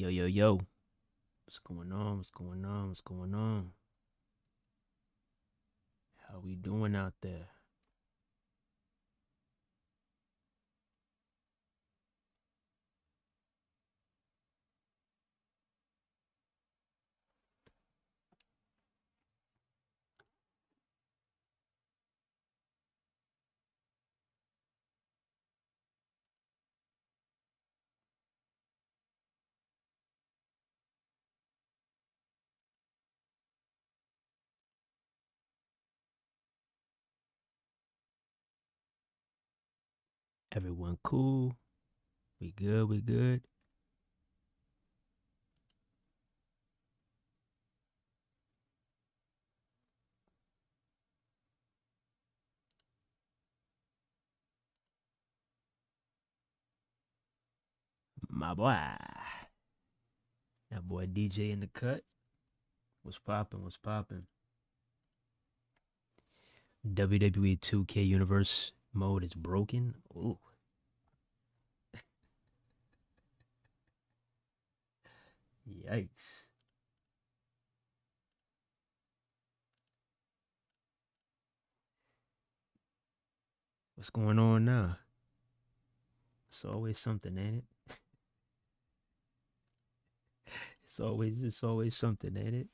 Yo, yo, yo. What's going on? What's going on? What's going on? How we doing out there? Everyone cool? We good? We good? My boy. That boy DJ in the cut. What's poppin'? What's poppin'? WWE 2K Universe mode is broken. Ooh, yikes. What's going on now? It's always something, ain't it? It's always something, ain't it?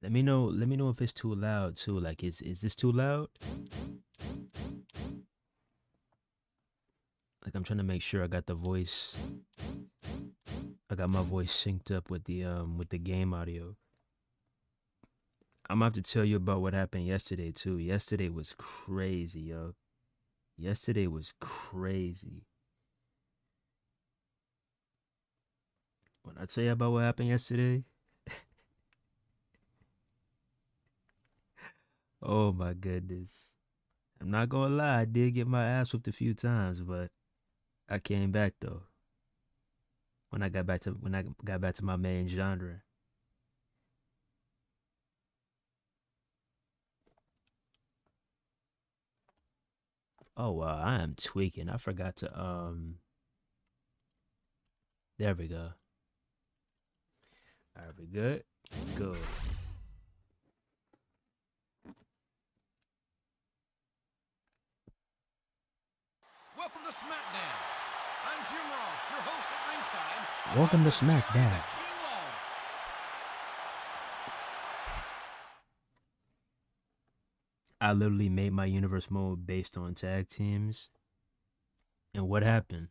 Let me know if it's too loud too. Like is this too loud? Like I'm trying to make sure I got my voice synced up with the game audio. I'm gonna have to tell you about what happened yesterday too. Yesterday was crazy, yo. Yesterday was crazy. When I tell you about what happened yesterday, oh my goodness. I'm not gonna lie, I did get my ass whooped a few times, but I came back though. When I got back to my main genre. Oh wow, I am tweaking. I forgot to there we go. Alright, we good? Good. Welcome to SmackDown. I'm Jim Ross, your host at ringside, Welcome along to with Jerry the SmackDown. King Lawler. I literally made my universe mode based on tag teams. And what happened?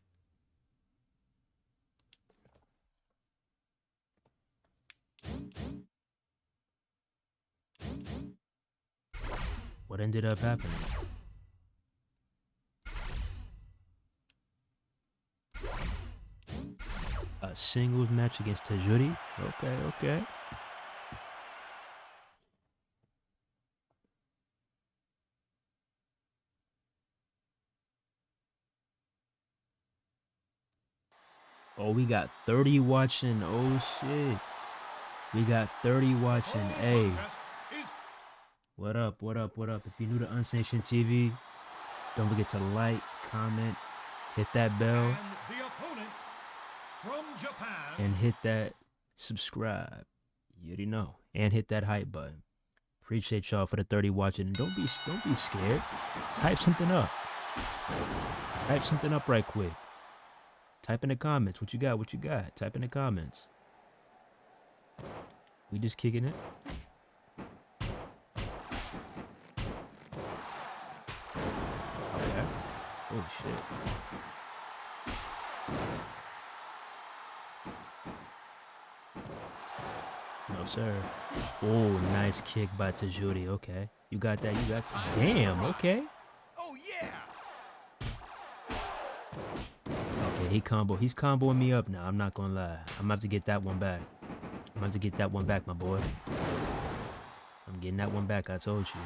What ended up happening? A singles match against Tajuri? Okay, okay. Oh, we got 30 watching. Oh, shit. We got 30 The watching. following Hey, contest is what up, what up, what up? If you're new to Unsanctioned TV, don't forget to like, comment, hit that bell, and the opponent from Japan, and hit that subscribe. You already know. And hit that hype button. Appreciate y'all for the 30 watching. Don't be scared. Type something up. Type something up right quick. Type in the comments. What you got? What you got? Type in the comments. We just kicking it. Okay. Oh shit. No sir. Oh, nice kick by Tajuri. Okay. You got that. You got that. Damn. Okay. oh yeah, Okay. He's comboing me up now. I'm not gonna lie. I'm gonna have to get that one back. I'm gonna have to get that one back, my boy. I'm getting that one back. I told you.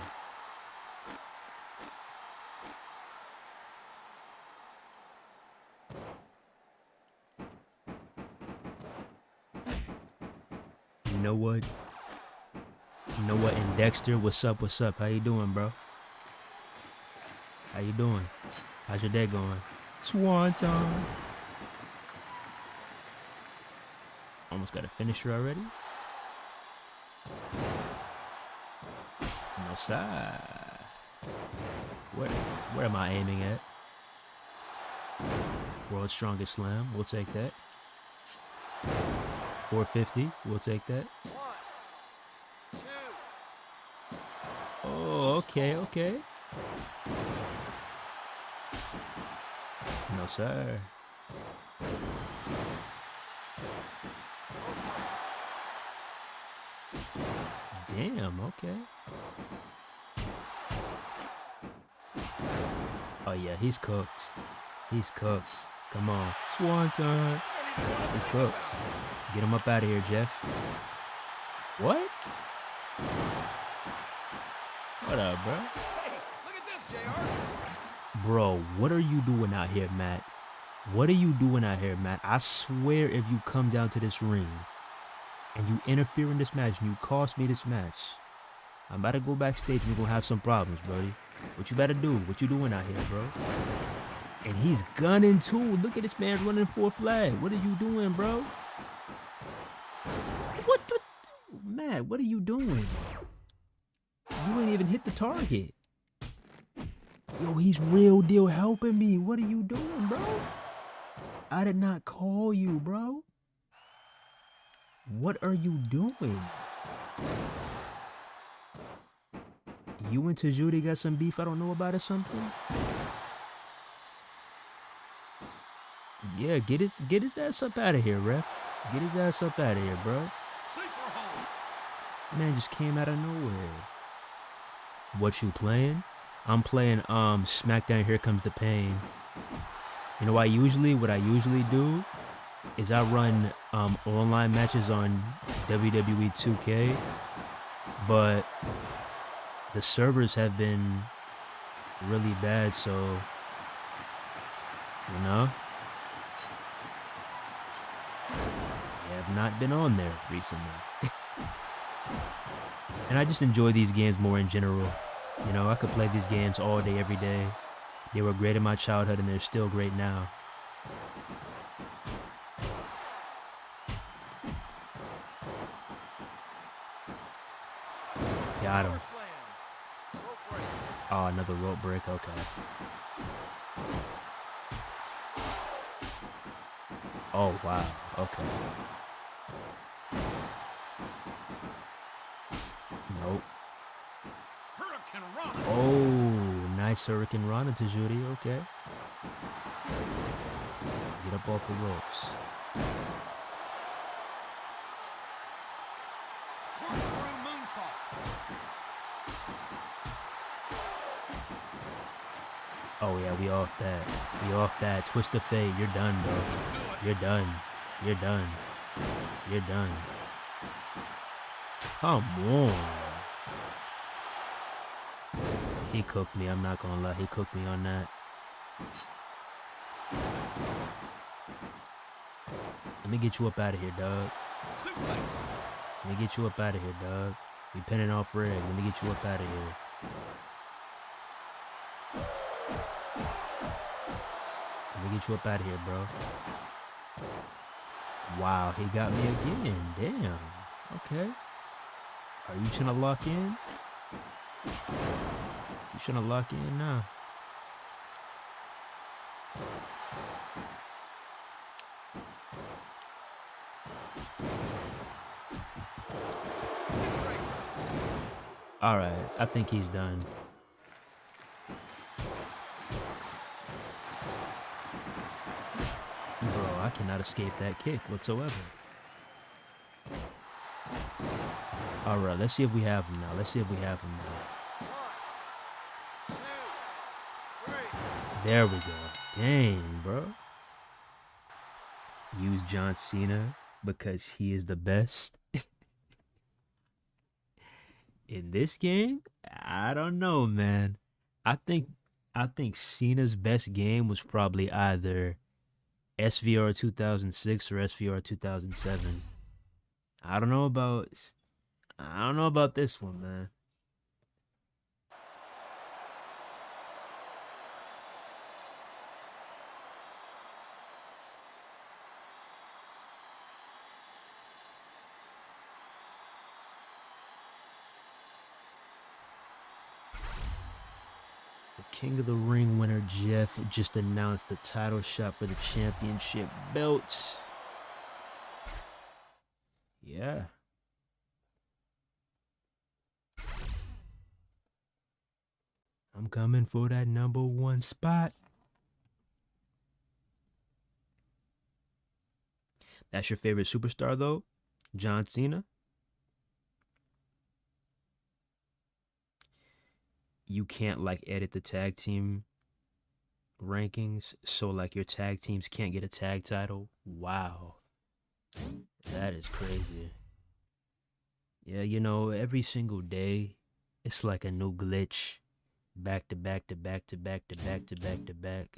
know what? You know what? And Dexter, what's up? What's up? How you doing, bro? How you doing? How's your day going? Swanton. Almost got a finisher already. No side. Where am I aiming at? World's strongest slam. We'll take that. 450. We'll take that. 1, 2. Oh, okay, okay. No, sir. Damn, okay. Oh, yeah, he's cooked. He's cooked. Come on. Swanton. He's cooked. Get him up out of here, Jeff. What? What up, bro? Hey, look at this, JR. Bro, what are you doing out here, Matt? What are you doing out here, Matt? I swear if you come down to this ring and you interfere in this match and you cost me this match, I'm about to go backstage and we're going to have some problems, brody. What you better do? What you doing out here, bro? And he's gunning too. Look at this man running for a flag. What are you doing, bro? What the? Matt, what are you doing? You ain't even hit the target. Yo, he's real deal helping me. What are you doing, bro? I did not call you, bro. What are you doing? You and Tajudi got some beef I don't know about or something? Yeah, get his ass up out of here, ref. Get his ass up out of here, bro. Sleeper hold. Man just came out of nowhere. What you playing? I'm playing SmackDown Here Comes the Pain. You know, what I usually do is I run online matches on WWE 2K, but the servers have been really bad, so you know, I have not been on there recently. And I just enjoy these games more in general. You know, I could play these games all day, every day. They were great in my childhood and they're still great now. Got him. Power slam. Rope break. Oh, another rope break. Okay. Oh, wow. Okay. Nope. Hurricane Rana. Oh, nice Hurricane Rana to Judy. Okay. Get up off the ropes. Corkscrew moonsault. Oh, yeah, we off that. We off that. Twist of fate. You're done, bro. You're done. You're done. You're done. Come on. He cooked me. I'm not gonna lie. He cooked me on that. Let me get you up out of here, dog. Suplex. Let me get you up out of here, dog. We pinning off red. Let me get you up out of here. Let me get you up out of here, bro. Wow, he got me again. Damn. Okay. Are you trying to lock in? You trying to lock in now? All right, I think he's done. Bro, I cannot escape that kick whatsoever. All right, let's see if we have him now. Let's see if we have him now. 1, 2, 3. There we go. Dang, bro. Use John Cena because he is the best. In this game, I don't know, man. I think Cena's best game was probably either SVR 2006 or SVR 2007. I don't know about this one, man. The King of the Ring winner Jeff just announced the title shot for the championship belt. Yeah. I'm coming for that #1 spot. That's your favorite superstar, though? John Cena? You can't, like, edit the tag team rankings, so, like, your tag teams can't get a tag title? Wow. That is crazy. Yeah, you know, every single day, it's like a new glitch. Back to back to back to back to back to back to back.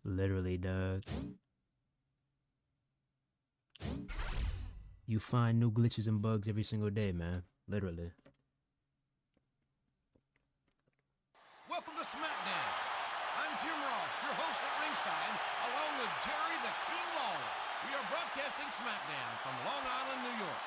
Literally, dog. You find new glitches and bugs every single day, man. Literally. Welcome to SmackDown. I'm Jim Ross, your host at ringside, along with Jerry the King Lawler. We are broadcasting SmackDown from Long Island, New York.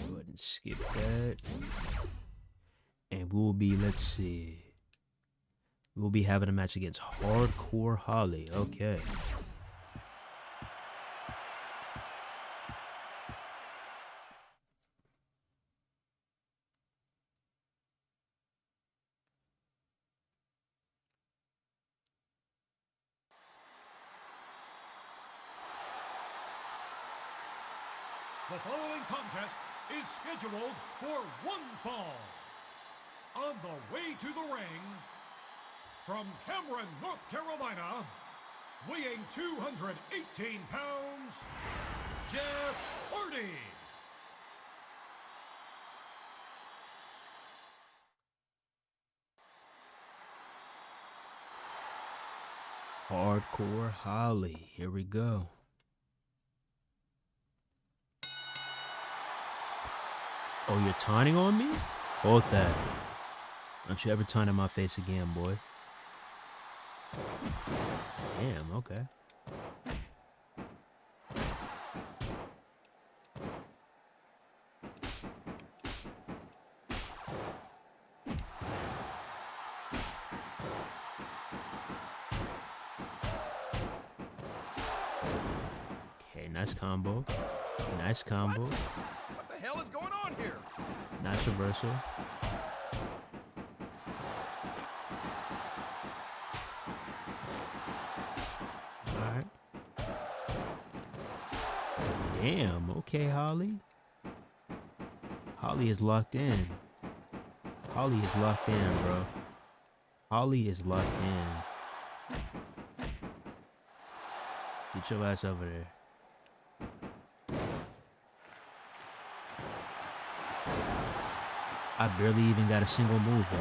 Go ahead and skip that. And we'll be, let's see. We'll be having a match against Hardcore Holly. Okay. The following contest is scheduled for one fall. On the way to the ring, from Cameron, North Carolina, weighing 218 pounds, Jeff Hardy. Hardcore Holly. Here we go. Oh, you're taunting on me? Hold that. Don't you ever taunt in my face again, boy. Damn, okay. Okay, nice combo. Nice combo. What the hell is going on here? Nice reversal. Alright. Damn, okay, Holly. Holly is locked in. Holly is locked in, bro. Holly is locked in. Get your ass over there. I barely even got a single move, bro.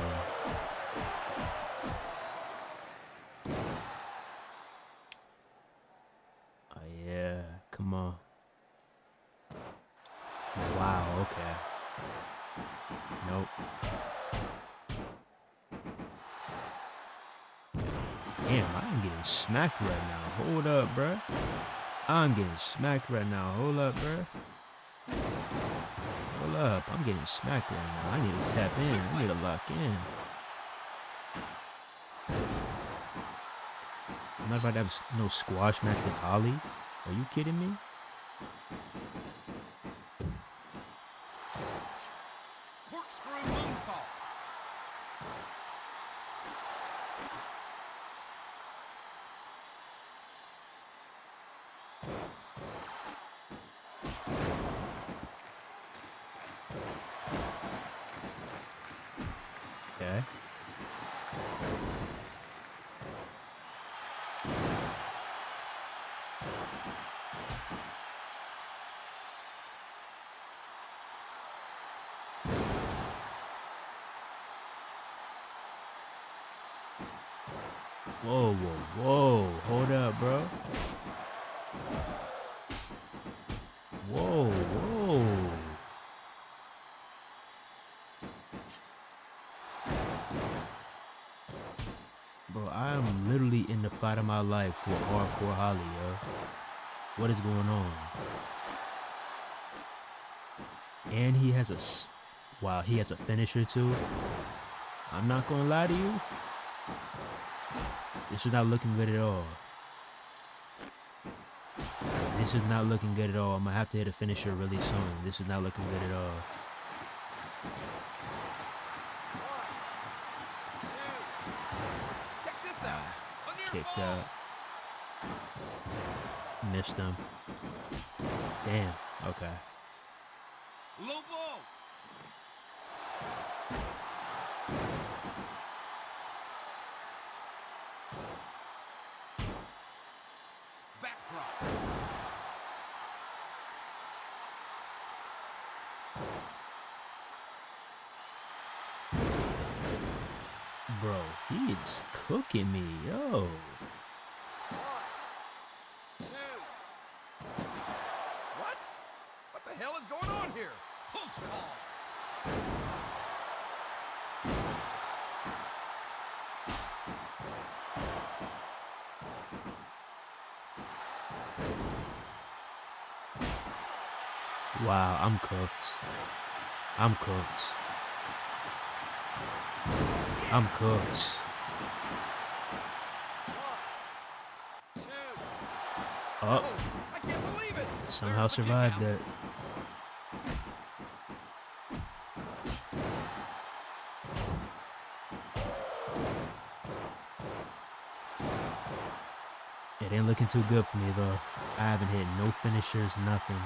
Oh, yeah. Come on. Wow, okay. Nope. Damn, I'm getting smacked right now. Hold up, bruh. I'm getting smacked right now. Hold up, bruh. Hold up. I'm getting smacked right now. I need to tap in. I need to lock in. I'm not about to have no squash match with Holly. Are you kidding me? Corkscrew moonsault. Okay. Whoa, whoa, whoa. Hold up, bro. Whoa, whoa. Bro, I am literally in the fight of my life with Hardcore Holly, yo. What is going on? And he has a... Wow, he has a finisher too. I'm not gonna lie to you. This is not looking good at all. This is not looking good at all. I'm gonna have to hit a finisher really soon. This is not looking good at all. Check this out. A near Kicked ball. out. Missed him. Damn. Okay. Low ball. Backdrop. Bro, he is cooking me, yo. 1, 2. What? What the hell is going on here? Close call. Wow, I'm cooked. I'm cooked. I'm cooked. 1, 2. Oh, Oh, I can't believe it. somehow There's the kick survived out. that. It ain't looking too good for me though. I haven't hit no finishers, nothing.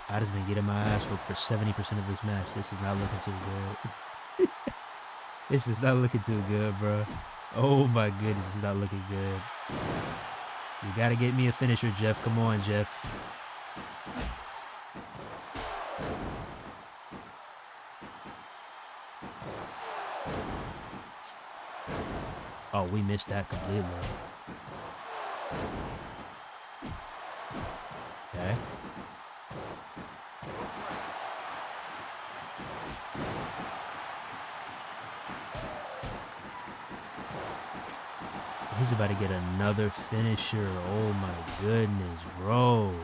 I just been getting my ass whooped for 70% of this match. This is not looking too good. This is not looking too good, bro. Oh my goodness, this is not looking good. You gotta get me a finisher, Jeff. Come on, Jeff. Oh, we missed that completely. Okay. He's about to get another finisher. Oh my goodness, bro.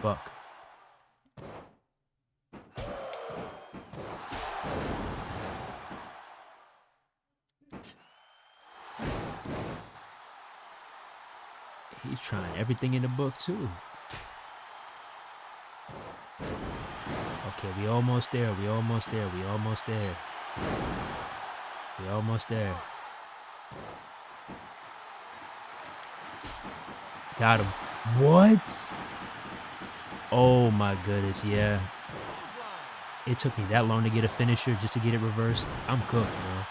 Fuck. He's trying everything in the book too. Okay, we almost there. We almost there. We almost there. We almost there. Got him. What? Oh my goodness, yeah. It took me that long to get a finisher just to get it reversed. I'm cooked, bro.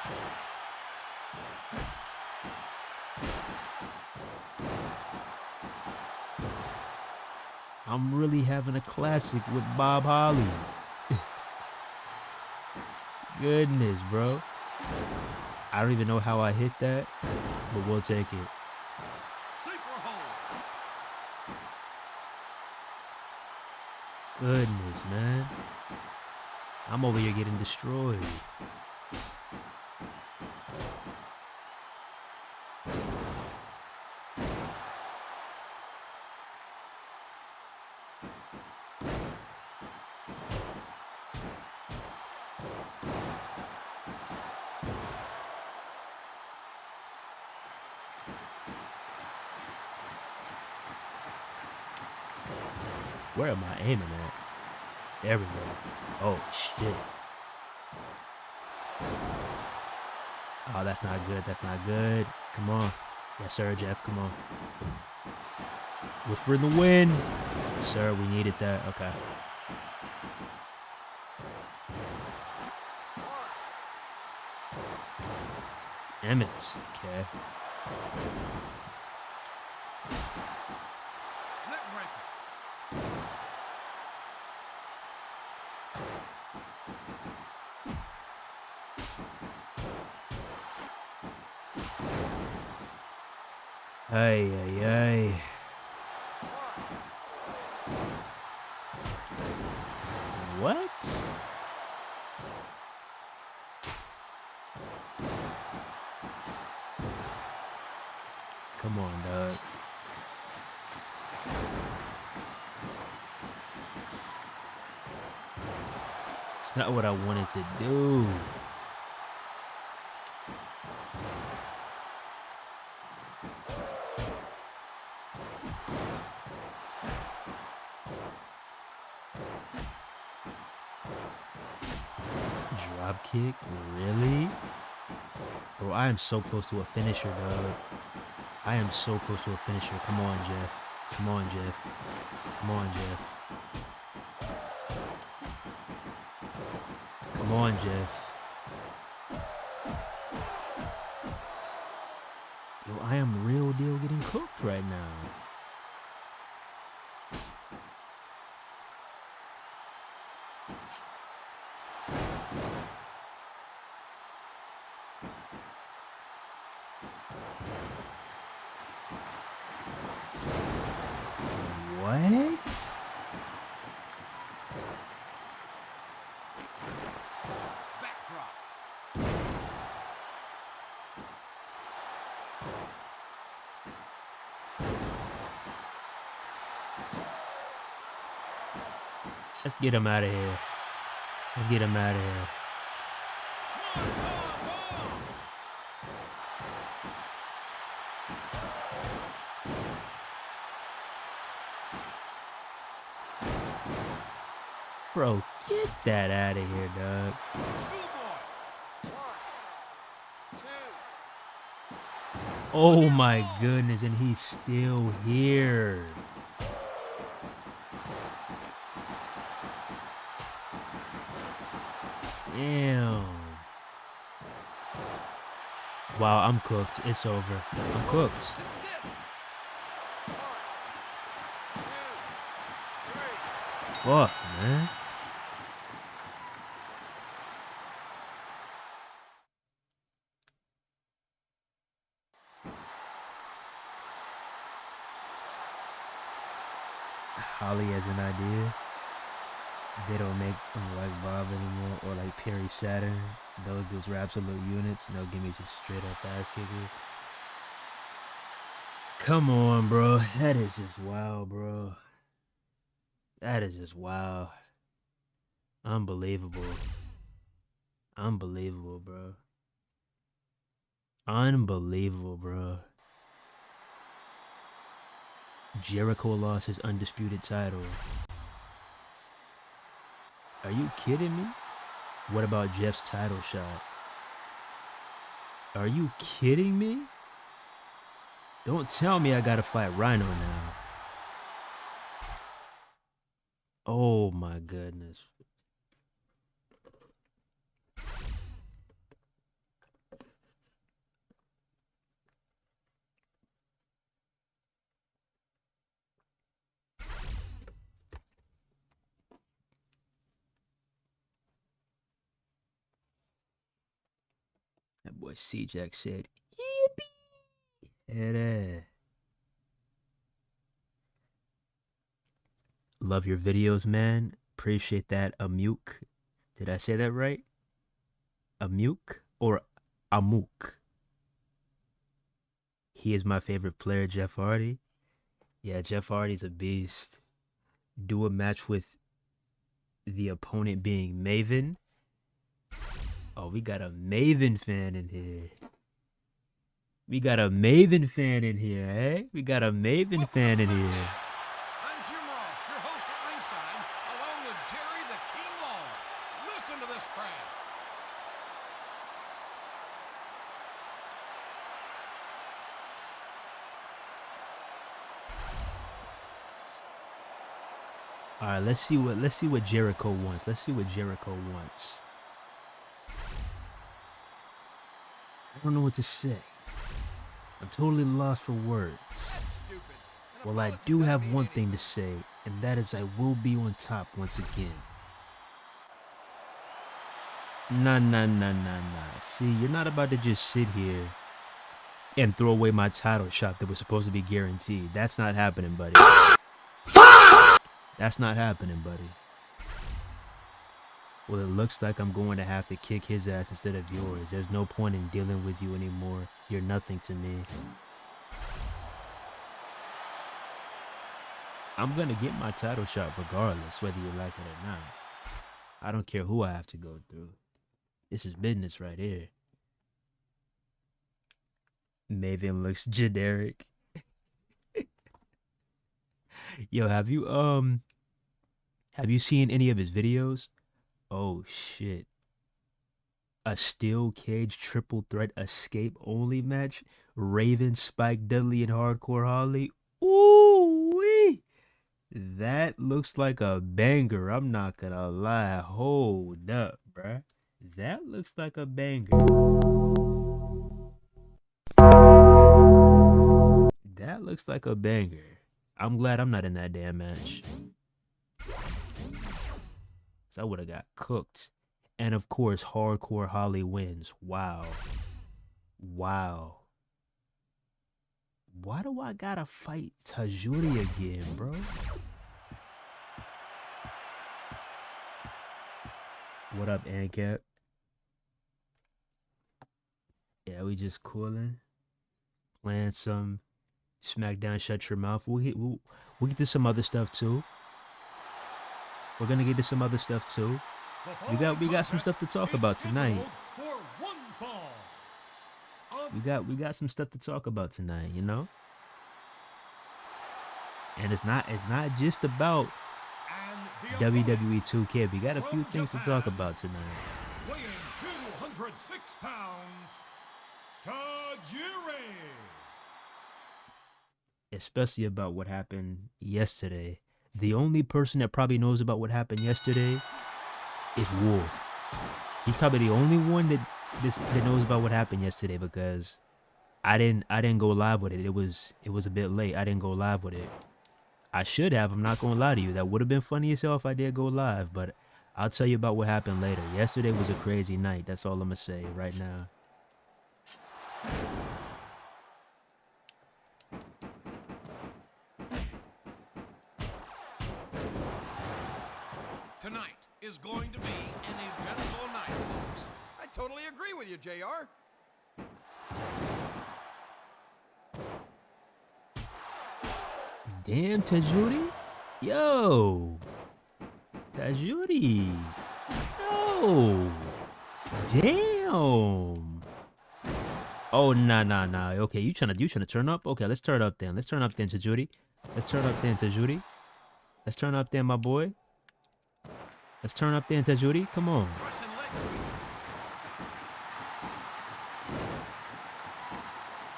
I'm really having a classic with Bob Holly. Goodness, bro. I don't even know how I hit that, but we'll take it. Sleeper hold. Goodness, man. I'm over here getting destroyed. Where am I aiming at? There we go. Oh, shit. Oh, that's not good. That's not good. Come on. Yes, sir, Jeff. Come on. Whisper in the wind. Yes, sir, we needed that. Okay. Emmett. Okay. Neck breaker. Ay, ay, ay. What? Come on, dog. It's not what I wanted to do. Drop kick? Really? Bro, I am so close to a finisher, dog. I am so close to a finisher. Come on, Jeff. Come on, Jeff. Come on, Jeff. Come on, Jeff. Yo, I am real deal getting cooked right now. What? Backdrop. Let's get him out of here. Let's get him out of here. Bro, get that out of here, dog. Schoolboy. 1, 2. Oh my goodness, and he's still here. Damn. Wow, I'm cooked. It's over. I'm cooked. This is it. 1, 2, 3. Fuck, man. Holly has an idea. They don't make them like Bob anymore or like Perry Saturn. Those dudes were absolute units. No, give me just straight up ass kickers. Come on, bro. That is just wow, bro. That is just wow. Unbelievable. Unbelievable, bro. Unbelievable, bro. Jericho lost his undisputed title. Are you kidding me? What about Jeff's title shot? Are you kidding me? Don't tell me I gotta fight Rhino now. Oh my goodness. That boy C-Jack said, yippee! Hey. Love your videos, man. Appreciate that, Amuk. Did I say that right? Amuk or Amuk? He is my favorite player, Jeff Hardy. Yeah, Jeff Hardy's a beast. Do a match with the opponent being Maven. Oh, we got a Maven fan in here. We got a Maven fan in here, eh? We got a Maven fan in here. I'm Jim Ross, your host at ringside, along with Jerry the King Long. Listen to this crowd. All right, let's see what Jericho wants. Let's see what Jericho wants. I don't know what to say. I'm totally lost for words. That's stupid. An Well, I apology do doesn't have mean one thing anything. to say, and that is I will be on top once again. Nah. See, you're not about to just sit here and throw away my title shot that was supposed to be guaranteed. That's not happening, buddy. That's not happening, buddy. Well, it looks like I'm going to have to kick his ass instead of yours. There's no point in dealing with you anymore. You're nothing to me. I'm going to get my title shot regardless, whether you like it or not. I don't care who I have to go through. This is business right here. Maven looks generic. Yo, have you seen any of his videos? Oh shit. A steel cage triple threat escape only match? Raven, Spike, Dudley, and Hardcore Holly? Ooh wee! That looks like a banger. I'm not gonna lie. Hold up, bruh. That looks like a banger. That looks like a banger. I'm glad I'm not in that damn match. So I would have got cooked. And of course, Hardcore Holly wins. Wow. Wow. Why do I gotta fight Tajuri again, bro? What up, Ancap? Yeah, we just cooling. Playing some SmackDown Shut Your Mouth. We'll get to some other stuff too. We're gonna get to some other stuff too. We got some stuff to talk about tonight. We got some stuff to talk about tonight, you know? And it's not just about WWE 2K. We got a few things to talk about tonight. Weighing 206 pounds, Tajiri. Especially about what happened yesterday. The only person that probably knows about what happened yesterday is Wolf. He's probably the only one that knows about what happened yesterday because I didn't go live with it. It was a bit late. I didn't go live with it. I should have. I'm not gonna lie to you. That would have been funny as hell if I did go live, but I'll tell you about what happened later. Yesterday was a crazy night. That's all I'm gonna say right now. Tonight is going to be an eventful night, folks. I totally agree with you, JR. Damn, Tajuri. Yo. Tajuri. Yo. Damn. Oh, nah. Okay, you trying to turn up? Okay, let's turn up then. Tajuri. Let's turn up then, my boy. Let's turn up then, Tajuri. Come on. Russian leg sweep.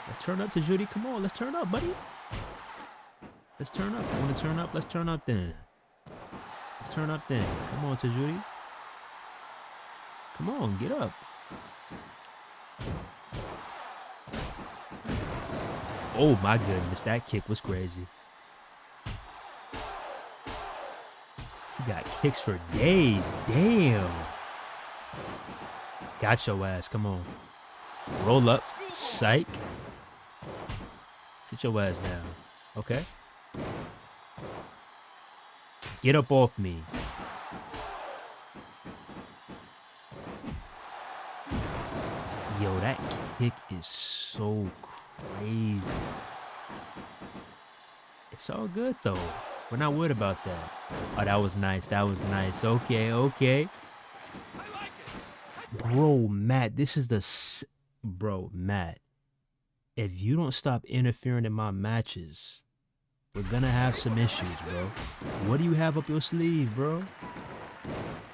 Let's turn up, Tajuri. Come on, let's turn up, buddy. Let's turn up. You want to turn up? Let's turn up then. Come on, Tajuri. Come on, get up. Oh my goodness, that kick was crazy. He got kicks for days. Damn. Got your ass. Come on. Roll up. Psych. Sit your ass down. Okay. Get up off me. Yo, that kick is so crazy. It's all good though. We're not worried about that. Oh, that was nice. Okay. I like it. Bro, Matt, this is Bro, Matt. If you don't stop interfering in my matches, we're gonna have some issues, bro. What do you have up your sleeve, bro?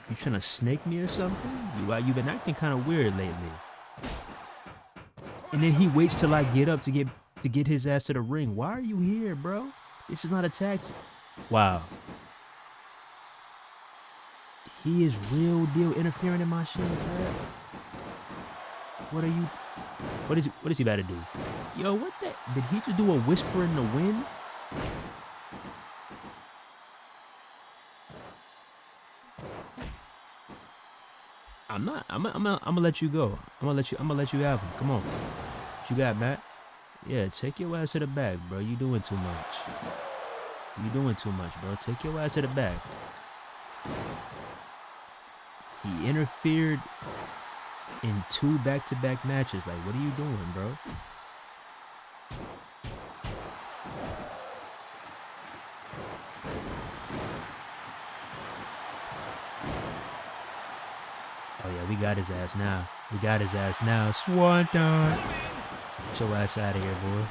You trying to snake me or something? You've been acting kind of weird lately. And then he waits till I get up to get his ass to the ring. Why are you here, bro? This is not a tag team. Wow. He is real deal interfering in my shit, bro. What are you? What is he about to do? Yo, what the? Did he just do a whisper in the wind? I'm gonna let you go. I'm gonna let you have him. Come on. What you got, Matt? Yeah, take your ass to the back, bro. You doing too much. You doing too much, bro. Take your ass to the back. He interfered in 2 back-to-back matches. Like, what are you doing, bro? Oh, yeah, we got his ass now. We got his ass now. Swanton. Get your ass out of here, boy.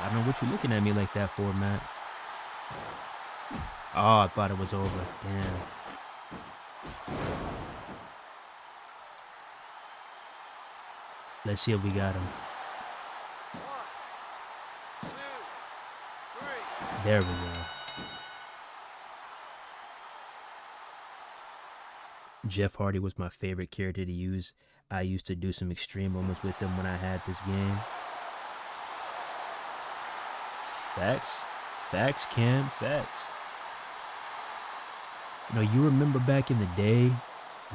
I don't know what you're looking at me like that for, Matt. Oh, I thought it was over. Damn. Let's see if we got him. 1, 2, 3. There we go. Jeff Hardy was my favorite character to use. I used to do some extreme moments with him when I had this game. Facts. Facts, Cam. Facts. You know, you remember back in the day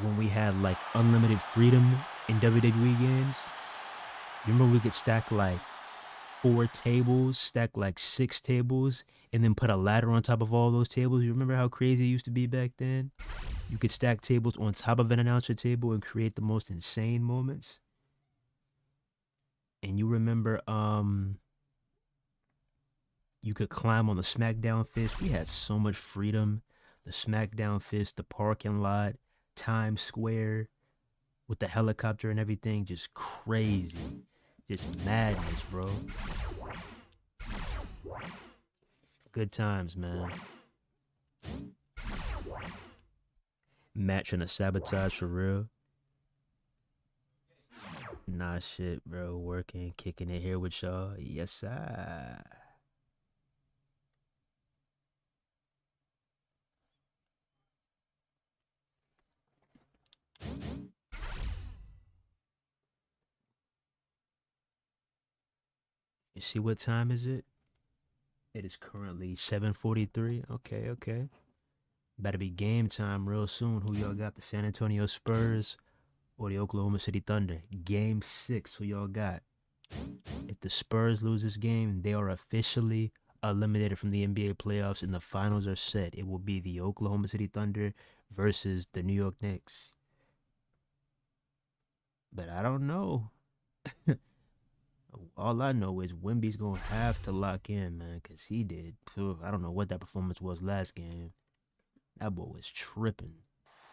when we had like unlimited freedom in WWE games? You remember we could stack like 4 tables, stack like 6 tables, and then put a ladder on top of all those tables? You remember how crazy it used to be back then? You could stack tables on top of an announcer table and create the most insane moments. And you remember you could climb on the SmackDown fist. We had so much freedom. The SmackDown fist, the parking lot, Times Square with the helicopter and everything, just crazy. Just madness, bro. Good times, man. Match and a sabotage for real. Nah, shit, bro. Working, kicking it here with y'all. Yes, sir. You see what time is it? It is currently 7:43. Okay, okay. Better be game time real soon. Who y'all got? The San Antonio Spurs or the Oklahoma City Thunder? Game 6. Who y'all got? If the Spurs lose this game, they are officially eliminated from the NBA playoffs and the finals are set. It will be the Oklahoma City Thunder versus the New York Knicks. But I don't know. All I know is Wemby's going to have to lock in, man, because he did. I don't know what that performance was last game. That boy was tripping.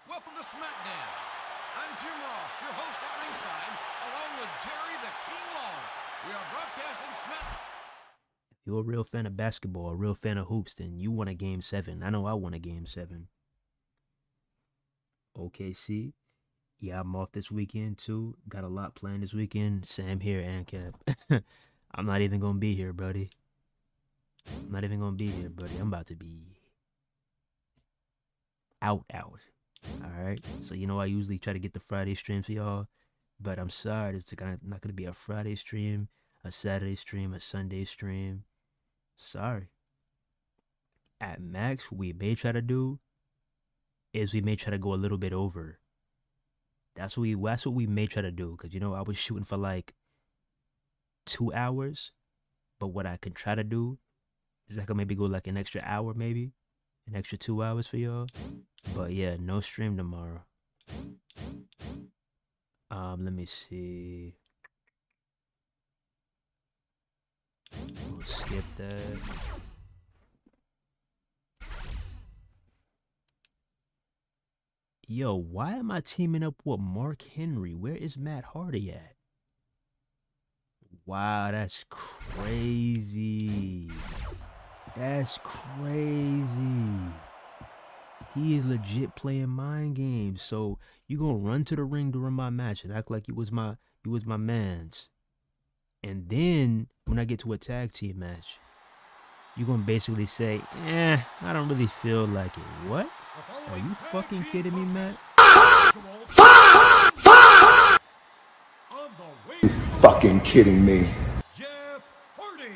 Welcome to SmackDown. I'm Jim Ross, your host at ringside, along with Jerry the King Lawler. We are broadcasting SmackDown. If you're a real fan of basketball, a real fan of hoops, then you want a Game 7. I know I want a Game 7. OKC. Yeah, I'm off this weekend too. Got a lot planned this weekend. Sam here, ANCAP. I'm not even gonna be here, buddy. I'm not even gonna be here, buddy. I'm about to be out. Alright? So you know I usually try to get the Friday streams for y'all. But I'm sorry, it's not gonna be a Friday stream, a Saturday stream, a Sunday stream. Sorry. At max, what we may try to do is we may try to go a little bit over. That's what we may try to do, because you know I was shooting for like 2 hours, but what I can try to do is I can maybe go like an extra hour, maybe an extra 2 hours for y'all. But yeah, no stream tomorrow. Let me see. We'll skip that. Yo, why am I teaming up with Mark Henry? Where is Matt Hardy at? Wow, that's crazy. That's crazy. He is legit playing mind games. So you gonna run to the ring during my match and act like you was my mans. And then when I get to a tag team match, you gonna basically say, I don't really feel like it. What? The Are following you tag fucking team kidding me, Matt? contest on the way to the Fucking kidding me. Jeff Hardy.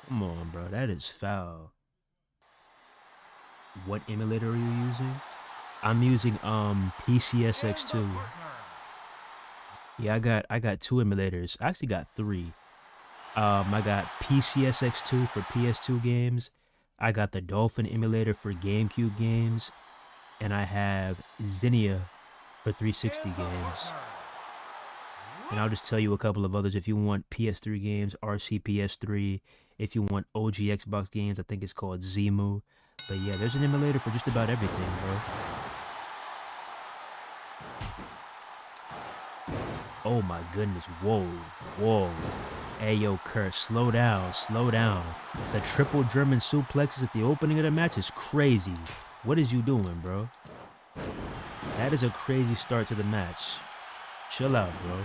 Come on, bro. That is foul. What emulator are you using? I'm using PCSX2. And the partner. Yeah, I got two emulators. I actually got three. I got PCSX2 for PS2 games. I got the Dolphin emulator for GameCube games, and I have Xenia for 360 And the games. partner. And I'll just tell you a couple of others if you want PS3 games, RCPS3. If you want OG Xbox games, I think it's called Zemu. But yeah, there's an emulator for just about everything, bro. Oh my goodness, whoa, whoa. Hey yo, Kurt, slow down, slow down. The triple German suplexes at the opening of the match is crazy. What is you doing, bro? That is a crazy start to the match. Chill out, bro.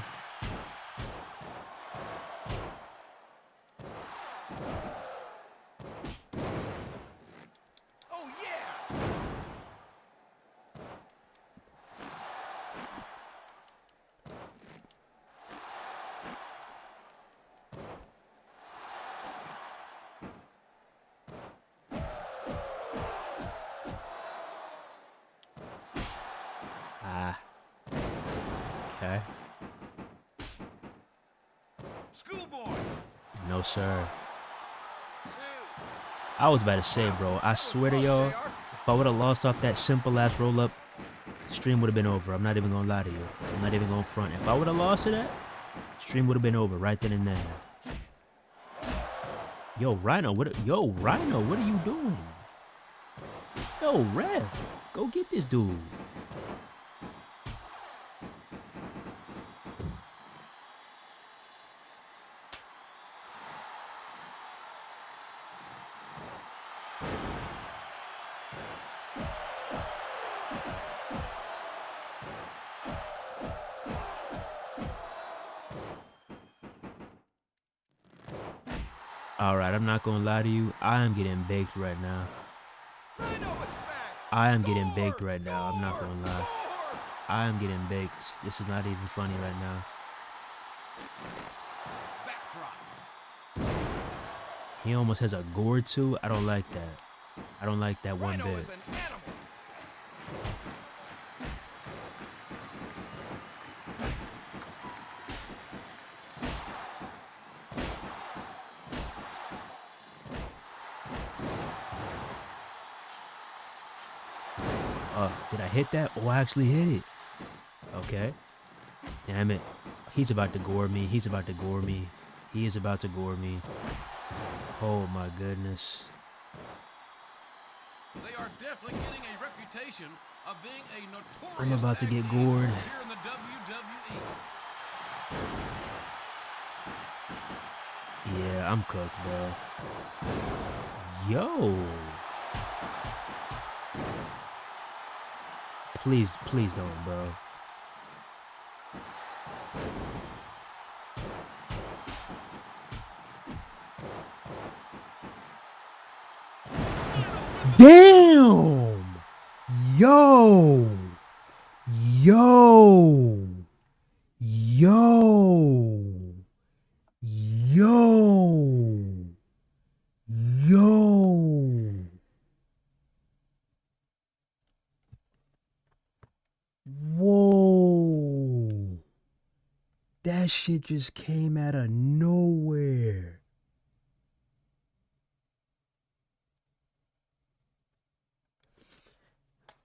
Oh, yeah! Ah. Okay. Schoolboy! No, sir. 2. I was about to say, bro, I That was swear to close, y'all, JR. if I would have lost off that simple ass roll up, stream would have been over. I'm not even gonna lie to you. I'm not even gonna front. If I would have lost to that, stream would have been over right then and there. Yo, Rhino, what are you doing? Yo, ref, go get this dude. All right, I'm not gonna lie to you. I am getting baked right now. Rhino, it's back! I am getting Score! baked right now. I'm not gonna lie. Score! I am getting baked. This is not even funny right now. Backdrop. He almost has a gore too. I don't like that. I don't like that one Rhino bit. is an animal. Did I hit that? Oh, I actually hit it. Okay. Damn it. He's about to gore me. He's about to gore me. He is about to gore me. Oh my goodness. They are definitely getting a reputation of being a notorious I'm about to tag get team gored. here in the WWE. Yeah, I'm cooked, bro. Yo. Please don't, bro. Damn! Yo! Yo! Yo! Yo! Yo! Whoa! That shit just came out of nowhere.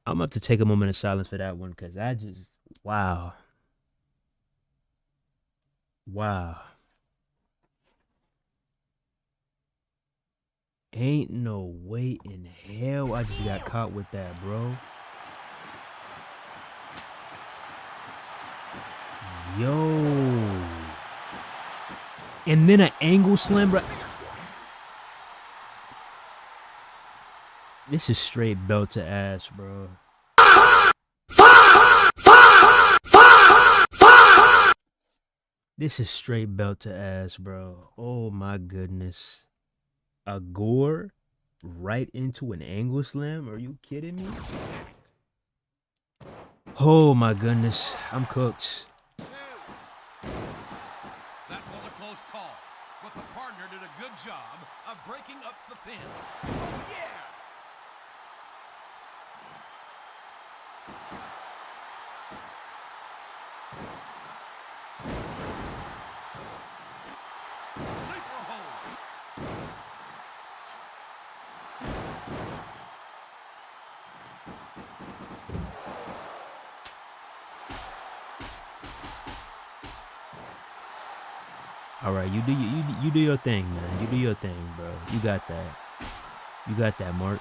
I'm gonna have to take a moment of silence for that one because I just, wow. Wow. Ain't no way in hell I just got caught with that, bro. Yo. And then an angle slam, bro. This is straight belt to ass, bro. This is straight belt to ass, bro. Oh my goodness. A gore right into an angle slam? Are you kidding me? Oh my goodness, I'm cooked. That was a close call, but the partner did a good job of breaking up the pin. Oh, yeah! Sleeper hold. All right, you do your thing, man. You do your thing, bro. You got that. You got that, Mark.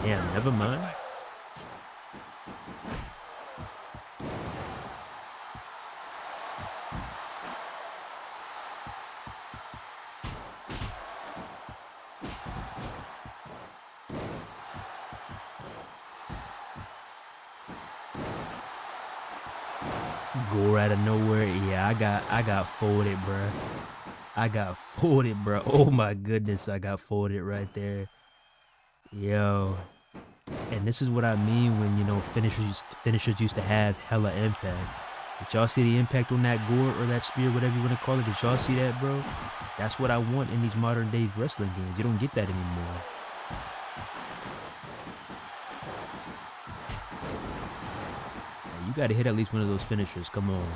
Damn, never mind. Gore out of nowhere. Yeah, I got folded, bruh. I got folded, bro. Oh my goodness, I got folded right there. Yo. And this is what I mean when, you know, finishers used to have hella impact. Did y'all see the impact on that gore or that spear, whatever you want to call it? Did y'all see that, bro? That's what I want in these modern day wrestling games. You don't get that anymore. You got to hit at least one of those finishers. Come on.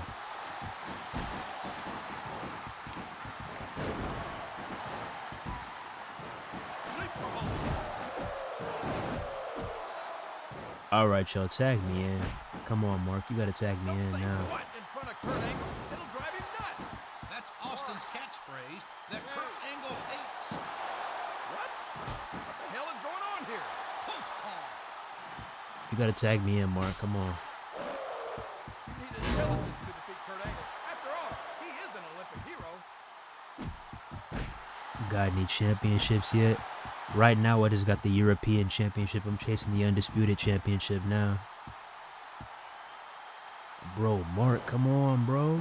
All right, y'all, tag me in. Come on, Mark. You got to tag me in now. What in front of Kurt Angle? It'll drive him nuts. That's Austin's catchphrase that Kurt Angle hates. What? What the hell is going on here? Close call. You got to tag me in, Mark. Come on. You need intelligence to defeat Kurt Angle. After all, he is an Olympic hero. Got any championships yet? Right now, I just got the European Championship. I'm chasing the Undisputed Championship now. Bro, Mark, come on, bro.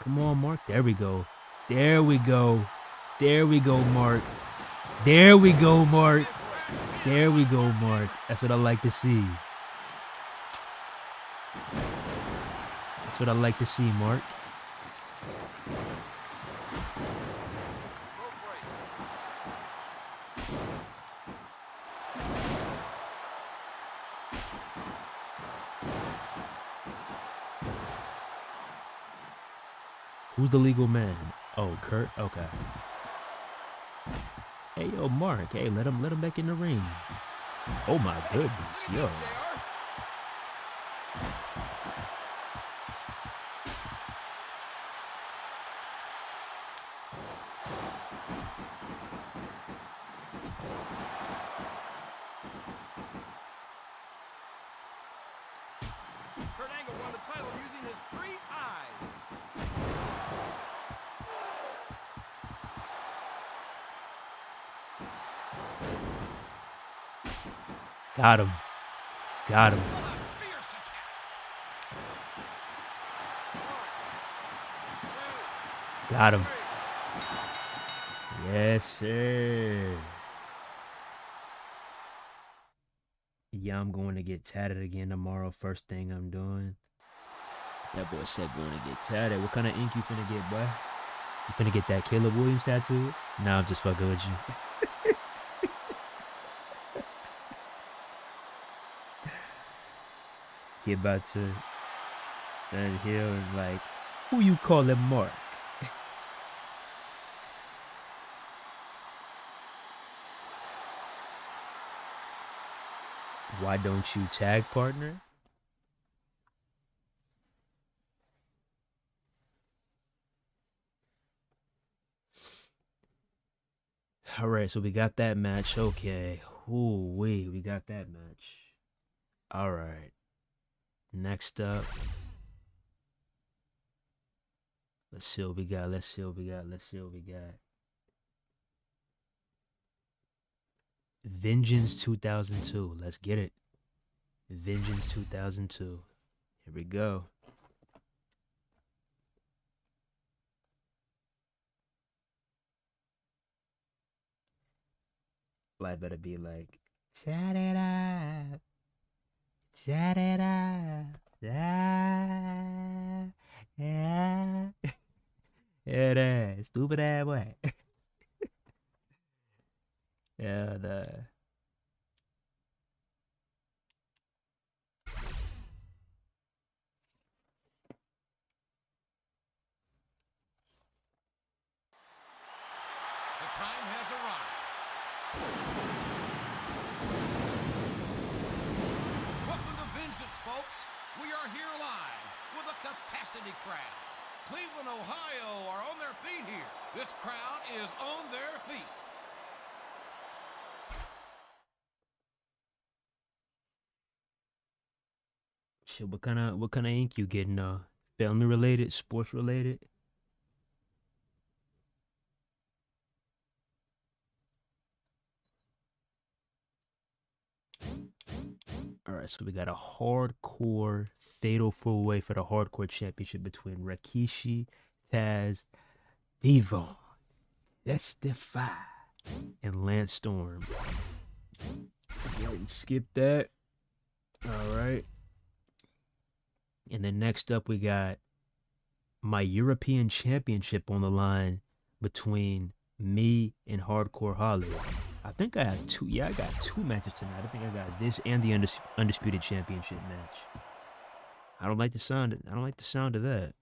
Come on, Mark. There we go. There we go. There we go, Mark. There we go, Mark. There we go, Mark. That's what I like to see. That's what I like to see, Mark. Who's the legal man? Oh, Kurt? Okay. Hey, yo, Mark. Hey, let him back in the ring. Oh, my goodness. Yo. Kurt Angle won the title using his 3 eyes. Got him. Got him. What a fierce attack. Got him. Yes, sir. Yeah, I'm going to get tatted again tomorrow. First thing I'm doing. That boy said going to get tatted. What kind of ink you finna get, boy? You finna get that Caleb Williams tattoo? Nah, I'm just fucking with you. He about to turn heel and like, who you calling Mark? Why don't you tag, partner? All right, so we got that match. Okay. Ooh, we got that match. All right. Next up. Let's see what we got. Let's see what we got. Let's see what we got. Vengeance 2002. Let's get it. Vengeance 2002. Here we go. Fly better be like, chat it up, chat it up, yeah, yeah. Yeah, that stupid ass boy. Yeah, the. The time has arrived. Welcome to Vengeance, folks. We are here live with a capacity crowd. Cleveland, Ohio are on their feet here. This crowd is on their feet. Shit, what kind of ink you getting? Family related, sports related. All right, so we got a hardcore fatal four way for the hardcore championship between Rikishi, Taz, Devon, Testify, and Lance Storm. Go ahead and skip that. All right. And then next up, we got my European Championship on the line between me and Hardcore Holly. I think I have two. Yeah, I got two matches tonight. I think I got this and the Undisputed Championship match. I don't like the sound. I don't like the sound of that.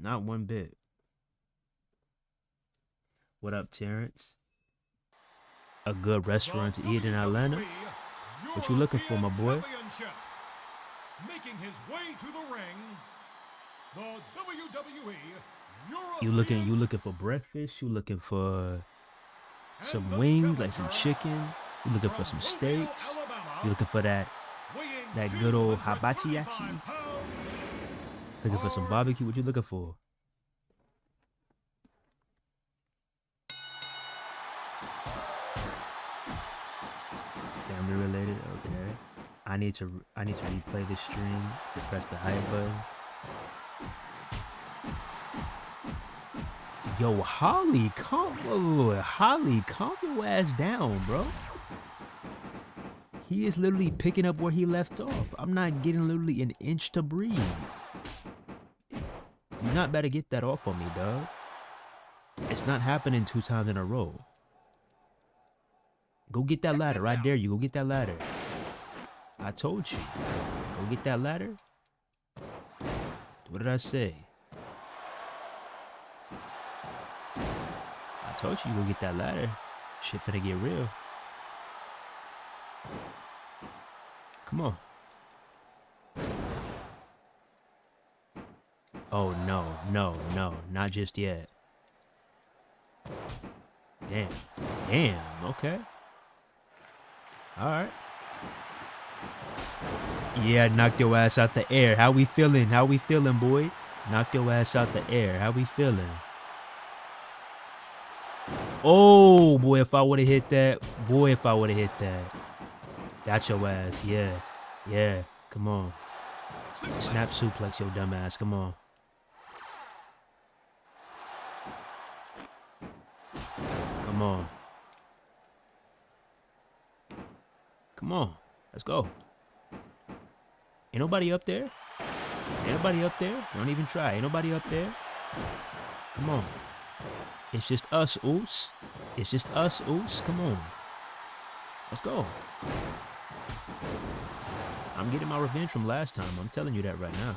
Not one bit. What up, Terrence? A good restaurant to eat in Atlanta? What you looking for, my boy? Making his way to the ring, the WWE You looking for breakfast? You looking for some wings, like some chicken? You looking for some steaks? You looking for that good old hibachi yachi? Looking for some barbecue? What you looking for? Family related? Okay. I need to replay this stream to press the hype button. Yo, Holly, calm your ass down, bro. He is literally picking up where he left off. I'm not getting literally an inch to breathe. You're not about to get that off on me, dog. It's not happening 2 times in a row. Go get that ladder. I dare you. Go get that ladder. I told you. Go get that ladder. What did I say? I told you go get that ladder. Shit finna get real. Come on. Oh, no, not just yet. Damn, okay. Alright. Yeah, knocked your ass out the air. How we feeling, boy? Knocked your ass out the air. How we feeling? Oh, boy, if I would have hit that. Got your ass, yeah. Come on. Snap suplex your dumb ass. Come on. Come on. Let's go. Ain't nobody up there. Don't even try. Ain't nobody up there. Come on. It's just us, Oos. Come on. Let's go. I'm getting my revenge from last time. I'm telling you that right now.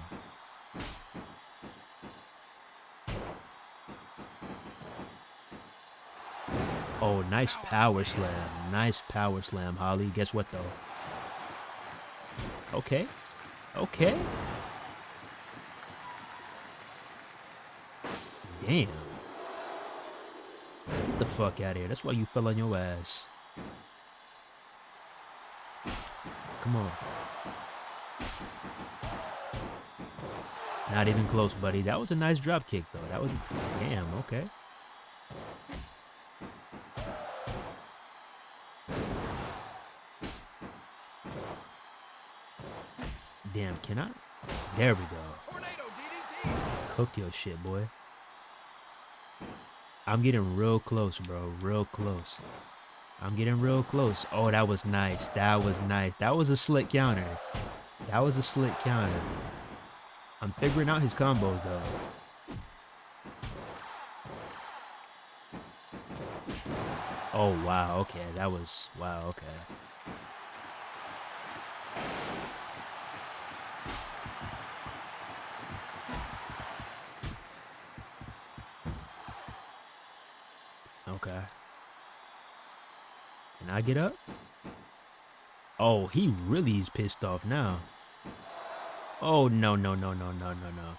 Oh, nice power slam, Holly. Guess what, though? Okay. Damn. Get the fuck out of here. That's why you fell on your ass. Come on. Not even close, buddy. That was a nice drop kick, though. Damn, okay. Damn, can I? There we go. Tornado DDT. Cook your shit, boy. I'm getting real close, bro. Real close. I'm getting real close. Oh, that was nice. That was nice. That was a slick counter. That was a slick counter. I'm figuring out his combos, though. Oh, wow. Okay. That was... Wow. Okay. Okay. Can I get up? Oh, he really is pissed off now. Oh, no, no, no, no, no, no, no.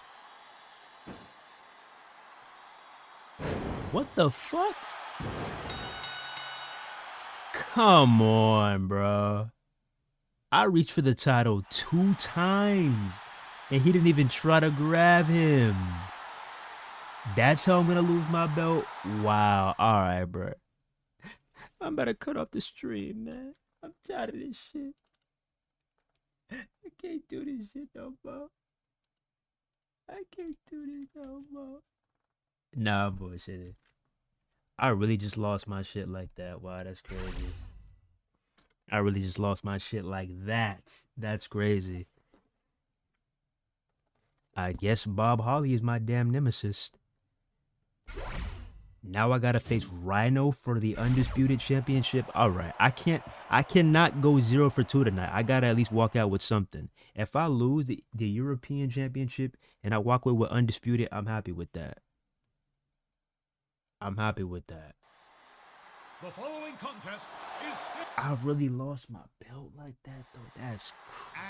What the fuck? Come on, bro. I reached for the title 2 times, and he didn't even try to grab him. That's how I'm gonna lose my belt? Wow. All right, bro. I'm about to cut off the stream, man. I'm tired of this shit. I can't do this shit no more. I can't do this no more. Nah, I'm bullshitting. I really just lost my shit like that. Wow, that's crazy. I really just lost my shit like that. That's crazy. I guess Bob Holly is my damn nemesis. Now I gotta face Rhino for the Undisputed Championship. Alright, I cannot go 0 for 2 tonight. I gotta at least walk out with something. If I lose the European Championship and I walk away with Undisputed, I'm happy with that. I'm happy with that. The following contest is... I really lost my belt like that, though. That's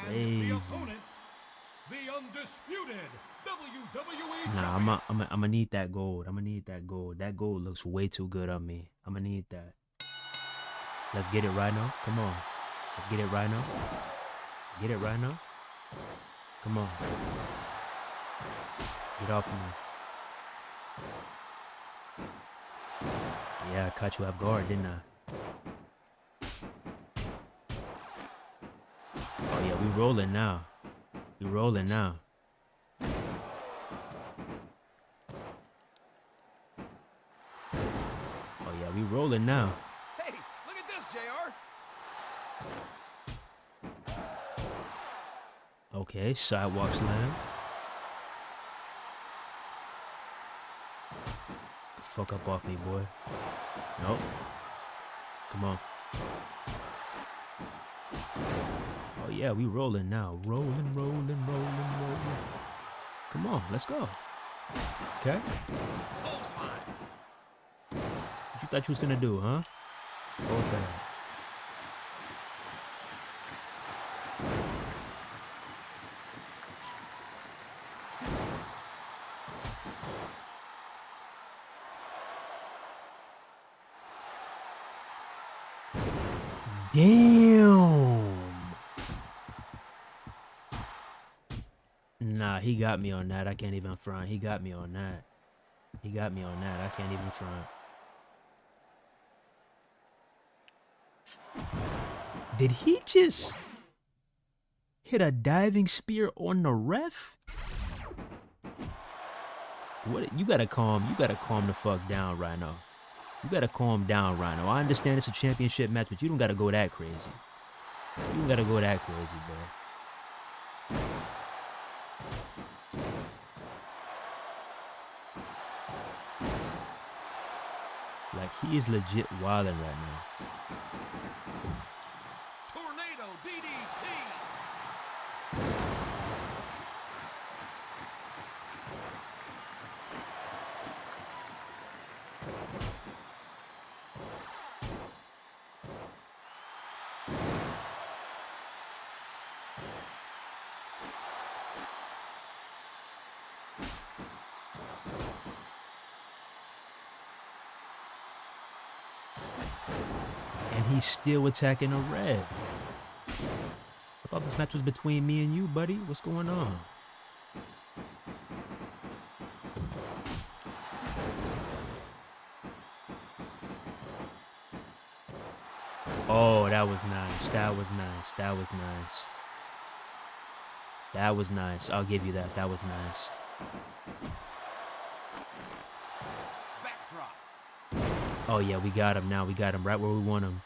And the crazy. opponent, the undisputed WWE Nah, champion. I'm gonna need that gold. I'm gonna need that gold. That gold looks way too good on me. I'm gonna need that. Let's get it, Rhino. Come on. Let's get it, Rhino. Get it, Rhino. Come on. Get off of me. Yeah, I caught you off guard, didn't I? Oh yeah, we rolling now. We rolling now. Oh yeah, we rolling now. Hey, look at this, JR. Okay, sidewalk slam. Fuck up off me, boy. Nope. Come on. Oh yeah, we rolling now. Rolling, rolling, rolling, rolling. Come on, let's go. Okay. Clothesline. What you thought you was gonna do, huh? Okay. Damn. Nah, he got me on that. I can't even front. He got me on that. He got me on that. I can't even front. Did he just hit a diving spear on the ref? What you gotta calm the fuck down, Rhino. You gotta calm down, Rhino. I understand it's a championship match, but you don't gotta go that crazy. You don't gotta go that crazy, bro. Like, he is legit wilding right now. Tornado DDT. And he's still attacking a red. I thought this match was between me and you, buddy. What's going on? Oh, that was nice. That was nice. That was nice. That was nice. I'll give you that. That was nice. Backdrop. Oh, yeah, we got him now. We got him right where we want him.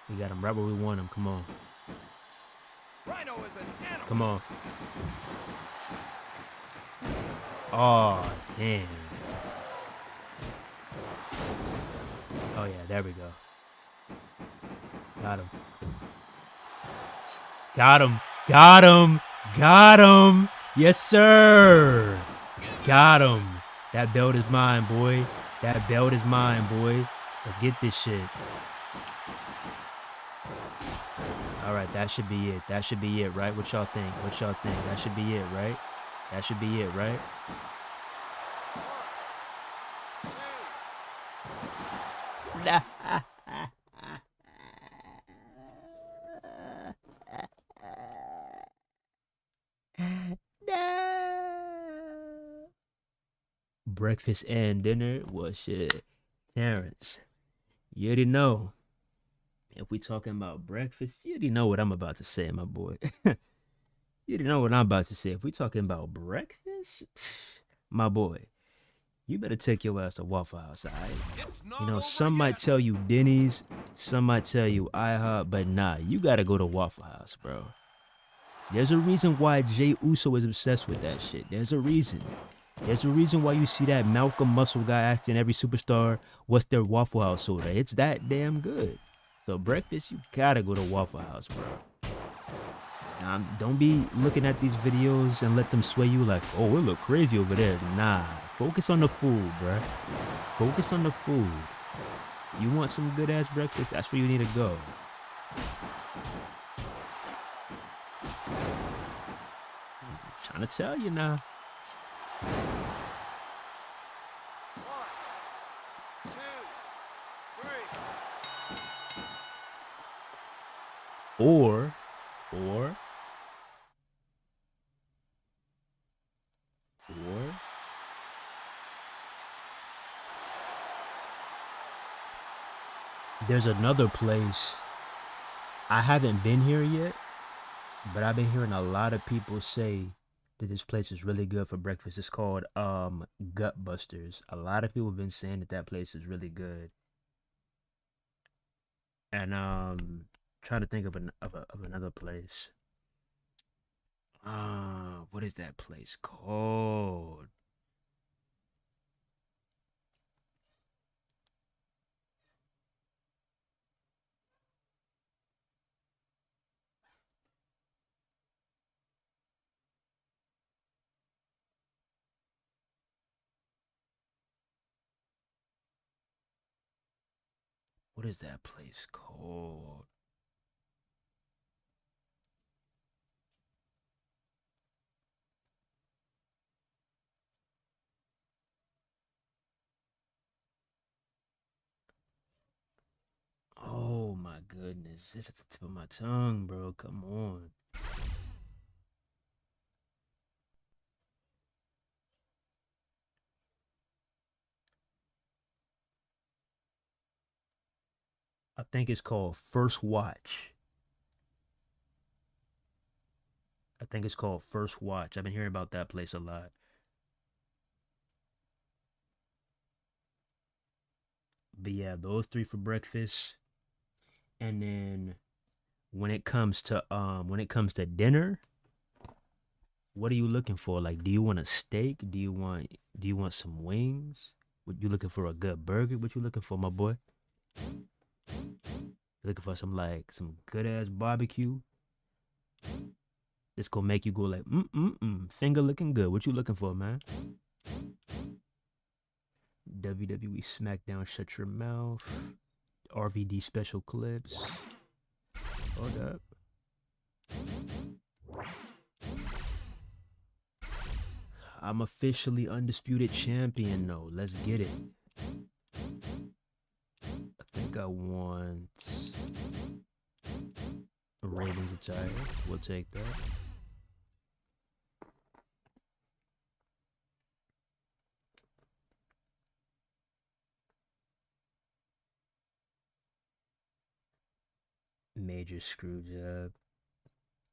We got him right where we want him. Come on. Rhino is an animal. Come on. Oh, damn. Oh, yeah, there we go. Got him. Got him. Got him. Got him. Yes, sir. Got him. That belt is mine, boy. That belt is mine, boy. Let's get this shit. All right, that should be it. That should be it, right? What y'all think? What y'all think? That should be it, right? That should be it, right? No. Breakfast and dinner was shit. Terrence, you already know. If we talking about breakfast, you already know what I'm about to say, my boy. You already know what I'm about to say. If we talking about breakfast, my boy, you better take your ass to Waffle House, all right? It's not You know, over some might yet. tell you Denny's, some might tell you IHOP, but nah, you gotta go to Waffle House, bro. There's a reason why Jay Uso is obsessed with that shit. There's a reason. There's a reason why you see that Malcolm Muscle guy asking every superstar what's their Waffle House soda. It's that damn good. So breakfast, you gotta go to Waffle House, bro. Now, don't be looking at these videos and let them sway you like, oh, it look crazy over there. Nah, focus on the food, bro. Focus on the food. You want some good ass breakfast? That's where you need to go. I'm trying to tell you now. 1, 2, 3. Or there's another place. I haven't been here yet, but I've been hearing a lot of people say that this place is really good for breakfast. It's called Gut Busters. A lot of people have been saying that place is really good. And trying to think of another place. What is that place called? What is that place called? Oh my goodness. It's at the tip of my tongue, bro. Come on. I think it's called First Watch. I think it's called First Watch. I've been hearing about that place a lot. But yeah, those three for breakfast. And then when it comes to dinner, what are you looking for? Like, do you want a steak? Do you want some wings? What you looking for, a good burger? What you looking for, my boy? You looking for some good ass barbecue? This gonna make you go like finger looking good. What you looking for, man? WWE SmackDown Shut Your Mouth. RVD special clips. Hold up. I'm officially undisputed champion though. Let's get it. I think I want a Ravens attire. We'll take that. Major screw job.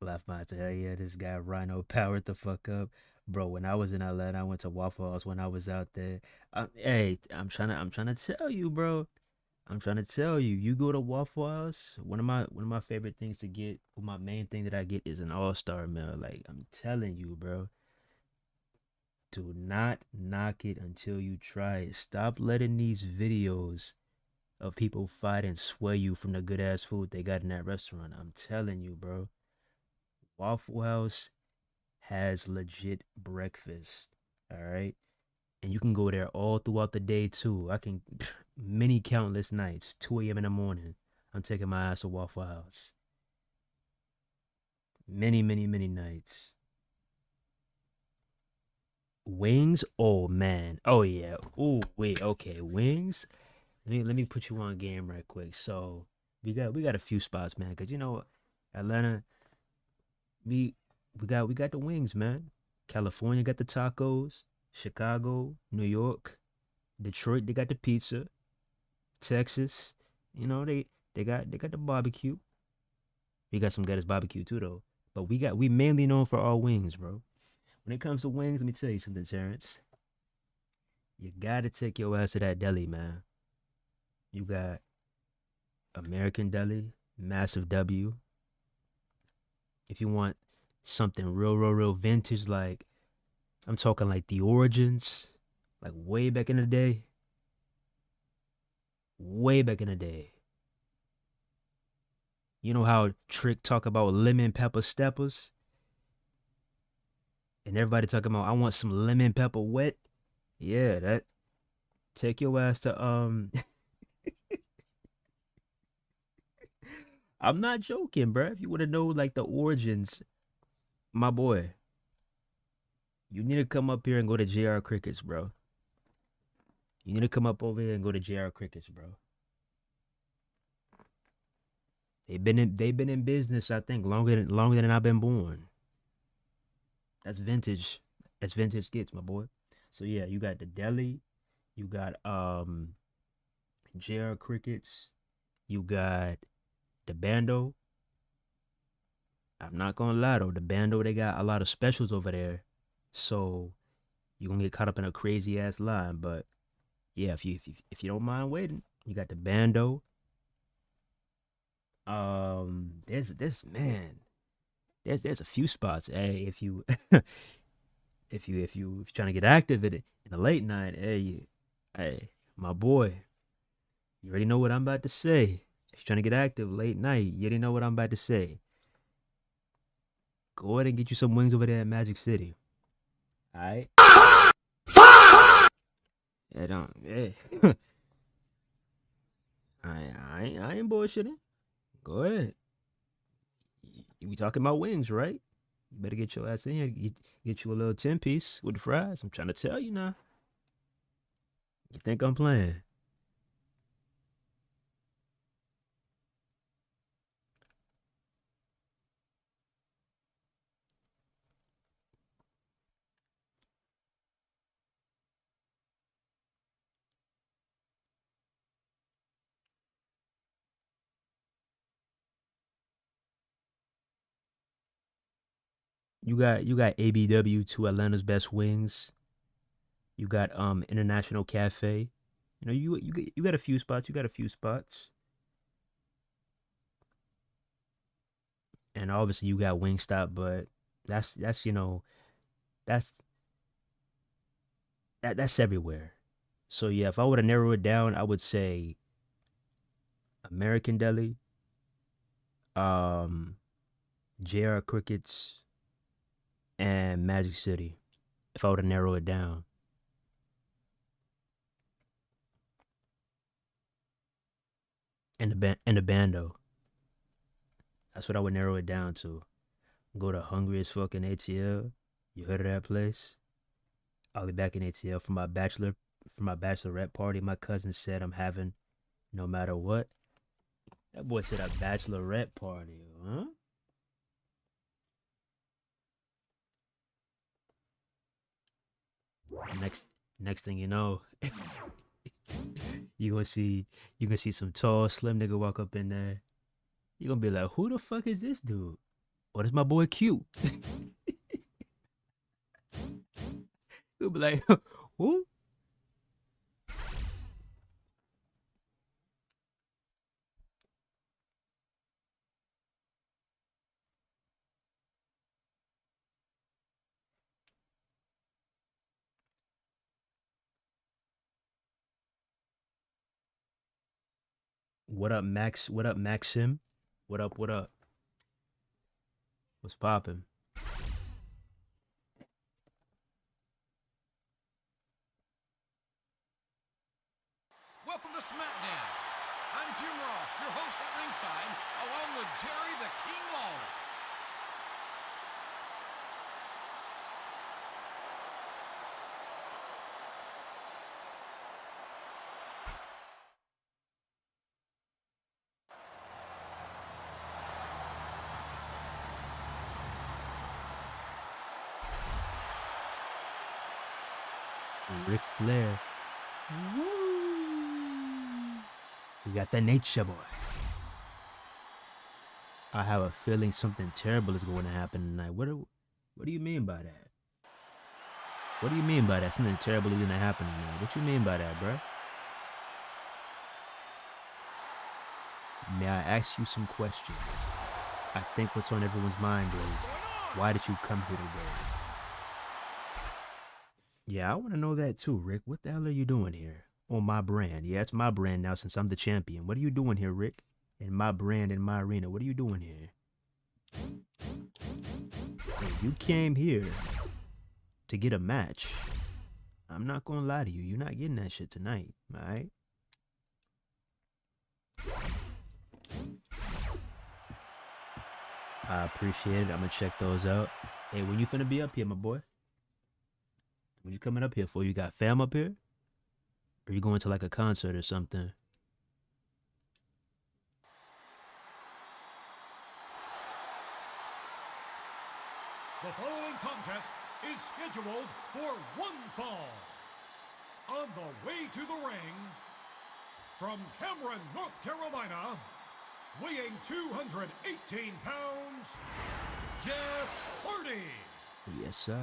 Laugh my ass, hell yeah, this guy Rhino powered the fuck up. Bro, when I was in Atlanta, I went to Waffle House when I was out there. Hey, I'm trying to tell you, bro. I'm trying to tell you, you go to Waffle House. One of my favorite things to get, well, my main thing that I get is an all-star meal. Like I'm telling you, bro, do not knock it until you try it. Stop letting these videos of people fight and sway you from the good ass food they got in that restaurant. I'm telling you, bro. Waffle House has legit breakfast. All right. And you can go there all throughout the day too. I can many countless nights, 2 a.m. in the morning. I'm taking my ass to Waffle House. Many, many, many nights. Wings? Oh man. Oh yeah. Oh wait, okay. Wings? Let me put you on game right quick. So we got a few spots, man, because you know Atlanta, we we got the wings, man. California got the tacos. Chicago, New York, Detroit, they got the pizza. Texas, you know they got the barbecue. We got some guys barbecue too though. But we mainly known for our wings, bro. When it comes to wings, let me tell you something, Terrence. You gotta take your ass to that deli, man. You got American Deli, Massive W. If you want something real, real, real vintage, like I'm talking like the origins, like way back in the day. You know how Trick talk about lemon pepper steppers, and everybody talking about I want some lemon pepper wet. Yeah, that take your ass to I'm not joking, bro. If you want to know like the origins, my boy, you need to come up here and go to JR Crickets, bro. You need to come up over here and go to JR Crickets, bro. They've been in business, I think, longer than I've been born. That's vintage. That's vintage gets, my boy. So yeah, you got the deli, you got JR Crickets, you got the bando. I'm not gonna lie though, the bando they got a lot of specials over there. So you're gonna get caught up in a crazy ass line. But yeah, if you don't mind waiting, you got the bando. There's man, there's a few spots. Hey, if you if you're trying to get active in the late night, hey, my boy, you already know what I'm about to say. If you're trying to get active late night, you already know what I'm about to say. Go ahead and get you some wings over there at Magic City. All right. Yeah, don't. Hey, I ain't bullshitting. Go ahead. We talking about wings, right? You better get your ass in here. Get you a little 10-piece with the fries. I'm trying to tell you now. You think I'm playing? You got ABW, to Atlanta's best wings. You got International Cafe. You know you got a few spots. You got a few spots, and obviously you got Wingstop. But that's that's that's everywhere. So yeah, if I were to narrow it down, I would say American Deli, um, JR Crickets, and Magic City. If I were to narrow it down, and the bando, that's what I would narrow it down to. Go to Hungriest fucking ATL. You heard of that place? I'll be back in ATL for my bachelorette party. My cousin said I'm having no matter what. That boy said a bachelorette party, huh? Next next thing you know, you gonna see you gonna see some tall, slim nigga walk up in there. You gonna be like, who the fuck is this dude? Oh, that's my boy Q. He'll be like, who? What up, Max? What up, Maxim? What up? What up? What's poppin'? Welcome to SmackDown. I'm Jim Ross, your host at ringside, along with Jerry the King Lawler. Ric Flair. Woo! We got the Nature Boy. I have a feeling something terrible is going to happen tonight. What do you mean by that? What do you mean by that? Something terrible is going to happen tonight. What you mean by that, bruh? May I ask you some questions? I think what's on everyone's mind is, why did you come here today? Yeah, I want to know that too, Rick. What the hell are you doing here? On my brand. Yeah, it's my brand now since I'm the champion. What are you doing here, Rick? In my brand, in my arena. What are you doing here? Hey, you came here to get a match. I'm not going to lie to you. You're not getting that shit tonight, alright? I appreciate it. I'm going to check those out. Hey, when you finna be up here, my boy? What you coming up here for? You got fam up here? Or you going to like a concert or something? The following contest is scheduled for one fall. On the way to the ring, from Cameron, North Carolina, weighing 218 pounds, Jeff Hardy. Yes, sir.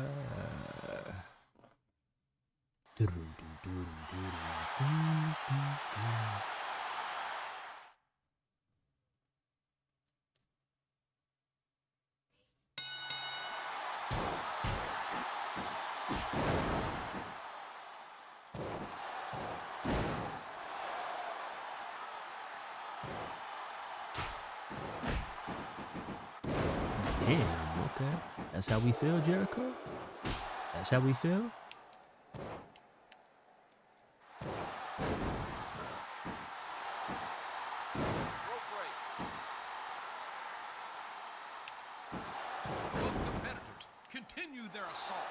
Damn, okay. That's how we feel, Jericho? That's how we feel? Rope break. Both competitors continue their assault.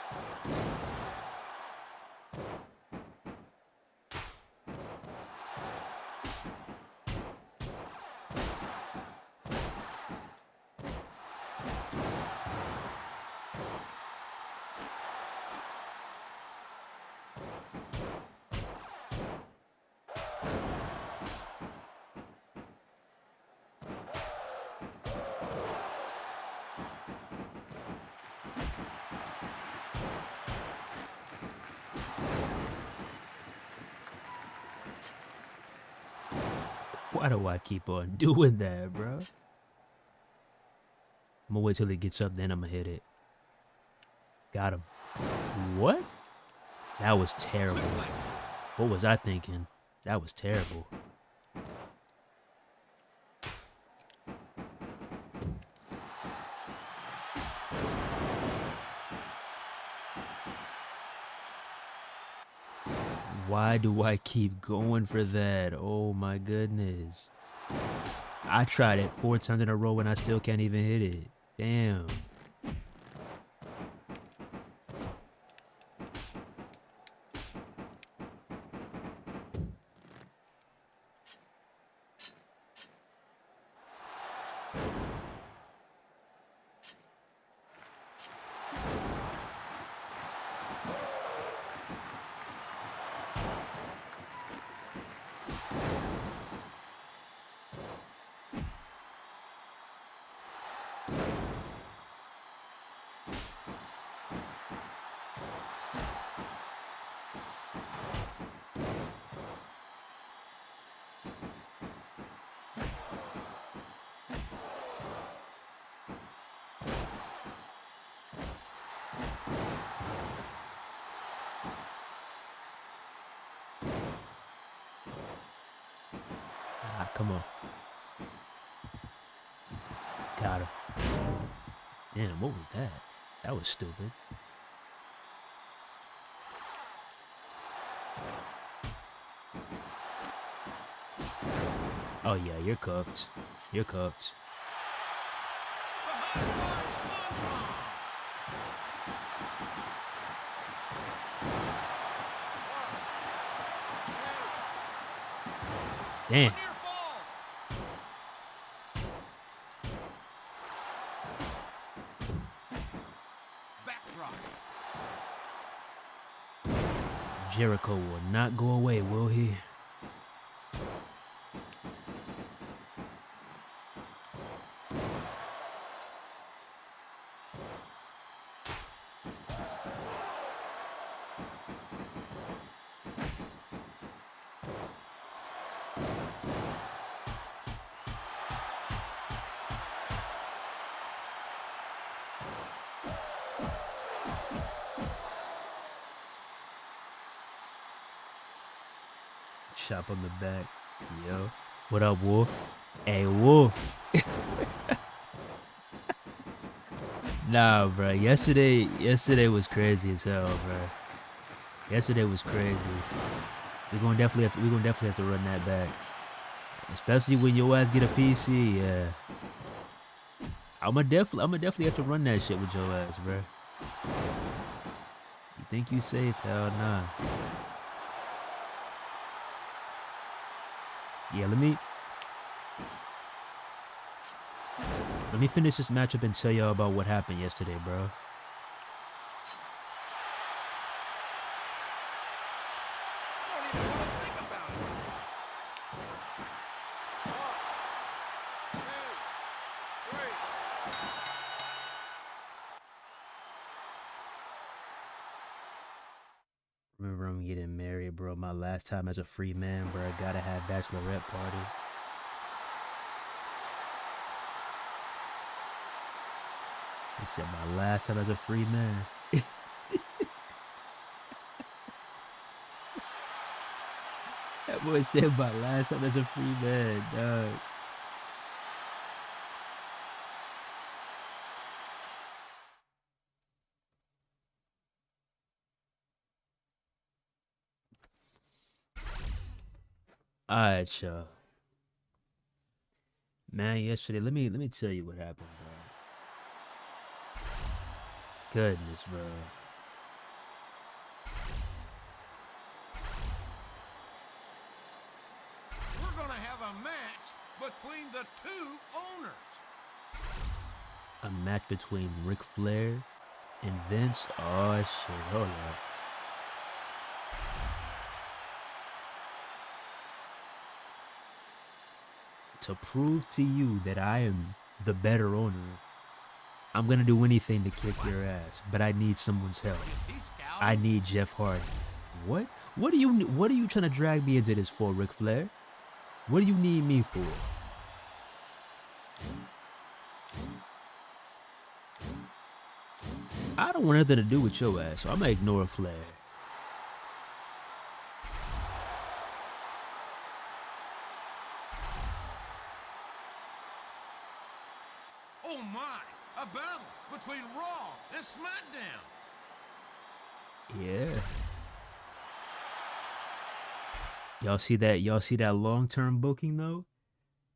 Why do I keep on doing that, bro? I'm gonna wait till he gets up, then I'm gonna hit it. Got him. What? That was terrible. Suplex. What was I thinking? That was terrible. Why do I keep going for that? Oh my goodness. I tried it 4 times in a row and I still can't even hit it. Damn. come on. Got him. Damn, what was that? That was stupid. Oh yeah, you're cooked. You're cooked. Damn. Jericho will not go away, will he? Chop on the back. Yo. What up, Wolf? Hey, Wolf. Nah, bro. Yesterday was crazy as hell, bro. Yesterday was crazy. We're gonna definitely have to run that back. Especially when your ass get a PC, yeah. I'ma definitely have to run that shit with your ass, bro. You think you safe? Hell nah. Yeah, let me finish this matchup and tell y'all about what happened yesterday, bro. Remember, I'm getting married, bro. My last time as a free man, bro. I gotta have bachelorette party. He said my last time as a free man. That boy said my last time as a free man, dog. Alright, y'all. Man, yesterday, let me tell you what happened, bro. Goodness, bro. We're gonna have a match between the two owners. A match between Ric Flair and Vince. Oh shit, hold up. To prove to you that I am the better owner, I'm gonna do anything to kick your ass, but I need someone's help. I need Jeff Hardy. What? What are you trying to drag me into this for, Ric Flair? What do you need me for? I don't want nothing to do with your ass, so I'm gonna ignore Flair. Oh my! A battle between Raw and SmackDown. Yeah. Y'all see that? Y'all see that long-term booking though?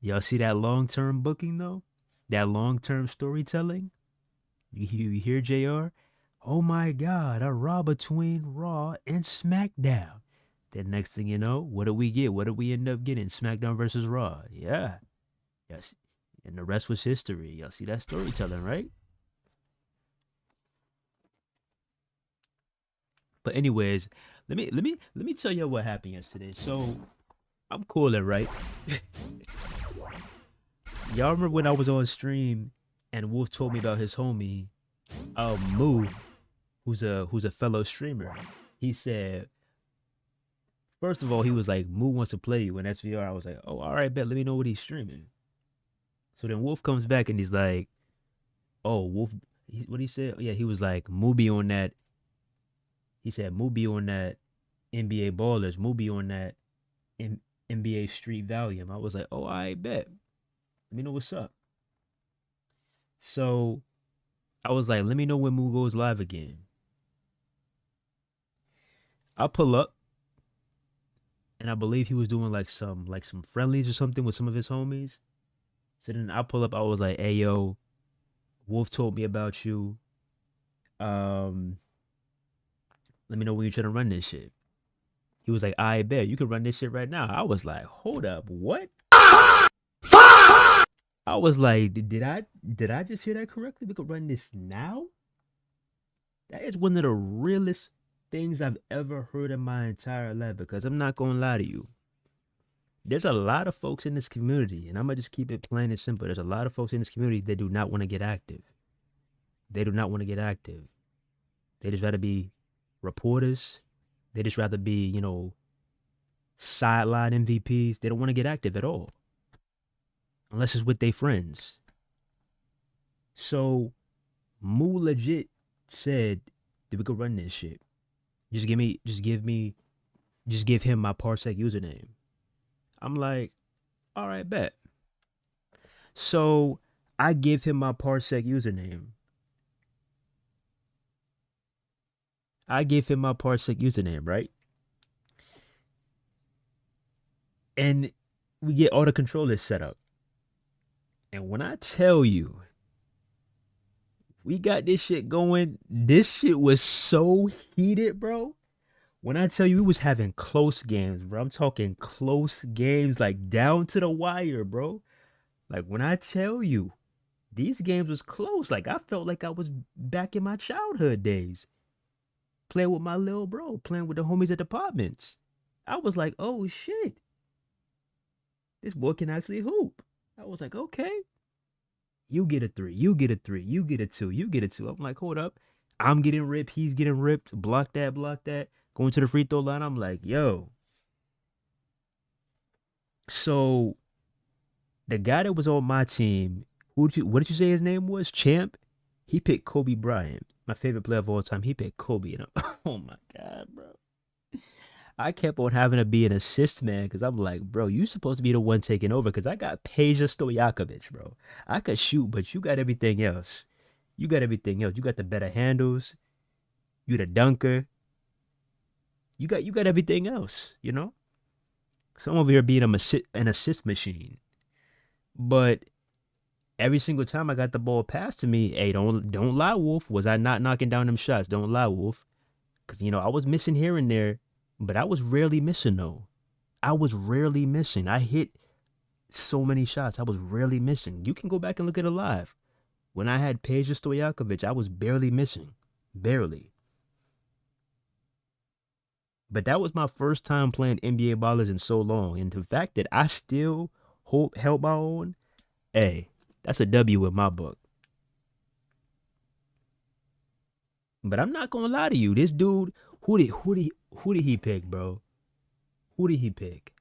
Y'all see that long-term booking though? That long-term storytelling? You hear, JR? Oh my God, a Raw between Raw and SmackDown. Then next thing you know, what do we get? What do we end up getting? SmackDown versus Raw. Yeah. Yes. And the rest was history. Y'all see that storytelling, right? But anyways, let me tell you what happened yesterday. So I'm cooling, right? Y'all remember when I was on stream and Wolf told me about his homie, Moo, who's a fellow streamer. He said, first of all, he was like, Moo wants to play you in SVR. I was like, oh, all right, bet. Let me know what he's streaming. So then Wolf comes back and he's like, oh, Wolf, what he said? Yeah, he was like, Moo be on that. He said, Moo be on that NBA Ballers. Moo be on that NBA Street Valium. I was like, oh, I bet. Let me know what's up. So I was like, let me know when Moo goes live again. I pull up, and I believe he was doing like some friendlies or something with some of his homies. So then I pull up. I was like, hey yo, Wolf told me about you. Um, Let me know when you're trying to run this shit. He was like, I bet you can run this shit right now. I was like, hold up, what? I was like, did I just hear that correctly? We could run this now? That is one of the realest things I've ever heard in my entire life, because I'm not gonna lie to you. There's a lot of folks in this community, and I'm gonna just keep it plain and simple. There's a lot of folks in this community that do not want to get active. They do not want to get active. They just rather be reporters. They just rather be, sideline MVPs. They don't want to get active at all, unless it's with their friends. So Moo legit said that we could run this shit. Just give him my Parsec username. I'm like, all right, bet. So I give him my Parsec username. Right? And we get all the controllers set up. And when I tell you, we got this shit going, this shit was so heated, bro. When I tell you, we was having close games, bro. I'm talking close games, like down to the wire, bro. Like when I tell you, these games was close. Like I felt like I was back in my childhood days, playing with my little bro, playing with the homies at the apartments. I was like, oh shit, this boy can actually hoop. I was like, okay. You get a 3, you get a 3, you get a 2, you get a 2. I'm like, hold up. I'm getting ripped, he's getting ripped. Block that. Going to the free throw line. I'm like, yo. So the guy that was on my team, what did you say his name was? Champ? He picked Kobe Bryant, my favorite player of all time. He picked Kobe. And oh my God, bro. I kept on having to be an assist man, because I'm like, bro, you supposed to be the one taking over, because I got Peja Stojakovic, bro. I could shoot, but you got everything else. You got the better handles. You the dunker. You got everything else, So I'm over here being an assist machine. But every single time I got the ball passed to me, hey, don't lie, Wolf. Was I not knocking down them shots? Don't lie, Wolf. Because, I was missing here and there, but I was rarely missing, though. I hit so many shots. I was rarely missing. You can go back and look at it live. When I had Peja Stojakovic, I was barely missing. Barely. But that was my first time playing NBA ballers in so long. And the fact that I still held my own, hey, that's a W in my book. But I'm not gonna lie to you. This dude, who did he pick, bro? Who did he pick?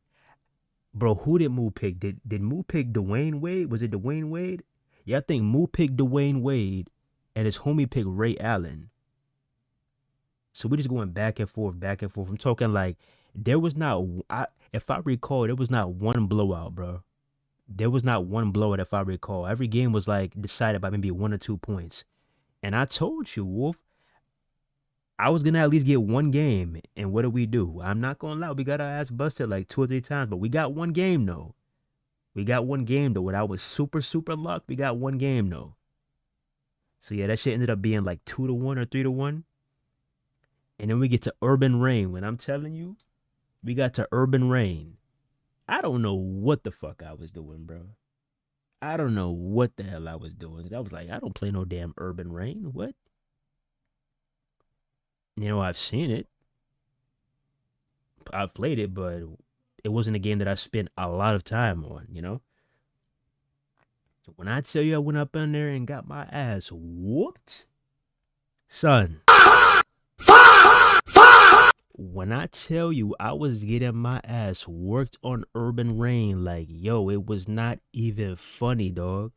Bro, who did Moo pick? Did Moo pick Dwayne Wade? Was it Dwayne Wade? Yeah, I think Moo picked Dwayne Wade and his homie picked Ray Allen. So we're just going back and forth. I'm talking like there was not, if I recall, there was not one blowout, bro. There was not one blowout, if I recall. Every game was like decided by maybe 1 or 2 points. And I told you, Wolf, I was going to at least get one game. And what do? I'm not going to lie. We got our ass busted like 2 or 3 times, but we got one game, though. When I was super, super lucky, we got one game, though. So yeah, that shit ended up being like 2-1 or 3-1. And then we get to Urban Reign. When I'm telling you, we got to Urban Reign. I don't know what the fuck I was doing, bro. I don't know what the hell I was doing. I was like, I don't play no damn Urban Reign. What? I've seen it. I've played it, but it wasn't a game that I spent a lot of time on, When I tell you I went up in there and got my ass whooped, son. When I tell you I was getting my ass worked on Urban Reign, like, yo, it was not even funny, dog.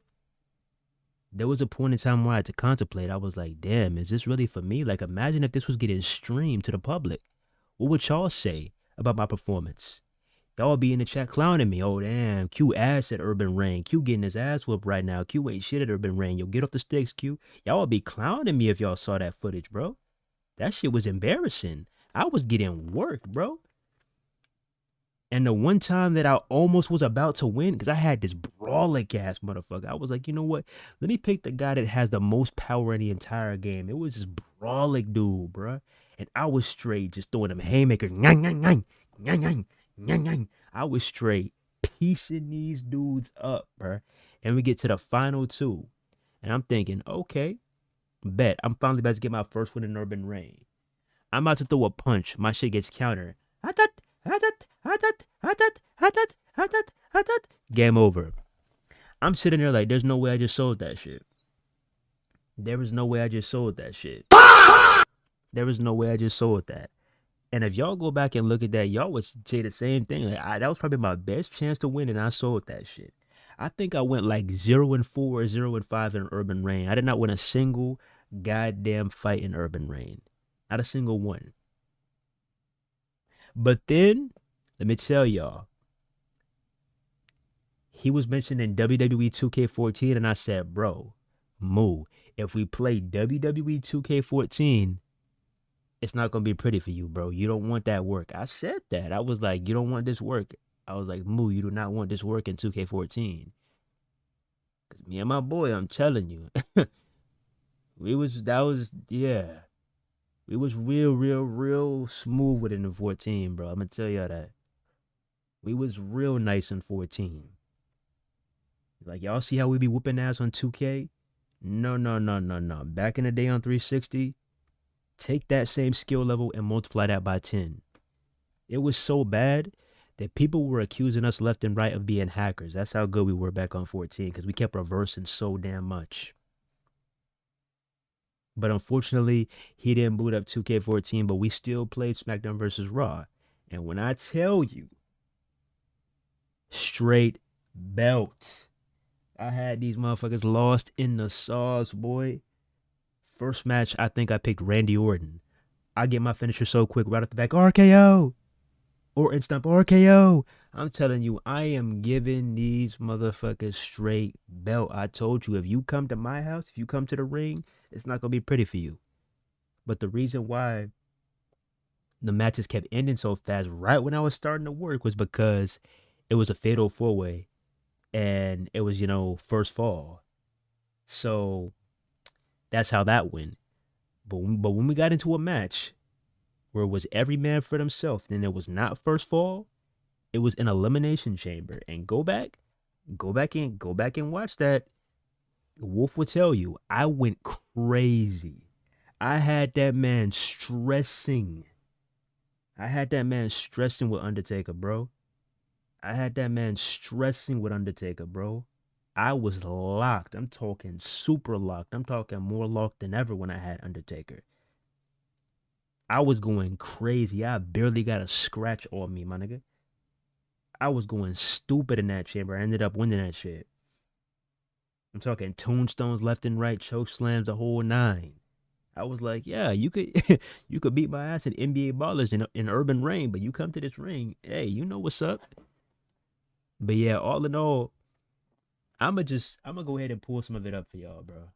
There was a point in time where I had to contemplate. I was like, damn, is this really for me? Like, imagine if this was getting streamed to the public. What would y'all say about my performance? Y'all be in the chat clowning me. Oh damn, Q ass at Urban Reign. Q getting his ass whooped right now. Q ain't shit at Urban Reign. Yo, get off the sticks, Q. Y'all be clowning me if y'all saw that footage, bro. That shit was embarrassing. I was getting worked, bro. And the one time that I almost was about to win, because I had this brawlic ass motherfucker. I was like, you know what? Let me pick the guy that has the most power in the entire game. It was this brawlic dude, bro. And I was straight just throwing them haymakers. Nyang, nyang, nyang, nyang, nyang, nyang, nyang. I was straight piecing these dudes up, bro. And we get to the final two. And I'm thinking, okay, bet. I'm finally about to get my first win in Urban Reign. I'm about to throw a punch. My shit gets countered. Game over. I'm sitting there like, there's no way I just sold that shit. There was no way I just sold that shit. There was no way I just sold that. And if y'all go back and look at that, y'all would say the same thing. Like, that was probably my best chance to win, and I sold that shit. I think I went like 0-4 or 0-5 in Urban Reign. I did not win a single goddamn fight in Urban Reign. Not a single one. But then, let me tell y'all, he was mentioned in WWE 2K14, and I said, bro, Moo, if we play WWE 2K14, it's not going to be pretty for you, bro. You don't want that work. I said that. I was like, you don't want this work. I was like, Moo, you do not want this work in 2K14. Because me and my boy, I'm telling you, we was real smooth with it in 14, bro. I'm going to tell y'all that. We was real nice in 14. Like, y'all see how we be whooping ass on 2K? No. Back in the day on 360, take that same skill level and multiply that by 10. It was so bad that people were accusing us left and right of being hackers. That's how good we were back on 14, because we kept reversing so damn much. But unfortunately, he didn't boot up 2K14, but we still played SmackDown vs. Raw. And when I tell you, straight belt, I had these motherfuckers lost in the sauce, boy. First match, I think I picked Randy Orton. I get my finisher so quick, right at the back, RKO. Or instant RKO. I'm telling you, I am giving these motherfuckers straight belt. I told you, if you come to my house, if you come to the ring, it's not going to be pretty for you. But the reason why the matches kept ending so fast right when I was starting to work was because it was a fatal four-way. And it was, first fall. So that's how that went. But when we got into a match where it was every man for themselves, then it was not first fall, it was an elimination chamber. And go back and watch that. Wolf would tell you, I went crazy. I had that man stressing. With Undertaker, bro. I was locked. I'm talking super locked. I'm talking more locked than ever when I had Undertaker. I was going crazy. I barely got a scratch on me, my nigga. I was going stupid in that chamber. I ended up winning that shit. I'm talking tombstones left and right, choke slams, the whole 9. I was like, yeah, you could you could beat my ass at NBA Ballers in Urban Reign, but you come to this ring, hey, you know what's up. But yeah, all in all, I'm gonna go ahead and pull some of it up for y'all, bro.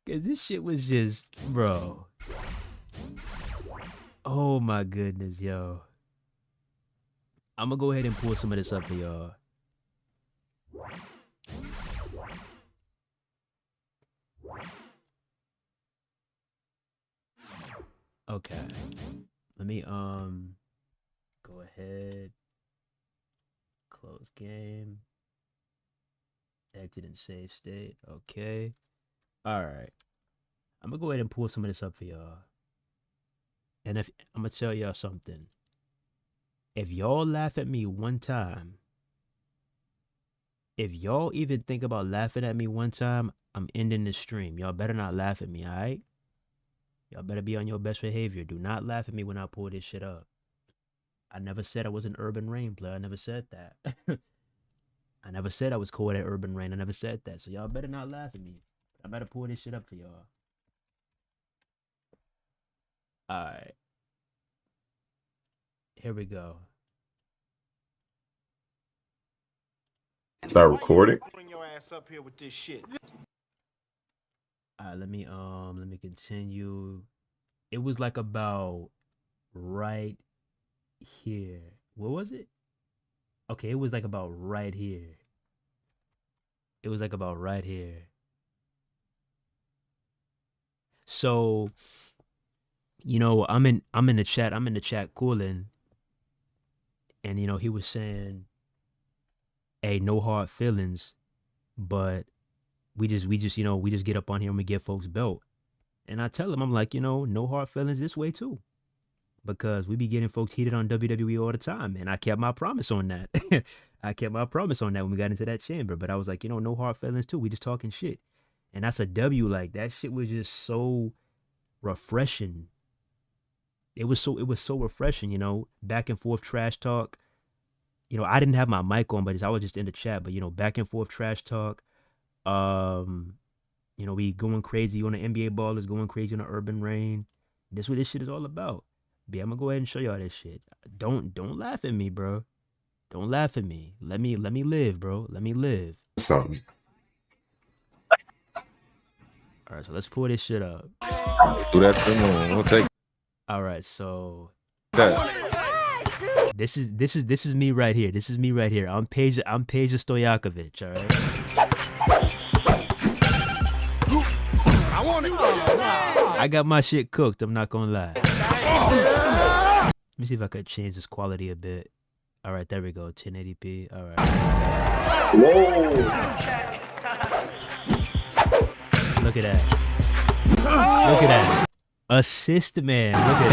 Cause this shit was just, bro. Oh my goodness, yo. I'm gonna go ahead and pull some of this up for y'all. Okay. Let me go ahead. Close game. Exit and save state. Okay. Alright. I'm gonna go ahead and pull some of this up for y'all. And if I'm gonna tell y'all something. If y'all laugh at me one time, if y'all even think about laughing at me one time, I'm ending the stream. Y'all better not laugh at me, alright? Y'all better be on your best behavior. Do not laugh at me when I pull this shit up. I never said I was an Urban Reign player. I never said that. I never said I was cool at Urban Reign. I never said that. So y'all better not laugh at me. I better pull this shit up for y'all. Alright. Here we go. Start recording. Bring your ass up here with this shit. All right, let me continue. It was like about right here. What was it? Okay, it was like about right here. It was like about right here. So, I'm in the chat cooling, and he was saying, "Hey, no hard feelings, but we just get up on here and we get folks belt." And I tell him, I'm like, no hard feelings this way too, because we be getting folks heated on WWE all the time, and I kept my promise on that. I kept my promise on that when we got into that chamber. But I was like, no hard feelings too. We just talking shit, and that's a W. Like that shit was just so refreshing. It was so refreshing. Back and forth trash talk. I didn't have my mic on, but I was just in the chat. But back and forth trash talk. We going crazy on the NBA ballers, going crazy on the Urban Reign. That's what this shit is all about. But I'm gonna go ahead and show y'all this shit. Don't laugh at me, bro. Don't laugh at me. Let me live, bro. Let me live. Something. All right, so let's pull this shit up. Do that thing. We'll take All right, so that. this is me right here. This is me right here. I'm Peja Stojakovic. All right. I want it. I got my shit cooked. I'm not gonna lie. Let me see if I could change this quality a bit. All right, there we go. 1080p. All right. Whoa. Look at that. Look at that. Assist man. Look at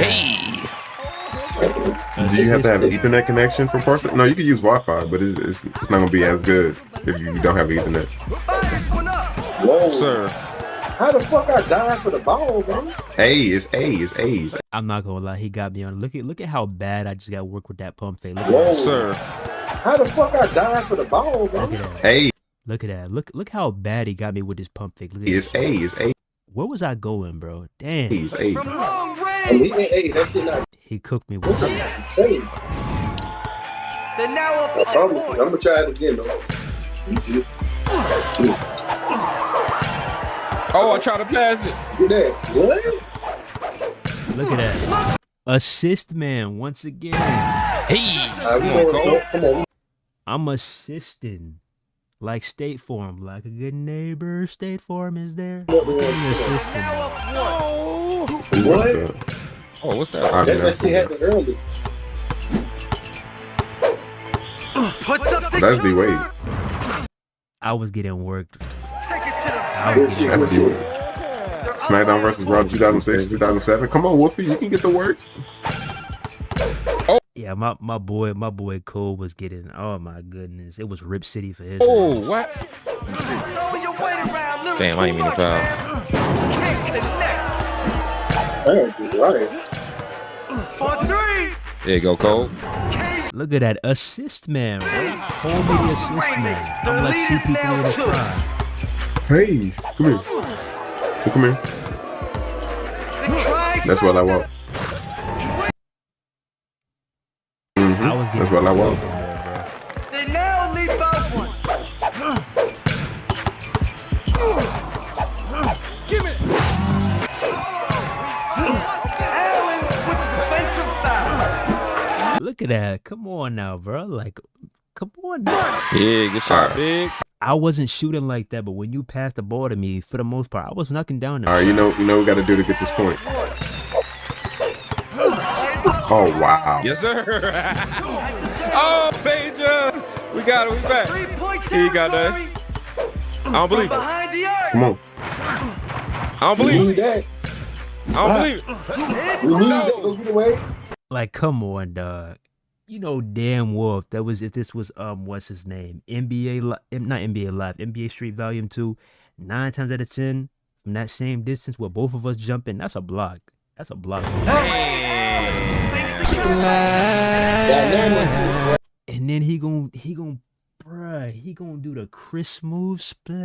that. Do you have to have an Ethernet connection for parsing? No, you can use Wi-Fi, but it's not gonna be as good if you don't have Ethernet. Whoa, sir. How the fuck I died for the ball, man? It's A's. I'm not gonna lie, he got me on. Look at how bad I just got work with that pump fake. Look at Whoa, that. Sir. How the fuck I died for the ball, man? Look at that. A Look at that. Look how bad he got me with this pump fake. Look at is that. A. Where was I going, bro? Damn. A's. I mean, hey, that shit not He cooked me with that. insane. They're now up. I promise you. I'm gonna try it again, though. You see? Oh, I tried to pass it. Get that. What? Look at that. Assist man once again. Hey. Come on, come on. I'm assisting. Like State Farm. Like a good neighbor, State Farm is there. I'm assisting. What? Oh, what's that? That shit happened early. That's D Wade. I was getting worked. That's D Wade. SmackDown vs. Raw 2006, 2007. Come on, Wolfie, you can get the work. Yeah, my boy Cole was getting. Oh my goodness, it was Rip City for his. Oh, ass. what? Damn, I ain't mean to foul. Damn, right. There you go, Cole. Look at that assist man, bro. Call me the assist man. I'm like CP3 in the prime. Hey, come here. Hey, come here. That's what I want. I was getting That's what I want. from there, bro. They now lead by one. Give it. Allen with the defensive foul. Look at that. Come on now, bro. Like, come on now. Yeah, good shot, big. I wasn't shooting like that, but when you passed the ball to me, for the most part, I was knocking down there. All right, you know what we got to do to get this point. Oh, wow. Yes, sir. Oh, Peja. We got it. We back. Here you got that. I don't believe it. Behind the arc. Come on. I don't We believe need it. that. I don't believe it. We need that. Go get away. Like, come on, dog. You know damn well if this was what's his name? not NBA Live, NBA Street Volume 2, 9 times out of 10 from that same distance where both of us jumping, that's a block. That's a block. And then he gon' do the Chris move splash.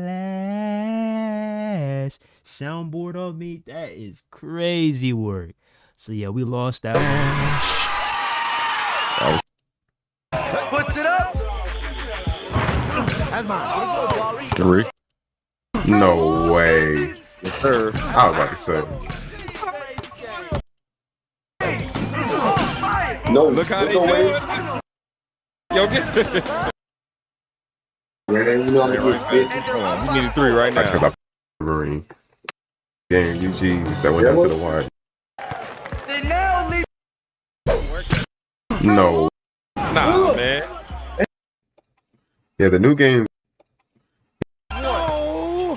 Soundboard on me. That is crazy work. So yeah, we lost that one. 3. No way. Yes, sir. I was about to say. No, Look how they no do way. it. Yo, get it. Man, you know I'm gonna get Come on, we need a 3 right I could now. have Marine. Game UGs that went out to the wire. They now leave. No. Nah, man. Yeah, the new game. No.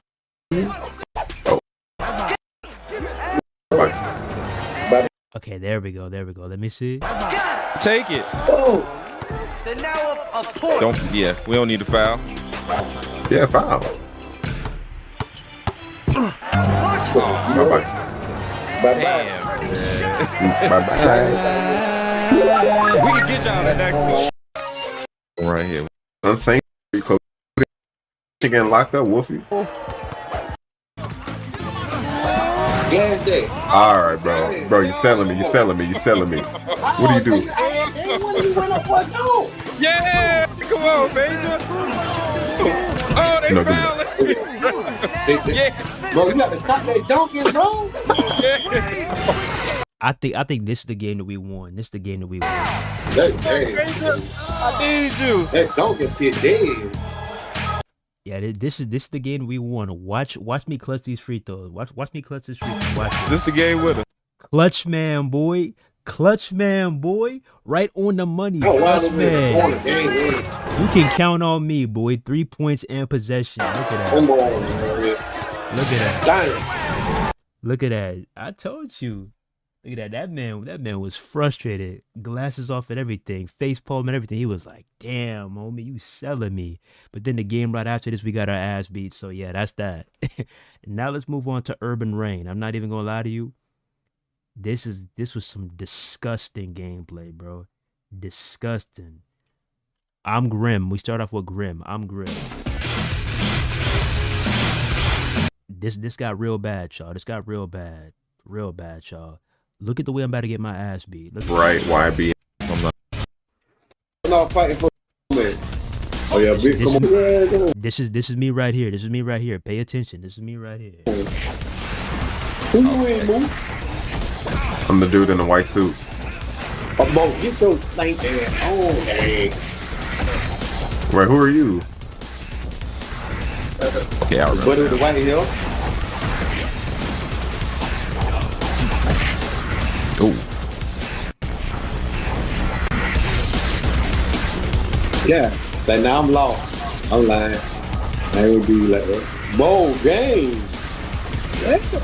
Okay, there we go. There we go. Let me see. Take it. Oh, They're now up a point. Don't. Yeah, we don't need to foul. Yeah, foul. Bye-bye. bye-bye. Damn, man. Bye-bye. We can get y'all the next one. Right here. Unsane. Getting locked up, Wolfie. Gas day. All right, bro. Bro, you're selling me. You're selling me. You're selling me. What do you do? Yeah, come on, Major. Oh, they No, fouling. Yeah, Bro, you got to stop that dunking, bro. yeah. I think this is the game that we won. This is the game that we won. Hey, I need you. that dunking shit dead. Yeah, this is the game we won. Watch me clutch these free throws. Watch me clutch this free throws. Watch it. This the game with us. Clutch man, boy. Clutch man, boy. Right on the money. Oh, wow, Clutch on man. the game, man. You can count on me, boy. 3 points and possession. Look at Come that. on, man. Look at that. Damn. Look at that. I told you. Look at that. That man was frustrated. Glasses off and everything. Face palm and everything. He was like, damn, homie, you selling me. But then the game right after this, we got our ass beat. So yeah, that's that. Now let's move on to Urban Reign. I'm not even gonna lie to you. This was some disgusting gameplay, bro. Disgusting. I'm Grim. We start off with Grim. I'm Grim. This got real bad, y'all. This got real bad. Real bad, y'all. Look at the way I'm about to get my ass beat. Look Right, YB. I'm not fighting for man. Oh, yeah, big. This Come on. Yeah, come on. This is me right here. This is me right here. Pay attention. This is me right here. Who you in, Moose? I'm the dude in the white suit. Oh, bro, get those stank ass on, hey. Wait, who are you? Okay, I remember. Buddy with the white hill. Ooh. Yeah, but now I'm lost. I'm lying. I would be like that. Bowl game. That's the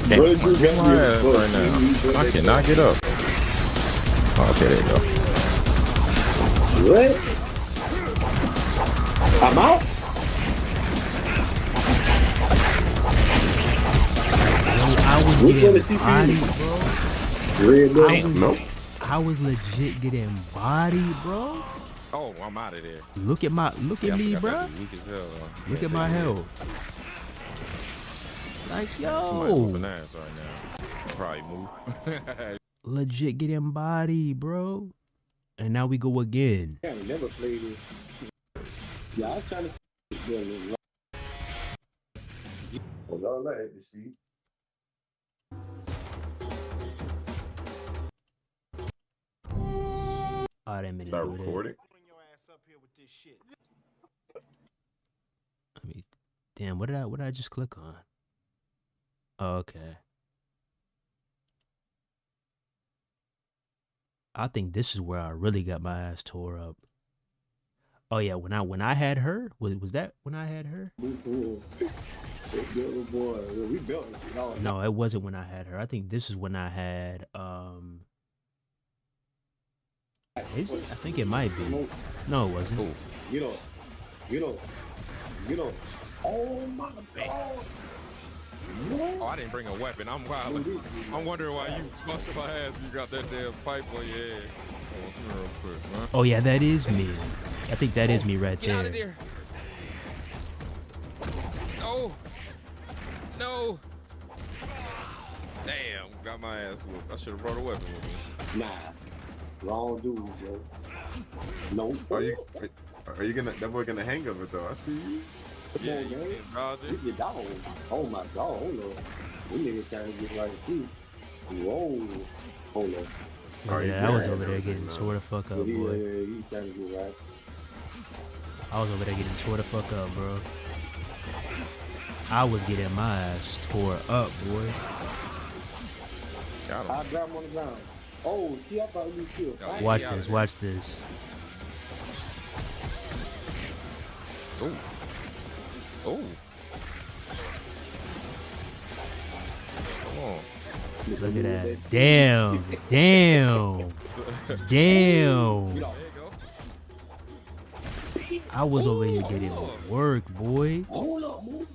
Damn, Brother, my you got me ass in the right now. I cannot get up. Okay, there you go. What? I'm out? I was Which one is getting CPU? bodied, bro. Red I button? was, Nope. I was legit getting bodied, bro. Oh, I'm out of there. Look at me, I bro. forgot that weak as hell. Look at my health. Like, Somebody moving yo, ass right now. Probably move. legit getting bodied, bro. And now we go again. I never played it. Yeah, I was trying to Hold on, let me see. Oh, I didn't mean to Start do that. recording. I mean, damn, what did I just click on? Oh, okay. I think this is where I really got my ass tore up. Oh yeah, when I had her, was that when I had her? Boy, we built it. No, it wasn't when I had her. I think this is when I had is it? I think it might be. No, it wasn't. Ooh. You know. Oh my God. Oh, I didn't bring a weapon. I'm wild. I'm wondering why you busted my ass. You got that damn pipe on your head. Oh, come here real quick, man. Oh yeah, that is me. I think that is me right Get out of there. there. No. No. Damn, got my ass whooped. I should have brought a weapon with me. Nah. Wrong dude, bro. No. Are you gonna? That boy gonna hang of it though. I see you. Come on, man. Roger. This your dog. Oh my God, hold on. This nigga trying to get right too. Whoa. Hold on. Oh, you yeah, I was good? over there getting tore the fuck up, Yeah, boy. he's trying to get right. I was over there getting tore the fuck up, bro. I was getting my ass tore up, boy. Got him. I grab him on the ground. Oh, see, I thought we killed. Oh, Watch yeah. this, watch this. Oh. Oh. Come on. Look at that. Damn, damn, damn. There you go. I was over here getting work, boy. Hold up, move.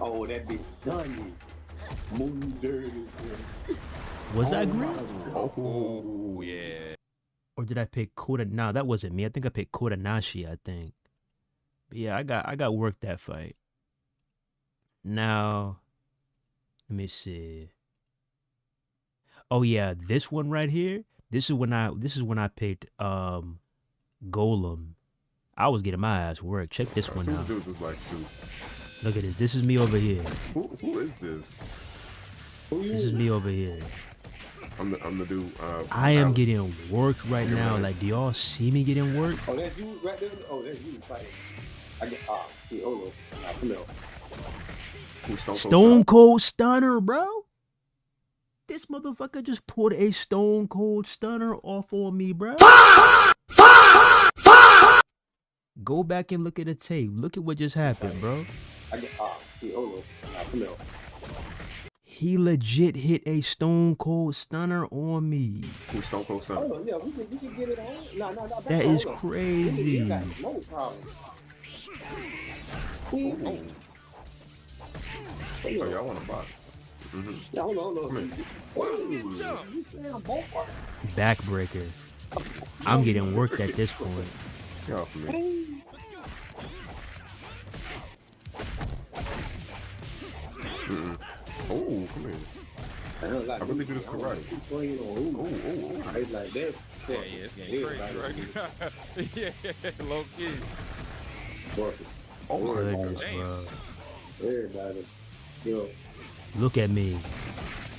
Oh, that bitch done it. Move dirty. Was I green? Oh, yeah. Or did I pick Kura? Nah, that wasn't me. I think I picked Kuranashi, I think. But yeah, I got worked that fight. Now, let me see. Oh yeah, this one right here. This is when I picked Golem. I was getting my ass worked. Check this one out. Dude, this black suit. Look at this. This is me over here. Who is this? This is me over here. I'm the dude. I am Alex. getting worked right now. Like, do y'all see me getting worked? Oh, that's you right there? Oh, that's you fighting. I get, see, hold on. Come on. Who's Stone Cold Stunner, bro. This motherfucker just pulled a Stone Cold Stunner off on me, bro. Go back and look at the tape. Look at what just happened, bro. I get, see, hold on. Come on. He legit hit a Stone Cold Stunner on me. Who's Stone Cold Stunner? Hold on, yeah, we can get it on. No. That is hold on. crazy. You got no problem. Oh, y'all want to box? Yeah, hold on. Come here. Backbreaker. I'm getting worked at this point. Get off of me. Oh, come here. I really do this karate. Oh. It's like that. Yeah, it's getting crazy right Yeah, low key. Oh my Goodness, God. bro. Everybody. Yo. Look at me.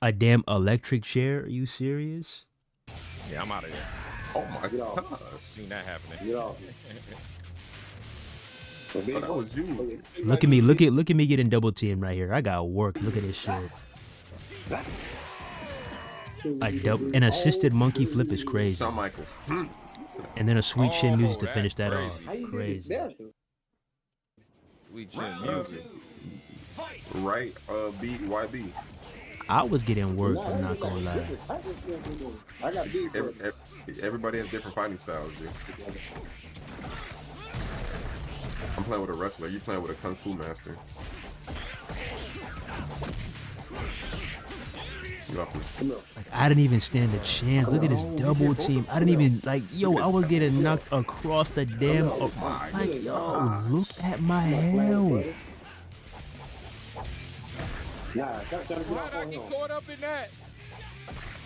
A damn electric chair? Are you serious? Yeah, I'm out of there. Oh my Get off. gosh. Seen that happening. Get off. Oh, that was you. Look at me. Look at me getting double teamed right here. I got work. Look at this shit. An assisted monkey flip is crazy. Shawn Michaels. And then a sweet chin music to that's finish that crazy. off. How you Crazy. get Sweet chin music. Right, BYB. I was getting work, I'm not gonna lie. I got beat. Everybody has different fighting styles, dude. I'm playing with a wrestler. You playing with a kung fu master. Like, I didn't even stand a chance. Look at this double team. I didn't even, like, yo, I was getting knocked across the damn, like, yo, look at my health. Nah, gotta get Why'd off I on get him. caught up in that?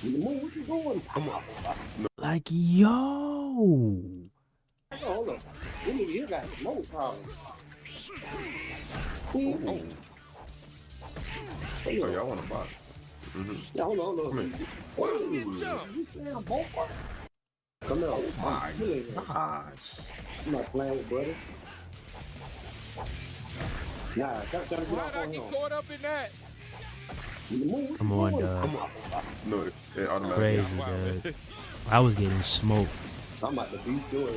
What you doing? Like, yo. Hold on. This nigga here got no problem. Oh, y'all want to box? Yeah, hold on. Come here. Come here. Oh my gosh. I'm not playing with brother. Nah, gotta get Why'd off I on get him. caught up in that? Come on, dog. No, it automatically. Crazy, dude. I was getting smoked. I'm about to beat your ass.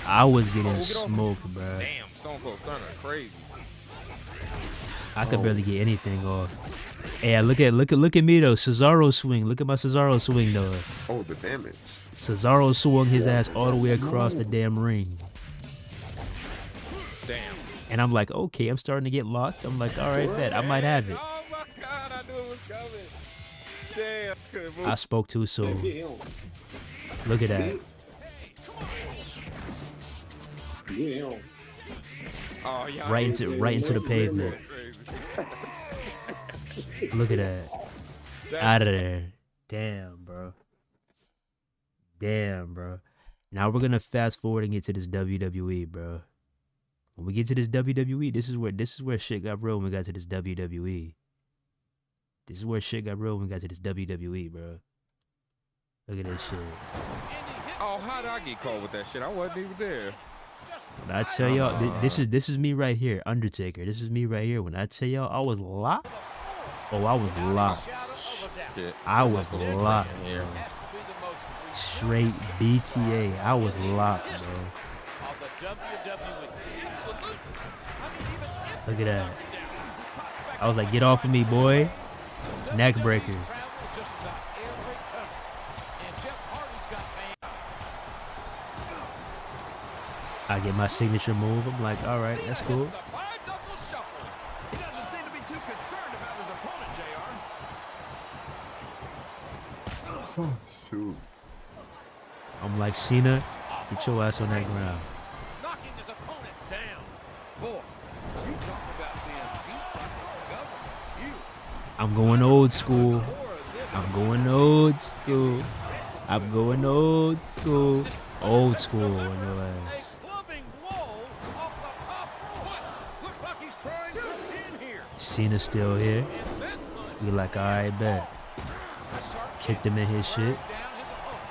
I was getting Get off. smoked, bro. Damn, Stone Cold Stunner, crazy. I could barely get anything off. Hey, look at me though. Cesaro swing. Look at my Cesaro swing though. Oh, the damage. Cesaro swung his ass all the way across the damn ring. Damn. And I'm like, okay, I'm starting to get locked. I'm like, all right, bet I might have it. Oh my God, I knew it was coming. Damn, couldn't move. I spoke too soon. Get him. Look at that. Get him. Oh, y'all Right into the pavement. Look at that. Out of there. Damn, bro. Damn, bro. Now we're gonna fast forward and get to this WWE, bro. When we get to this WWE, this is where shit got real when we got to this WWE. This is where shit got real when we got to this WWE, bro. Look at this shit. Oh, how did I get caught with that shit? I wasn't even there. When I tell y'all, this is me right here, Undertaker. This is me right here. When I tell y'all, I was locked. Oh, I was locked. Shit. I was locked, here. bro. Straight BTA. I was locked, bro. Look at that. I was like, get off of me, boy. Neck breaker. I get my signature move. I'm like, all right, that's cool. He doesn't seem to be too concerned about his opponent, JR. Oh, shoot. I'm like, Cena, get your ass on that ground. Knocking his opponent down. Boy, you talk about being beat like a government. You I'm going old school. I'm going old school. I'm going old school. Old school on your ass. clubbing blow off the top rope. Looks like he's trying to pin here. Cena's still here. And that punch We like, all right, bet. a sharp Kicked him in his shit. down his opponent.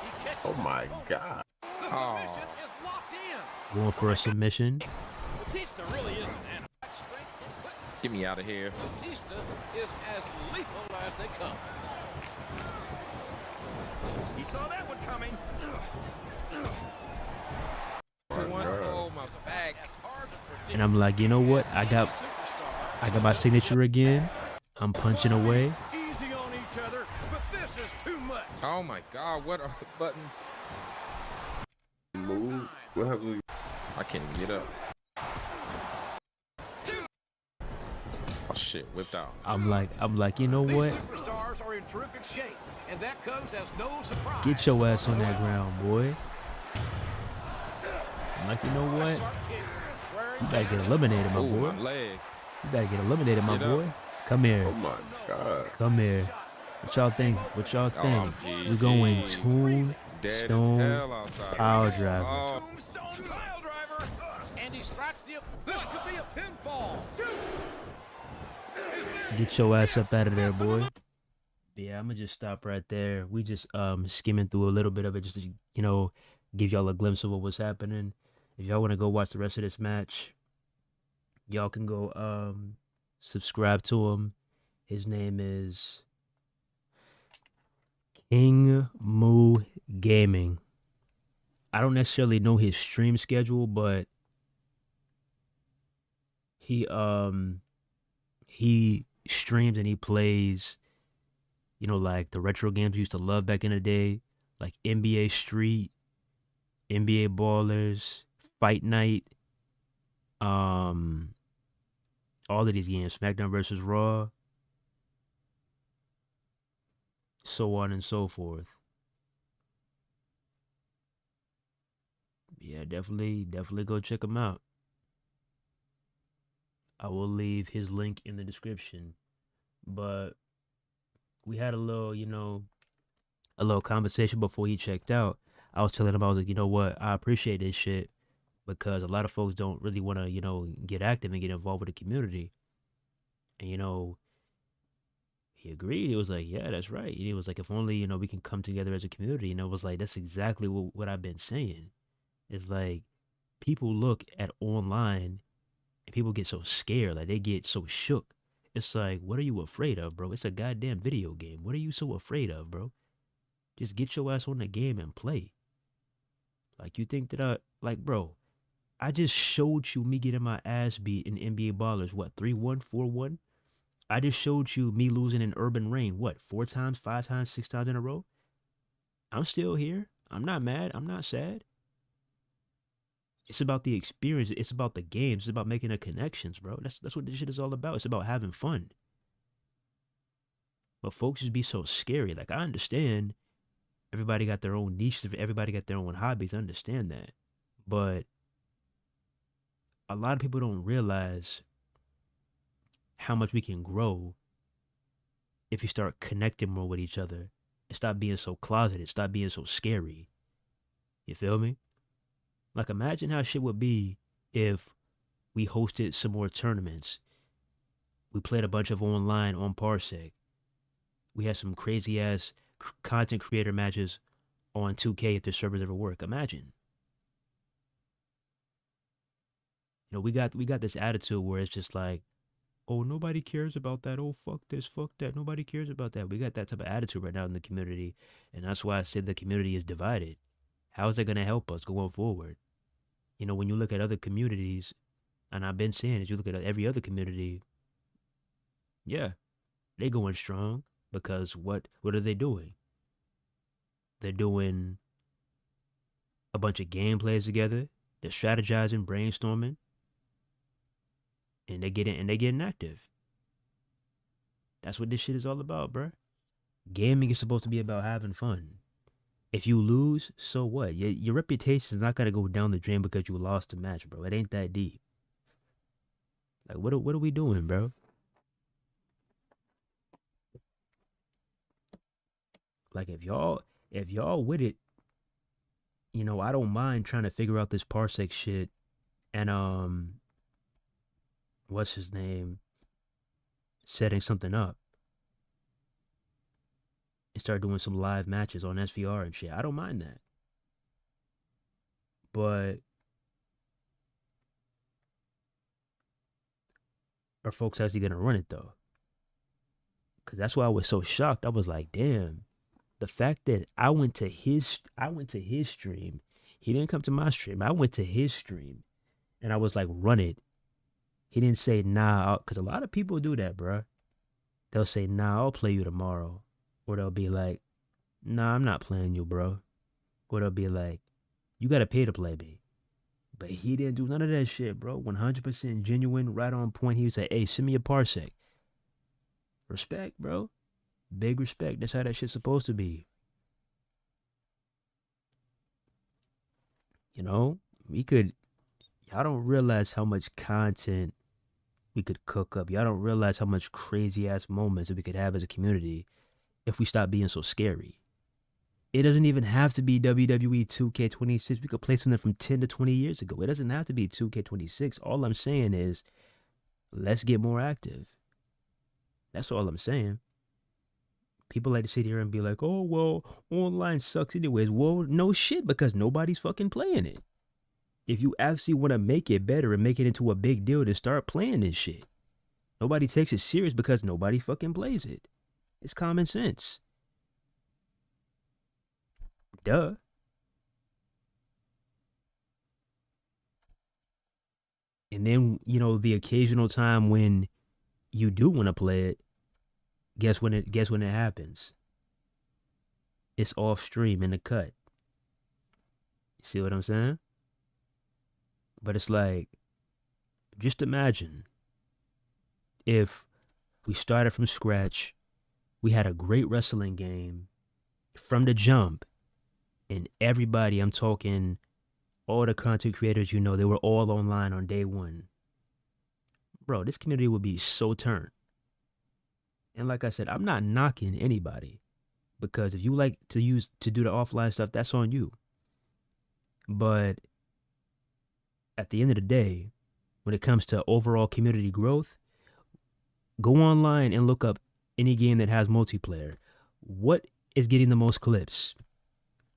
He catches Oh his my opponent. God. The submission is locked in. Going for a submission. Batista really is an animal. Strength and quickness. Get me out of here. Batista is as lethal as they come. He saw that one coming. Oh, my back. That's hard to predict. And I'm like, you know what? I got my signature again. I'm punching away. Easy on each other, but this is too much. Oh my God, what are the buttons? Move. What happened? I can't even get up. Oh shit, whipped out. I'm like, you know These what? superstars are in terrific shape, and that comes as no surprise. Get your ass on that ground, boy. I'm like, you know what? You gotta get eliminated, my Ooh, boy. my leg. You gotta get eliminated, my Get up. boy. Come here. Oh my God. Come here. What y'all think? What y'all think? geez, We going geez. Tombstone Dead as Stone hell outside. Pile Driver. Oh, Tombstone pile driver, and he strikes the. This could be a pinfall. Is there Get your ass up out of there, boy. Yeah, I'm gonna just stop right there. We just skimming through a little bit of it just to, you know, give y'all a glimpse of what was happening. If y'all want to go watch the rest of this match, y'all can go subscribe to him. His name is King Moo Gaming. I don't necessarily know his stream schedule, but he streams and he plays, you know, like the retro games we used to love back in the day, like NBA Street, NBA Ballers, Fight Night, all of these games, SmackDown versus Raw, so on and so forth. Yeah, definitely go check him out. I will leave his link in the description. But we had a little, you know, a little conversation before he checked out. I was telling him, I was like, you know what, I appreciate this shit because a lot of folks don't really want to, you know, get active and get involved with the community. And, you know, he agreed. He was like, yeah, that's right. And he was like, if only, you know, we can come together as a community. And I was like, that's exactly what I've been saying. It's like people look at online and people get so scared, like they get so shook. It's like, what are you afraid of, bro? It's a goddamn video game. What are you so afraid of, bro? Just get your ass on the game and play. Like, you think that bro, I just showed you me getting my ass beat in NBA Ballers, what, 3-1, 4-1? I just showed you me losing in Urban Reign, what, 4 times, 5 times, 6 times in a row? I'm still here. I'm not mad. I'm not sad. It's about the experience. It's about the games. It's about making the connections, bro. That's what this shit is all about. It's about having fun. But folks just be so scary. Like, I understand everybody got their own niche. Everybody got their own hobbies. I understand that. But a lot of people don't realize how much we can grow if you start connecting more with each other and stop being so closeted, stop being so scary. You feel me? Like, imagine how shit would be if we hosted some more tournaments. We played a bunch of online on Parsec. We had some crazy ass content creator matches on 2K if their servers ever work. Imagine. You know, we got this attitude where it's just like, oh, nobody cares about that. Oh, fuck this, fuck that. Nobody cares about that. We got that type of attitude right now in the community, and that's why I said the community is divided. How is that going to help us going forward? You know, when you look at other communities, and I've been saying, as you look at every other community, yeah, they going strong because what are they doing? They're doing a bunch of gameplays together. They're strategizing, brainstorming, and they getting active. That's what this shit is all about, bruh. Gaming is supposed to be about having fun. If you lose, so what? Your reputation is not gonna go down the drain because you lost a match, bro. It ain't that deep. Like, what are we doing, bro? Like, if y'all with it, you know, I don't mind trying to figure out this Parsec shit and what's his name, setting something up and start doing some live matches on SVR and shit. I don't mind that. But are folks actually gonna run it though? Cause that's why I was so shocked. I was like, damn, the fact that I went to his stream. He didn't come to my stream. I went to his stream and I was like, run it. He didn't say nah, cause a lot of people do that, bruh. They'll say, nah, I'll play you tomorrow. Or they'll be like, nah, I'm not playing you, bro. Or they'll be like, you gotta pay to play me. But he didn't do none of that shit, bro. 100% genuine, right on point. He was like, hey, send me a Parsec. Respect, bro. Big respect. That's how that shit's supposed to be. You know, y'all don't realize how much content we could cook up. Y'all don't realize how much crazy ass moments that we could have as a community if we stop being so scary. It doesn't even have to be WWE 2K26. We could play something from 10 to 20 years ago. It doesn't have to be 2K26. All I'm saying is, let's get more active. That's all I'm saying. People like to sit here and be like, oh, well, online sucks anyways. Well, no shit, because nobody's fucking playing it. If you actually want to make it better and make it into a big deal, then start playing this shit. Nobody takes it serious because nobody fucking plays it. It's common sense. Duh. And then, you know, the occasional time when you do want to play it, guess when it happens? It's off stream in the cut. You see what I'm saying? But it's like, just imagine if we started from scratch, we had a great wrestling game from the jump, and everybody, I'm talking all the content creators, you know, they were all online on day one. Bro, this community would be so turned. And like I said, I'm not knocking anybody, because if you like to do the offline stuff, that's on you. But at the end of the day, when it comes to overall community growth, go online and look up any game that has multiplayer. What is getting the most clips?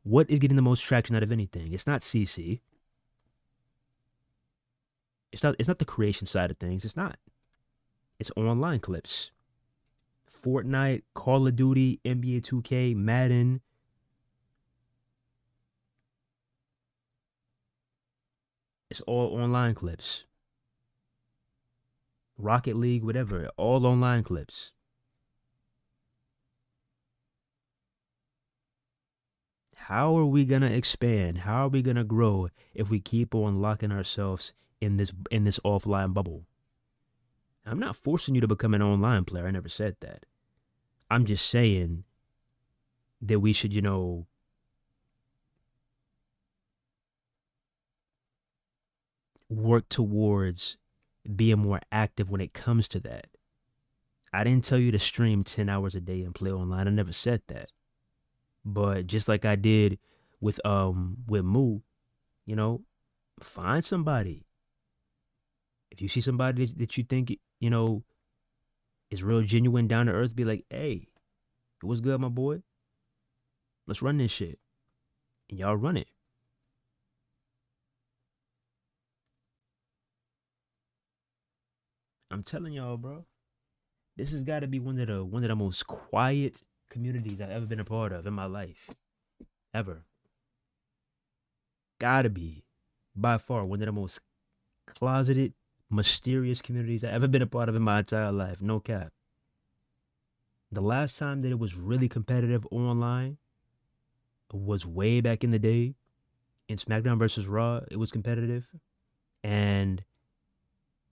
What is getting the most traction out of anything? It's not CC. It's not the creation side of things. It's not. It's online clips. Fortnite, Call of Duty, NBA 2K, Madden. It's all online clips. Rocket League, whatever, all online clips. How are we gonna expand? How are we gonna grow if we keep on locking ourselves in this offline bubble? I'm not forcing you to become an online player. I never said that. I'm just saying that we should, you know, work towards being more active when it comes to that. I didn't tell you to stream 10 hours a day and play online. I never said that. But just like I did with Moo, you know, find somebody. If you see somebody that you think, you know, is real genuine, down to earth, be like, hey, what's good, my boy? Let's run this shit. And y'all run it. I'm telling y'all, bro. This has got to be one of the most quiet communities I've ever been a part of in my life. Ever. Gotta be. By far one of the most closeted, mysterious communities I've ever been a part of in my entire life. No cap. The last time that it was really competitive online was way back in the day in SmackDown versus Raw. It was competitive. And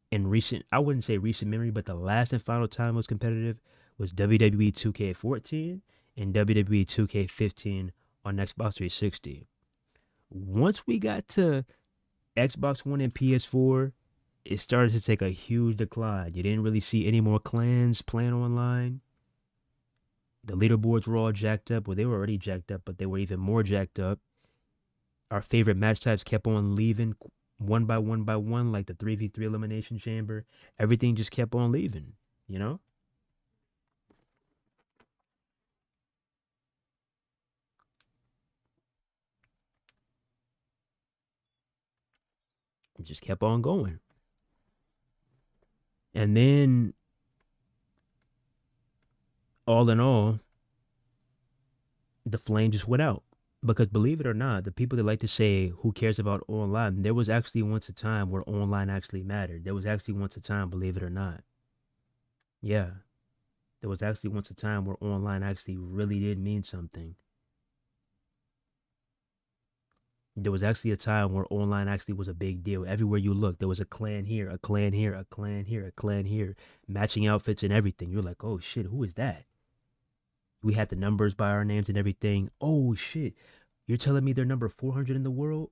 in recent, I wouldn't say recent memory, but the last and final time it was competitive was WWE 2K14 and WWE 2K15 on Xbox 360. Once we got to Xbox One and PS4, it started to take a huge decline. You didn't really see any more clans playing online. The leaderboards were all jacked up. Well, they were already jacked up, but they were even more jacked up. Our favorite match types kept on leaving one by one by one, like the 3v3 elimination chamber. Everything just kept on leaving, you know? It just kept on going. And then, all in all, the flame just went out. Because believe it or not, the people that like to say, who cares about online, there was actually once a time where online actually mattered. There was actually once a time, believe it or not. Yeah. There was actually once a time where online actually really did mean something. There was actually a time where online actually was a big deal. Everywhere you looked, there was a clan here, a clan here, a clan here, a clan here, matching outfits and everything. You're like, oh shit, who is that? We had the numbers by our names and everything. Oh shit, you're telling me they're number 400 in the world?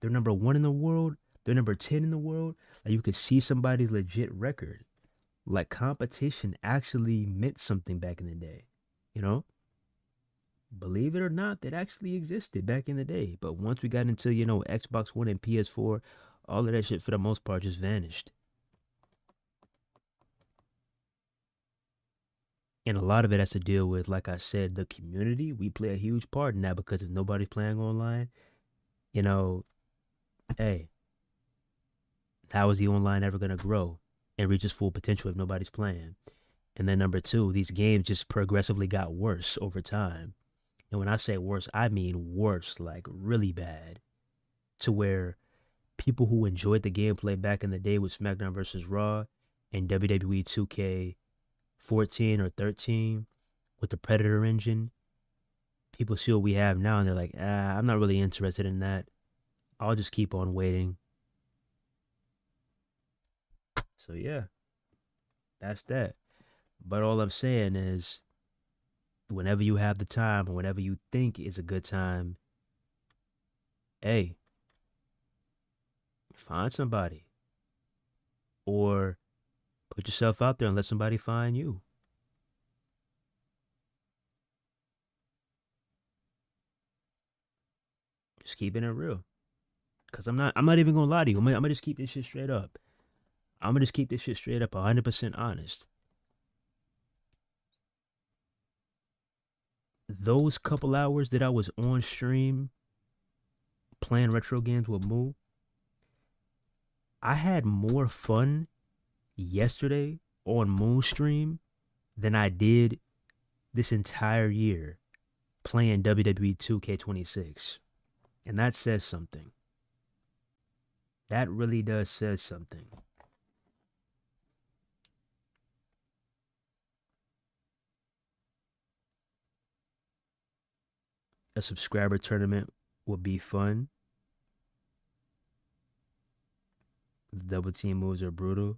They're number 1 in the world? They're number 10 in the world? Like you could see somebody's legit record. Like competition actually meant something back in the day, you know? Believe it or not, that actually existed back in the day. But once we got into, Xbox One and PS4, all of that shit for the most part just vanished. And a lot of it has to deal with, like I said, the community. We play a huge part in that because if nobody's playing online, you know, hey, how is the online ever going to grow and reach its full potential if nobody's playing? And then number two, these games just progressively got worse over time. And when I say worse, I mean worse, like really bad, to where people who enjoyed the gameplay back in the day with SmackDown versus Raw and WWE 2K14 or 13 with the Predator engine, people see what we have now and they're like, I'm not really interested in that. I'll just keep on waiting. So yeah, that's that. But all I'm saying is, whenever you have the time or whenever you think is a good time, hey, find somebody or put yourself out there and let somebody find you. Just keeping it real. Cause I'm not even gonna lie to you. I'm gonna just keep this shit straight up. I'm gonna just keep this shit straight up, 100% honest. Those couple hours that I was on stream playing retro games with Moo, I had more fun yesterday on Moon stream than I did this entire year playing WWE 2K26. And that says something. That really does say something. A subscriber tournament would be fun. The double team moves are brutal.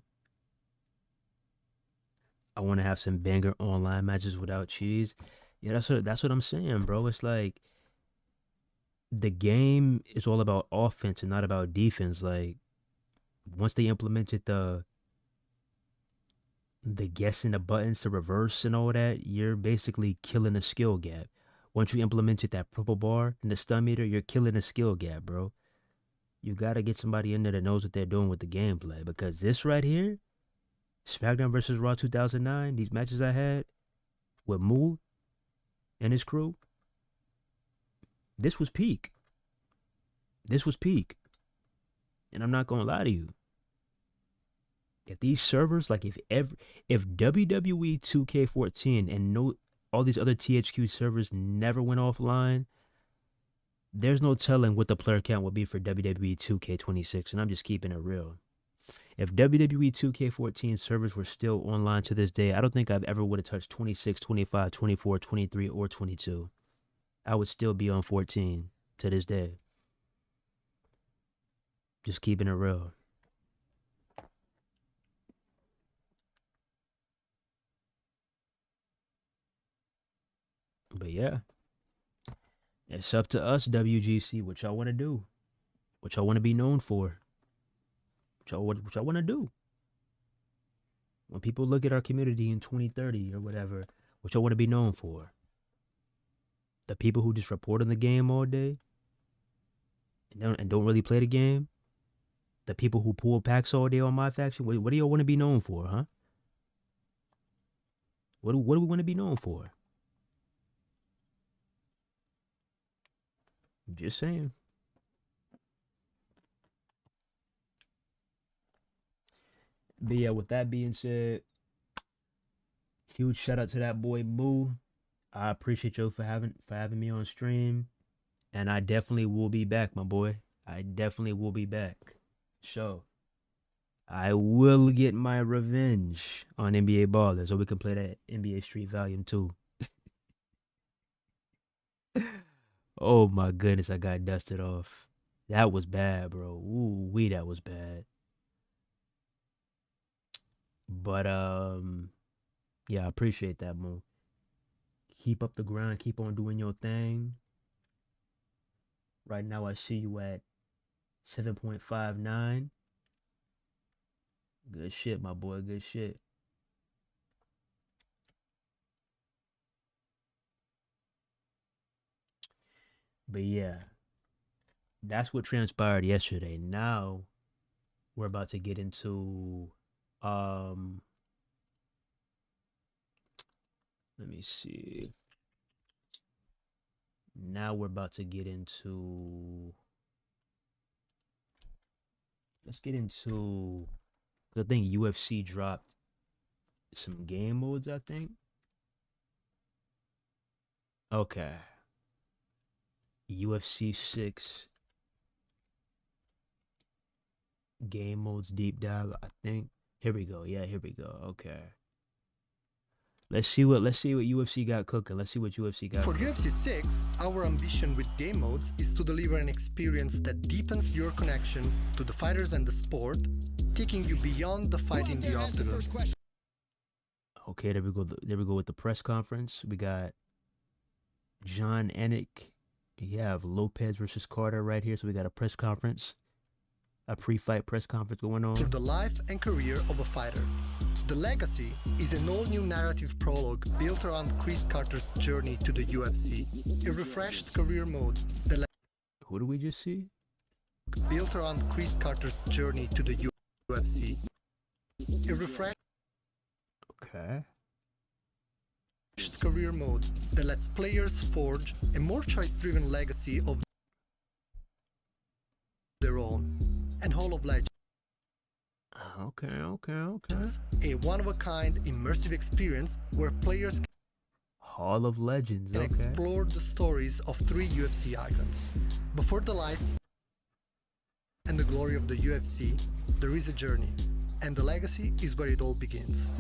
I want to have some banger online matches without cheese. Yeah, that's what I'm saying, bro. It's like the game is all about offense and not about defense. Like once they implemented the guessing the buttons to reverse and all that, you're basically killing the skill gap. Once you implemented that purple bar and the stun meter, you're killing the skill gap, bro. You gotta get somebody in there that knows what they're doing with the gameplay, because this right here, SmackDown versus Raw 2009, these matches I had with Moo and his crew, this was peak. This was peak. And I'm not gonna lie to you. If these servers, like if WWE 2K14 and all these other THQ servers never went offline, there's no telling what the player count would be for WWE 2K26, and I'm just keeping it real. If WWE 2K14 servers were still online to this day, I don't think I've ever would have touched 26, 25, 24, 23, or 22. I would still be on 14 to this day. Just keeping it real. But yeah, it's up to us, WGC, what y'all want to do, what y'all want to be known for, what y'all want to do. When people look at our community in 2030 or whatever, what y'all want to be known for. The people who just report on the game all day and don't really play the game. The people who pull packs all day on my faction. What do y'all want to be known for, huh? What do we want to be known for? Just saying. But yeah, with that being said, huge shout out to that boy Boo. I appreciate you for having me on stream, and I definitely will be back, my boy. I definitely will be back. So I will get my revenge on NBA Ballers, so we can play that NBA Street Volume 2. Oh my goodness, I got dusted off. That was bad, bro. Ooh, that was bad. But yeah, I appreciate that, Mo. Keep up the grind, keep on doing your thing. Right now I see you at 7.59. Good shit, my boy, good shit. But yeah, that's what transpired yesterday. Now we're about to get into let me see. Now we're about to get into, let's get into, I think UFC dropped some game modes, I think. Okay. UFC 6 game modes deep dive, I think. Here we go. Yeah, here we go. Okay. Let's see what UFC got cooking. Let's see what UFC got For cooking. UFC 6, our ambition with game modes is to deliver an experience that deepens your connection to the fighters and the sport, taking you beyond the fight in the octagon. Okay, there we go. There we go with the press conference. We got John Anik. You have Lopez versus Carter right here. So we got a press conference, a pre-fight press conference going on. Through the life and career of a fighter. The Legacy is an all-new narrative prologue built around Chris Carter's journey to the UFC. A refreshed career mode, the Who do we just see? built around Chris Carter's journey to the UFC. A refreshed Okay. career mode that lets players forge a more choice-driven legacy of their own. And Hall of Legends. Okay. A one-of-a-kind immersive experience where players Hall of Legends. can Okay. explore the stories of 3 UFC icons. Before the lights and the glory of the UFC, there is a journey, and the legacy is where it all begins.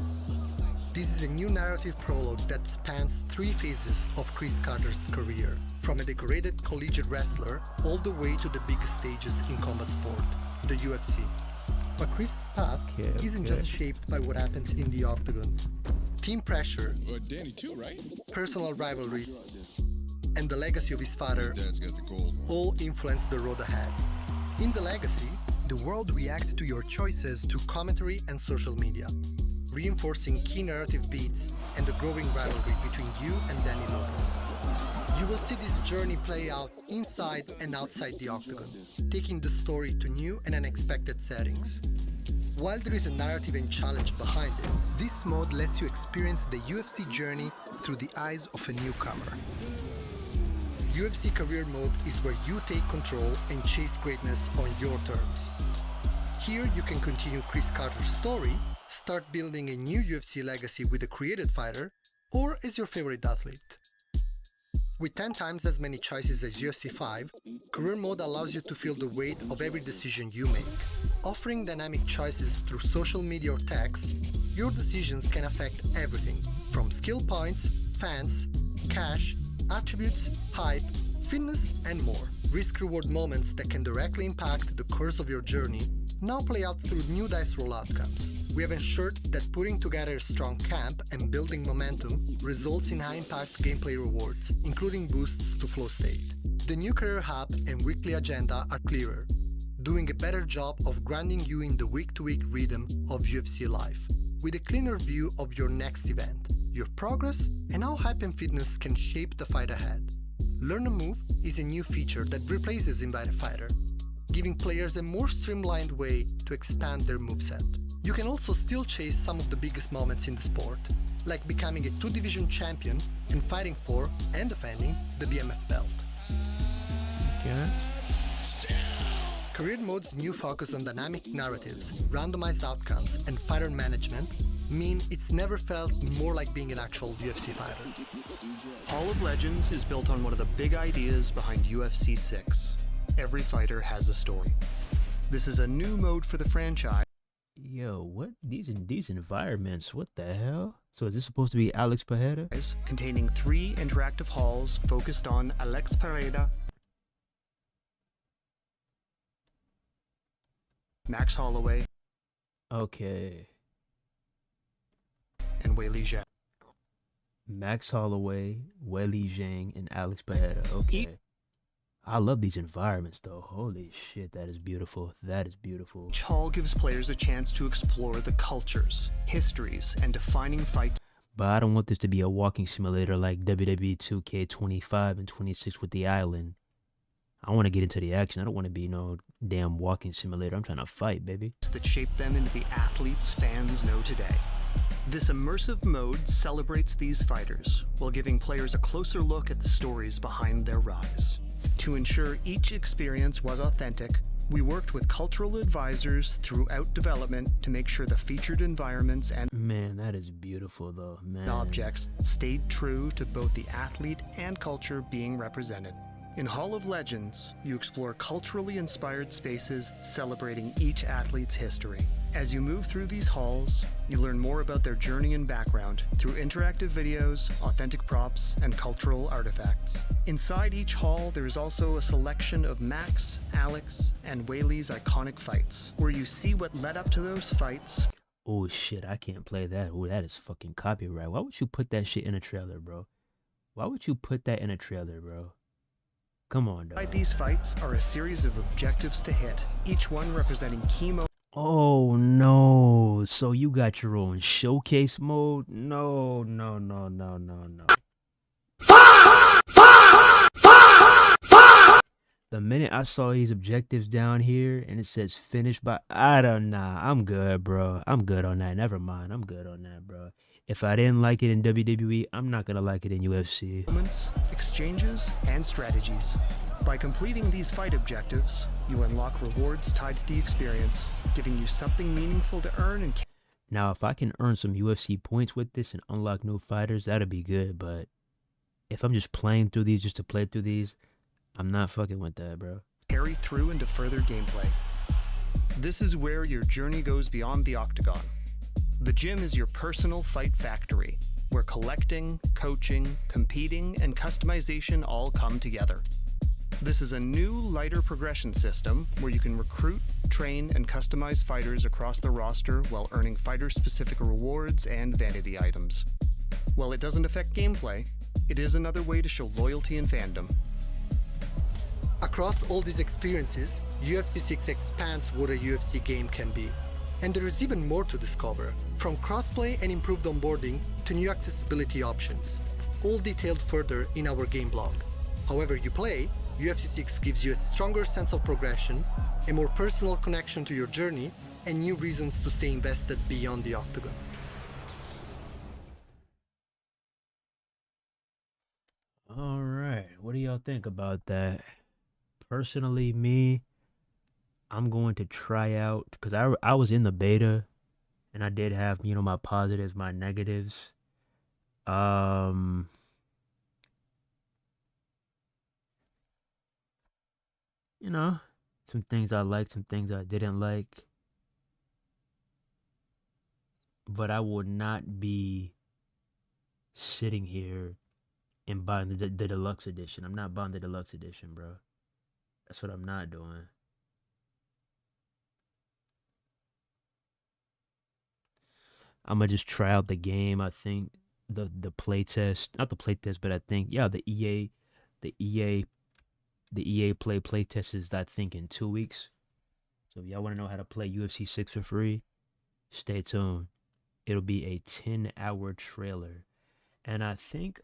This is a new narrative prologue that spans 3 phases of Chris Carter's career, from a decorated collegiate wrestler all the way to the biggest stages in combat sport, the UFC. But Chris' path isn't just shaped by what happens in the octagon. Team pressure, Danny too, right? personal rivalries, and the legacy of his father Dad's got the gold. all influence the road ahead. In the legacy, the world reacts to your choices through commentary and social media, reinforcing key narrative beats and the growing rivalry between you and Danny Lopez. You will see this journey play out inside and outside the octagon, taking the story to new and unexpected settings. While there is a narrative and challenge behind it, this mode lets you experience the UFC journey through the eyes of a newcomer. UFC Career Mode is where you take control and chase greatness on your terms. Here you can continue Chris Carter's story, start building a new UFC legacy with a created fighter, or as your favorite athlete. With 10 times as many choices as UFC 5, Career Mode allows you to feel the weight of every decision you make. Offering dynamic choices through social media or text, your decisions can affect everything from skill points, fans, cash, attributes, hype, fitness, and more. Risk-reward moments that can directly impact the course of your journey now play out through new dice roll outcomes. We have ensured that putting together a strong camp and building momentum results in high-impact gameplay rewards, including boosts to flow state. The new career hub and weekly agenda are clearer, doing a better job of grounding you in the week-to-week rhythm of UFC life, with a cleaner view of your next event, your progress, and how hype and fitness can shape the fight ahead. Learn a Move is a new feature that replaces Invite a Fighter, giving players a more streamlined way to expand their moveset. You can also still chase some of the biggest moments in the sport, like becoming a 2-division champion and fighting for and defending the BMF belt. Okay. Career Mode's new focus on dynamic narratives, randomized outcomes, and fighter management mean it's never felt more like being an actual UFC fighter. Hall of Legends is built on one of the big ideas behind UFC 6. Every fighter has a story. This is a new mode for the franchise. Yo, what? These environments, what the hell? So is this supposed to be Alex Pereira? Containing 3 interactive halls focused on Alex Pereira, Max Holloway, Okay. and Weili Zhang. Max Holloway, Weili Zhang, and Alex Pereira. Okay. I love these environments though. Holy shit, that is beautiful. That is beautiful. Each hall gives players a chance to explore the cultures, histories, and defining fights. But I don't want this to be a walking simulator like WWE 2K25 and 26 with the island. I want to get into the action. I don't want to be no damn walking simulator. I'm trying to fight, baby. That shape them into the athletes fans know today. This immersive mode celebrates these fighters while giving players a closer look at the stories behind their rise. To ensure each experience was authentic, we worked with cultural advisors throughout development to make sure the featured environments and Man, that is beautiful though, man. objects stayed true to both the athlete and culture being represented. In Hall of Legends, you explore culturally inspired spaces celebrating each athlete's history. As you move through these halls, you learn more about their journey and background through interactive videos, authentic props, and cultural artifacts. Inside each hall, there is also a selection of Max, Alex, and Weili's iconic fights, where you see what led up to those fights. Oh shit, I can't play that. Oh, that is fucking copyright. Why would you put that shit in a trailer, bro? Why would you put that in a trailer, bro? Come on, dog. Inside these fights are a series of objectives to hit, each one representing key moments. Oh no, so you got your own showcase mode? No. The minute I saw these objectives down here and it says finish by, I'm good, bro. I'm good on that. Never mind. I'm good on that, bro. If I didn't like it in WWE, I'm not gonna like it in UFC. Moments, exchanges, and strategies. By completing these fight objectives, you unlock rewards tied to the experience, giving you something meaningful to earn and Now, if I can earn some UFC points with this and unlock new fighters, that'd be good. But if I'm just playing through these just to play through these, I'm not fucking with that, bro. carry through into further gameplay. This is where your journey goes beyond the octagon. The gym is your personal fight factory, where collecting, coaching, competing, and customization all come together. This is a new, lighter progression system where you can recruit, train, and customize fighters across the roster while earning fighter-specific rewards and vanity items. While it doesn't affect gameplay, it is another way to show loyalty and fandom. Across all these experiences, UFC 6 expands what a UFC game can be. And there is even more to discover, from crossplay and improved onboarding to new accessibility options, all detailed further in our game blog. However you play, UFC 6 gives you a stronger sense of progression, a more personal connection to your journey, and new reasons to stay invested beyond the octagon. All right, what do y'all think about that? Personally, me, I'm going to try out because I was in the beta, and I did have my positives, my negatives. Some things I liked, some things I didn't like, but I would not be sitting here and buying the deluxe edition. I'm not buying the deluxe edition, bro. That's what I'm not doing. I'm gonna just try out the game. I think the playtest, not the playtest, but I think the EA play test is I think in 2 weeks. So if y'all want to know how to play UFC 6 for free, stay tuned. It'll be a 10-hour trailer. And I think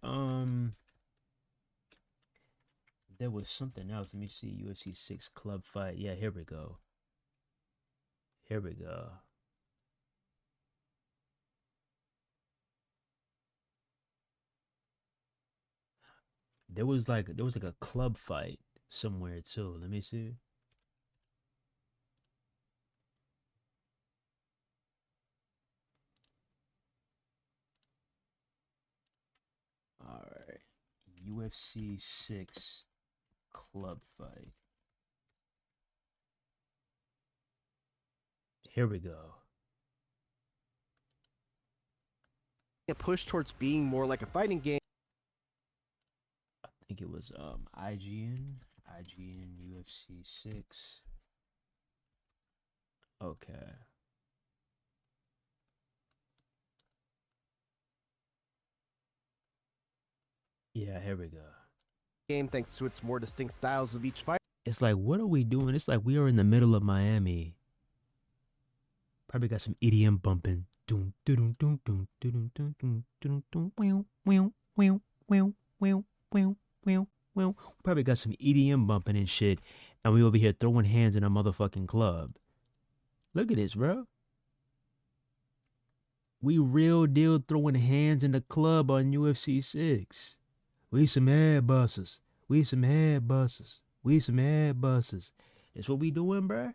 there was something else. Let me see. UFC 6 club fight. Yeah, here we go. Here we go. There was like a club fight somewhere too. Let me see. All right. UFC 6 club fight. Here we go. A push towards being more like a fighting game. I think it was IGN UFC 6. Okay. Yeah, here we go. Game thanks to its more distinct styles of each fight. It's like, what are we doing? It's like we are in the middle of Miami. Probably got some EDM bumping. Probably got some EDM bumping and shit, and we over here throwing hands in a motherfucking club. Look at this, bro. We real deal throwing hands in the club on UFC 6. We some head busters. We some head busters. We some head busters. That's what we doing, bruh.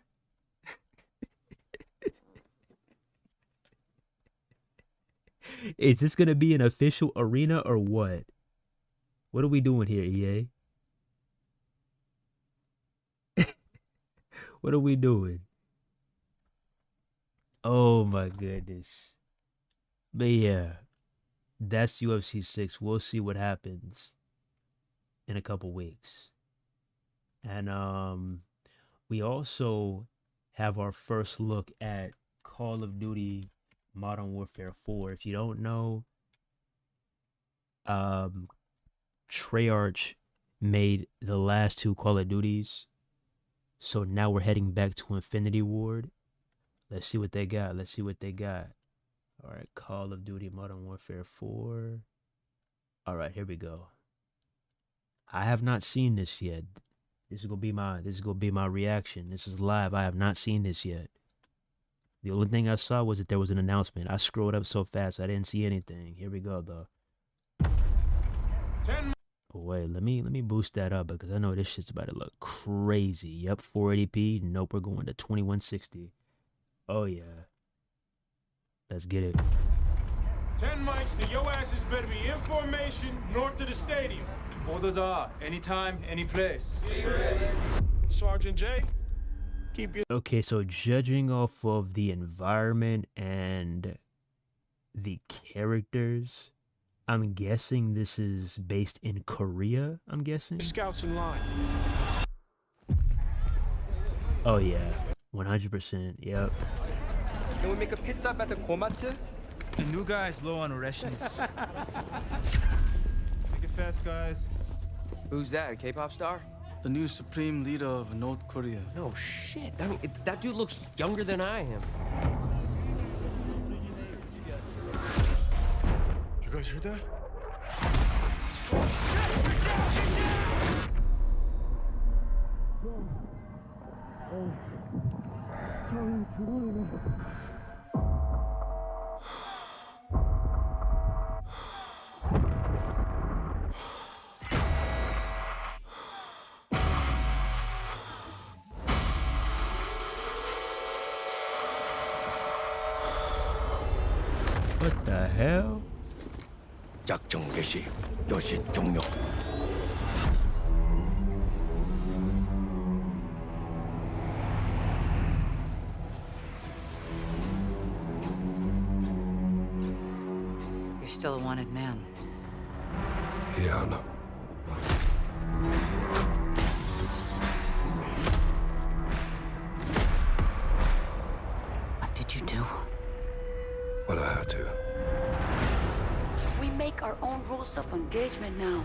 Is this gonna be an official arena or what? What are we doing here, EA? What are we doing? Oh my goodness. But yeah, that's UFC 6. We'll see what happens in a couple weeks. And we also have our first look at Call of Duty Modern Warfare 4. If you don't know, Treyarch made the last 2 Call of Duties. So now we're heading back to Infinity Ward. Let's see what they got. Let's see what they got. All right, Call of Duty Modern Warfare 4. All right, here we go. I have not seen this yet. This is gonna be my reaction. This is live. I have not seen this yet. The only thing I saw was that there was an announcement. I scrolled up so fast I didn't see anything. Here we go though. 10. Oh, wait, let me boost that up because I know this shit's about to look crazy. Yep, 480p. Nope, we're going to 2160. Oh yeah. Let's get it. 10 mics, then your asses better be in formation north of the stadium. Orders are anytime, any place. Sergeant J, keep your... Okay, so judging off of the environment and the characters, I'm guessing this is based in Korea, I'm guessing? Scouts in line. Oh yeah, 100%, yep. Can we make a pit stop at the Komatu? The new guy is low on rations. Make it fast, guys. Who's that, a K-pop star? The new supreme leader of North Korea. No shit, that dude looks younger than I am. You guys heard that? What the hell? 작전 개시. 여신 종료. You're still a wanted man. Yeah, I know. What did you do? Well, I had to. We make our own rules of engagement now.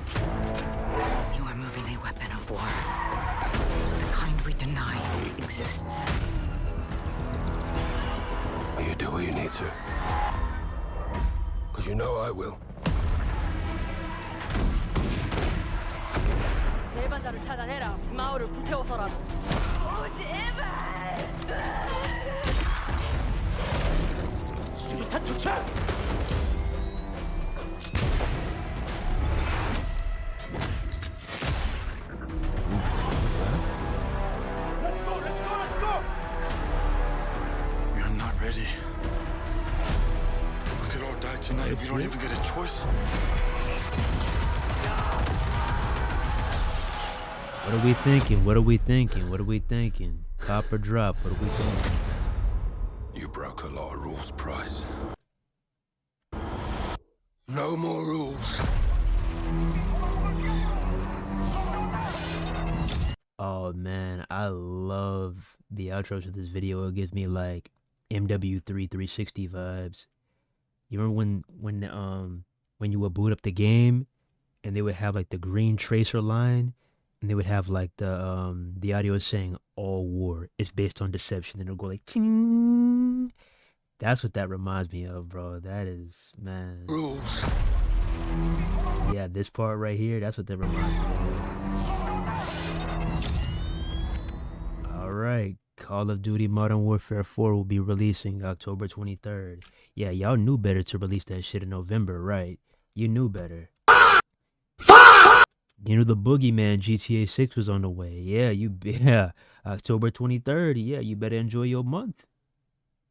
You are moving a weapon of war. The kind we deny exists. You do what you need to. Because you know I will. 대반자를 찾아내라. 이 마을을 불태워서라도. 제발. 수류탄 투척! Let's go, let's go, let's go! We're not ready. We could all die tonight. We don't even get a choice. What are we thinking? What are we thinking? What are we thinking? Cop or drop? What are we thinking? You broke a lot of rules, Price. No more rules. Oh man, I love the outro to this video. It gives me like MW3 360 vibes. You remember when you would boot up the game and they would have like the green tracer line and they would have like the audio saying all war is based on deception and it'll go like ting. That's what that reminds me of, bro. That is, man. Rules. Yeah, this part right here, that's what that reminds me of. Alright, Call of Duty Modern Warfare 4 will be releasing October 23rd. Yeah, y'all knew better to release that shit in November, right? You knew better. You know the Boogeyman GTA 6 was on the way. Yeah, October 23rd. Yeah, you better enjoy your month.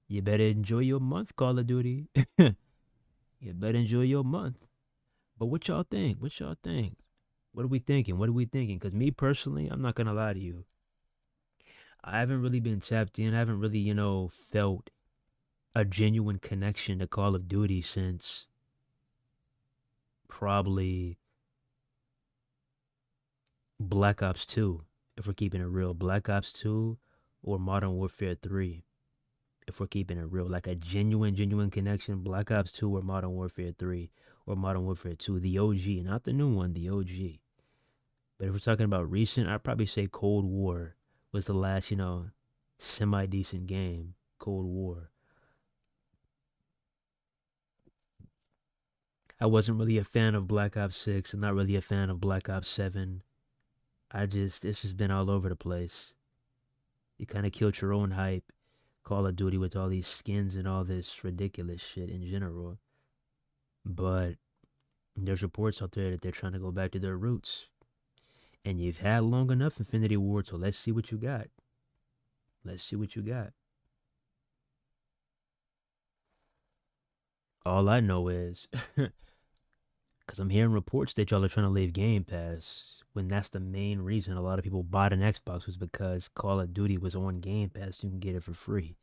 You better enjoy your month, Call of Duty. You better enjoy your month. But what y'all think? What y'all think? What are we thinking? What are we thinking? Because me personally, I'm not going to lie to you. I haven't really been tapped in. I haven't really, felt a genuine connection to Call of Duty since probably Black Ops 2, if we're keeping it real. Black Ops 2 or Modern Warfare 3, if we're keeping it real. Like a genuine connection. Black Ops 2 or Modern Warfare 3 or Modern Warfare 2. The OG, not the new one, the OG. But if we're talking about recent, I'd probably say Cold War was the last, semi-decent game. Cold War. I wasn't really a fan of Black Ops 6. I'm not really a fan of Black Ops 7. It's just been all over the place. You kind of killed your own hype. Call of Duty with all these skins and all this ridiculous shit in general. But there's reports out there that they're trying to go back to their roots. And you've had long enough Infinity Ward, so let's see what you got. Let's see what you got. All I know is, because I'm hearing reports that y'all are trying to leave Game Pass, when that's the main reason a lot of people bought an Xbox was because Call of Duty was on Game Pass, you can get it for free.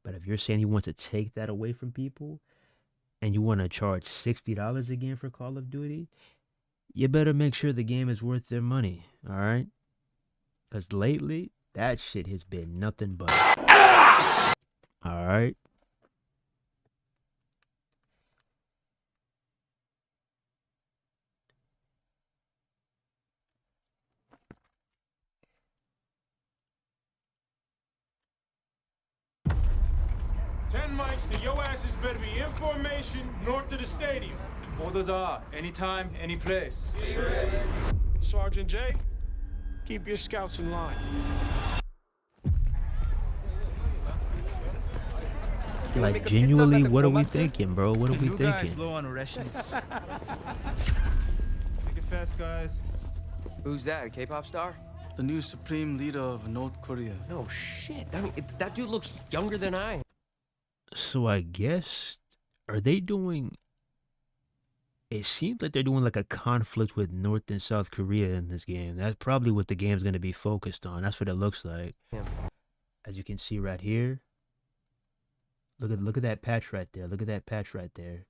But if you're saying you want to take that away from people, and you want to charge $60 again for Call of Duty, you better make sure the game is worth their money, alright? Because lately, that shit has been nothing but ass! Alright? Ten mics, the yo asses better be in formation north of the stadium. Orders are anytime, any place. Sergeant J, keep your scouts in line. Like, genuinely, what are we thinking, bro? What are we New guys thinking? low on rations. Make it fast, guys. Who's that, a K-pop star? The new supreme leader of North Korea. No shit. I mean, that dude looks younger than I am. So I guess Are they doing? It seems like they're doing like a conflict with North and South Korea in this game. That's probably what the game's going to be focused on. That's what it looks like. As you can see right here. Look at that patch right there. Look at that patch right there.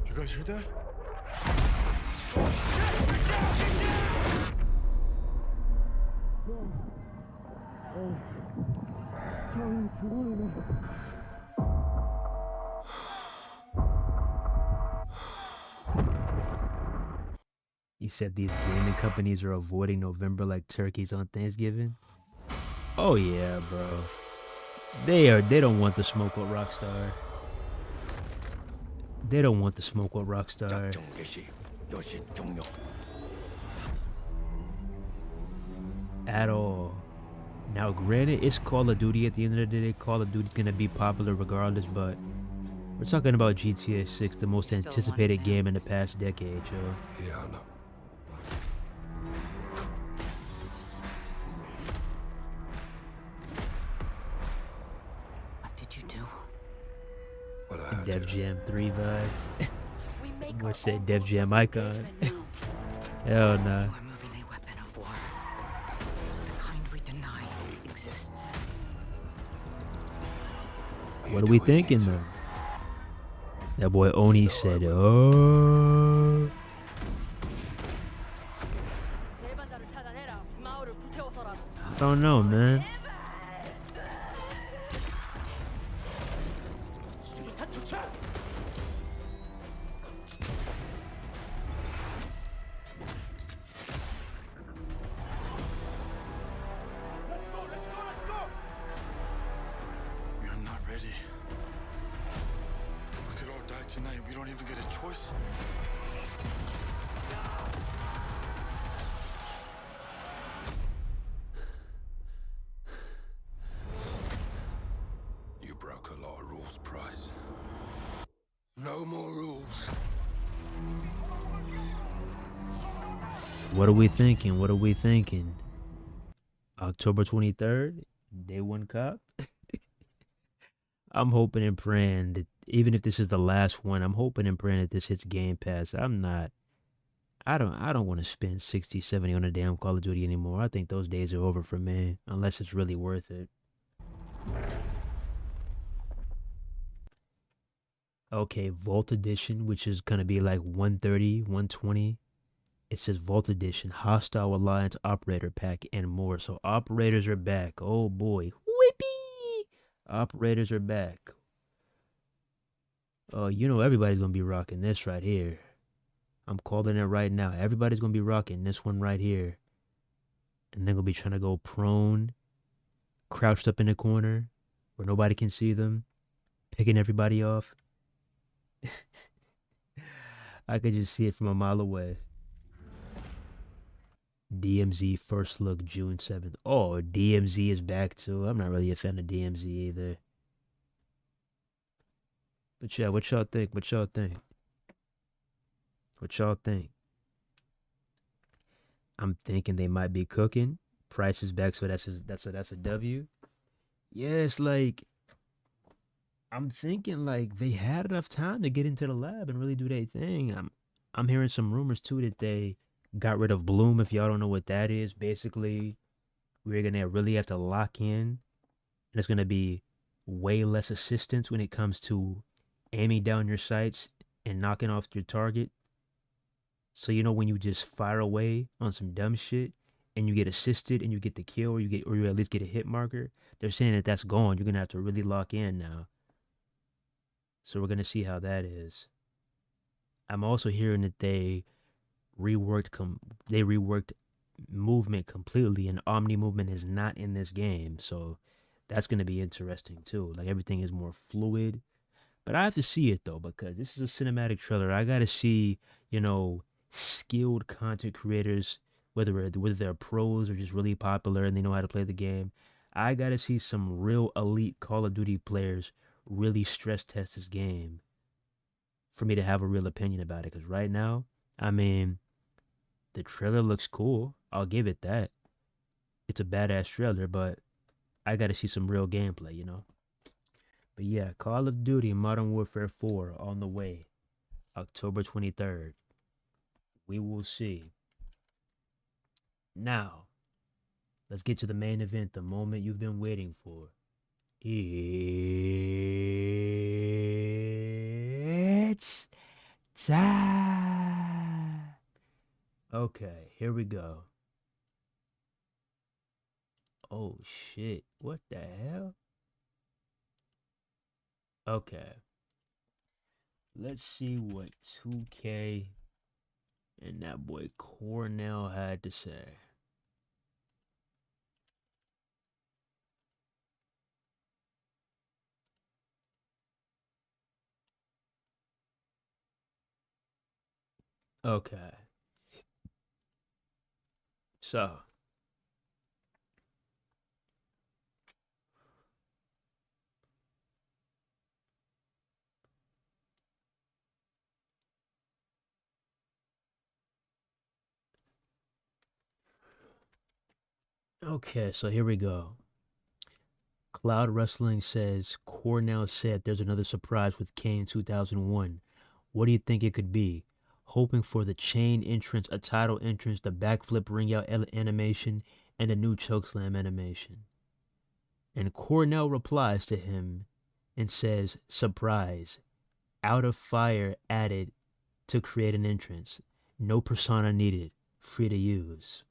You guys heard that? He said these gaming companies are avoiding November like turkeys on Thanksgiving. Oh yeah, bro. They don't want the smoke with Rockstar. They don't want the smoke with Rockstar. At all. Now granted, it's Call of Duty at the end of the day. Call of Duty's gonna be popular regardless, but we're talking about GTA 6, the most anticipated game in the past decade, yo. Yeah, I know. What did you do? What I had Def to. Jam 3 vibes. We make What's our that own Def rules Jam of icon? engagement now. Hell nah. You are moving a weapon of war. The kind we deny exists. What are we thinking though? That boy Oni said, "Oh." 대반자를 찾아내라. 이 마을을 불태워서라도. I don't know, man. We're not ready. We could all die tonight. We don't even get a choice. You broke a lot of rules, Price. No more rules. What are we thinking? What are we thinking? October 23rd, day one cop. I'm hoping and praying that even if this is the last one, I'm hoping and praying that this hits Game Pass. I don't want to spend 60, 70 on a damn Call of Duty anymore. I think those days are over for me, unless it's really worth it. Okay, Vault Edition, which is gonna be like 130, 120. It says Vault Edition, Hostile Alliance Operator Pack, and more. So operators are back. Oh boy. Whippy! Operators are back. Oh, you know everybody's gonna be rocking this right here. I'm calling it right now. Everybody's gonna be rocking this one right here. And they're gonna be trying to go prone, crouched up in the corner, where nobody can see them, picking everybody off. I could just see it from a mile away. DMZ first look June 7th. Oh, DMZ is back too. I'm not really a fan of DMZ either. But yeah, what y'all think? What y'all think? What y'all think? I'm thinking they might be cooking. Price is back, so that's a W. Yeah, it's like I'm thinking like they had enough time to get into the lab and really do their thing. I'm hearing some rumors too that they got rid of Bloom. If y'all don't know what that is, basically we're gonna really have to lock in, and it's gonna be way less assistance when it comes to aiming down your sights and knocking off your target. So you know when you just fire away on some dumb shit and you get assisted and you get the kill, or you at least get a hit marker, they're saying that that's gone. You're gonna have to really lock in now. So we're gonna see how that is. I'm also hearing that they reworked movement completely, and Omni movement is not in this game. So that's gonna be interesting too. Like everything is more fluid. But I have to see it though, because this is a cinematic trailer. I gotta see, skilled content creators, whether they're pros or just really popular and they know how to play the game. I gotta see some real elite Call of Duty players really stress test this game for me to have a real opinion about it. Because right now, I mean, the trailer looks cool. I'll give it that. It's a badass trailer, but I got to see some real gameplay, you know. But yeah, Call of Duty Modern Warfare 4 on the way, October 23rd. We will see. Now, let's get to the main event, the moment you've been waiting for. It's time. Okay, here we go. Oh shit, what the hell? Okay. Let's see what 2K and that boy Cornell had to say. Okay. So, okay, so here we go. Cloud Wrestling says Cornell said there's another surprise with Kane 2001. What do you think it could be? Hoping for the chain entrance, a title entrance, the backflip ring out animation, and a new chokeslam animation. And Cornell replies to him and says, surprise, out of fire added to create an entrance. No persona needed, free to use.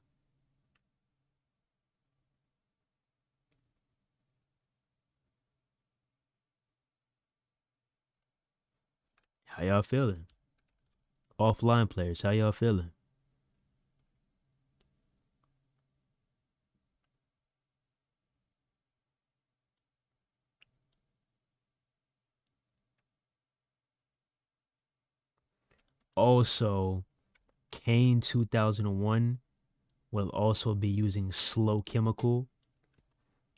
How y'all feeling? Offline players, how y'all feeling? Also, Kane 2001 will also be using Slow Chemical.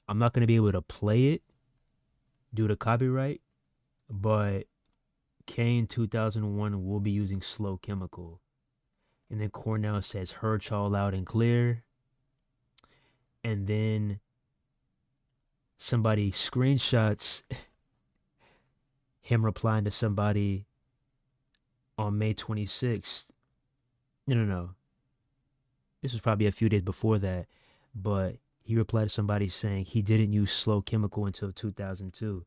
I'm not going to be able to play it due to copyright, but Kane 2001 will be using Slow Chemical. And then Cornell says, heard y'all loud and clear. And then somebody screenshots him replying to somebody on May 26th. No. This was probably a few days before that, but he replied to somebody saying he didn't use Slow Chemical until 2002.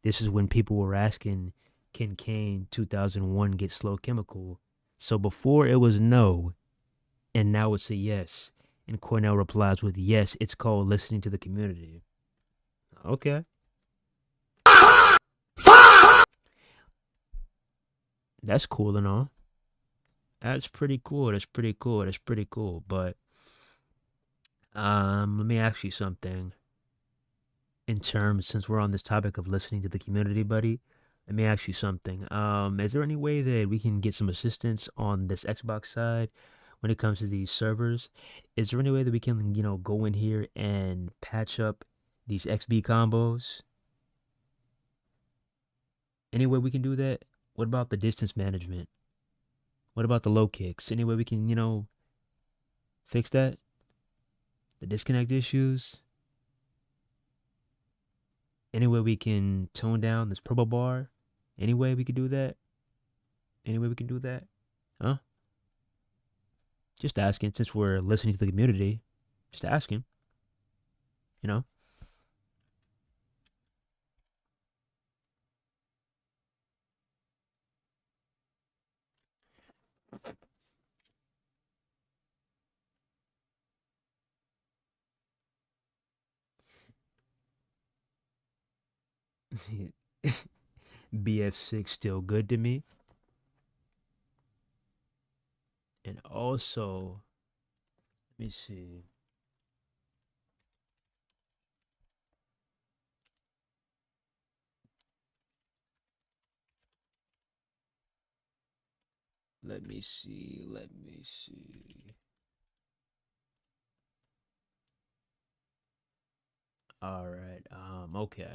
This is when people were asking, can Kane 2001 get Slow Chemical? So before it was no, and now it's a yes. And Cornell replies with, yes, it's called listening to the community. Okay. That's cool and all. That's pretty cool. But let me ask you something. In terms, since we're on this topic of listening to the community, buddy, let me ask you something. Is there any way that we can get some assistance on this Xbox side when it comes to these servers? Is there any way that we can, go in here and patch up these XB combos? Any way we can do that? What about the distance management? What about the low kicks? Any way we can, fix that? The disconnect issues? Any way we can tone down this purple bar? Any way we can do that? Huh? Just asking, since we're listening to the community. Just asking. You know? BF6 still good to me. And also, let me see. Let me see. All right. Okay.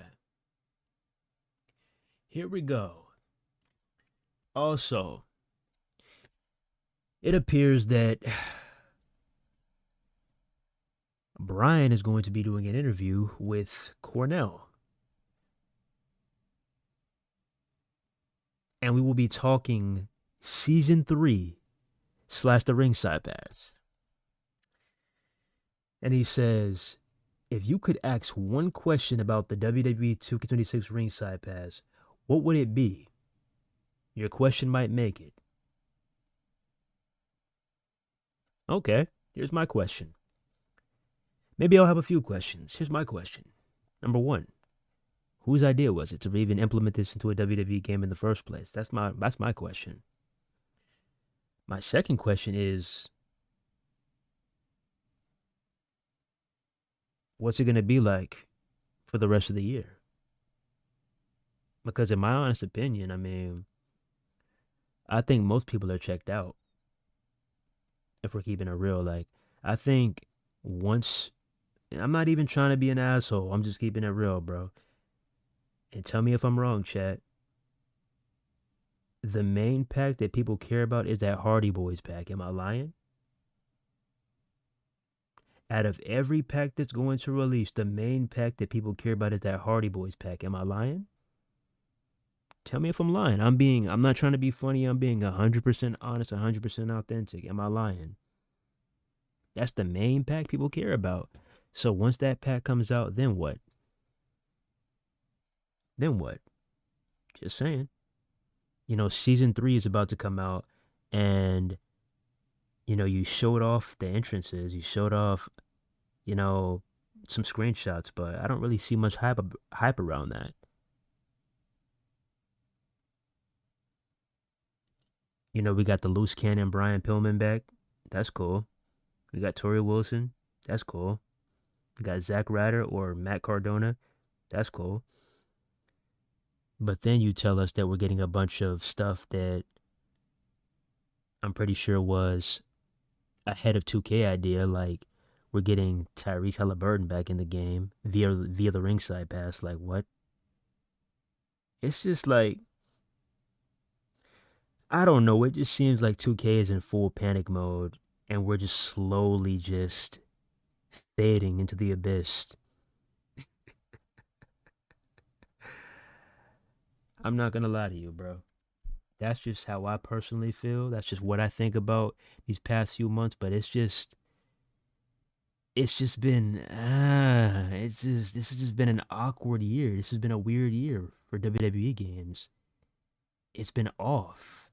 Here we go. Also, it appears that Brian is going to be doing an interview with Cornell. And we will be talking season 3 / the ringside pass. And he says, if you could ask one question about the WWE 2K26 ringside pass, what would it be? Your question might make it. Okay, here's my question. Maybe I'll have a few questions. Here's my question. Number 1, whose idea was it to even implement this into a WWE game in the first place? That's my question. My second question is, what's it going to be like for the rest of the year? Because in my honest opinion, I mean, I think most people are checked out. If we're keeping it real, like, I think once, I'm not even trying to be an asshole. I'm just keeping it real, bro. And tell me if I'm wrong, chat. The main pack that people care about is that Hardy Boys pack. Am I lying? Out of every pack that's going to release, the main pack that people care about is that Hardy Boys pack. Am I lying? Tell me if I'm lying. I'm not trying to be funny. I'm being 100% honest, 100% authentic. Am I lying? That's the main pack people care about. So once that pack comes out, then what? Then what? Just saying. You know, season 3 is about to come out, and, you know, you showed off the entrances. You showed off, you know, some screenshots, but I don't really see much hype around that. You know, we got the loose cannon Brian Pillman back. That's cool. We got Tori Wilson. That's cool. We got Zack Ryder or Matt Cardona. That's cool. But then you tell us that we're getting a bunch of stuff that I'm pretty sure was a head of 2K idea. Like, we're getting Tyrese Halliburton back in the game via the ringside pass. Like, what? It's just like, I don't know. It just seems like 2K is in full panic mode, and we're just slowly just fading into the abyss. I'm not gonna lie to you, bro. That's just how I personally feel. That's just what I think about these past few months. But it's just been this has just been an awkward year. This has been a weird year for WWE games. It's been off.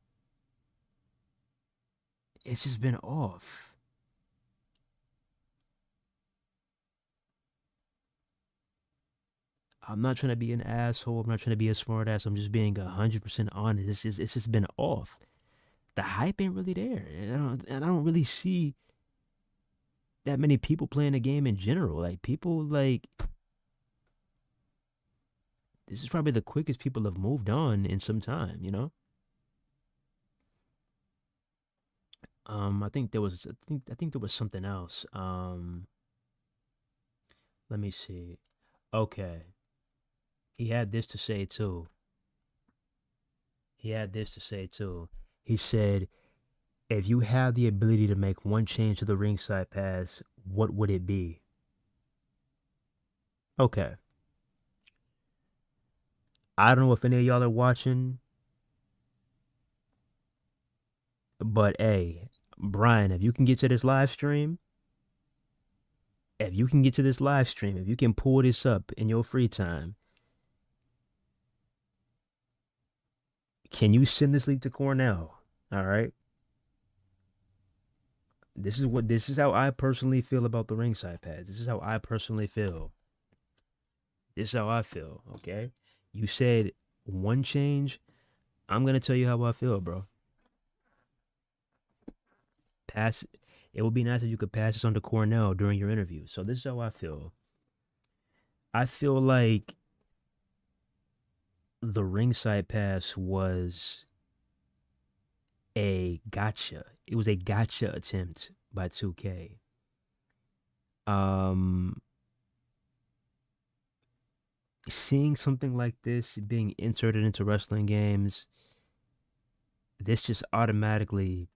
It's just been off. I'm not trying to be an asshole. I'm not trying to be a smart ass. I'm just being 100% honest. It's just been off. The hype ain't really there. I don't really see that many people playing the game in general. Like, people, like, this is probably the quickest people have moved on in some time, you know? I think there was something else. Let me see. Okay. He had this to say too. He said, if you have the ability to make one change to the ringside pass, what would it be? Okay. I don't know if any of y'all are watching, but hey, Brian, if you can get to this live stream, if you can pull this up in your free time, can you send this link to Cornell? All right. This is how I personally feel about the ringside pass. This is how I personally feel. This is how I feel, okay? You said one change. I'm going to tell you how I feel, bro. It would be nice if you could pass this on to Cornell during your interview. So this is how I feel. I feel like the ringside pass was a gotcha. It was a gotcha attempt by 2K. Seeing something like this being inserted into wrestling games, this just automatically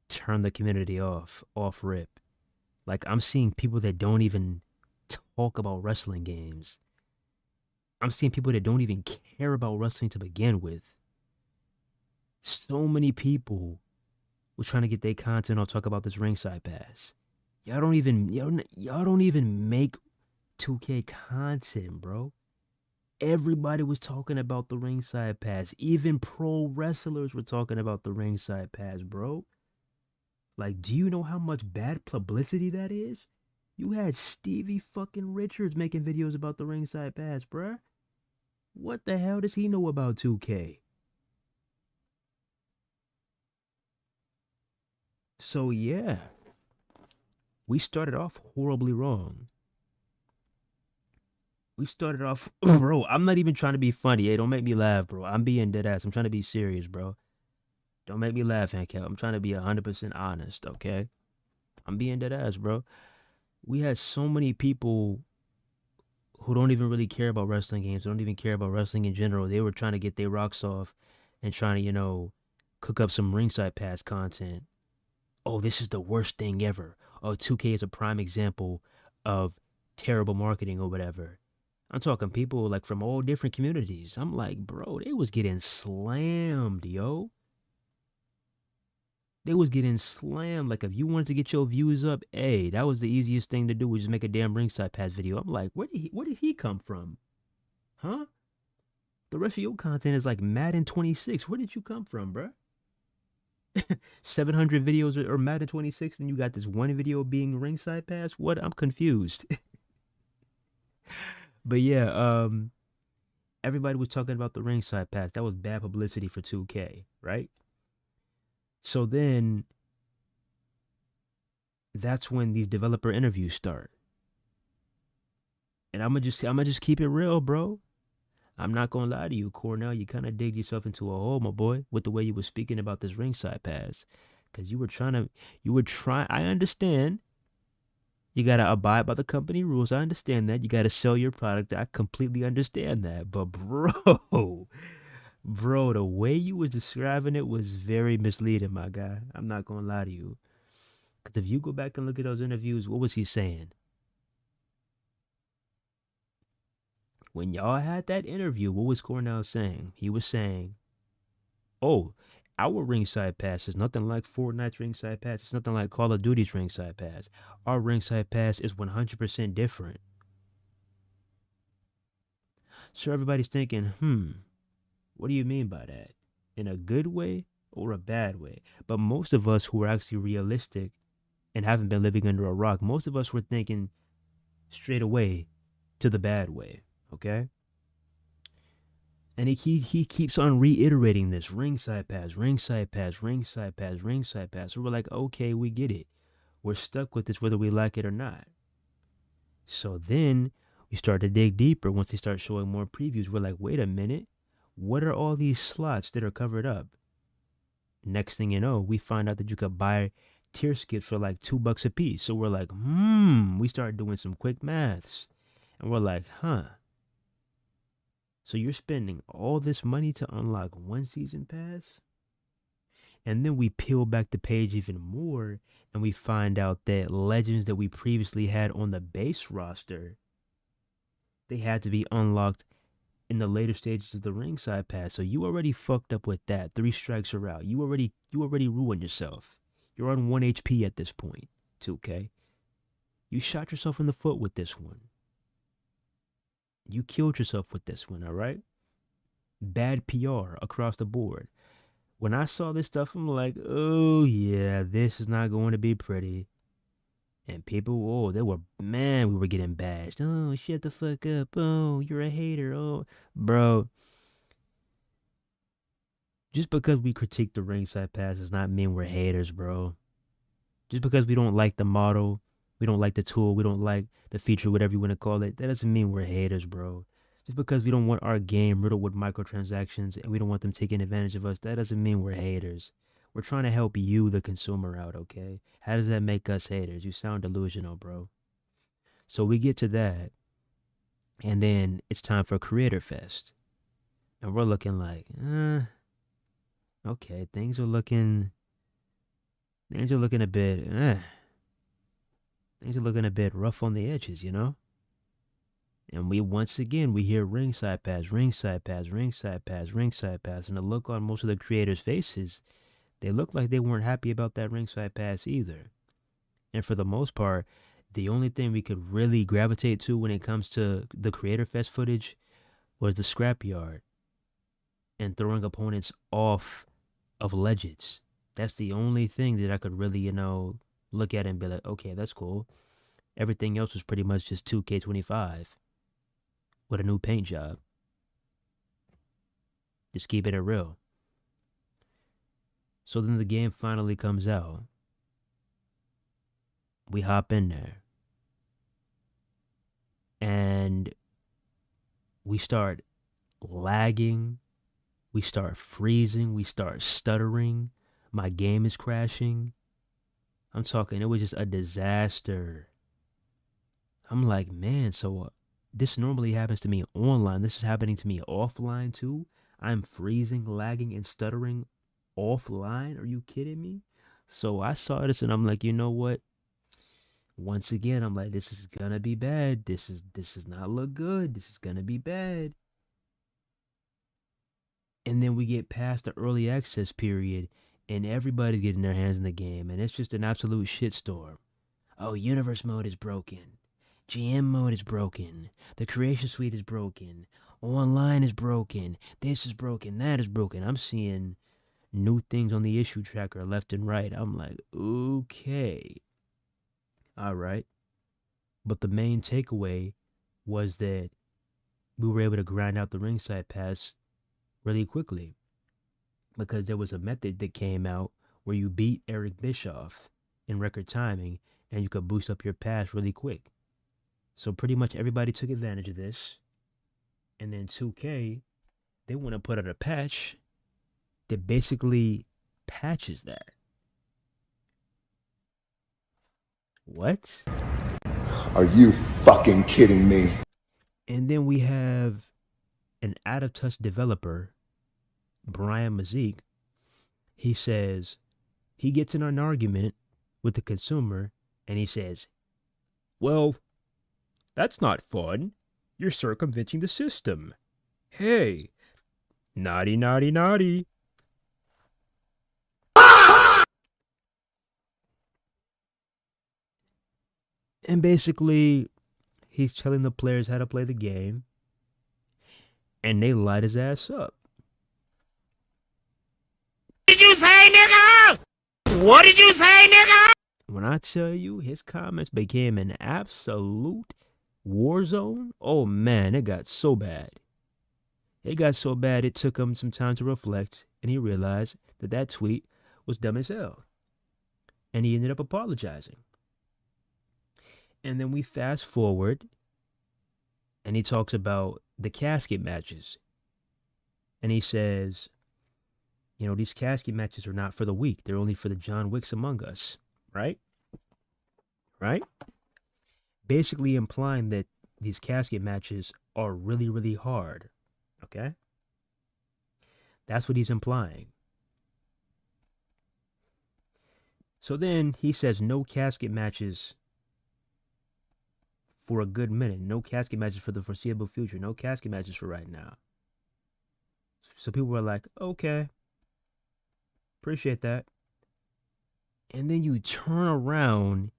turned the community off rip. Like, I'm seeing people that don't even talk about wrestling games. I'm seeing people that don't even care about wrestling to begin with. So many people were trying to get their content or talk about this ringside pass. Y'all don't even make 2K content, bro. Everybody was talking about the ringside pass. Even pro wrestlers were talking about the ringside pass, bro. Like, do you know how much bad publicity that is? You had Stevie fucking Richards making videos about the ringside pass, bruh. What the hell does he know about 2K? So yeah, we started off horribly wrong. We started off, bro. I'm not even trying to be funny. Hey, don't make me laugh, bro. I'm being dead ass. I'm trying to be serious, bro. Don't make me laugh, Hank. I'm trying to be 100% honest, okay? I'm being dead ass, bro. We had so many people who don't even really care about wrestling games, don't even care about wrestling in general. They were trying to get their rocks off and trying to, cook up some ringside pass content. Oh, this is the worst thing ever. Oh, 2K is a prime example of terrible marketing or whatever. I'm talking people like from all different communities. I'm like, bro, they was getting slammed, yo. They was getting slammed. Like, if you wanted to get your views up, hey, that was the easiest thing to do, was just make a damn ringside pass video. I'm like, where did he come from? Huh? The rest of your content is like Madden 26. Where did you come from, bro? 700 videos or Madden 26, and you got this one video being ringside pass? What? I'm confused. But yeah, everybody was talking about the ringside pass. That was bad publicity for 2K, right? So then that's when these developer interviews start. And I'm gonna just keep it real, bro. I'm not gonna lie to you, Cornell. You kind of digged yourself into a hole, my boy, with the way you were speaking about this ringside pass, because you were trying. I understand. You gotta abide by the company rules. I understand that. You gotta sell your product. I completely understand that. But bro, bro, the way you was describing it was very misleading, my guy. I'm not gonna lie to you. Because if you go back and look at those interviews, what was he saying? When y'all had that interview, what was Cornell saying? He was saying, oh, our ringside pass is nothing like Fortnite's ringside pass. It's nothing like Call of Duty's ringside pass. Our ringside pass is 100% different. So everybody's thinking, what do you mean by that? In a good way or a bad way? But most of us who are actually realistic and haven't been living under a rock, most of us were thinking straight away to the bad way, okay? And he keeps on reiterating this ringside pass, ringside pass, ringside pass, ringside pass. So we're like, okay, we get it. We're stuck with this whether we like it or not. So then we start to dig deeper. Once they start showing more previews, we're like, wait a minute. What are all these slots that are covered up? Next thing you know, we find out that you could buy tier skips for like $2 a piece. So we're like, we start doing some quick maths. And we're like, so you're spending all this money to unlock one season pass? And then we peel back the page even more and we find out that legends that we previously had on the base roster, they had to be unlocked in the later stages of the ringside pass. So you already fucked up with that. 3 strikes are out. You already ruined yourself. You're on 1 HP at this point, 2K. You shot yourself in the foot with this one. You killed yourself with this one, all right? Bad PR across the board. When I saw this stuff, I'm like, oh yeah, this is not going to be pretty. And people, we were getting bashed. Oh, shut the fuck up. Oh, you're a hater. Oh, bro. Just because we critique the ringside pass does not mean we're haters, bro. Just because we don't like the model, we don't like the tool, we don't like the feature, whatever you want to call it, that doesn't mean we're haters, bro. Just because we don't want our game riddled with microtransactions and we don't want them taking advantage of us, that doesn't mean we're haters. We're trying to help you, the consumer, out, okay? How does that make us haters? You sound delusional, bro. So we get to that, and then it's time for Creator Fest. And we're looking like, okay, things are looking a bit, Things are looking a bit rough on the edges, you know? And once again, we hear ringside pass, ringside pass, ringside pass, ringside pass. And the look on most of the creators' faces, they look like they weren't happy about that ringside pass either. And for the most part, the only thing we could really gravitate to when it comes to the Creator Fest footage was the scrapyard and throwing opponents off of ledges. That's the only thing that I could really, look at and be like, okay, that's cool. Everything else was pretty much just 2K25 with a new paint job. Just keeping it real. So then the game finally comes out. We hop in there. And we start lagging. We start freezing. We start stuttering. My game is crashing. I'm talking, it was just a disaster. I'm like, man, so this normally happens to me online. This is happening to me offline too. I'm freezing, lagging, and stuttering offline. Are you kidding me? So I saw this and I'm like, you know what? Once again, I'm like, this is gonna be bad. This is not look good. This is gonna be bad. And then we get past the early access period and everybody's getting their hands in the game and it's just an absolute shitstorm. Oh, universe mode is broken. GM mode is broken. The creation suite is broken. Online is broken. This is broken. That is broken. I'm seeing new things on the issue tracker left and right. I'm like, okay. All right. But the main takeaway was that we were able to grind out the ringside pass really quickly because there was a method that came out where you beat Eric Bischoff in record timing and you could boost up your pass really quick. So pretty much everybody took advantage of this. And then 2K, they want to put out a patch that basically patches that. What? Are you fucking kidding me? And then we have an out-of-touch developer, Brian Mazik. He says, he gets in an argument with the consumer, and he says, well, that's not fun. You're circumventing the system. Hey, naughty, naughty, naughty. And basically, he's telling the players how to play the game, and they light his ass up. What did you say, nigga? What did you say, nigga? When I tell you his comments became an absolute war zone, oh man, it got so bad. It got so bad it took him some time to reflect, and he realized that that tweet was dumb as hell. And he ended up apologizing. And then we fast forward, and he talks about the casket matches. And he says, you know, these casket matches are not for the weak. They're only for the John Wicks among us. Right? Right? Basically implying that these casket matches are really, really hard. Okay? That's what he's implying. So then he says no casket matches for a good minute. No casket matches for the foreseeable future. No casket matches for right now. So people were like, okay, appreciate that. And then you turn around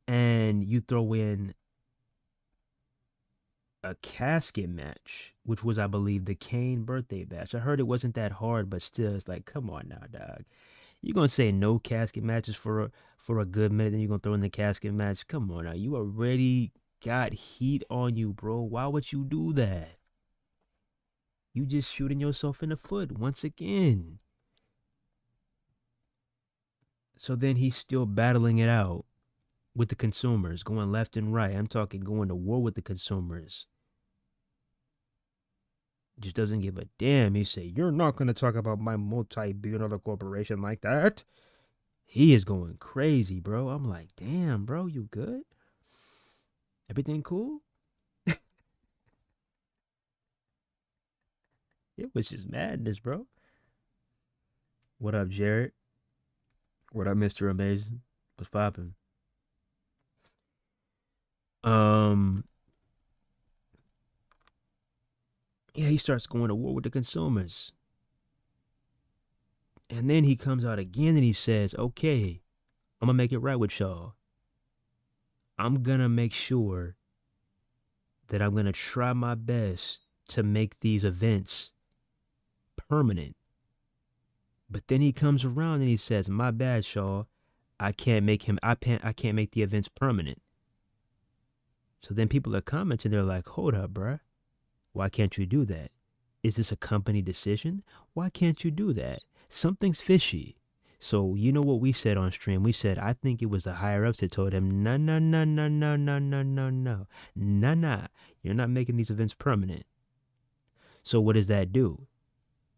and you throw in a casket match, which was, I believe, the Kane birthday match. I heard it wasn't that hard, but still, it's like, come on now, dog. You're going to say no casket matches for a good minute, then you're going to throw in the casket match? Come on now. You already got heat on you, bro. Why would you do that? You just shooting yourself in the foot once again. So then he's still battling it out with the consumers, going left and right. I'm talking going to war with the consumers. Just doesn't give a damn. He say, you're not going to talk about my multi-billion-dollar corporation like that. He is going crazy, bro. I'm like, damn, bro, you good? Everything cool? It was just madness, bro. What up, Jared? What up, Mr. Amazing? What's poppin'? Yeah, he starts going to war with the consumers. And then he comes out again and he says, okay, I'm going to make it right with y'all. I'm going to make sure that I'm going to try my best to make these events permanent. But then he comes around and he says, my bad, Shaw. I can't make the events permanent. So then people are commenting, they're like, hold up, bruh. Why can't you do that? Is this a company decision? Why can't you do that? Something's fishy. So you know what we said on stream? We said, I think it was the higher ups that told him, no, no, no, no, no, no, no, no, no. Nah. You're not making these events permanent. So what does that do?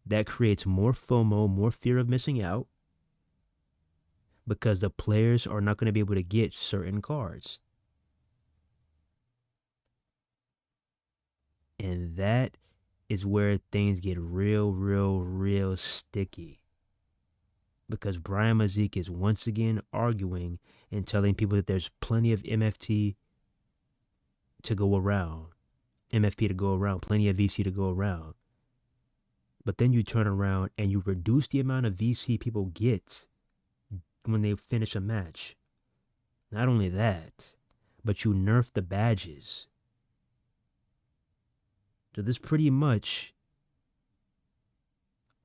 That creates more FOMO, more fear of missing out, because the players are not going to be able to get certain cards. And that is where things get real sticky. Because Brian Mazik is once again arguing and telling people that there's plenty of MFT to go around. MFP to go around, plenty of VC to go around. But then you turn around and you reduce the amount of VC people get when they finish a match. Not only that, but you nerf the badges. So this pretty much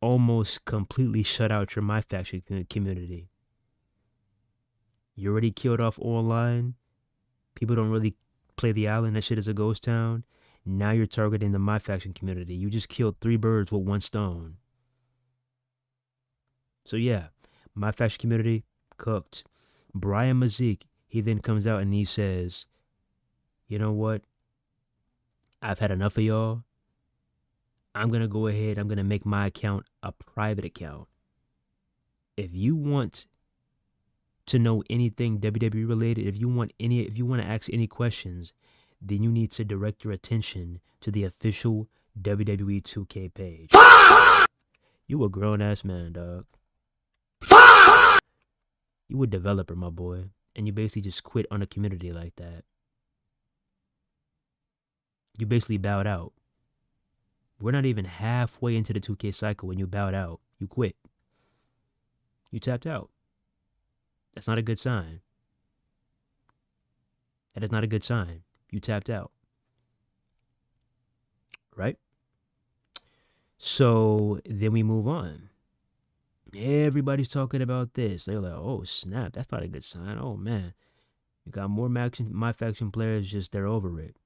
almost completely shut out your My Faction community. You already killed off online. People don't really play the island. That shit is a ghost town. Now you're targeting the My Faction community. You just killed 3 birds with 1 stone. So yeah, My Faction community, cooked. Brian Mazik, he then comes out and he says, you know what? I've had enough of y'all. I'm going to go ahead. I'm going to make my account a private account. If you want to know anything WWE related, if you want to ask any questions, then you need to direct your attention to the official WWE 2K page. You a grown-ass man, dog. You a developer, my boy. And you basically just quit on a community like that. You basically bowed out. We're not even halfway into the 2K cycle when you bowed out. You quit. You tapped out. That's not a good sign. That is not a good sign. You tapped out. Right? So then we move on. Everybody's talking about this. They're like, oh, snap. That's not a good sign. Oh, man. You got more My Faction players, just they're over it.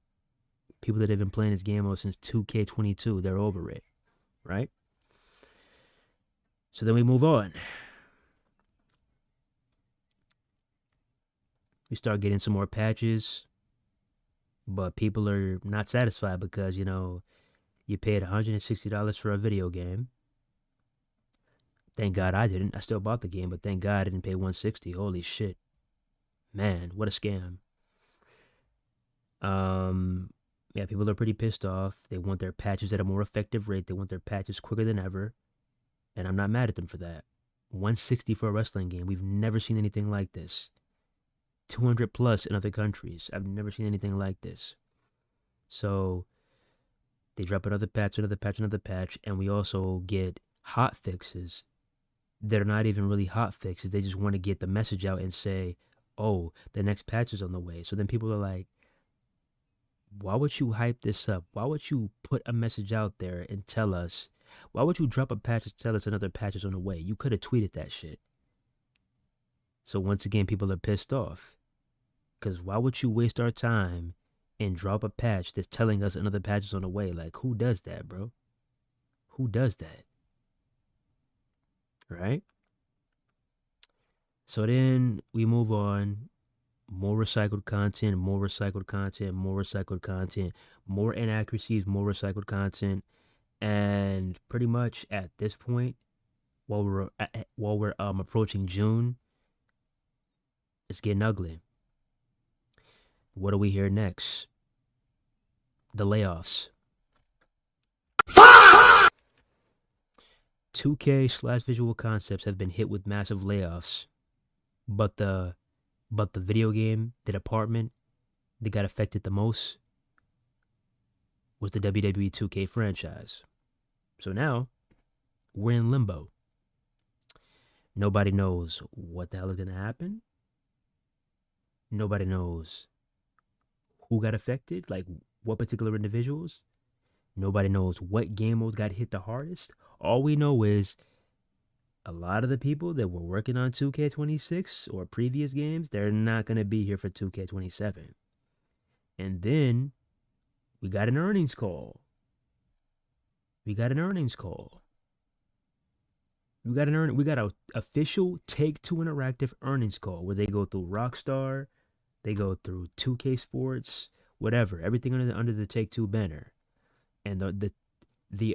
People that have been playing this game since 2K22, they're over it. Right? So then we move on. We start getting some more patches. But people are not satisfied because, you know, you paid $160 for a video game. Thank God I didn't. I still bought the game, but thank God I didn't pay $160. Holy shit. Man, what a scam. Yeah, people are pretty pissed off. They want their patches at a more effective rate. They want their patches quicker than ever. And I'm not mad at them for that. $160 for a wrestling game. We've never seen anything like this. 200 plus in other countries. I've never seen anything like this. So they drop another patch, and we also get hot fixes that are not even really hot fixes. They just want to get the message out and say, oh, the next patch is on the way. So then people are like, why would you hype this up? Why would you put a message out there and tell us? Why would you drop a patch to tell us another patch is on the way? You could have tweeted that shit. So once again, people are pissed off. Because why would you waste our time and drop a patch that's telling us another patch is on the way? Like, who does that, bro? Who does that? Right? So then we move on. More recycled content, more recycled content, more recycled content, more inaccuracies, more recycled content. And pretty much at this point, while we're approaching June, it's getting ugly. What do we hear next? The layoffs. 2K/Visual Concepts have been hit with massive layoffs, but the video game, the department, that got affected the most was the WWE 2K franchise. So now we're in limbo. Nobody knows what the hell is going to happen. Nobody knows who got affected, like what particular individuals. Nobody knows what game modes got hit the hardest. All we know is a lot of the people that were working on 2K26 or previous games, they're not going to be here for 2K27. And then we got an earnings call. We got an official Take-Two Interactive earnings call where they go through Rockstar, they go through 2K Sports, whatever, everything under the Take-Two banner. And the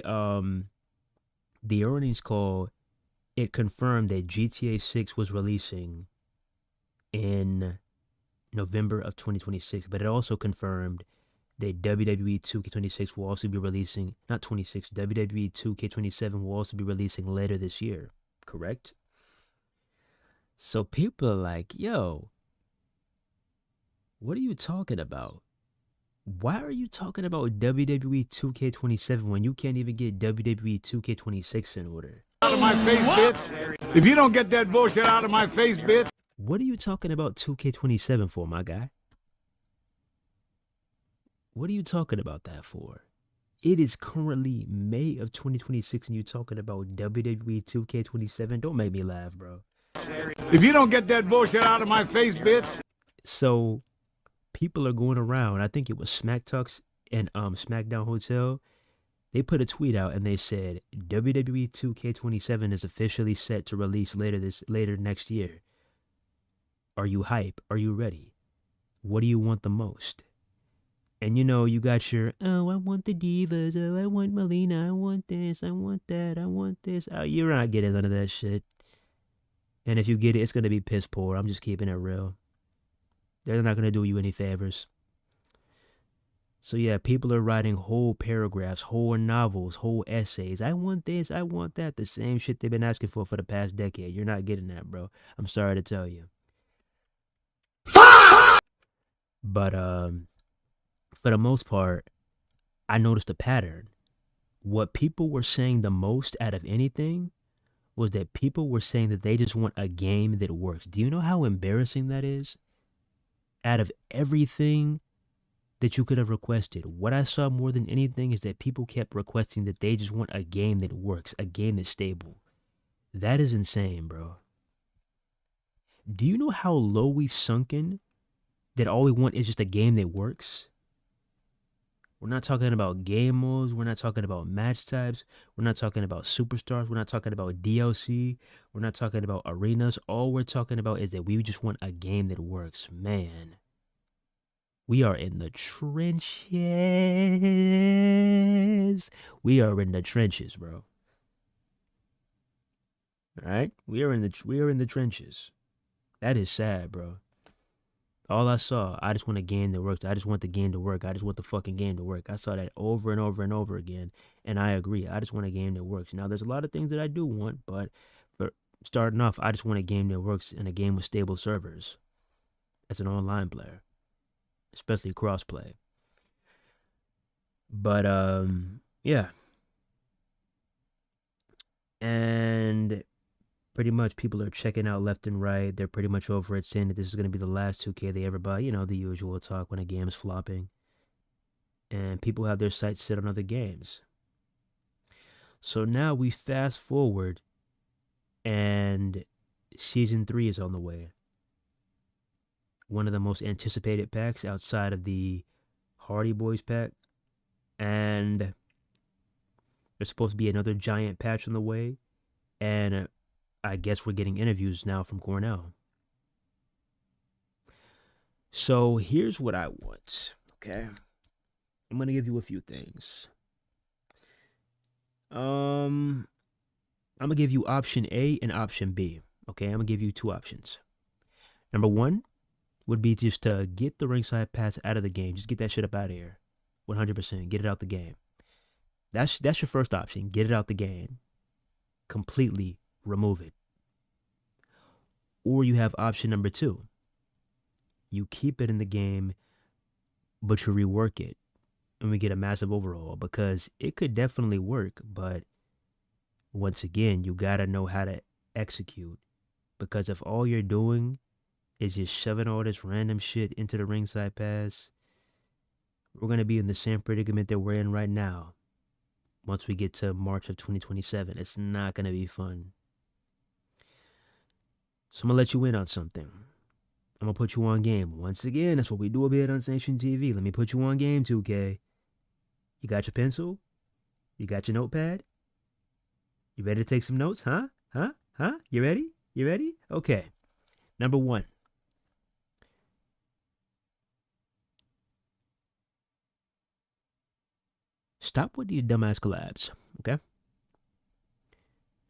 earnings call, it confirmed that GTA 6 was releasing in November of 2026, but it also confirmed that WWE 2K26 will also be releasing, not 26, WWE 2K27 will also be releasing later this year, correct? So people are like, yo, what are you talking about? Why are you talking about WWE 2K27 when you can't even get WWE 2K26 in order? Out of my face, bitch. If you don't get that bullshit out of my face, bitch. What are you talking about 2K27 for, my guy? What are you talking about that for? It is currently May of 2026 and you're talking about WWE 2K27? Don't make me laugh, bro. If you don't get that bullshit out of my face, bitch. So people are going around. I think it was Smack Talks and SmackDown Hotel. They put a tweet out and they said WWE 2K27 is officially set to release later next year. Are you hype? Are you ready? What do you want the most? And you know, you got your, oh, I want the divas, oh, I want Melina, I want this, I want that, I want this. Oh, you're not getting none of that shit. And if you get it, it's going to be piss poor. I'm just keeping it real. They're not going to do you any favors. So yeah, people are writing whole paragraphs, whole novels, whole essays. I want this, I want that. The same shit they've been asking for the past decade. You're not getting that, bro. I'm sorry to tell you. But for the most part, I noticed a pattern. What people were saying the most out of anything was that people were saying that they just want a game that works. Do you know how embarrassing that is? Out of everything that you could have requested, what I saw more than anything is that people kept requesting that they just want a game that works, a game that's stable. That is insane, bro. Do you know how low we've sunken? That all we want is just a game that works? We're not talking about game modes. We're not talking about match types. We're not talking about superstars. We're not talking about DLC. We're not talking about arenas. All we're talking about is that we just want a game that works. Man, we are in the trenches. We are in the trenches, bro. All right? We are in the trenches. That is sad, bro. All I saw, I just want a game that works. I just want the game to work. I just want the fucking game to work. I saw that over and over and over again, and I agree. I just want a game that works. Now, there's a lot of things that I do want, but for starting off, I just want a game that works and a game with stable servers as an online player, especially crossplay. But, yeah. And pretty much people are checking out left and right. They're pretty much over it, saying that this is going to be the last 2K they ever buy. You know, the usual talk when a game is flopping. And people have their sights set on other games. So now we fast forward and Season 3 is on the way. One of the most anticipated packs outside of the Hardy Boys pack. And there's supposed to be another giant patch on the way. And I guess we're getting interviews now from Cornell. So here's what I want, okay? I'm going to give you a few things. I'm going to give you option A and option B, okay? I'm going to give you two options. Number one would be just to get the ringside pass out of the game. Just get that shit up out of here. 100%. Get it out the game. That's your first option. Get it out the game. Completely remove it. Or you have option number two. You keep it in the game, but you rework it and we get a massive overhaul because it could definitely work, but once again, you gotta know how to execute because if all you're doing is just shoving all this random shit into the ringside pass, we're gonna be in the same predicament that we're in right now. Once we get to March of 2027, it's not gonna be fun. So I'm gonna let you in on something. I'm gonna put you on game. Once again, that's what we do a bit on Station TV. Let me put you on game, 2K. You got your pencil? You got your notepad? You ready to take some notes, huh? Huh? You ready? You ready? Okay. Number 1. Stop with these dumbass collabs, okay?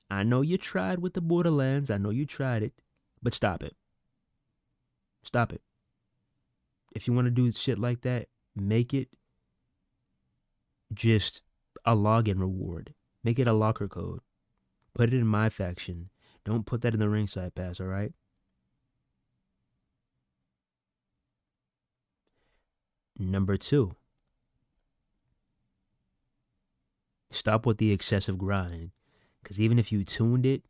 I know you tried with the Borderlands. I know you tried it, but stop it. Stop it. If you want to do shit like that, make it just a login reward. Make it a locker code. Put it in my faction. Don't put that in the ringside pass, all right? Number 2. Stop with the excessive grind. Because even if you tuned it,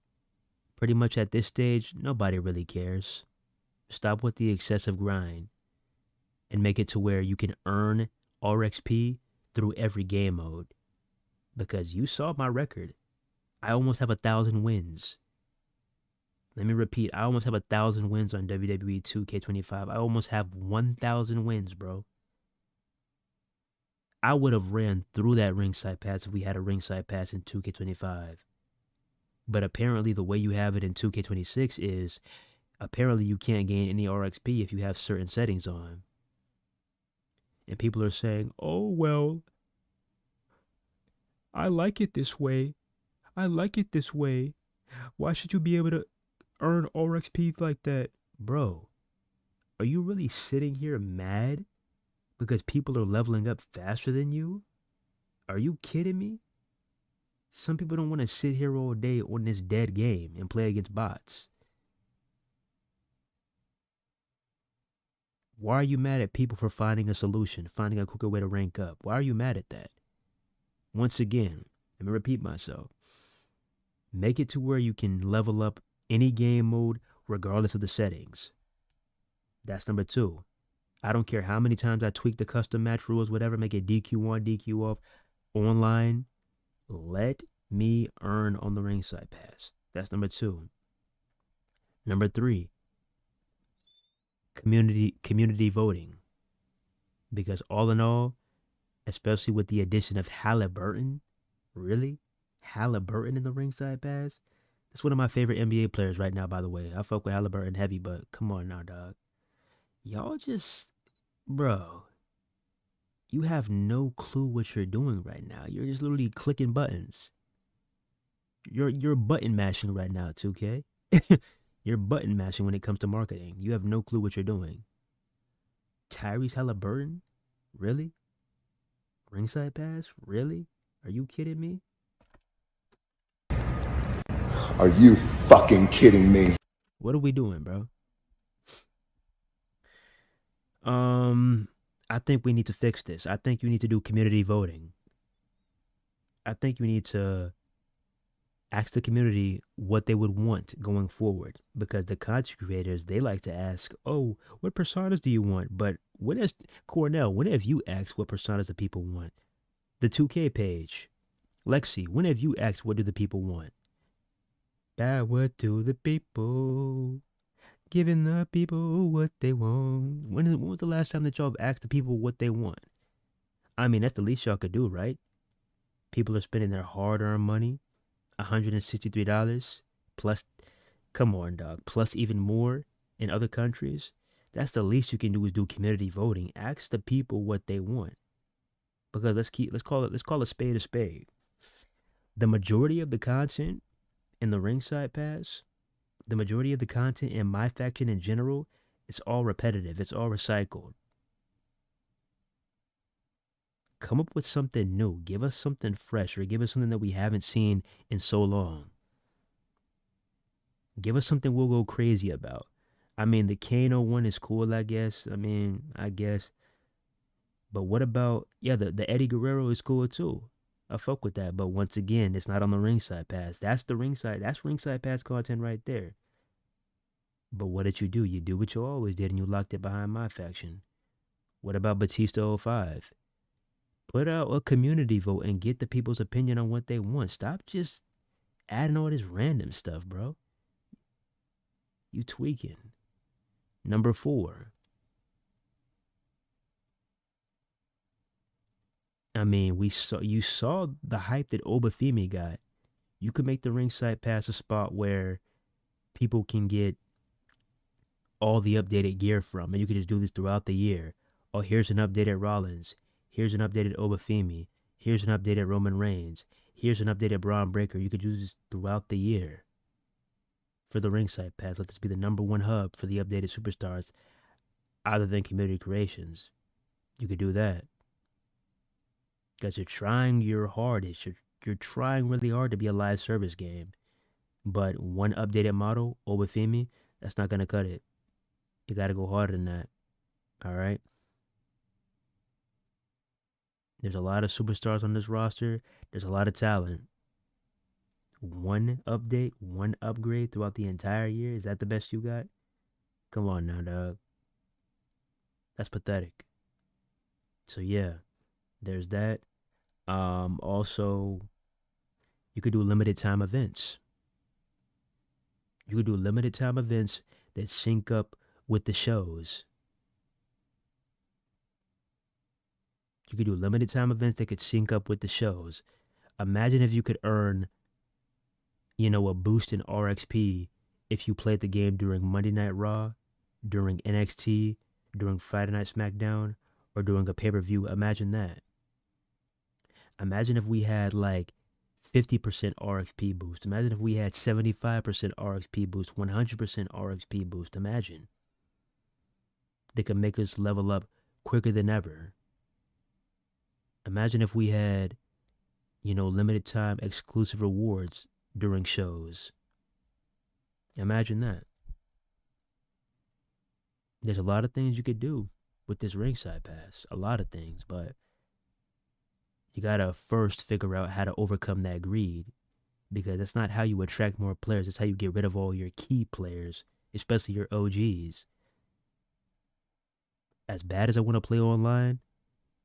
pretty much at this stage, nobody really cares. Stop with the excessive grind and make it to where you can earn RXP through every game mode. Because you saw my record. I almost have 1,000 wins. Let me repeat. I almost have 1,000 wins on WWE 2K25. I almost have 1,000 wins, bro. I would have ran through that ringside pass if we had a ringside pass in 2K25. But apparently the way you have it in 2K26 is apparently you can't gain any RXP if you have certain settings on. And people are saying, oh, well, I like it this way. I like it this way. Why should you be able to earn RXP like that? Bro, are you really sitting here mad because people are leveling up faster than you? Are you kidding me? Some people don't want to sit here all day on this dead game and play against bots. Why are you mad at people for finding a solution, finding a quicker way to rank up? Why are you mad at that? Once again, let me repeat myself. Make it to where you can level up any game mode regardless of the settings. That's number 2. I don't care how many times I tweak the custom match rules, whatever, make it DQ on, DQ off, online. Let me earn on the ringside pass. That's number 2. Number 3, community voting. Because all in all, especially with the addition of Halliburton, really? Halliburton in the ringside pass? That's one of my favorite NBA players right now, by the way. I fuck with Halliburton heavy, but come on now, dog. Y'all just, bro, you have no clue what you're doing right now. You're just literally clicking buttons. You're button mashing right now, 2K. You're button mashing when it comes to marketing. You have no clue what you're doing. Tyrese Halliburton? Really? Ringside pass? Really? Are you kidding me? Are you fucking kidding me? What are we doing, bro? I think we need to fix this. I think you need to do community voting. I think you need to ask the community what they would want going forward, because the content creators, they like to ask, oh, what personas do you want? But when has Cornell, when have you asked what personas the people want? The 2K page. Lexi, when have you asked what do the people want? That what do the people, giving the people what they want. When was the last time that y'all asked the people what they want? I mean, that's the least y'all could do, right? People are spending their hard-earned money, $163 plus, come on, dog, plus even more in other countries. That's the least you can do is do community voting. Ask the people what they want. Because let's call a spade a spade. The majority of the content in the ringside pass, the majority of the content in my faction in general, it's all repetitive. It's all recycled. Come up with something new. Give us something fresh, or give us something that we haven't seen in so long. Give us something we'll go crazy about. I mean, the Kano one is cool, I guess. I mean, I guess. But what about the Eddie Guerrero is cool too. I fuck with that, but once again, it's not on the ringside pass. That's ringside pass content right there. But what did you do? You do what you always did, and you locked it behind my faction. What about Batista 05? Put out a community vote and get the people's opinion on what they want. Stop just adding all this random stuff, bro. You tweaking. Number 4. I mean, you saw the hype that Obafemi got. You could make the ringside pass a spot where people can get all the updated gear from, and you can just do this throughout the year. Oh, here's an updated Rollins. Here's an updated Obafemi. Here's an updated Roman Reigns. Here's an updated Braun Breaker. You could do this throughout the year. For the ringside pass, let this be the number 1 hub for the updated superstars, other than community creations. You could do that. Because you're trying your hardest. You're trying really hard to be a live service game. But one updated model, Obafemi, that's not going to cut it. You got to go harder than that. All right? There's a lot of superstars on this roster. There's a lot of talent. One update, one upgrade throughout the entire year. Is that the best you got? Come on now, dog. That's pathetic. So yeah, there's that. Also, you could do limited time events. You could do limited time events that sync up with the shows. You could do limited time events that could sync up with the shows. Imagine if you could earn, a boost in RXP if you played the game during Monday Night Raw, during NXT, during Friday Night SmackDown, or during a pay-per-view. Imagine that. Imagine if we had like 50% RXP boost. Imagine if we had 75% RXP boost, 100% RXP boost. Imagine. They could make us level up quicker than ever. Imagine if we had, limited time exclusive rewards during shows. Imagine that. There's a lot of things you could do with this ringside pass. A lot of things, but you gotta first figure out how to overcome that greed, because that's not how you attract more players. That's how you get rid of all your key players, especially your OGs. As bad as I want to play online,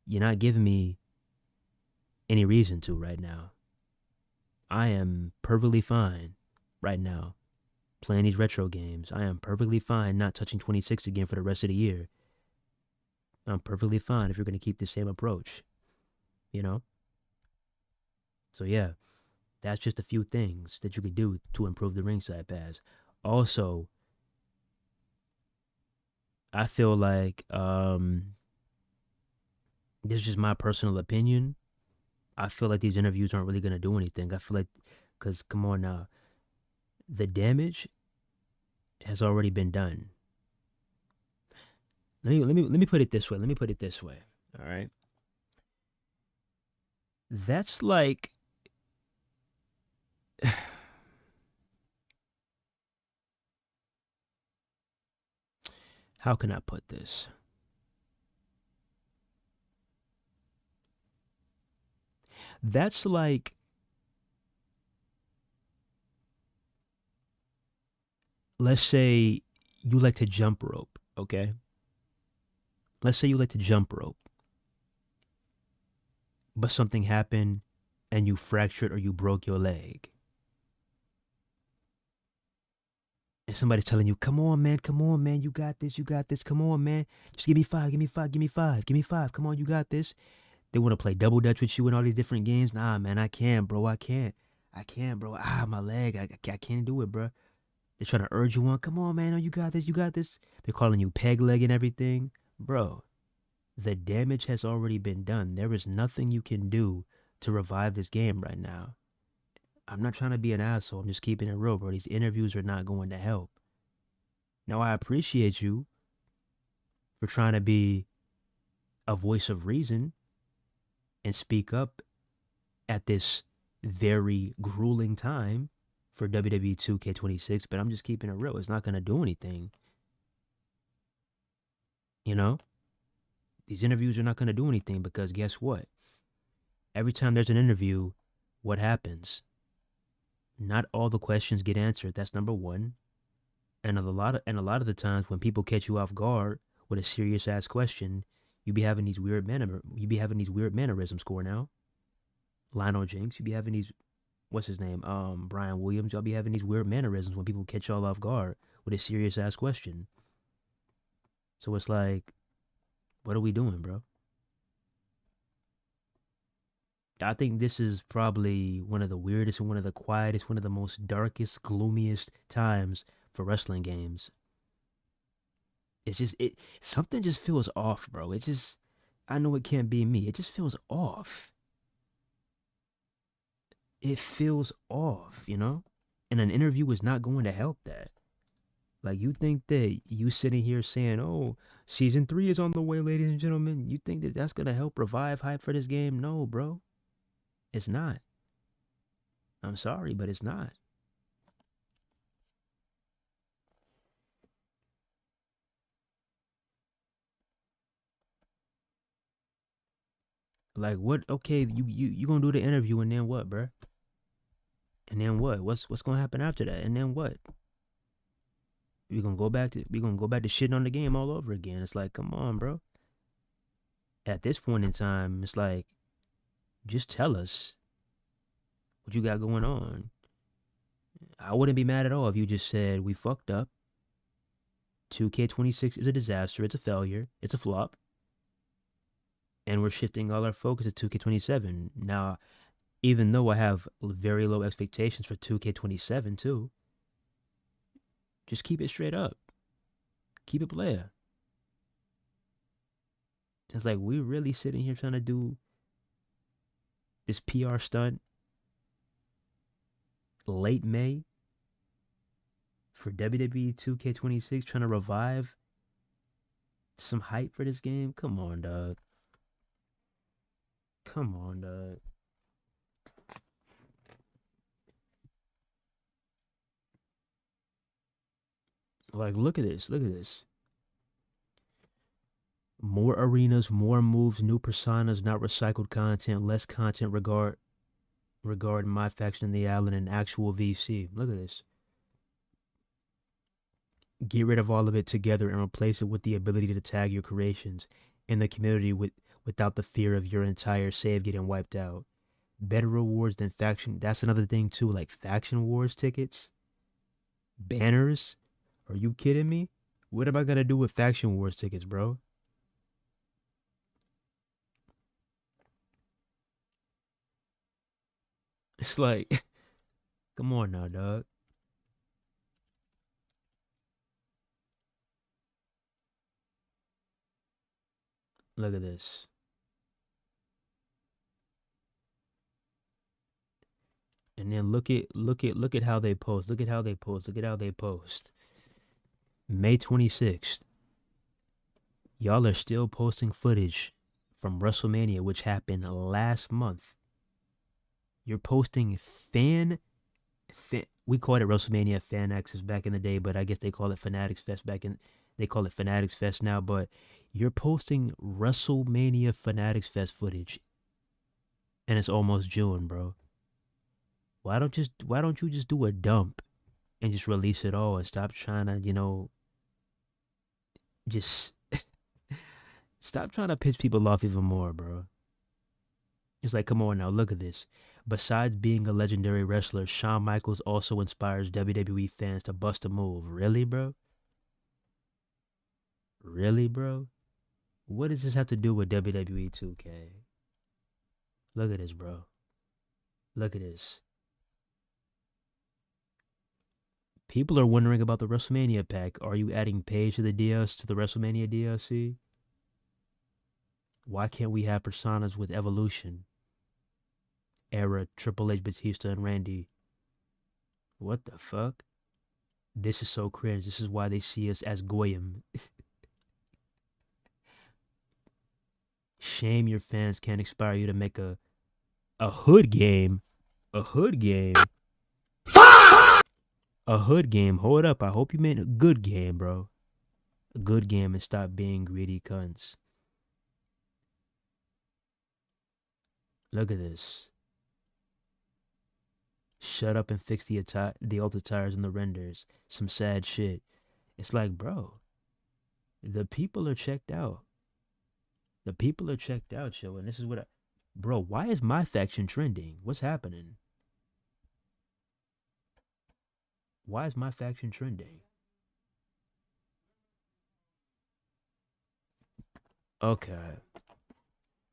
you're not giving me any reason to right now. I am perfectly fine right now playing these retro games. I am perfectly fine not touching 26 again for the rest of the year. I'm perfectly fine if you're going to keep the same approach. So yeah, that's just a few things that you could do to improve the ringside pass. Also, I feel like this is just my personal opinion. I feel like these interviews aren't really going to do anything. I feel like, because come on now, the damage has already been done. Let me put it this way. All right. That's like how can I put this? That's like let's say you like to jump rope, okay? Let's say you like to jump rope, but something happened and you fractured or you broke your leg. And somebody's telling you, come on, man, you got this, come on, man. Just give me five, come on, you got this. They want to play double dutch with you in all these different games. Nah, man, I can't, bro, I can't, bro. My leg, I can't do it, bro. They're trying to urge you on, come on, man, oh, you got this. They're calling you peg leg and everything. Bro, the damage has already been done. There is nothing you can do to revive this game right now. I'm not trying to be an asshole. I'm just keeping it real, bro. These interviews are not going to help. Now, I appreciate you for trying to be a voice of reason and speak up at this very grueling time for WWE 2K26, but I'm just keeping it real. It's not going to do anything. These interviews are not going to do anything because guess what? Every time there's an interview, what happens? Not all the questions get answered. That's number one. And a lot of the times when people catch you off guard with a serious ass question, you be having these weird mannerisms. Cornell, Lionel Jinks, you be having these, what's his name? Brian Williams. Y'all be having these weird mannerisms when people catch y'all off guard with a serious ass question. So it's like, what are we doing, bro? I think this is probably one of the weirdest and one of the quietest, one of the most darkest, gloomiest times for wrestling games. It's just something just feels off, bro. I know it can't be me. It just feels off. It feels off, you know? And an interview is not going to help that. Like, you think that you sitting here saying, oh, season 3 is on the way, ladies and gentlemen, you think that that's going to help revive hype for this game? No, bro. It's not. I'm sorry, but it's not. Like, what? Okay, you gonna do the interview and then what, bro? And then what? What's gonna happen after that? And then what? We gonna go back to shitting on the game all over again. It's like, come on, bro. At this point in time, it's like, just tell us what you got going on. I wouldn't be mad at all if you just said we fucked up. 2K26 is a disaster. It's a failure. It's a flop. And we're shifting all our focus to 2K27. Now, even though I have very low expectations for 2K27 too, just keep it straight up. Keep it player. It's like, we really sitting here trying to do this PR stunt late May for WWE 2K26, trying to revive some hype for this game. Come on, dog. Come on, dog. Like, look at this. Look at this. More arenas, more moves, new personas, not recycled content, less content regarding my faction in the island and actual VC. Look at this. Get rid of all of it together and replace it with the ability to tag your creations in the community without the fear of your entire save getting wiped out. Better rewards than faction. That's another thing too, like faction wars tickets, banners. Are you kidding me? What am I gonna do with faction wars tickets, bro? It's like, come on now, dog. Look at this. And then look at how they post. Look at how they post. Look at how they post. May 26th. Y'all are still posting footage from WrestleMania, which happened last month. You're posting we called it WrestleMania Fan Access back in the day, but I guess they call it Fanatics Fest they call it Fanatics Fest now, but you're posting WrestleMania Fanatics Fest footage. And it's almost June, bro. Why don't you just do a dump and just release it all and stop trying to, just stop trying to piss people off even more, bro. It's like, come on now, look at this. Besides being a legendary wrestler, Shawn Michaels also inspires WWE fans to bust a move. Really, bro? Really, bro? What does this have to do with WWE 2K? Look at this, bro. Look at this. People are wondering about the WrestleMania pack. Are you adding Paige to the WrestleMania DLC? Why can't we have personas with Evolution? Era, Triple H, Batista, and Randy. What the fuck? This is so cringe. This is why they see us as Goyim. Shame your fans can't inspire you to make a hood game. A hood game. A hood game. Hold up. I hope you meant a good game, bro. A good game and stop being greedy cunts. Look at this. Shut up and fix the altar tires and the renders. Some sad shit. It's like, bro, the people are checked out. The people are checked out, yo. And this is what bro, why is my faction trending? What's happening? Why is my faction trending? Okay.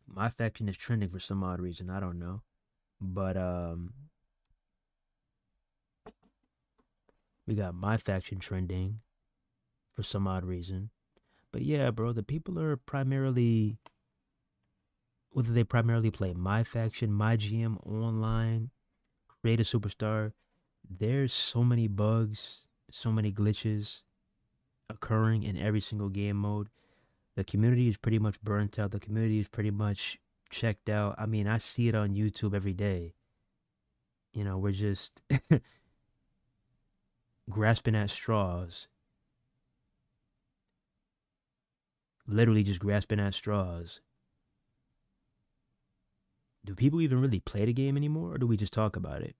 My faction is trending for some odd reason. I don't know. But we got my faction trending for some odd reason. But yeah, bro, the people are primarily, whether they primarily play my faction, my GM online, create a superstar, there's so many bugs, so many glitches occurring in every single game mode. The community is pretty much burnt out. The community is pretty much checked out. I mean, I see it on YouTube every day. You know, we're just grasping at straws. Literally just grasping at straws. Do people even really play the game anymore, or do we just talk about it?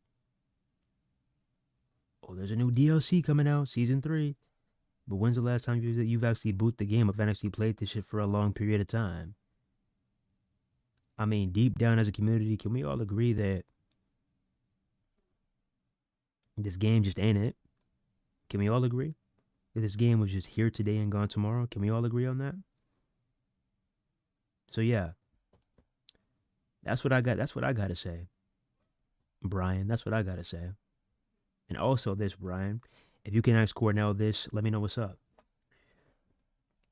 Oh, there's a new DLC coming out, Season 3. But when's the last time you've actually booted the game? I've actually played this shit for a long period of time. I mean, deep down as a community, can we all agree that this game just ain't it? Can we all agree that this game was just here today and gone tomorrow? Can we all agree on that? So yeah, that's what I got. That's what I gotta say, Brian. That's what I gotta say. And also this, Brian, if you can ask Cornell this, let me know what's up.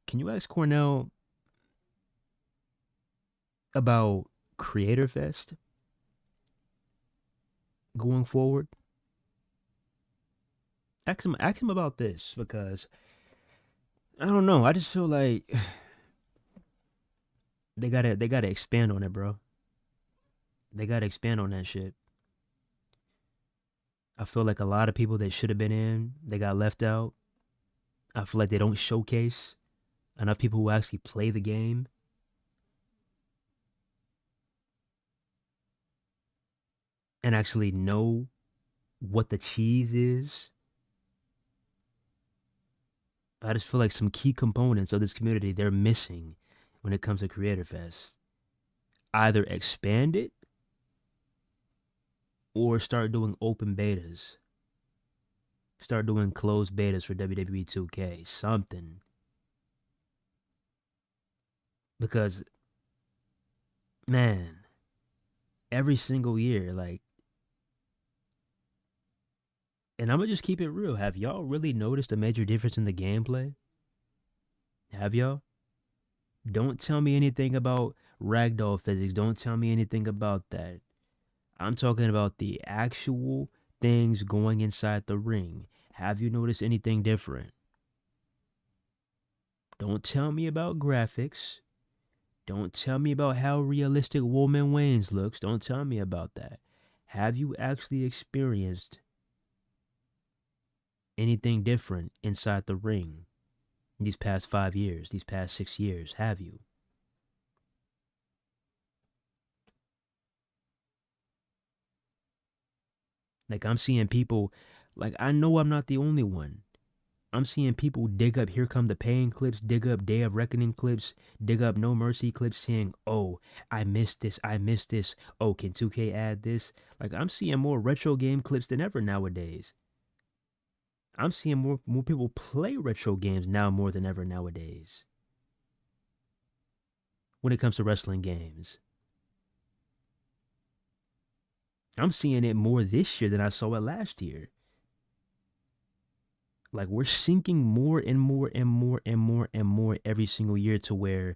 Can you ask Cornell about Creator Fest going forward? Ask him about this, because I don't know. I just feel like they gotta expand on it, bro. They gotta expand on that shit. I feel like a lot of people that should have been in, they got left out. I feel like they don't showcase enough people who actually play the game. And actually know what the cheese is. I just feel like some key components of this community, they're missing when it comes to Creator Fest. Either expand it or start doing open betas. Start doing closed betas for WWE 2K. Something. Because, man, every single year, like, and I'm going to just keep it real. Have y'all really noticed a major difference in the gameplay? Have y'all? Don't tell me anything about ragdoll physics. Don't tell me anything about that. I'm talking about the actual things going inside the ring. Have you noticed anything different? Don't tell me about graphics. Don't tell me about how realistic Woman Wayne's looks. Don't tell me about that. Have you actually experienced anything different inside the ring these past 5 years, these past 6 years? Have you? Like, I'm seeing people, like, I know I'm not the only one. I'm seeing people dig up Here Come the Pain clips, dig up Day of Reckoning clips, dig up No Mercy clips, saying, oh, I missed this, I missed this. Oh, can 2K add this? Like, I'm seeing more retro game clips than ever nowadays. I'm seeing more people play retro games now more than ever nowadays. When it comes to wrestling games. I'm seeing it more this year than I saw it last year. Like, we're sinking more and more and more and more and more every single year, to where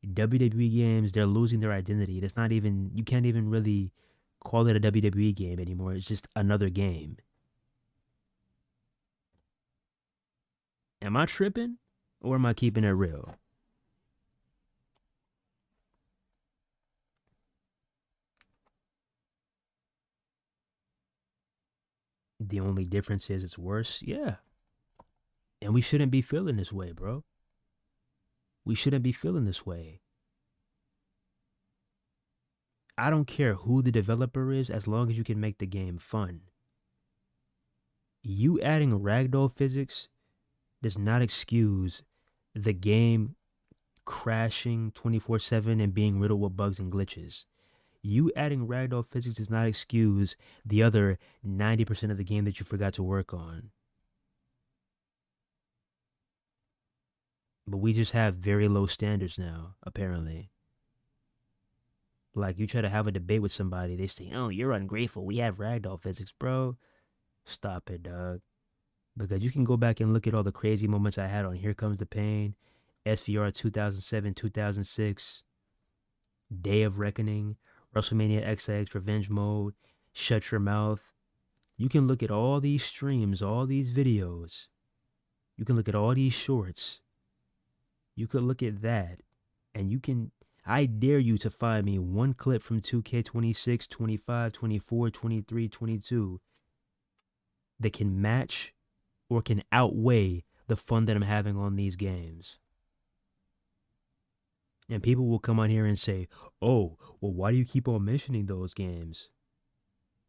WWE games, they're losing their identity. It's not even, you can't even really call it a WWE game anymore. It's just another game. Am I tripping, or am I keeping it real? The only difference is it's worse. Yeah. And we shouldn't be feeling this way, bro. We shouldn't be feeling this way. I don't care who the developer is as long as you can make the game fun. You adding ragdoll physics does not excuse the game crashing 24/7 and being riddled with bugs and glitches. You adding ragdoll physics does not excuse the other 90% of the game that you forgot to work on. But we just have very low standards now, apparently. Like, you try to have a debate with somebody, they say, oh, you're ungrateful. We have ragdoll physics, bro. Stop it, dog. Because you can go back and look at all the crazy moments I had on Here Comes the Pain, SVR 2007, 2006, Day of Reckoning, WrestleMania XX, Revenge Mode, Shut Your Mouth. You can look at all these streams, all these videos. You can look at all these shorts. You could look at that, and you can... I dare you to find me one clip from 2K26, 25, 24, 23, 22 that can match or can outweigh the fun that I'm having on these games. And people will come on here and say, oh, well, why do you keep on mentioning those games?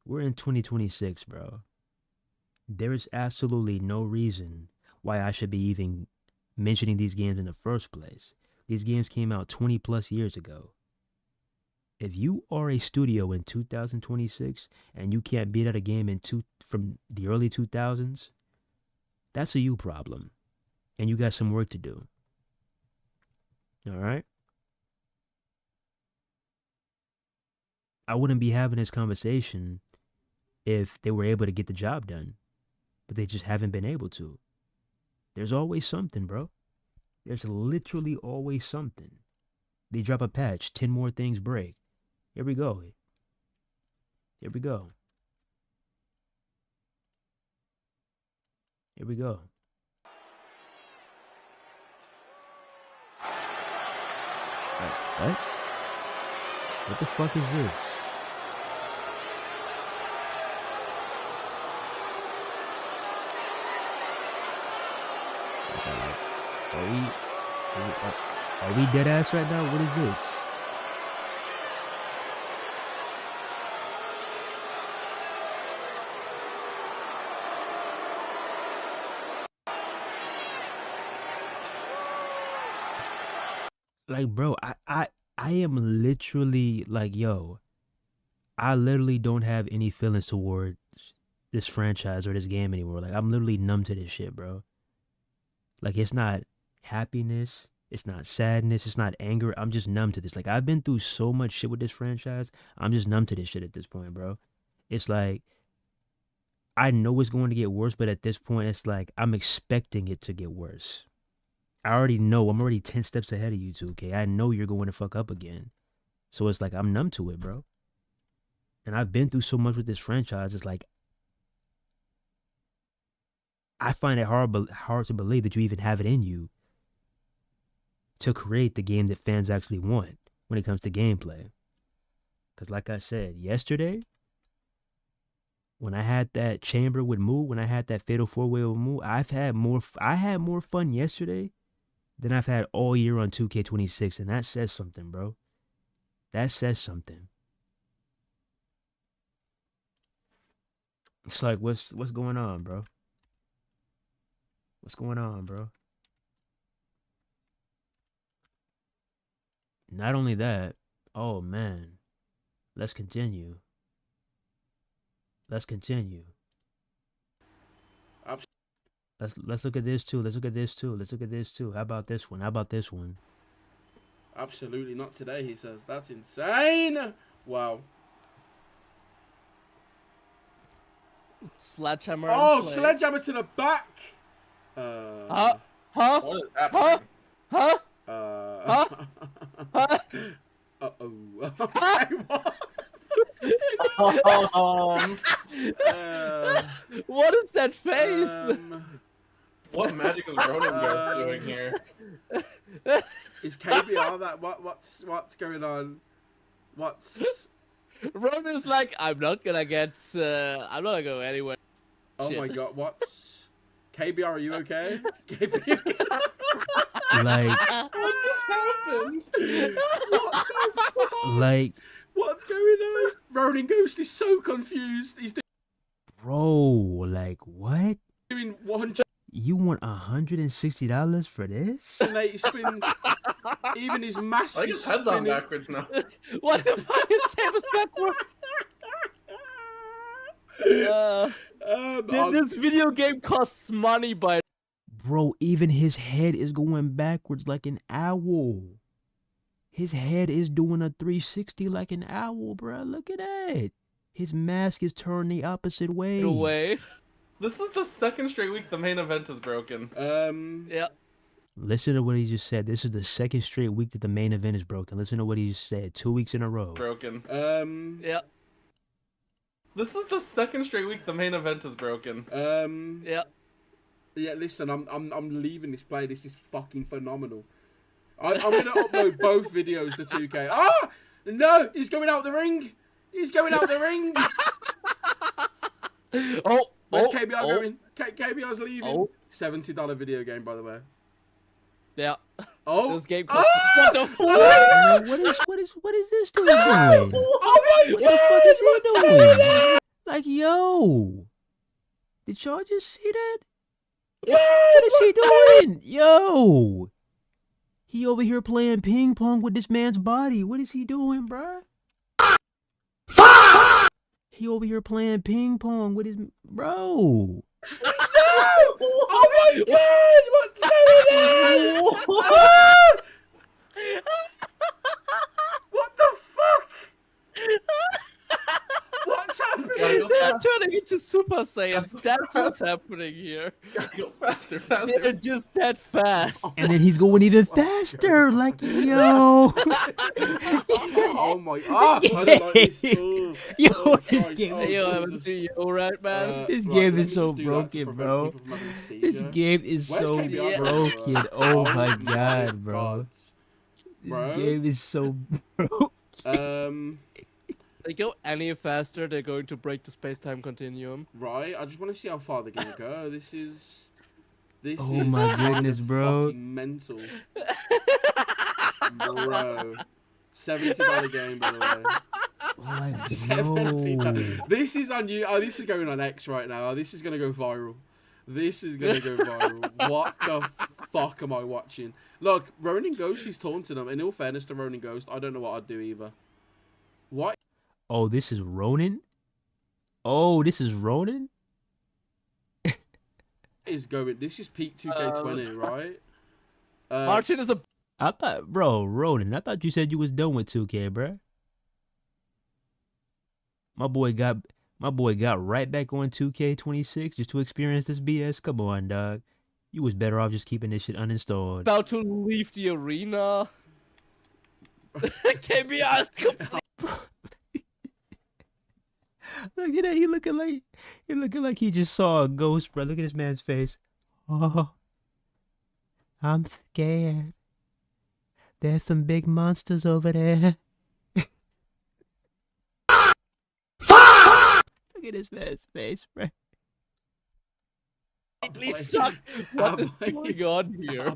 We're in 2026, bro. There is absolutely no reason why I should be even mentioning these games in the first place. These games came out 20 plus years ago. If you are a studio in 2026 and you can't beat out a game from the early 2000s, that's a you problem. And you got some work to do. All right? I wouldn't be having this conversation if they were able to get the job done. But they just haven't been able to. There's always something, bro. There's literally always something. They drop a patch, 10 more things break. Here we go. Here we go. Here we go. What? What the fuck is this? Are we dead ass right now? What is this? Like, bro, I am literally like, yo, I literally don't have any feelings towards this franchise or this game anymore. Like, I'm literally numb to this shit, bro. Like, it's not happiness, it's not sadness, it's not anger. I'm just numb to this. Like, I've been through so much shit with this franchise. I'm just numb to this shit at this point, bro. It's like, I know it's going to get worse, but at this point, it's like, I'm expecting it to get worse. I already know. I'm already 10 steps ahead of you, 2K. I know you're going to fuck up again. So it's like, I'm numb to it, bro. And I've been through so much with this franchise. It's like, I find it hard to believe that you even have it in you to create the game that fans actually want when it comes to gameplay. Because like I said, yesterday, when I had that chamber with Moo, when I had that fatal 4-way with Moo, I had more fun yesterday than I've had all year on 2K26, and that says something, bro. That says something. It's like, what's going on, bro? What's going on, bro? Not only that, oh man, let's continue. Let's continue. Let's look at this too. Let's look at this too. Let's look at this too. How about this one? How about this one? Absolutely not today, he says. That's insane. Wow. Sledgehammer. Oh, sledgehammer to the back. Huh? What is happening? Huh? Uh-oh. Okay, what? What is that face? What magic is Ronan guys doing here? Is KBR that? What's going on? What's? Ronan's like, I'm not gonna go anywhere. Oh Shit. my god, what's? KBR, are you okay? KBR. Like, what just happened? What the fuck? like, What's going Ronin Ghost is so confused. He's Bro, like what? doing 180 You want $160 for this? spins. Even his mask I think is his head's on spinning. backwards now. What the fuck is Campus backwards? This video game costs money, by Bro, even his head is going backwards like an owl. His head is doing a 360 like an owl, bro. Look at that. His mask is turned the opposite way. way. This is the second straight week the main event is broken. Yeah. Listen to what he just said. This is the second straight week that the main event is broken. Listen to what he just said. 2 weeks in a row. Broken. Yeah. This is the second straight week the main event is broken. Yeah. Yeah, listen, I'm leaving this play. This is fucking phenomenal. I'm gonna upload both videos to 2K. Ah! No! He's going out the ring! He's going out the ring! Oh! Where's KBR going? KBR's leaving. Oh. $70 video game, by the way. Yeah. Oh! This game costs... Ah! What the What is this dude doing? Oh my What god! the fuck is he What's doing? happening? Like, yo. Did y'all just see that? What is he doing? Yo. He over here playing ping pong with this man's body. What is he doing, bruh? He over here playing ping pong with his... Bro. No! Oh my god! What's going on? Ah! What the fuck? What's happening? They're turning into Super Saiyans. That's what's happening here. Go faster, faster. They're just that fast. And then he's going even faster. Like, yo. Oh my god! I don't like this. Oh, Yo, oh, this Christ. game Oh, is Yo, Jesus. haven't do you right, man? This Right, game let is me so just do that to broken, prevent bro. people from having a This seizure. game is Where's so KBR? broken. Oh my my god, bro. God. This Bro. game is so broken. They go any faster, they're going to break the space-time continuum. Right, I just want to see how far they're gonna go. This is Oh my goodness, bro. fucking mental, bro. $70 game, by the way. Like, $70. This is on you. Oh, this is going on X right now. This is gonna go viral. This is gonna go viral. What the fuck am I watching? Look, Ronin Ghost is taunting them. In all fairness to Ronin Ghost, I don't know what I'd do either. What Oh, this is Ronin? Oh, this is Ronin? is going? This is peak 2K20, right? Martin is a... I thought, bro, Ronin, I thought you said you was done with 2K, bro. My boy got right back on 2K26 just to experience this BS. Come on, dog. You was better off just keeping this shit uninstalled. About to leave the arena. KBR is complete. Look at that. He looking like he just saw a ghost, bro. Look at this man's face. Oh, I'm scared. There's some big monsters over there. Look at this man's face, bro. Please suck. What is going on here?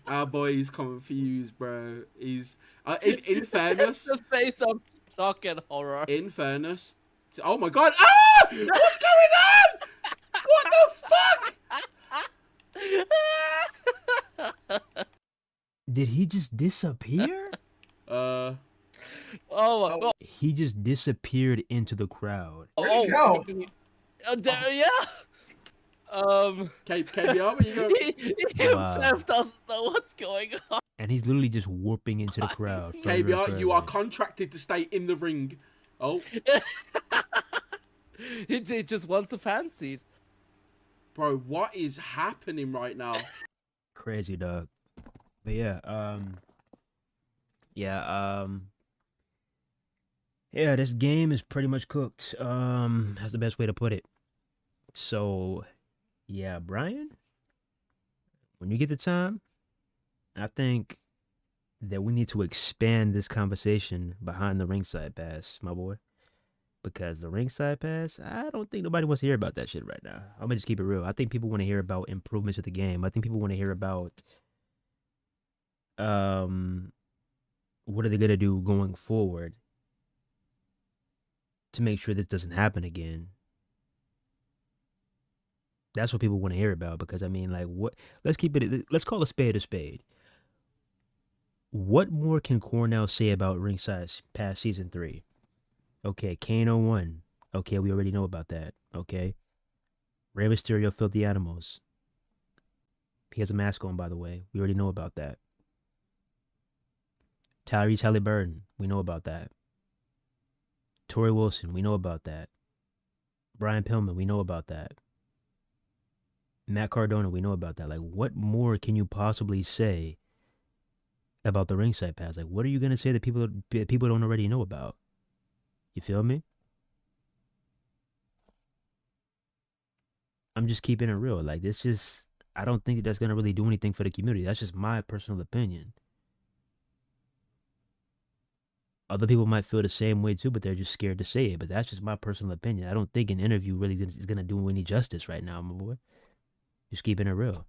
Our boy is confused, bro. He's in fairness. The face of shock and horror. In fairness. Oh my god! Ah! What's going on? What the fuck? Did he just disappear? Oh my god. He just disappeared into the crowd. Oh, yeah. KBR, where you going? He himself doesn't know what's going on. And he's literally just warping into the crowd. further and KBR, you are further. contracted to stay in the ring. Oh. He just wants the fan seat. Bro, what is happening right now? Crazy, dog. But yeah, this game is pretty much cooked. That's the best way to put it. So, yeah, Brian, when you get the time, I think that we need to expand this conversation behind the ringside pass, my boy. Because the ringside pass, I don't think nobody wants to hear about that shit right now. I'm gonna just keep it real. I think people want to hear about improvements to the game. I think people want to hear about what are they gonna do going forward. to make sure this doesn't happen again. That's what people want to hear about, because I mean, like, what? Let's keep it. Let's call a spade a spade. What more can Cornell say about ringside past season 3? Okay, Kano won. Okay, we already know about that. Okay, Rey Mysterio, filthy animals. He has a mask on, by the way. We already know about that. Tyrese Halliburton, we know about that. Torrie Wilson, we know about that. Brian Pillman, we know about that. Matt Cardona, we know about that. Like, what more can you possibly say about the ringside pass? Like, what are you gonna say that people don't already know about? You feel me? I'm just keeping it real. Like, this just, I don't think that's gonna really do anything for the community. That's just my personal opinion. Other people might feel the same way too, but they're just scared to say it. But that's just my personal opinion. I don't think an interview really is gonna do any justice right now, my boy. Just keeping it real.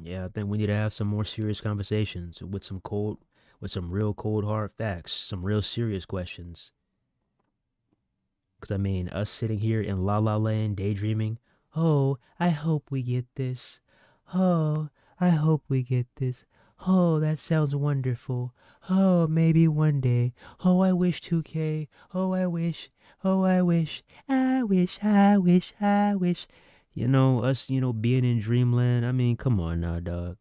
Yeah, I think we need to have some more serious conversations with some real cold hard facts, some real serious questions. Because I mean, us sitting here in La La Land daydreaming, oh, I hope we get this. Oh, I hope we get this. Oh, that sounds wonderful. Oh, maybe one day. Oh, I wish 2K. Oh, I wish. Oh, I wish. I wish, I wish, I wish. You know, us, being in dreamland. I mean, come on now, dog.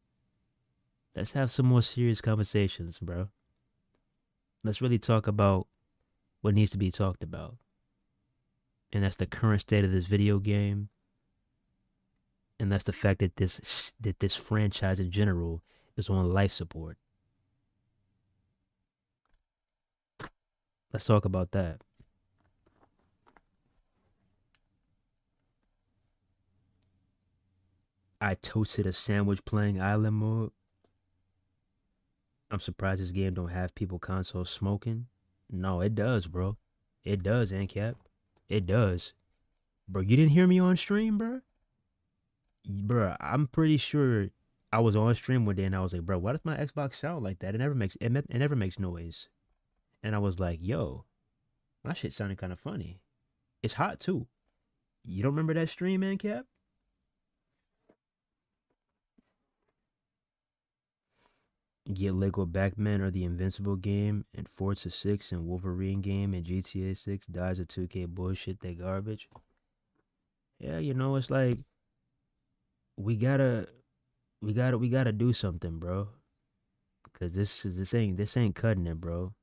Let's have some more serious conversations, bro. Let's really talk about what needs to be talked about. And that's the current state of this video game. And that's the fact that this franchise in general is on life support. Let's talk about that. I toasted a sandwich playing island mode. I'm surprised this game don't have people console smoking. No, it does, bro. It does, ANCAP. It does. Bro, you didn't hear me on stream, bro? Bro, I'm pretty sure I was on stream one day and I was like, bro, why does my Xbox sound like that? It never makes noise. And I was like, yo, my shit sounded kind of funny. It's hot too. You don't remember that stream, ANCAP? Get Lego Batman or the Invincible game and Forza 6 and Wolverine game and GTA 6 dies of 2K bullshit, they garbage. Yeah, it's like we gotta do something, bro. Cause this ain't cutting it, bro.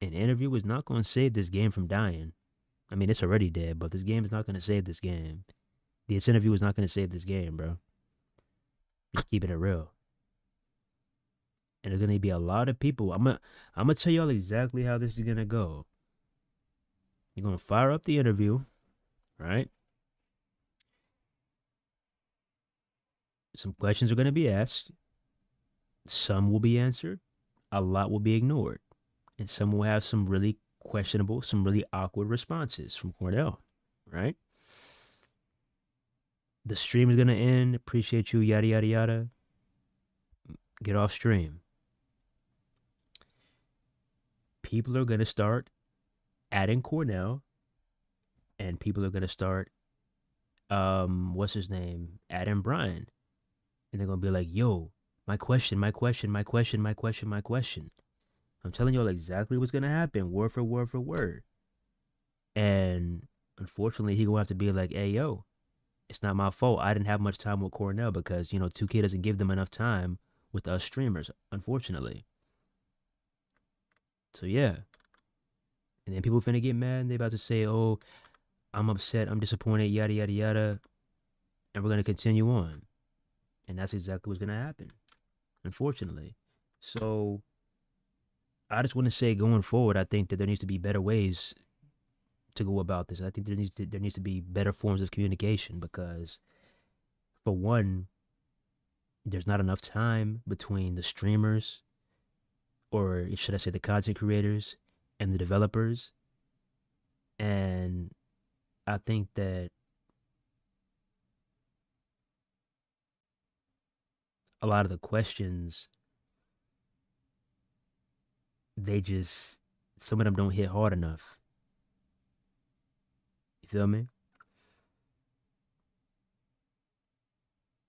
An interview is not gonna save this game from dying. I mean, it's already dead, but this game is not gonna save this game. This interview is not gonna save this game, bro. Just keeping it real. And there's gonna be a lot of people. I'm gonna tell y'all exactly how this is gonna go. You're gonna fire up the interview, right? Some questions are gonna be asked. Some will be answered. A lot will be ignored. And some will have some really questionable, some really awkward responses from Cornell, right? The stream is gonna end. Appreciate you, yada yada yada. Get off stream. People are gonna start adding Cornell, and people are gonna start what's his name? Adding Brian. And they're gonna be like, yo, my question. I'm telling y'all exactly what's gonna happen, word for word for word. And unfortunately, he gonna have to be like, hey, yo, it's not my fault. I didn't have much time with Cornell because, 2K doesn't give them enough time with us streamers, unfortunately. So yeah. And then people finna get mad and they about to say, oh, I'm upset, I'm disappointed, yada yada yada. And we're gonna continue on. And that's exactly what's gonna happen, unfortunately. So I just want to say, going forward, I think that there needs to be better ways to go about this. I think there needs to be better forms of communication because, for one, there's not enough time between the streamers, or should I say the content creators, and the developers. And I think that a lot of the questions, some of them don't hit hard enough. You feel me?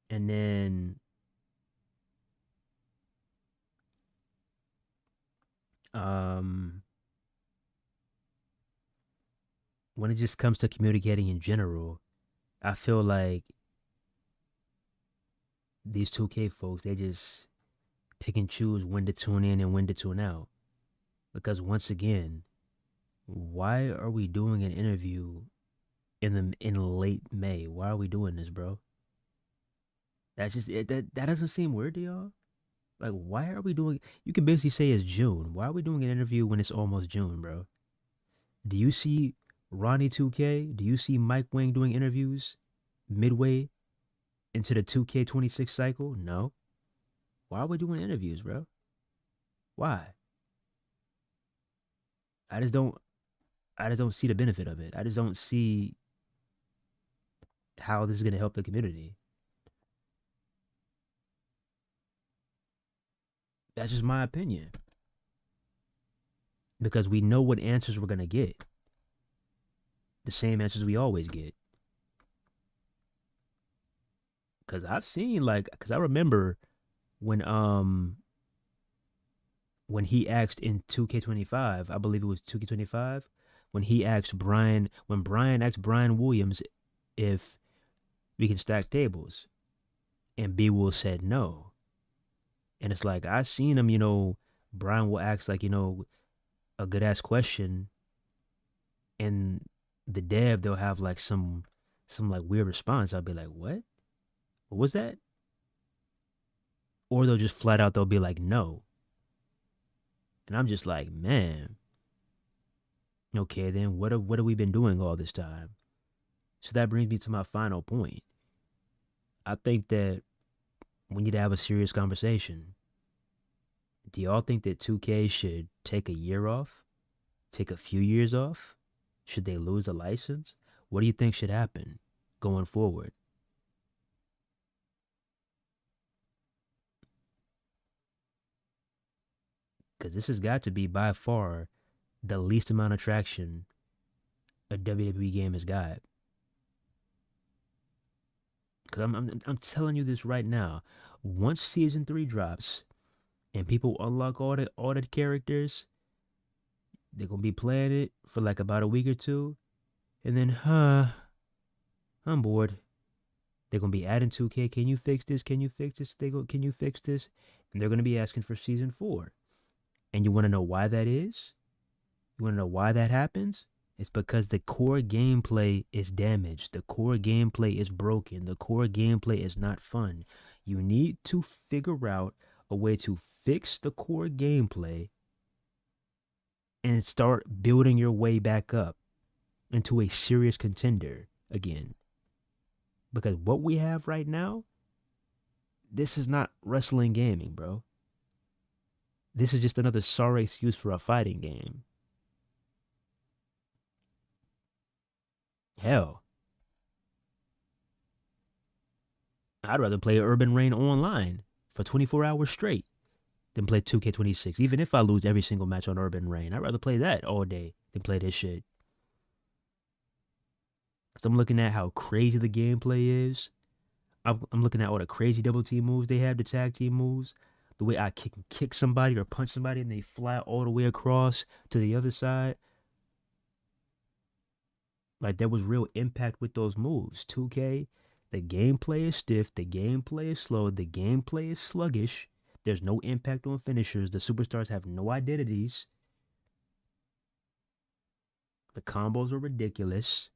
And then when it just comes to communicating in general, I feel like these 2K folks, they just pick and choose when to tune in and when to tune out. Because once again, why are we doing an interview in late May? Why are we doing this, bro? That's just that doesn't seem weird to y'all. Like, why are we doing? You can basically say it's June. Why are we doing an interview when it's almost June, bro? Do you see Ronnie 2K? Do you see Mike Wang doing interviews midway into the 2K26 cycle? No. Why are we doing interviews, bro? Why? I just don't see the benefit of it. I just don't see how this is going to help the community. That's just my opinion. Because we know what answers we're going to get. The same answers we always get. Because I've seen, because I remember when he asked in 2K25, I believe it was 2K25, when Brian asked Brian Williams if we can stack tables, and B Will said no. And it's like, I seen him, Brian will ask a good ass question, and the dev, they'll have some weird response. I'll be like, what was that? Or they'll just flat out, they'll be like, no. And I'm just like, man, okay, then what have we been doing all this time? So that brings me to my final point. I think that we need to have a serious conversation. Do y'all think that 2K should take a year off? Take a few years off? Should they lose a license? What do you think should happen going forward? Because this has got to be by far the least amount of traction a WWE game has got. Because I'm telling you this right now. Once Season 3 drops and people unlock all the characters, they're going to be playing it for about a week or two. And then, I'm bored. They're going to be adding 2K. Can you fix this? Can you fix this? Can you fix this? And they're going to be asking for Season 4. And you want to know why that is? You want to know why that happens? It's because the core gameplay is damaged. The core gameplay is broken. The core gameplay is not fun. You need to figure out a way to fix the core gameplay and start building your way back up into a serious contender again. Because what we have right now, this is not wrestling gaming, bro. This is just another sorry excuse for a fighting game. Hell, I'd rather play Urban Reign online for 24 hours straight than play 2K26. Even if I lose every single match on Urban Reign, I'd rather play that all day than play this shit. Because I'm looking at how crazy the gameplay is. I'm looking at all the crazy double team moves they have, the tag team moves. The way I kick somebody or punch somebody and they fly all the way across to the other side. Like, there was real impact with those moves. 2K, the gameplay is stiff, the gameplay is slow, the gameplay is sluggish. There's no impact on finishers. The superstars have no identities. The combos are ridiculous.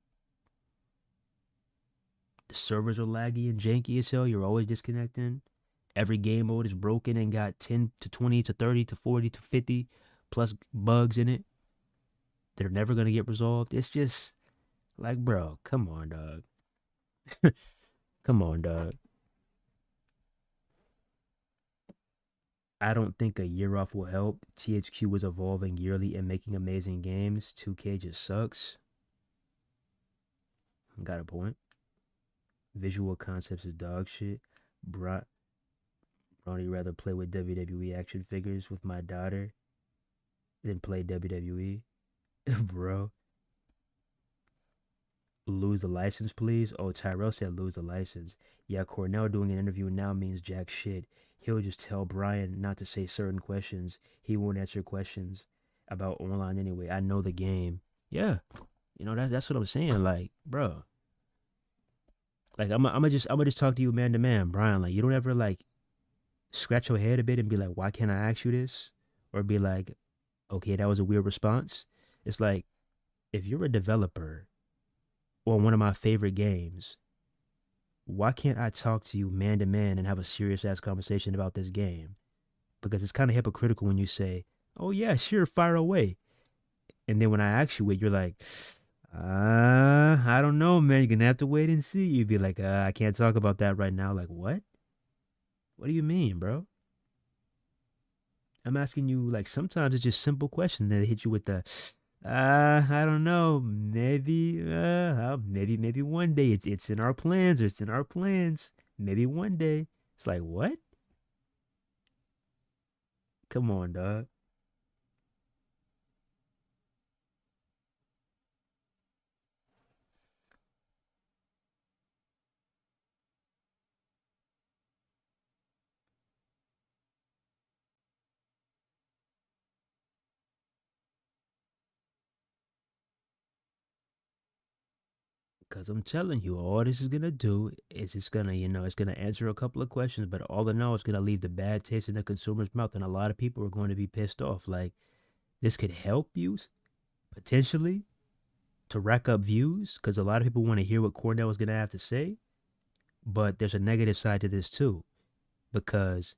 The servers are laggy and janky as hell. You're always disconnecting. Every game mode is broken and got 10 to 20 to 30 to 40 to 50 plus bugs in it. They're never going to get resolved. It's just like, bro, come on, dog. Come on, dog. I don't think a year off will help. THQ was evolving yearly and making amazing games. 2K just sucks. Got a point. Visual concepts is dog shit. I'd only rather play with WWE action figures with my daughter than play WWE. Bro. Lose the license, please. Oh, Tyrell said lose the license. Yeah, Cornell doing an interview now means jack shit. He'll just tell Brian not to say certain questions. He won't answer questions about online anyway. I know the game. Yeah. You know, that's what I'm saying. Like, bro. Like I'm just talk to you man to man, Brian. Like you don't ever like scratch your head a bit and be like, why can't I ask you this? Or be like, okay, that was a weird response. It's like, if you're a developer on one of my favorite games, why can't I talk to you man to man and have a serious ass conversation about this game? Because it's kind of hypocritical when you say, oh yeah, sure, fire away. And then when I ask you it, you're like, I don't know, man. You're gonna have to wait and see. You'd be like, I can't talk about that right now. Like, what? What do you mean, bro? I'm asking you, like, sometimes it's just simple questions that hit you with the, I don't know, maybe one day it's in our plans or it's in our plans. Maybe one day. It's like, what? Come on, dog. Because I'm telling you, all this is going to do is it's going to, it's going to answer a couple of questions, but all in all, it's going to leave the bad taste in the consumer's mouth. And a lot of people are going to be pissed off. Like, this could help you potentially to rack up views because a lot of people want to hear what Cornell is going to have to say. But there's a negative side to this too, because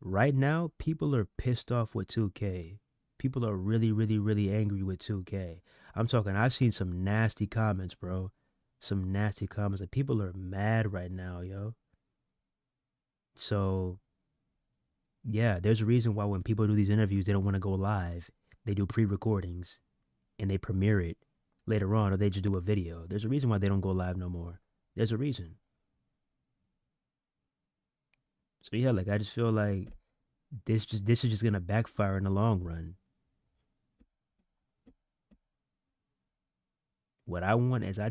right now, people are pissed off with 2K. People are really, really, really angry with 2K. I'm talking, I've seen some nasty comments, bro. Some nasty comments. Like, people are mad right now, yo. So, yeah, there's a reason why when people do these interviews, they don't want to go live. They do pre-recordings and they premiere it later on, or they just do a video. There's a reason why they don't go live no more. There's a reason. So yeah, like I just feel like this is just gonna backfire in the long run. What I want is I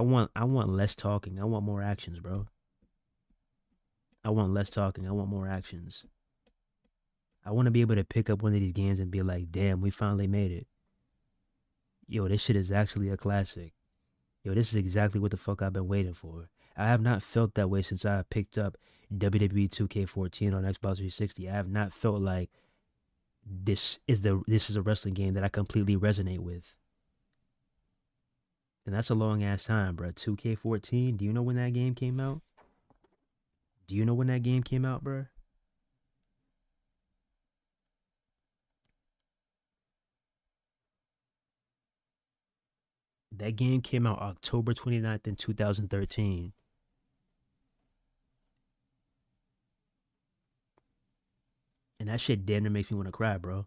want less talking. I want more actions, bro. I want less talking. I want more actions. I want to be able to pick up one of these games and be like, damn, we finally made it. Yo, this shit is actually a classic. Yo, this is exactly what the fuck I've been waiting for. I have not felt that way since I picked up WWE 2K14 on Xbox 360. I have not felt like this is a wrestling game that I completely resonate with. And that's a long ass time, bro. 2K14, do you know when that game came out? Do you know when that game came out, bro? That game came out October 29th in 2013. And that shit damn near makes me want to cry, bro.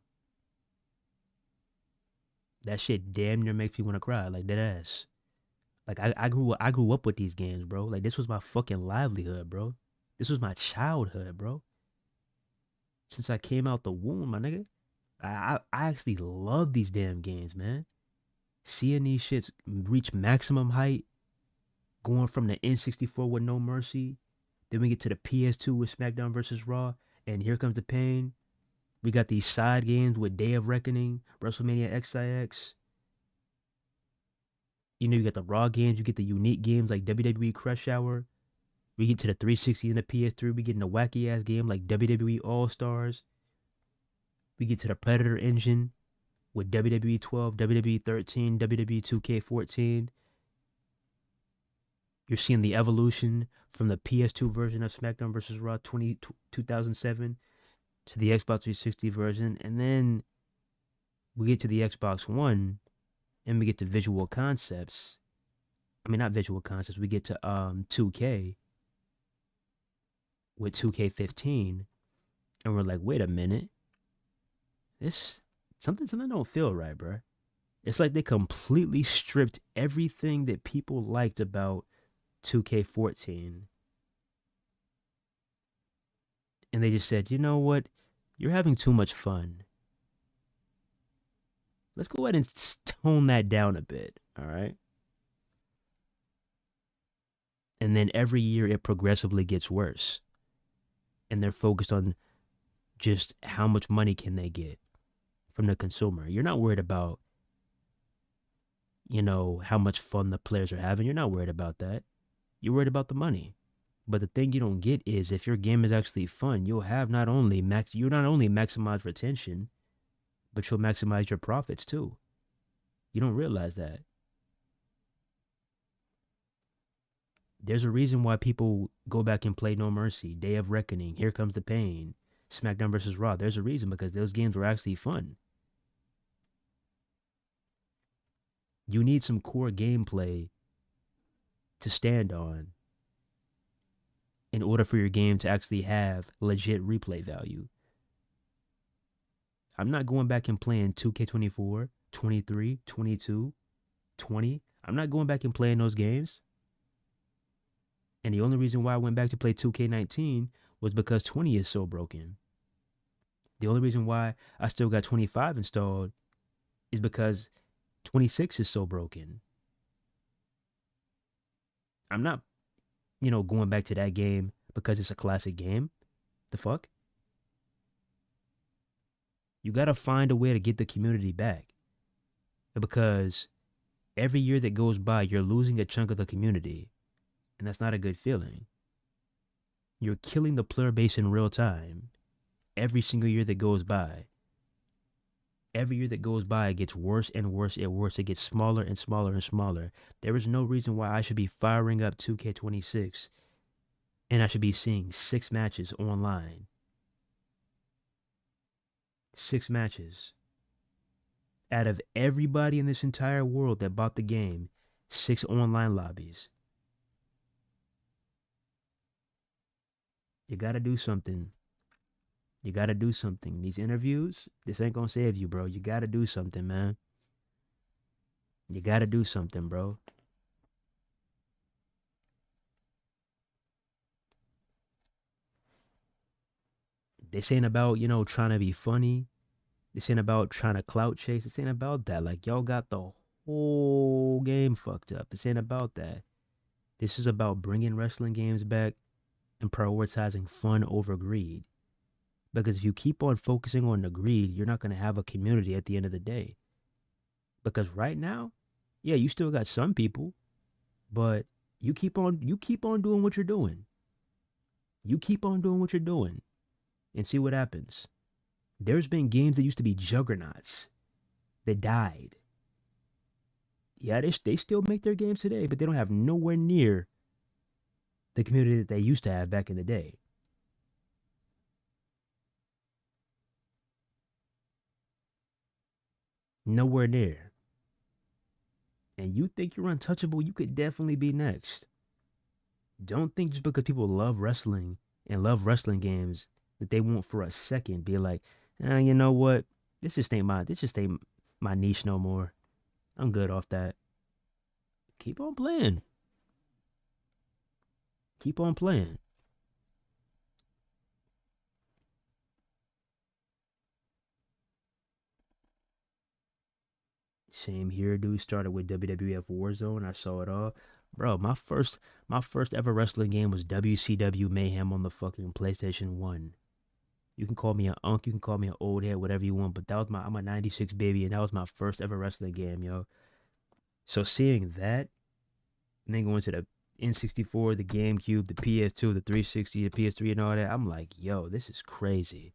That shit damn near makes me want to cry, like dead ass. Like I grew up with these games, bro. Like this was my fucking livelihood, bro. This was my childhood, bro. Since I came out the womb, my nigga. I actually love these damn games, man. Seeing these shits reach maximum height, going from the N64 with No Mercy, then we get to the PS2 with SmackDown vs. Raw, and here comes the pain. We got these side games with Day of Reckoning, WrestleMania XIX. You know, you get the Raw games, you get the unique games like WWE Crush Hour. We get to the 360 and the PS3, we get in a wacky ass game like WWE All Stars. We get to the Predator engine with WWE 12, WWE 13, WWE 2K14. You're seeing the evolution from the PS2 version of SmackDown vs. Raw 2007 to the Xbox 360 version. And then we get to the Xbox One and we get to visual concepts. I mean, not visual concepts. We get to 2K with 2K15. And we're like, wait a minute. This something don't feel right, bro. It's like they completely stripped everything that people liked about 2K14. and they just said, you know what, you're having too much fun. Let's go ahead and tone that down a bit, all right? And then every year it progressively gets worse. And they're focused on just how much money can they get from the consumer. You're not worried about, how much fun the players are having. You're not worried about that. You're worried about the money. But the thing you don't get is if your game is actually fun, you'll not only maximize retention, but you'll maximize your profits too. You don't realize that. There's a reason why people go back and play No Mercy, Day of Reckoning, Here Comes the Pain, SmackDown vs. Raw. There's a reason, because those games were actually fun. You need some core gameplay to stand on in order for your game to actually have legit replay value. I'm not going back and playing 2K24, 23, 22, 20. I'm not going back and playing those games. And the only reason why I went back to play 2K19 was because 20 is so broken. The only reason why I still got 25 installed is because 26 is so broken. I'm not, going back to that game because it's a classic game. The fuck? You gotta find a way to get the community back. Because every year that goes by, you're losing a chunk of the community. And that's not a good feeling. You're killing the player base in real time. Every single year that goes by. Every year that goes by, it gets worse and worse and worse. It gets smaller and smaller and smaller. There is no reason why I should be firing up 2K26 and I should be seeing 6 matches online. 6 matches. Out of everybody in this entire world that bought the game, 6 online lobbies. You gotta do something. You gotta do something. These interviews, this ain't gonna save you, bro. You gotta do something, man. You gotta do something, bro. This ain't about, trying to be funny. This ain't about trying to clout chase. This ain't about that. Like, y'all got the whole game fucked up. This ain't about that. This is about bringing wrestling games back and prioritizing fun over greed. Because if you keep on focusing on the greed, you're not going to have a community at the end of the day. Because right now, yeah, you still got some people, but you keep on doing what you're doing. You keep on doing what you're doing and see what happens. There's been games that used to be juggernauts that died. Yeah, they still make their games today, but they don't have nowhere near the community that they used to have back in the day. Nowhere near. And you think you're untouchable, you could definitely be next. Don't think just because people love wrestling and love wrestling games that they won't for a second be like, you know what? This just ain't my niche no more. I'm good off that. Keep on playing. Keep on playing. Same here, dude. Started with WWF Warzone. I saw it all. Bro, my first ever wrestling game was WCW Mayhem on the fucking PlayStation 1. You can call me an unk, you can call me an old head, whatever you want, but I'm a 96 baby, and that was my first ever wrestling game, yo. So seeing that, and then going to the N64, the GameCube, the PS2, the 360, the PS3, and all that, I'm like, yo, this is crazy.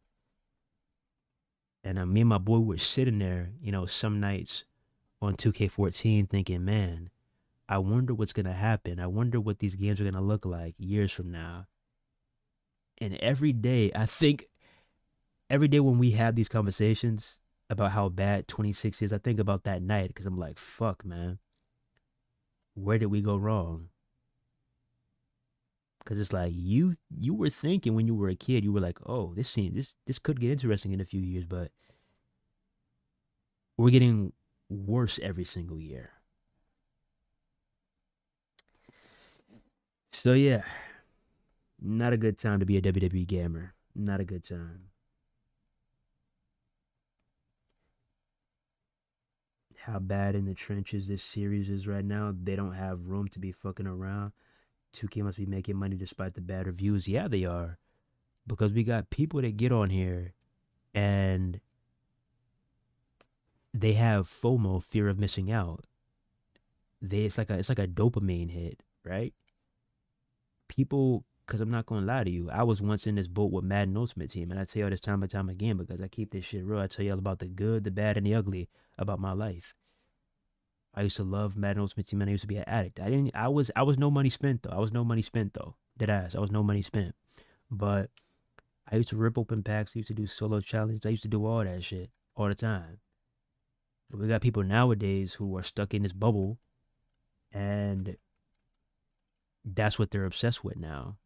And me and my boy were sitting there, some nights on 2K14 thinking, man, I wonder what's going to happen. I wonder what these games are going to look like years from now. And every day when we have these conversations about how bad 26 is, I think about that night because I'm like, fuck, man. Where did we go wrong? Because it's like you were thinking when you were a kid, you were like, oh, this could get interesting in a few years, but we're getting worse every single year. So yeah, not a good time to be a WWE gamer. Not a good time. How bad in the trenches this series is right now. They don't have room to be fucking around. 2K must be making money despite the bad reviews. Yeah, they are. Because we got people that get on here and they have FOMO, fear of missing out. It's like a dopamine hit, right? People, because I'm not gonna lie to you, I was once in this boat with Madden Ultimate Team, and I tell y'all this time and time again because I keep this shit real. I tell y'all about the good, the bad, and the ugly about my life. I used to love Madden Ultimate Team, and I used to be an addict. I was no money spent though. I was no money spent though. Dead ass. I was no money spent. But I used to rip open packs. I used to do solo challenges. I used to do all that shit all the time. But we got people nowadays who are stuck in this bubble, and that's what they're obsessed with now.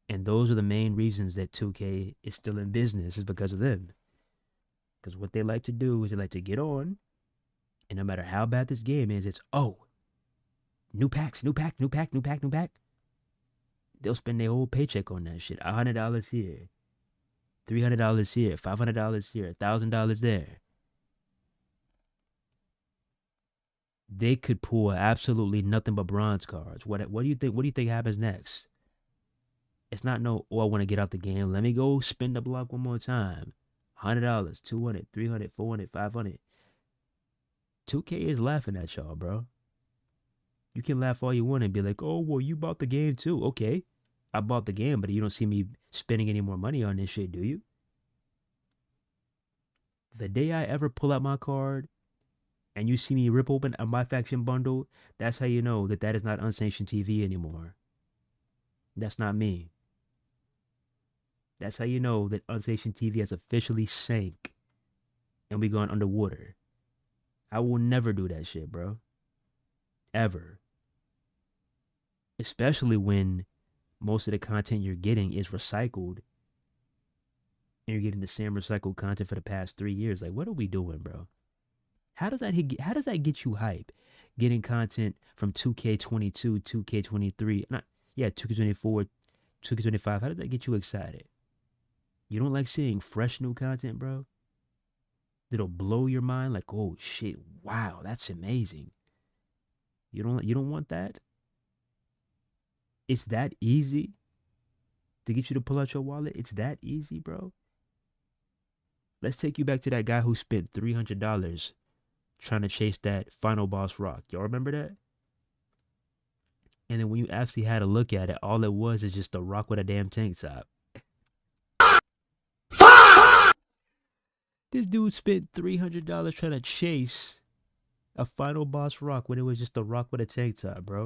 And those are the main reasons that 2K is still in business is because of them. Because what they like to do is they like to get on, and no matter how bad this game is, it's, oh, new packs, new pack, new pack, new pack, new pack. They'll spend their whole paycheck on that shit. $100 here, $300 here, $500 here, $1,000 there. They could pull absolutely nothing but bronze cards. What do you think? What do you think happens next? It's not no, oh, I want to get out the game. Let me go spin the block one more time. $100, 200, 300, 400, 500. 2K is laughing at y'all, bro. You can laugh all you want and be like, oh, well, you bought the game too. Okay, I bought the game, but you don't see me spending any more money on this shit, do you? The day I ever pull out my card and you see me rip open a My Faction bundle, that's how you know that that is not unsanctioned TV anymore. That's not me. That's how you know that unsanctioned TV has officially sank and we gone underwater. I will never do that shit, bro. Ever. Especially when most of the content you're getting is recycled and you're getting the same recycled content for the past 3 years. Like, what are we doing, bro? How does that get you hype? Getting content from 2K22, 2K23, 2K24, 2K25. How does that get you excited? You don't like seeing fresh new content, bro? That'll blow your mind like, oh shit, wow, that's amazing. You don't want that? It's that easy to get you to pull out your wallet? It's that easy, bro? Let's take you back to that guy who spent $300 trying to chase that final boss rock. Y'all remember that? And then when you actually had a look at it, all it was is just a rock with a damn tank top. This dude spent $300 trying to chase a final boss rock when it was just a rock with a tank top, bro.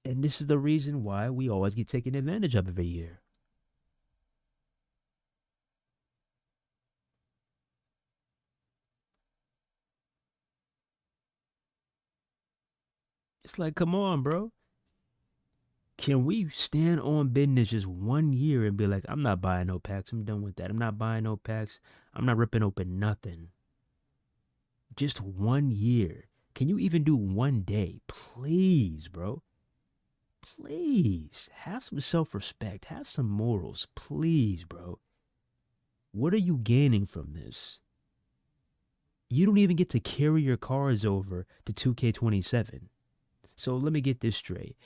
And this is the reason why we always get taken advantage of every year. It's like, come on, bro. Can we stand on business just 1 year and be like, I'm not buying no packs. I'm done with that. I'm not buying no packs. I'm not ripping open nothing. Just 1 year. Can you even do 1 day? Please, bro. Please. Have some self-respect. Have some morals. Please, bro. What are you gaining from this? You don't even get to carry your cards over to 2K27. So let me get this straight.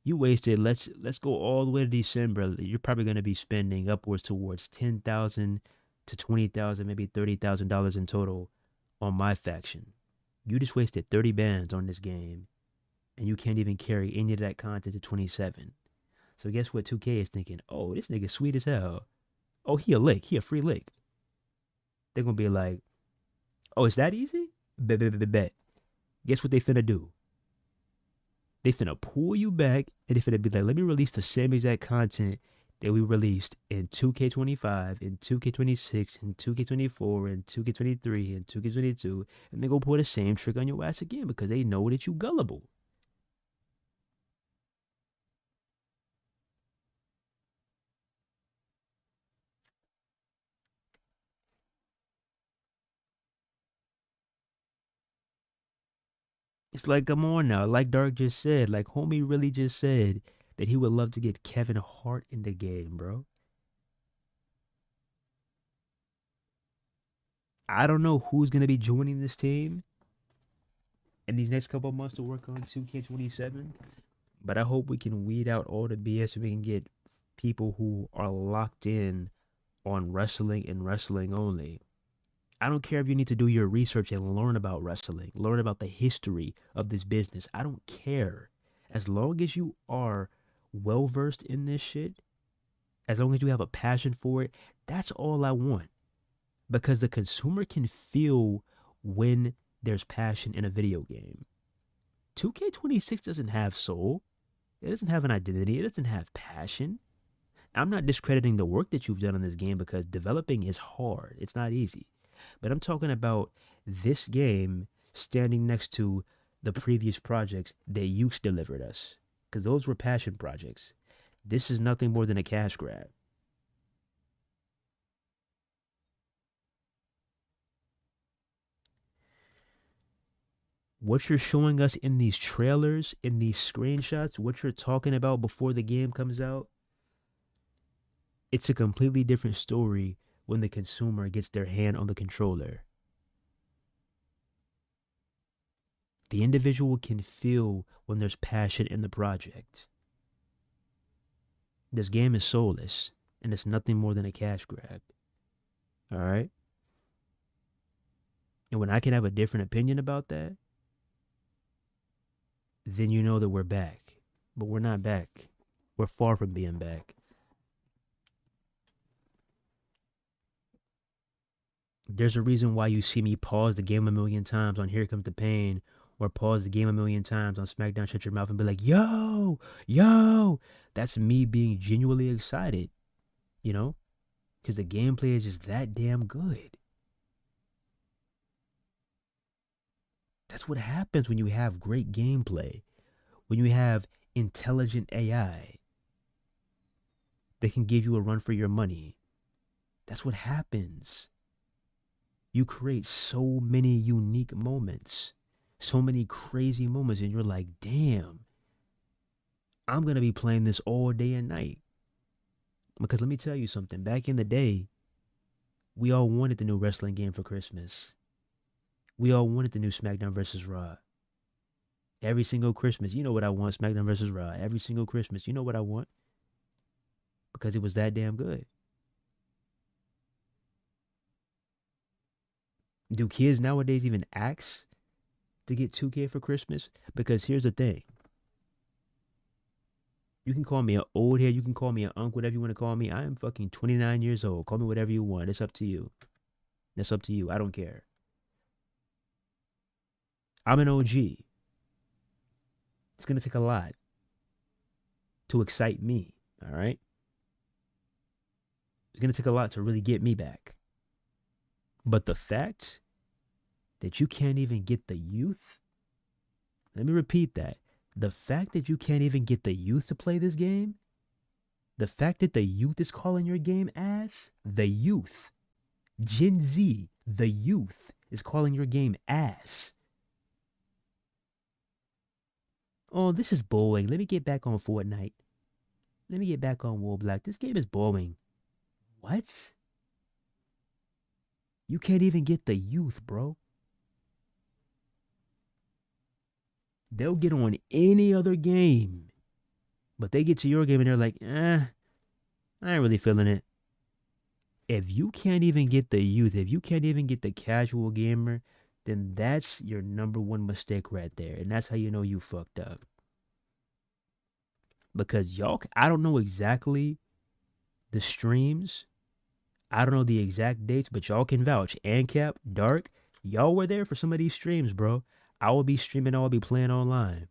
You wasted, let's go all the way to December. You're probably going to be spending upwards towards $10,000 to $20,000, maybe $30,000 in total on My Faction. You just wasted 30 bands on this game, and you can't even carry any of that content to 27. So guess what 2K is thinking? Oh, this nigga sweet as hell. Oh, he a lick. He a free lick. They're going to be like, oh, it's that easy? Bet. Guess what they finna do? They finna pull you back, and they finna be like, let me release the same exact content that we released in 2K25, in 2K26, in 2K24, in 2K23, and 2K22, and they go pull the same trick on your ass again because they know that you gullible. It's like, come on now. Like Dark just said, like homie really just said, that he would love to get Kevin Hart in the game, bro. I don't know who's going to be joining this team in these next couple of months to work on 2K27, but I hope we can weed out all the BS and we can get people who are locked in on wrestling and wrestling only. I don't care if you need to do your research and learn about wrestling, learn about the history of this business. I don't care. As long as you are well versed in this shit, as long as you have a passion for it, that's all I want. Because the consumer can feel when there's passion in a video game. 2K26 doesn't have soul. It doesn't have an identity. It doesn't have passion. I'm not discrediting the work that you've done on this game because developing is hard. It's not easy. But I'm talking about this game standing next to the previous projects that you delivered us. Because those were passion projects. This is nothing more than a cash grab. What you're showing us in these trailers, in these screenshots, what you're talking about before the game comes out, it's a completely different story when the consumer gets their hand on the controller. The individual can feel when there's passion in the project. This game is soulless, and it's nothing more than a cash grab. All right? And when I can have a different opinion about that, then you know that we're back. But we're not back. We're far from being back. There's a reason why you see me pause the game a million times on Here Comes the Pain, or pause the game a million times on SmackDown Shut Your Mouth and be like, yo, yo. That's me being genuinely excited, you know? Because the gameplay is just that damn good. That's what happens when you have great gameplay. When you have intelligent AI that can give you a run for your money. That's what happens. You create so many unique moments, so many crazy moments, and you're like, damn, I'm going to be playing this all day and night. Because let me tell you something. Back in the day, we all wanted the new wrestling game for Christmas. We all wanted the new SmackDown vs. Raw. Every single Christmas, you know what I want, SmackDown vs. Raw. Every single Christmas, you know what I want. Because it was that damn good. Do kids nowadays even ask to get 2K for Christmas? Because here's the thing. You can call me an old head. You can call me an uncle, whatever you want to call me. I am fucking 29 years old. Call me whatever you want. It's up to you. That's up to you. I don't care. I'm an OG. It's going to take a lot to excite me. All right? It's going to take a lot to really get me back. But the fact that you can't even get the youth, let me repeat that. The fact that you can't even get the youth to play this game, the fact that the youth is calling your game ass, the youth, Gen Z, the youth is calling your game ass. Oh, this is boring. Let me get back on Fortnite. Let me get back on Roblox. This game is boring. What? You can't even get the youth, bro. They'll get on any other game. But they get to your game and they're like, I ain't really feeling it. If you can't even get the youth, if you can't even get the casual gamer, then that's your number one mistake right there. And that's how you know you fucked up. Because y'all, I don't know exactly the streams. I don't know the exact dates, but y'all can vouch. ANCAP, Dark, y'all were there for some of these streams, bro. I will be streaming, I will be playing online.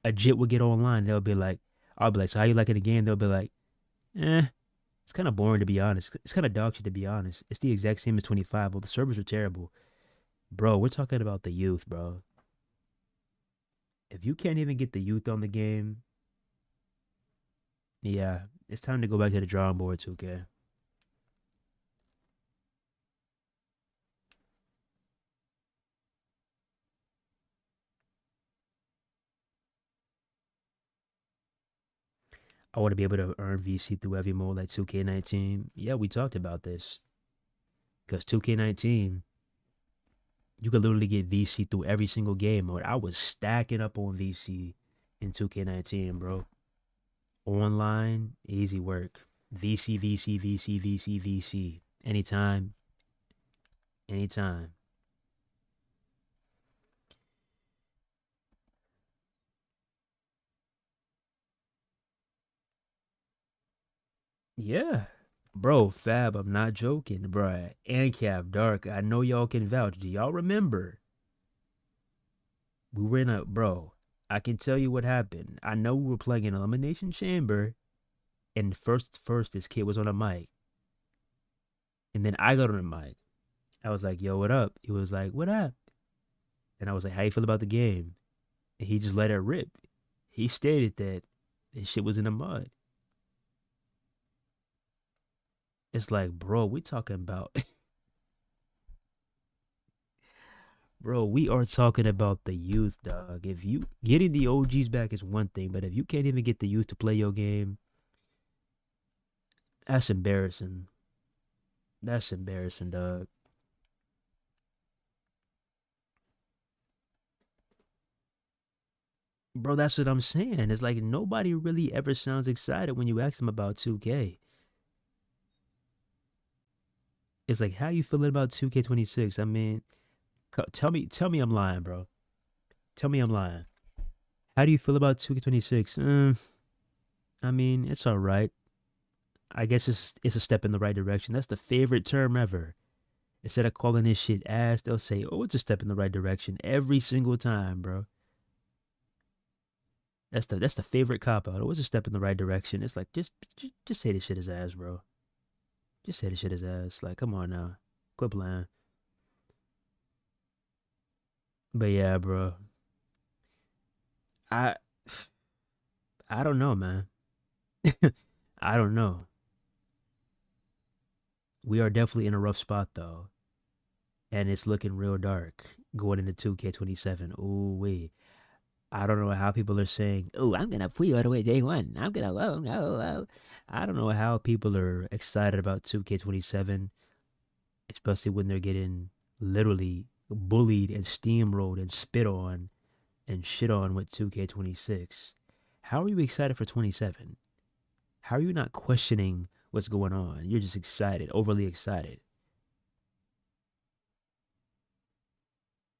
A jit will get online, they'll be like, I'll be like, so how you liking the game? They'll be like, it's kind of boring to be honest. It's kind of dog shit to be honest. It's the exact same as 25. Well, the servers are terrible. Bro, we're talking about the youth, bro. If you can't even get the youth on the game, yeah, it's time to go back to the drawing board, 2K. I want to be able to earn VC through every mode like 2K19. Yeah, we talked about this. Because 2K19, you could literally get VC through every single game mode. I was stacking up on VC in 2K19, bro. Online, easy work. VC, VC, VC, VC, VC. Anytime. Anytime. Yeah. Bro, Fab, I'm not joking, bruh. And Cap Dark, I know y'all can vouch. Do y'all remember? We were in a, bro, I can tell you what happened. I know we were playing an Elimination Chamber, and first, this kid was on a mic. And then I got on a mic. I was like, yo, what up? He was like, what up? And I was like, how you feel about the game? And he just let it rip. He stated that this shit was in the mud. It's like, bro, we talking about bro, we are talking about the youth, dog. If you getting the OGs back is one thing, but if you can't even get the youth to play your game, that's embarrassing. That's embarrassing, dog. Bro, that's what I'm saying. It's like nobody really ever sounds excited when you ask them about 2K. It's like, how you feeling about 2K26? I mean, tell me I'm lying, bro. Tell me I'm lying. How do you feel about 2K26? I mean, it's all right. I guess it's a step in the right direction. That's the favorite term ever. Instead of calling this shit ass, they'll say, "Oh, it's a step in the right direction" every single time, bro. That's the favorite cop out. Oh, it's a step in the right direction. It's like just say this shit is ass, bro. Just say this shit is ass. Like, come on now, quit playing. But yeah, bro. I I don't know, man. I don't know. We are definitely in a rough spot though, and it's looking real dark going into 2K27. Ooh wee. I don't know how people are saying, "Oh, I'm gonna pre-order it day one. I'm gonna oh." I don't know how people are excited about 2K27, especially when they're getting literally bullied and steamrolled and spit on and shit on with 2K26. How are you excited for 27? How are you not questioning what's going on? You're just excited, overly excited.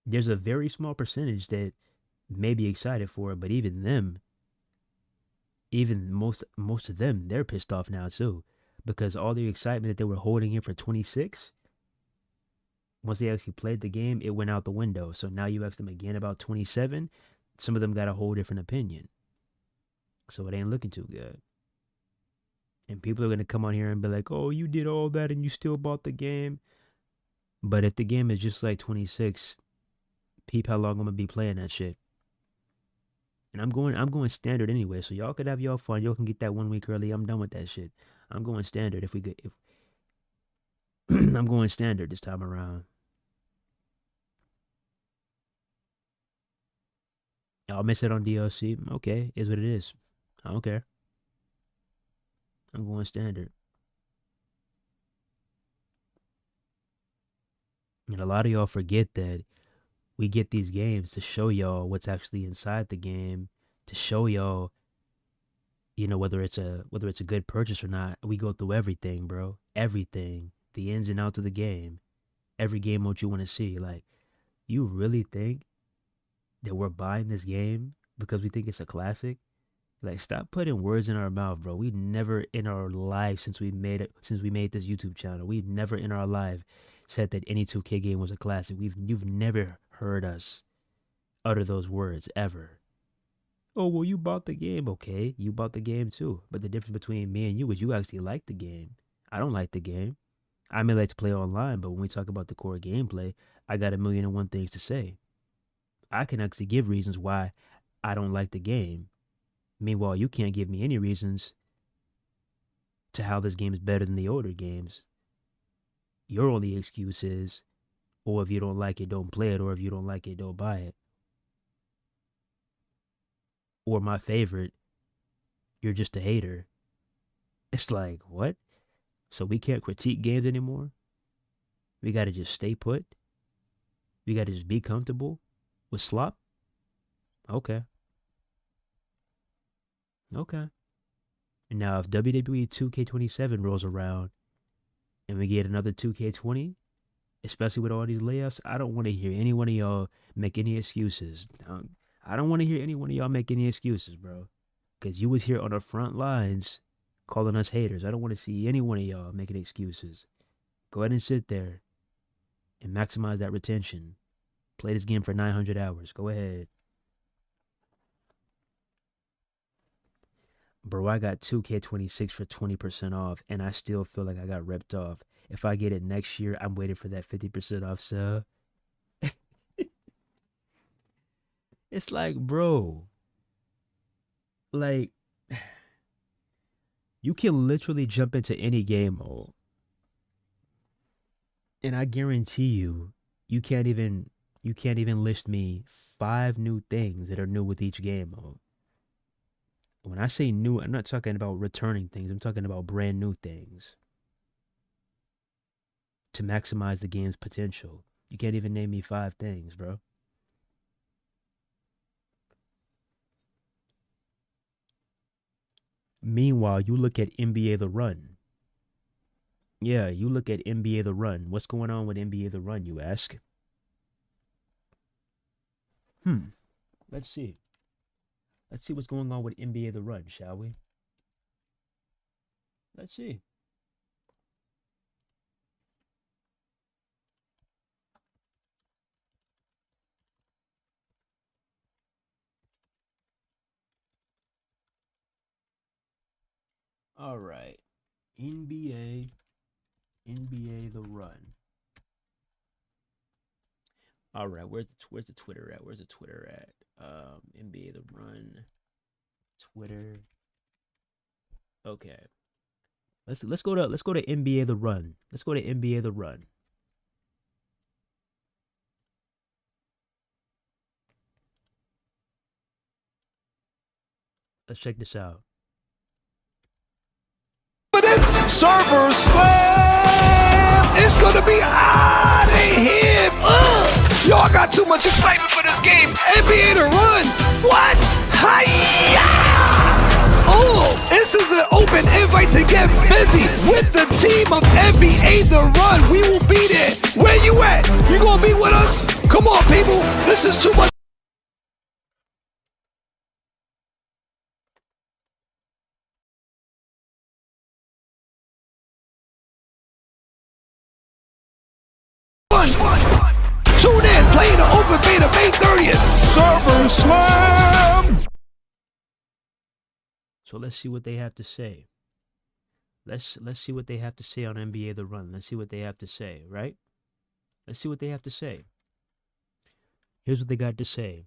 There's a very small percentage that may be excited for it, but even them, even most of them, they're pissed off now too, because all the excitement that they were holding in for 26, once they actually played the game, it went out the window. So now you ask them again about 27, some of them got a whole different opinion. So it ain't looking too good. And people are gonna come on here and be like, "Oh, you did all that and you still bought the game." But if the game is just like 26, peep how long I'm gonna be playing that shit. And I'm going standard anyway, so y'all could have y'all fun. Y'all can get that 1 week early. I'm done with that shit. I'm going standard if we get if I'm going standard this time around. I'll miss it on DLC. Okay, is what it is. I don't care. I'm going standard. And a lot of y'all forget that we get these games to show y'all what's actually inside the game, to show y'all, whether it's a good purchase or not. We go through everything, bro. Everything. The ins and outs of the game. Every game mode you want to see. Like, you really think that we're buying this game because we think it's a classic? Like, stop putting words in our mouth, bro. We never in our life since we made this YouTube channel, we've never in our life said that any 2K game was a classic. You've never heard us utter those words ever. Oh, well, you bought the game. Okay, you bought the game too. But the difference between me and you is you actually like the game. I don't like the game. I may like to play online, but when we talk about the core gameplay, I got a million and one things to say. I can actually give reasons why I don't like the game. Meanwhile, you can't give me any reasons to how this game is better than the older games. Your only excuse is, or if you don't like it, don't play it, or if you don't like it, don't buy it. Or my favorite, you're just a hater. It's like, what? So we can't critique games anymore? We gotta just stay put? We gotta just be comfortable with slop? Okay. Okay. And now if WWE 2K27 rolls around and we get another 2K20, especially with all these layoffs, I don't want to hear any one of y'all make any excuses. I don't want to hear any one of y'all make any excuses, bro. Because you was here on the front lines calling us haters. I don't want to see any one of y'all making excuses. Go ahead and sit there and maximize that retention. Play this game for 900 hours. Go ahead. Bro, I got 2K26 for 20% off, and I still feel like I got ripped off. If I get it next year, I'm waiting for that 50% off sale. It's like, bro, like, you can literally jump into any game mode, and I guarantee you, you can't even list me 5 new things that are new with each game mode. When I say new, I'm not talking about returning things. I'm talking about brand new things to maximize the game's potential. You can't even name me 5 things, bro. Meanwhile, you look at NBA The Run. Yeah, you look at NBA The Run. What's going on with NBA The Run, you ask? Let's see. Let's see what's going on with NBA The Run, shall we? Let's see. All right. NBA The Run. All right, where's the Twitter at? Where's the Twitter at? NBA The Run, Twitter. Okay. Let's go to NBA The Run. Let's go to NBA The Run. Let's check this out. But this server slam is gonna be out of here. Yo, I got too much excitement for this game. NBA The Run. What? Hiya! Oh, this is an open invite to get busy with the team of NBA The Run. We will be there. Where you at? You gonna be with us? Come on, people. This is too much. Tune in, playing the open beta May 30th. Server slam. So let's see what they have to say. Let's see what they have to say on NBA The Run. Let's see what they have to say, right? Let's see what they have to say. Here's what they got to say.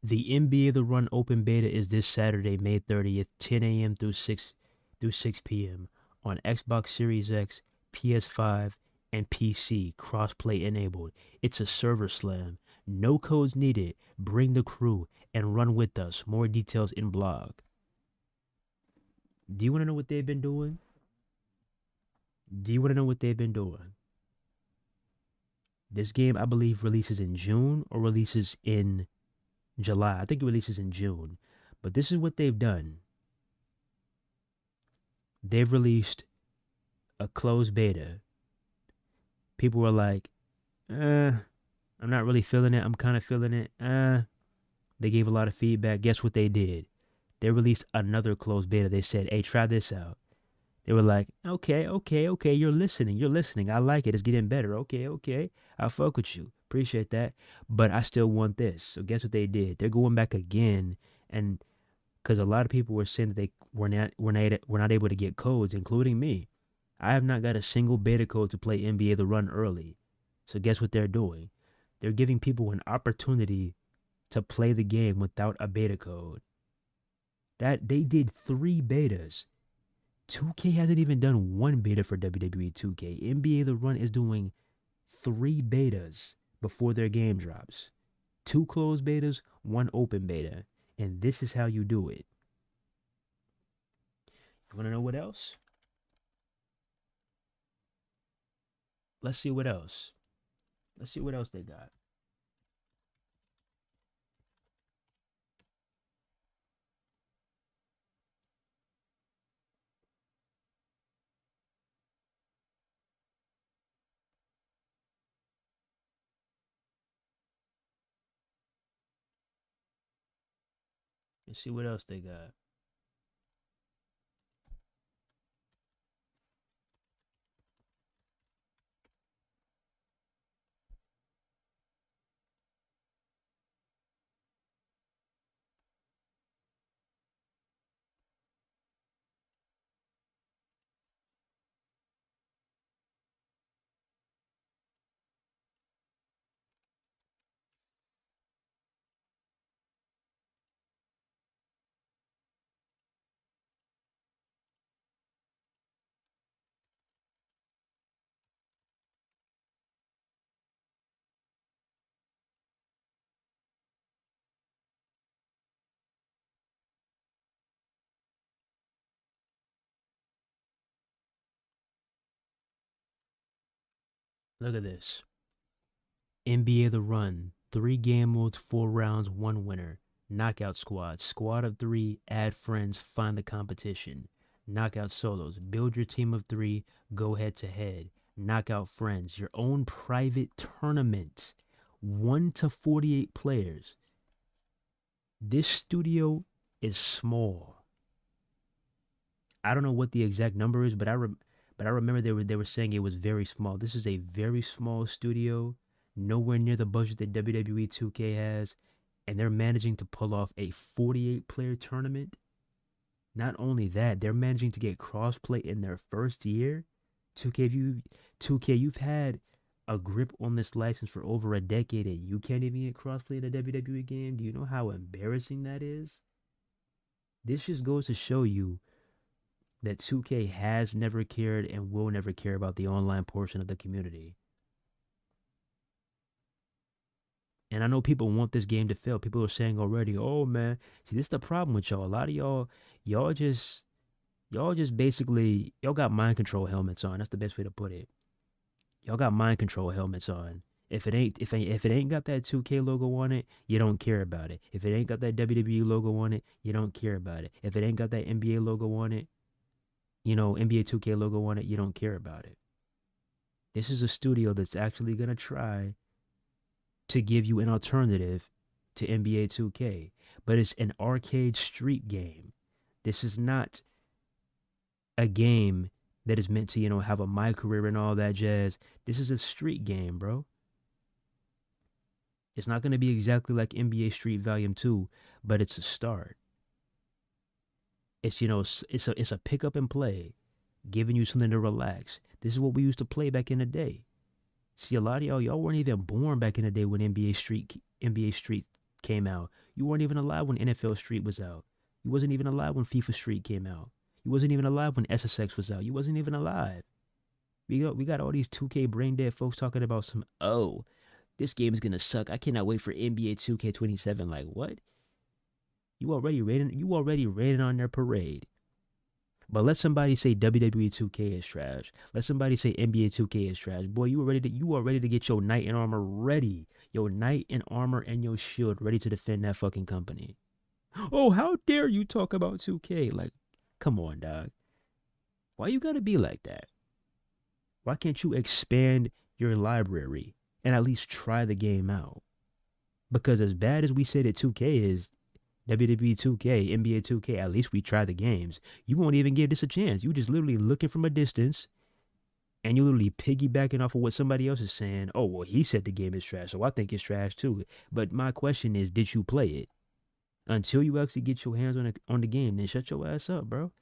The NBA The Run open beta is this Saturday, May 30th, 10 a.m. through 6 p.m. on Xbox Series X, PS5, and PC, crossplay enabled. It's a server slam. No codes needed. Bring the crew and run with us. More details in blog. Do you want to know what they've been doing? Do you want to know what they've been doing? This game, I believe, releases in June or releases in July. I think it releases in June. But this is what they've done. They've released a closed beta. People were like, I'm not really feeling it. I'm kind of feeling it. They gave a lot of feedback. Guess what they did? They released another closed beta. They said, hey, try this out. They were like, okay. You're listening. I like it. It's getting better. Okay. I'll fuck with you. Appreciate that. But I still want this. So guess what they did? They're going back again. And because a lot of people were saying that they were not able to get codes, including me. I have not got a single beta code to play NBA The Run early. So guess what they're doing? They're giving people an opportunity to play the game without a beta code. That they did 3 betas. 2K hasn't even done 1 beta for WWE 2K. NBA The Run is doing 3 betas before their game drops. 2 closed betas, 1 open beta. And this is how you do it. You want to know what else? Let's see what else. Let's see what else they got. Let's see what else they got. Look at this. NBA The Run. 3 game modes, 4 rounds, 1 winner. Knockout squad. Squad of 3. Add friends. Find the competition. Knockout solos. Build your team of 3. Go head to head. Knockout friends. Your own private tournament. 1 to 48 players. This studio is small. I don't know what the exact number is, but I remember they were saying it was very small. This is a very small studio, nowhere near the budget that WWE 2K has, and they're managing to pull off a 48-player tournament. Not only that, they're managing to get crossplay in their first year. 2K, you've had a grip on this license for over a decade, and you can't even get crossplay in a WWE game. Do you know how embarrassing that is? This just goes to show you that 2K has never cared and will never care about the online portion of the community. And I know people want this game to fail. People are saying already, oh man, see, this is the problem with y'all. A lot of y'all just basically, y'all got mind control helmets on. That's the best way to put it. Y'all got mind control helmets on. If it ain't got that 2K logo on it, you don't care about it. If it ain't got that WWE logo on it, you don't care about it. If it ain't got that NBA logo on it, NBA 2K logo on it, you don't care about it. This is a studio that's actually going to try to give you an alternative to NBA 2K, but it's an arcade street game. This is not a game that is meant to, have a my career and all that jazz. This is a street game, bro. It's not going to be exactly like NBA Street Volume 2, but it's a start. It's, it's a pick up and play, giving you something to relax. This is what we used to play back in the day. See, a lot of y'all weren't even born back in the day when NBA Street came out. You weren't even alive when NFL Street was out. You wasn't even alive when FIFA Street came out. You wasn't even alive when SSX was out. You wasn't even alive. We got all these 2K brain dead folks talking about some, oh, this game is gonna suck. I cannot wait for NBA 2K27. Like, what? You already rated on their parade. But let somebody say WWE 2K is trash. Let somebody say NBA 2K is trash. Boy, you are ready to get your knight in armor ready. Your knight in armor and your shield ready to defend that fucking company. Oh, how dare you talk about 2K? Like, come on, dog. Why you gotta be like that? Why can't you expand your library and at least try the game out? Because as bad as we say that 2K is, WWE 2K, NBA 2K, at least we try the games. You won't even give this a chance. You just literally looking from a distance, and you literally piggybacking off of what somebody else is saying. Oh, well, he said the game is trash, so I think it's trash too. But my question is, did you play it? Until you actually get your hands on the game, then shut your ass up, bro.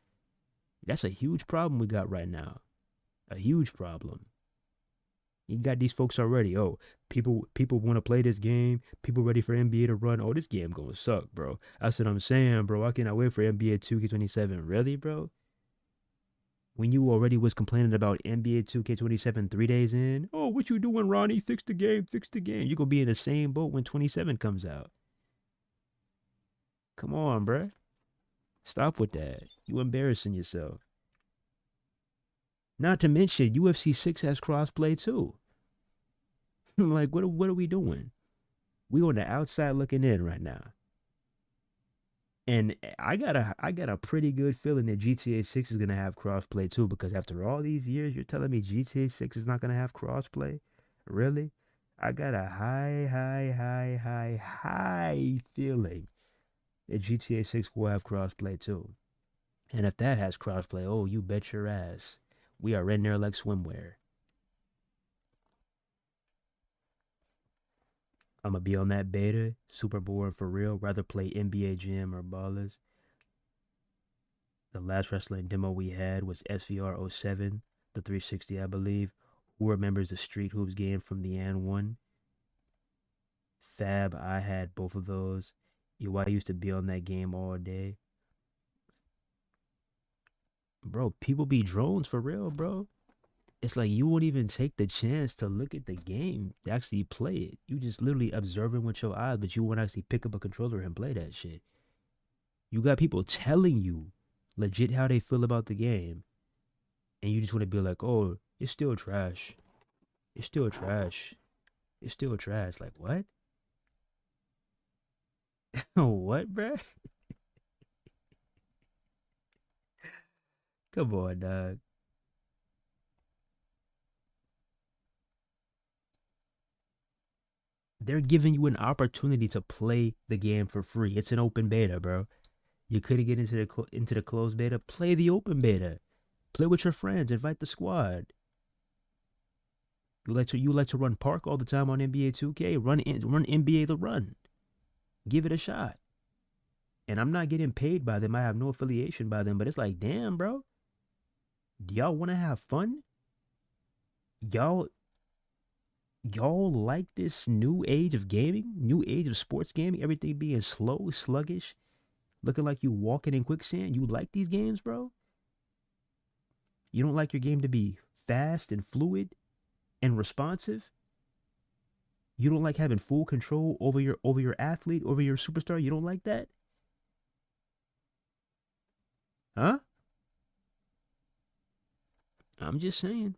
That's a huge problem we got right now. A huge problem. You got these folks already. Oh, people want to play this game. People ready for NBA to run. Oh, this game gonna suck, bro. That's what I'm saying, bro. I cannot wait for NBA 2K27. Really, bro? When you already was complaining about NBA 2K27 3 days in. Oh, what you doing, Ronnie? Fix the game. Fix the game. You gonna be in the same boat when 27 comes out. Come on, bro. Stop with that. You embarrassing yourself. Not to mention UFC 6 has crossplay too. Like what are we doing? We on the outside looking in right now. And I got a pretty good feeling that GTA 6 is gonna have crossplay too, because after all these years, you're telling me GTA 6 is not gonna have crossplay? Really? I got a high feeling that GTA 6 will have crossplay too. And if that has crossplay, oh, you bet your ass. We are in there like swimwear. I'm gonna be on that beta, super bored for real. Rather play NBA Jam or Ballers. The last wrestling demo we had was SVR 07, the 360, I believe. Who remembers the Street Hoops game from the N1? Fab, I had both of those. I used to be on that game all day. Bro, people be drones for real, bro. It's like you won't even take the chance to look at the game, to actually play it. You just literally observing with your eyes, but you won't actually pick up a controller and play that shit. You got people telling you legit how they feel about the game, and you just want to be like, oh, it's still trash. It's still trash. It's still trash. Like, what? What, bruh? Come on, dog. They're giving you an opportunity to play the game for free. It's an open beta, bro. You couldn't get into the closed beta. Play the open beta. Play with your friends. Invite the squad. You like to run park all the time on NBA 2K. Run NBA the run. Give it a shot. And I'm not getting paid by them. I have no affiliation by them. But it's like, damn, bro. Do y'all want to have fun? Y'all like this new age of gaming, new age of sports gaming, everything being slow, sluggish, looking like you walking in quicksand. You like these games, bro? You don't like your game to be fast and fluid and responsive? You don't like having full control over your athlete, over your superstar? You don't like that? Huh? I'm just saying.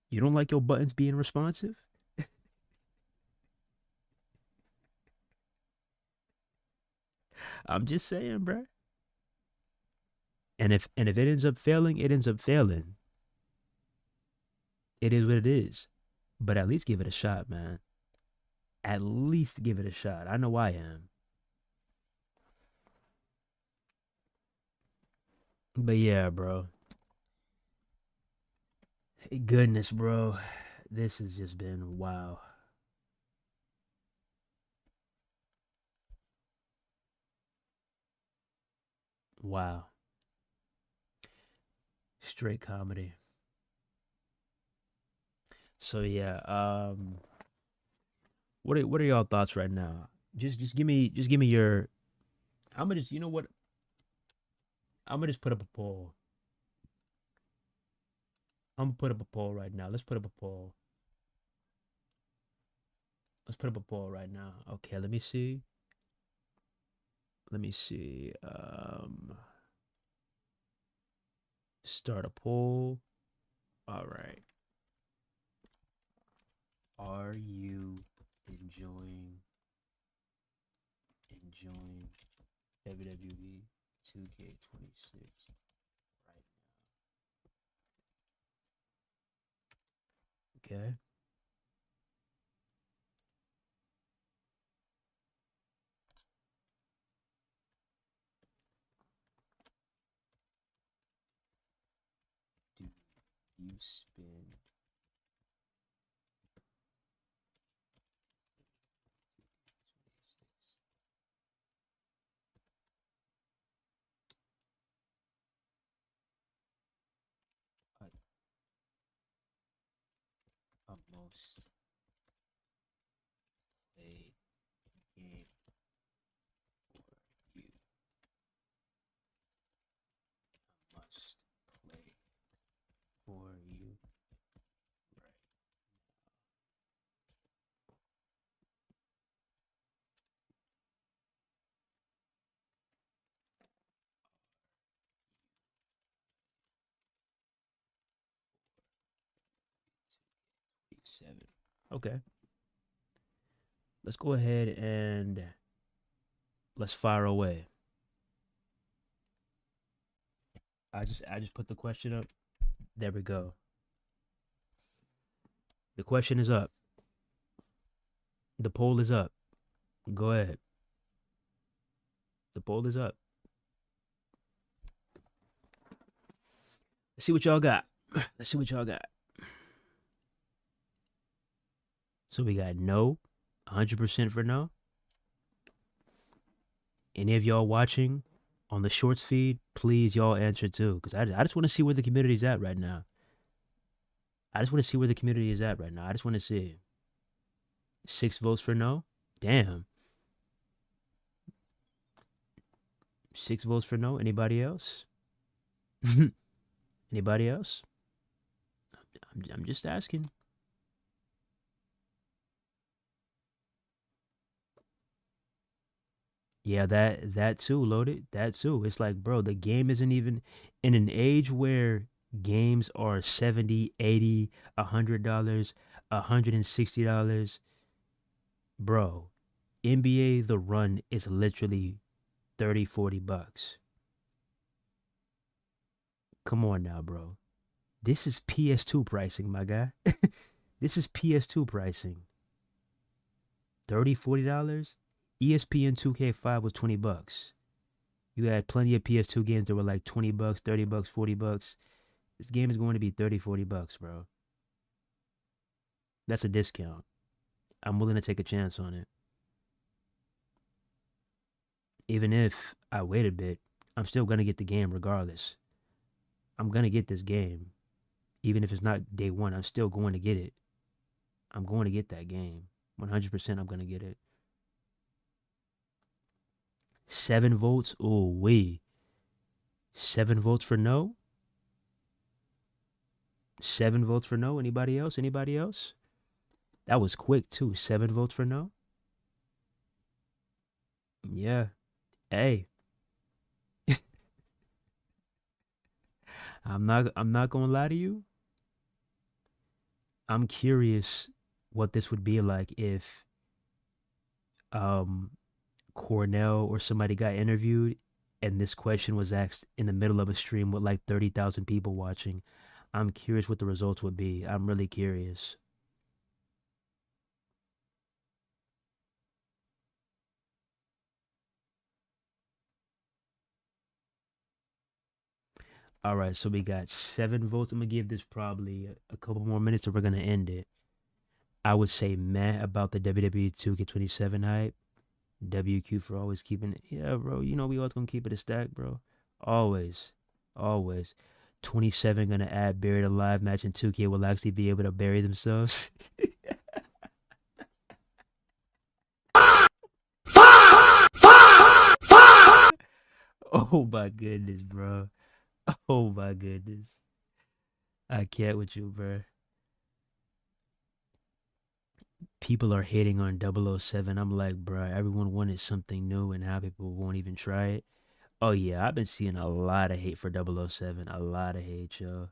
You don't like your buttons being responsive? I'm just saying, bruh. And if it ends up failing, it ends up failing. It is what it is. But at least give it a shot, man. At least give it a shot. I know I am. But yeah, bro. Goodness, bro. This has just been wow. Wow. Straight comedy. So yeah, what are y'all thoughts right now? Just give me your I'm gonna just you know what? I'm gonna just put up a poll. I'm gonna put up a poll right now. Let's put up a poll. Let's put up a poll right now. Okay, let me see. Let me see. Start a poll. All right. Are you enjoying WWE 2K26 right now? Okay. Do you spend a most played game for you? A must play for you right 7. Okay. Let's go ahead and let's fire away. I just put the question up. There we go. The question is up. The poll is up. Go ahead. The poll is up. Let's see what y'all got. Let's see what y'all got. So we got no, 100% for no. Any of y'all watching on the shorts feed, please y'all answer too, because I just want to see where the community's at right now. I just want to see where the community is at right now. I just want to see. 6 votes for no? Damn. 6 votes for no? Anybody else? Anybody else? I'm just asking. Yeah, that too, loaded. That too. It's like, bro, the game isn't even in an age where games are $70, $80, $100, $160. Bro, NBA The Run is literally 30, 40 bucks. Come on now, bro. This is PS2 pricing, my guy. This is PS2 pricing. $30, $40. ESPN 2K5 was 20 bucks. You had plenty of PS2 games that were like 20 bucks, 30 bucks, 40 bucks. This game is going to be 30, 40 bucks, bro. That's a discount. I'm willing to take a chance on it. Even if I wait a bit, I'm still going to get the game regardless. I'm going to get this game. Even if it's not day one, I'm still going to get it. I'm going to get that game. 100% I'm going to get it. 7 votes? Ooh, wee. 7 votes for no? 7 votes for no? Anybody else? Anybody else? That was quick too. 7 votes for no? Yeah. Hey. I'm not gonna lie to you. I'm curious what this would be like if Cornell or somebody got interviewed and this question was asked in the middle of a stream with like 30,000 people watching. I'm curious what the results would be. I'm really curious. All right, so we got 7 votes. I'm gonna give this probably a couple more minutes, and we're gonna end it. I would say meh about the WWE 2K27 hype. WQ for always keeping it. Yeah, bro. You know we always gonna keep it a stack, bro. Always, always. 27 gonna add buried alive match, and 2K will actually be able to bury themselves. Oh my goodness, bro. Oh my goodness. I can't with you, bro. People are hating on 007. I'm like, bro, everyone wanted something new and how people won't even try it. Oh yeah, I've been seeing a lot of hate for 007. A lot of hate, yo.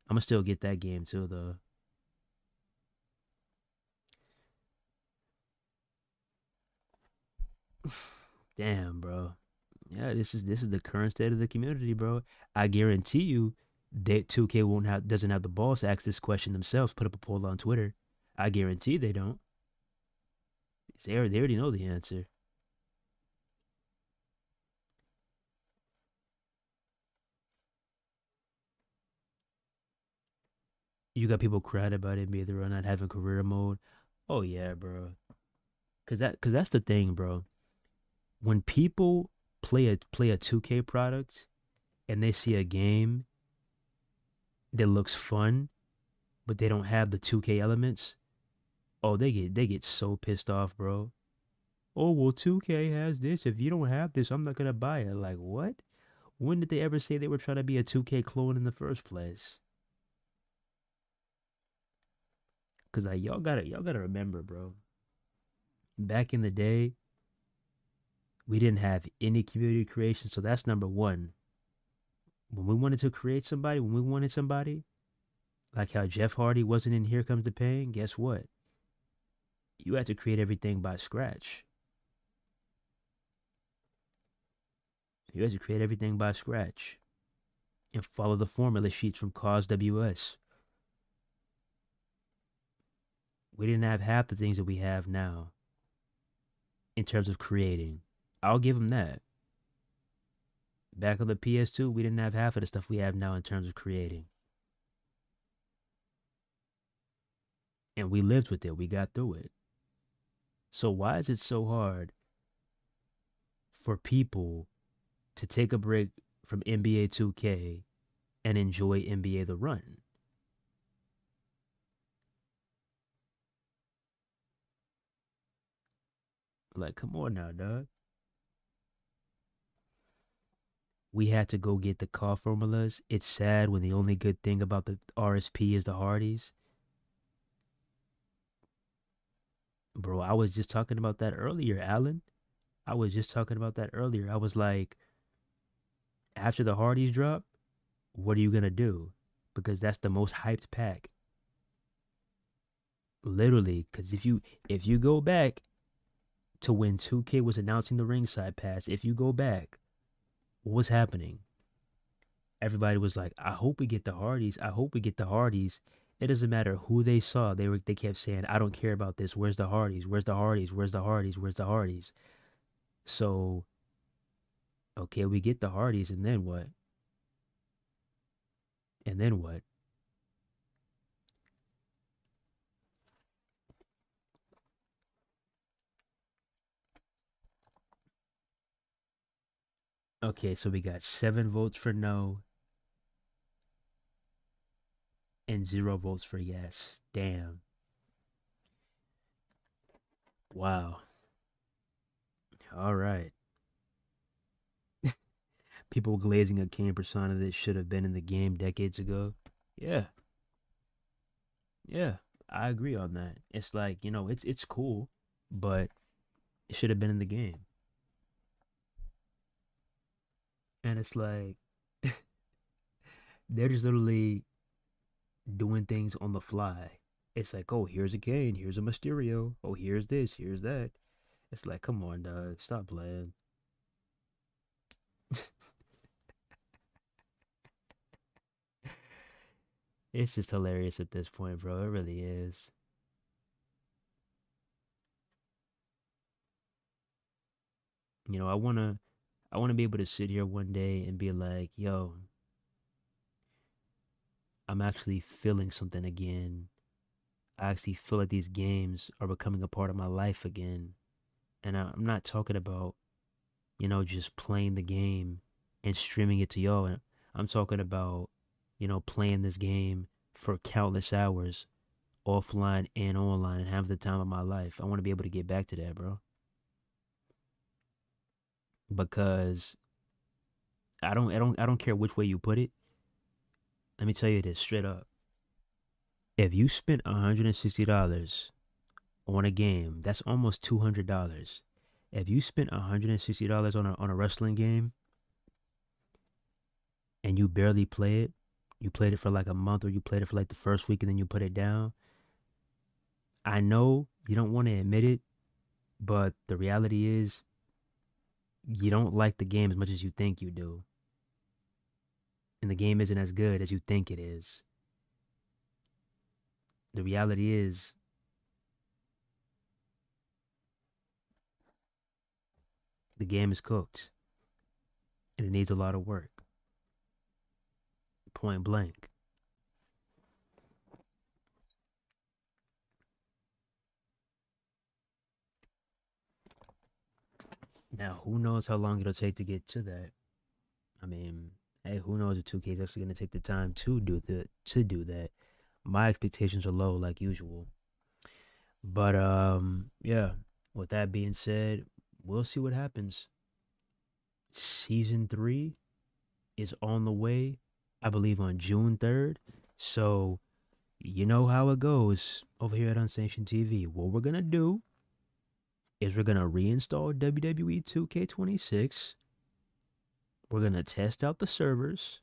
I'm gonna still get that game too, though. Damn, bro. Yeah, this is the current state of the community, bro. I guarantee you that 2K doesn't have the balls to ask this question themselves. Put up a poll on Twitter. I guarantee they don't. They already know the answer. You got people crying about it, maybe they're not having career mode. Oh yeah, bro. Cause that's the thing, bro. When people play a 2K product and they see a game that looks fun, but they don't have the 2K elements, oh they get so pissed off, bro. Oh well, 2K has this. If you don't have this, I'm not gonna buy it. Like what? When did they ever say they were trying to be a 2K clone in the first place? Cause like y'all gotta remember, bro. Back in the day, we didn't have any community creation, so that's number one. When we wanted to create somebody, when we wanted somebody, Like how Jeff Hardy wasn't in Here Comes the Pain. Guess what? You had to create everything by scratch. You had to create everything by scratch and follow the formula sheets from Cause WS. We didn't have half the things that we have now in terms of creating. I'll give them that. Back on the PS2, we didn't have half of the stuff we have now in terms of creating. And we lived with it. We got through it. So why is it so hard for people to take a break from NBA 2K and enjoy NBA The Run? Like, come on now, dog. We had to go get the car formulas. It's sad when the only good thing about the RSP is the Hardys. Bro, I was just talking about that earlier, Alan. I was just talking about that earlier. I was like, after the Hardys drop, what are you going to do? Because that's the most hyped pack. Literally, because if you go back to when 2K was announcing the ringside pass, if you go back, what was happening? Everybody was like, I hope we get the Hardys. I hope we get the Hardys. It doesn't matter who they saw. They kept saying, I don't care about this. Where's the Hardys? Where's the Hardys? Where's the Hardys? Where's the Hardys? So, okay, we get the Hardys, and then what? And then what? Okay, so we got 7 votes for no and 0 votes for yes. Damn. Wow. All right. People glazing a Kane persona that should have been in the game decades ago. Yeah. Yeah. I agree on that. It's like, it's cool, but it should have been in the game. And it's like they're just literally doing things on the fly. It's like, oh, here's a Kane, here's a Mysterio, oh, here's this, here's that. It's like, come on, dog, stop playing. It's just hilarious at this point, bro. It really is. I wanna be able to sit here one day and be like, yo, I'm actually feeling something again. I actually feel like these games are becoming a part of my life again. And I'm not talking about, just playing the game and streaming it to y'all. And I'm talking about, playing this game for countless hours offline and online and have the time of my life. I want to be able to get back to that, bro. Because I don't care which way you put it. Let me tell you this straight up. If you spent $160 on a game, that's almost $200. If you spent $160 on a wrestling game and you barely play it, you played it for like a month or you played it for like the first week and then you put it down. I know you don't want to admit it, but the reality is you don't like the game as much as you think you do. And the game isn't as good as you think it is. The reality is the game is cooked and it needs a lot of work. Point blank. Now, who knows how long it'll take to get to that? I mean, hey, who knows if 2K is actually going to take the time to do that? My expectations are low, like usual. But yeah. With that being said, we'll see what happens. Season 3 is on the way, I believe on June 3rd. So, you know how it goes over here at Unsanctioned TV. What we're going to do is we're going to reinstall WWE 2K26. We're going to test out the servers.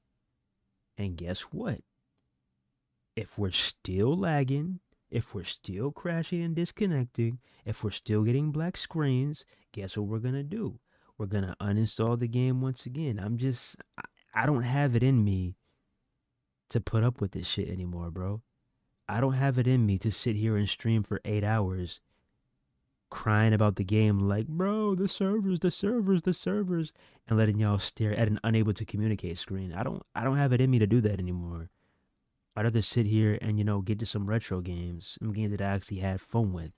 And guess what? if we're still lagging, if we're still crashing and disconnecting, if we're still getting black screens, guess what we're gonna do? We're gonna uninstall the game once again. I don't have it in me to put up with this shit anymore, bro. I don't have it in me to sit here and stream for 8 hours crying about the game like, bro, the servers, and letting y'all stare at an unable to communicate screen. I don't have it in me to do that anymore. I'd rather sit here and, get to some retro games, some games that I actually had fun with,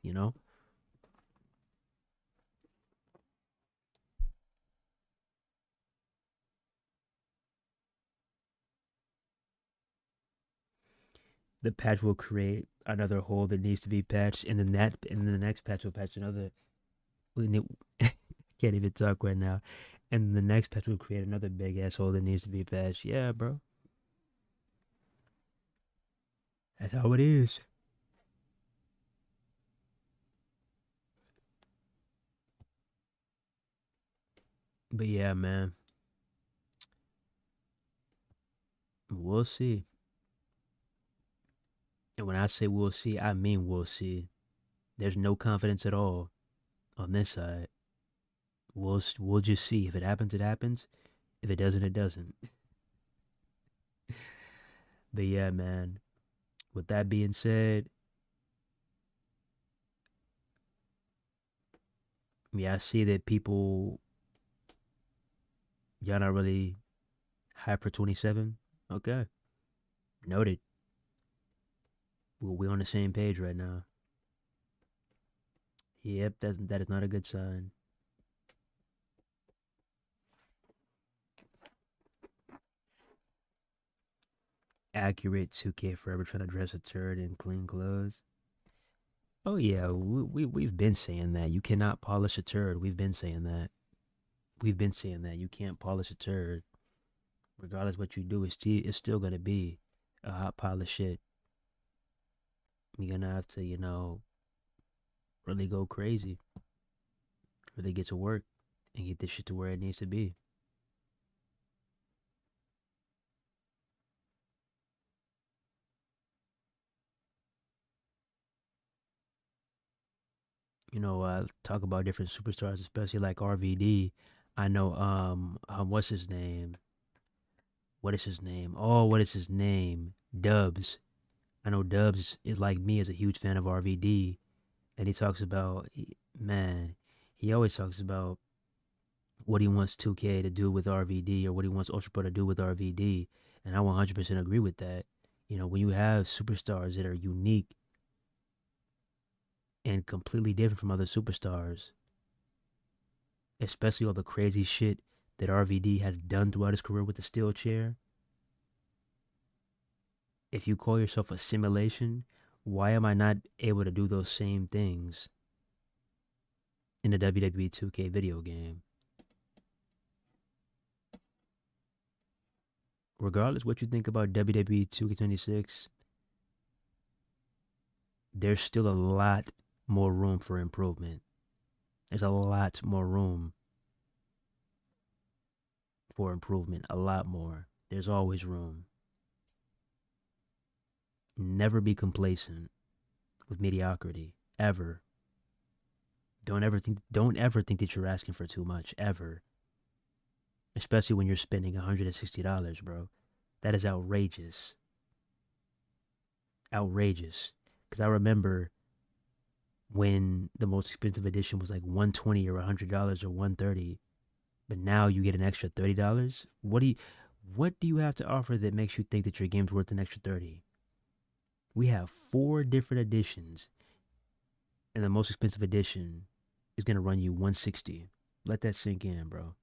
The patch will create another hole that needs to be patched, and then the next patch will patch another. Can't even talk right now. And the next patch will create another big ass hole that needs to be patched. Yeah, bro. That's how it is. But yeah, man. We'll see. And when I say we'll see, I mean we'll see. There's no confidence at all on this side. We'll just see. If it happens, it happens. If it doesn't, it doesn't. But yeah, man. With that being said, yeah, I see that y'all not really hype for 27. Okay. Noted. Well, we're on the same page right now. Yep, that is not a good sign. Accurate 2K forever trying to dress a turd in clean clothes. Oh yeah, we've been saying that. You cannot polish a turd. We've been saying that. We've been saying that. You can't polish a turd. Regardless what you do, it's still gonna be a hot pile of shit. You're gonna have to, really go crazy. Really get to work and get this shit to where it needs to be. Talk about different superstars, especially like RVD. I know what's his name? What is his name? Oh, what is his name? Dubs. I know Dubs is like me, is a huge fan of RVD, and he talks about, man, he always talks about what he wants 2K to do with RVD, or what he wants Ultra Pro to do with RVD, and I 100% agree with that. When you have superstars that are unique and completely different from other superstars, especially all the crazy shit that RVD has done throughout his career with the steel chair. If you call yourself a simulation, why am I not able to do those same things in the WWE 2K video game? Regardless what you think about WWE 2K26, there's still a lot more room for improvement. There's a lot more room for improvement. A lot more. There's always room. Never be complacent with mediocrity. Ever. Don't ever think that you're asking for too much. Ever. Especially when you're spending $160, bro. That is outrageous. Outrageous. Because I remember when the most expensive edition was like $120 or $100 or $130, but now you get an extra $30. What do you have to offer that makes you think that your game's worth an extra $30? We have 4 different editions, and the most expensive edition is gonna run you $160. Let that sink in, bro.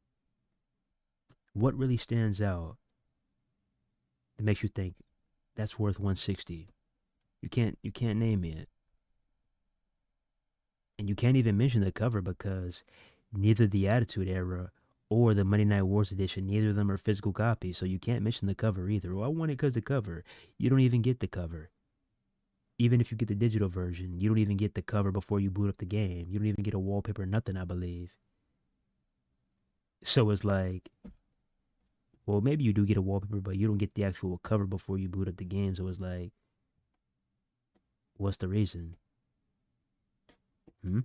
What really stands out that makes you think that's worth $160? You can't name it. And you can't even mention the cover, because neither the Attitude Era or the Monday Night Wars edition, neither of them are physical copies, so you can't mention the cover either. Well, I want it because the cover. You don't even get the cover. Even if you get the digital version, you don't even get the cover before you boot up the game. You don't even get a wallpaper, nothing, I believe. So it's like, well, maybe you do get a wallpaper, but you don't get the actual cover before you boot up the game. So it's like, What's the reason? Hmm?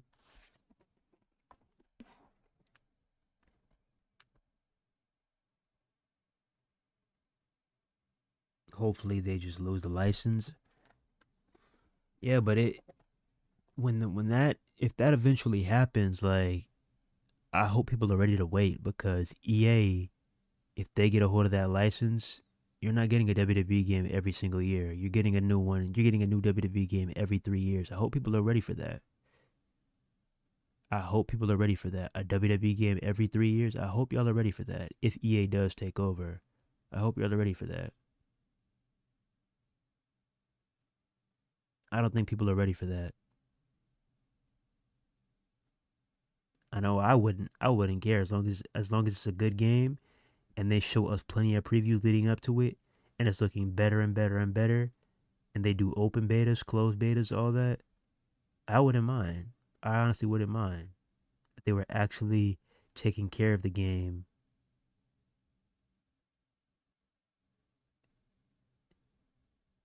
Hopefully they just lose the license. Yeah, but when that if that eventually happens, like I hope people are ready to wait because EA, if they get a hold of that license, you're not getting a WWE game every single year. You're getting a new one. You're getting a new WWE game every 3 years. I hope people are ready for that. I hope people are ready for that. A WWE game every 3 years. I hope y'all are ready for that. If EA does take over, I hope y'all are ready for that. I don't think people are ready for that. I know I wouldn't. I wouldn't care as long as it's a good game, and they show us plenty of previews leading up to it, and it's looking better and better and better, and they do open betas, closed betas, all that. I wouldn't mind. I honestly wouldn't mind if they were actually taking care of the game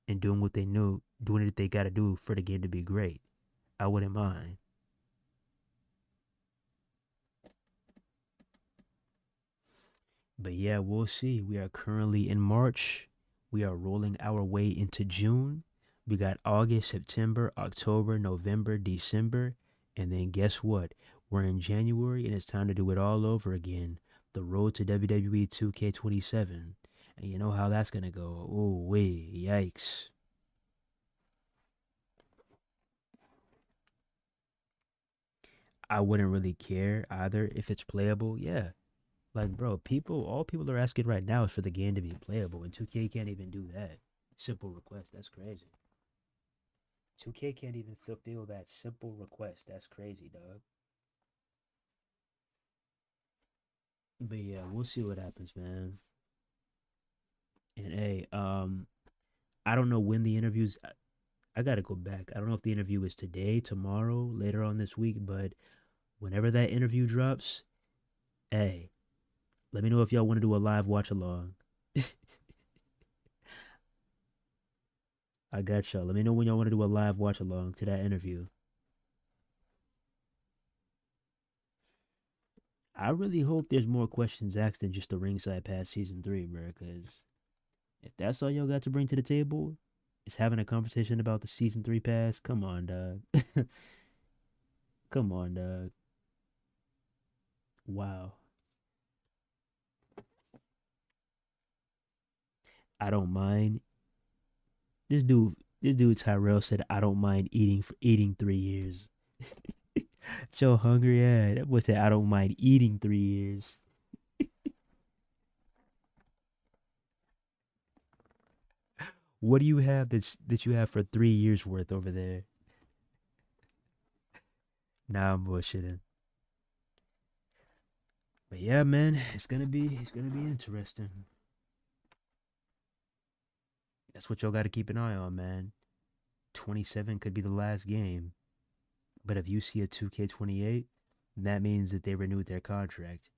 and doing what they got to do for the game to be great. I wouldn't mind. But yeah, we'll see. We are currently in March. We are rolling our way into June. We got August, September, October, November, December. And then guess what? We're in January and it's time to do it all over again. The road to WWE 2K27. And you know how that's going to go. Oh, wait. Yikes. I wouldn't really care either if it's playable. Yeah. Like, bro, all people are asking right now is for the game to be playable, and 2K can't even do that. Simple request. That's crazy. 2K can't even fulfill that simple request. That's crazy, dog. But yeah, we'll see what happens, man. And hey, I don't know when the interviews. I gotta go back. I don't know if the interview is today, tomorrow, later on this week, but whenever that interview drops, hey, let me know if y'all want to do a live watch along. I got y'all. Let me know when y'all want to do a live watch along to that interview. I really hope there's more questions asked than just the ringside pass season 3, bro. Because if that's all y'all got to bring to the table, is having a conversation about the season 3 pass. Come on, dog. Come on, dog. Wow. I don't mind. This dude, this dude Tyrell said, "I don't mind eating for eating 3 years." So hungry, yeah. That boy said, "I don't mind eating 3 years." What do you have that you have for 3 years worth over there? Nah, I'm bullshitting. But yeah, man, it's gonna be interesting. That's what y'all got to keep an eye on, man. 27 could be the last game, but if you see a 2K28, that means that they renewed their contract.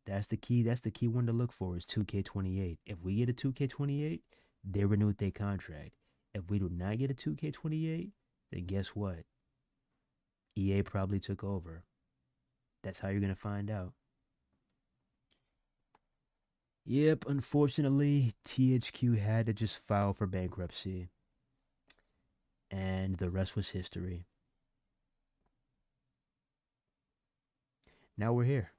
That's the key. That's the key one to look for is 2K28. If we get a 2K28, they renewed their contract. If we do not get a 2K28, then guess what? EA probably took over. That's how you're gonna find out. Yep, unfortunately, THQ had to just file for bankruptcy. And the rest was history. Now we're here.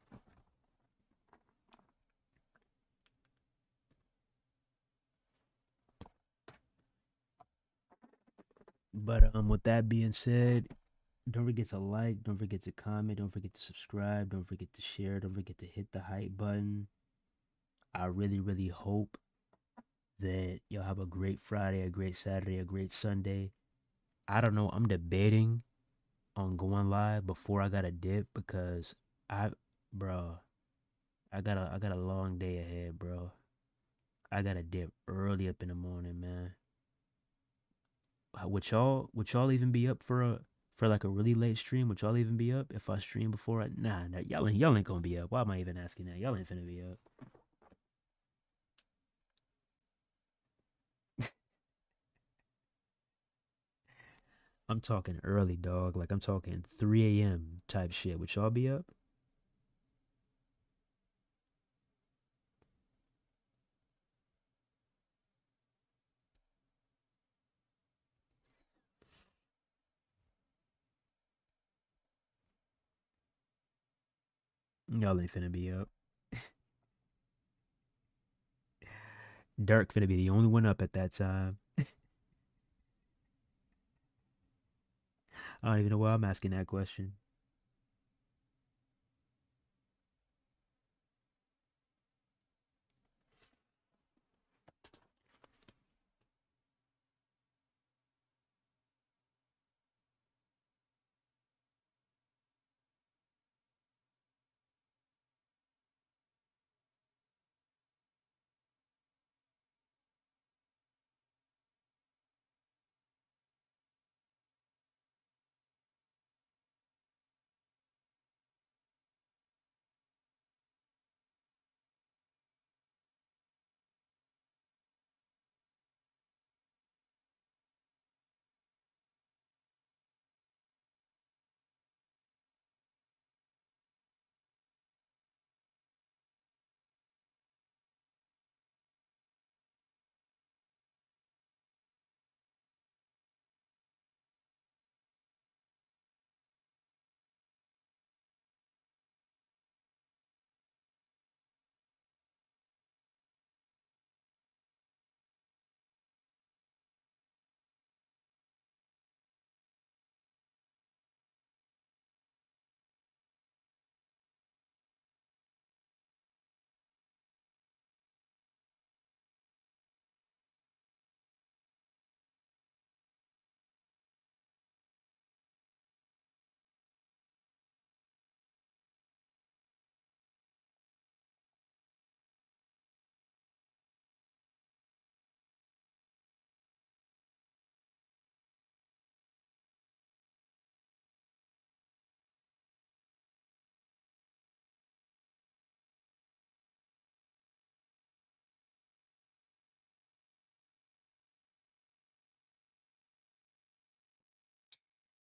But with that being said, don't forget to like, don't forget to comment, don't forget to subscribe, don't forget to share, don't forget to hit the hype button. I really, really hope that y'all have a great Friday, a great Saturday, a great Sunday. I don't know. I'm debating on going live before I got a dip because I, bro, I got a long day ahead, bro. I got to dip early up in the morning, man. Would y'all even be up for like a really late stream? Would y'all even be up if I stream before nah, y'all ain't gonna be up. Why am I even asking that? Y'all ain't finna be up. I'm talking early, dog. Like I'm talking 3 a.m. type shit. Would y'all be up? Y'all ain't finna be up. Dirk finna be the only one up at that time. I don't even know why I'm asking that question.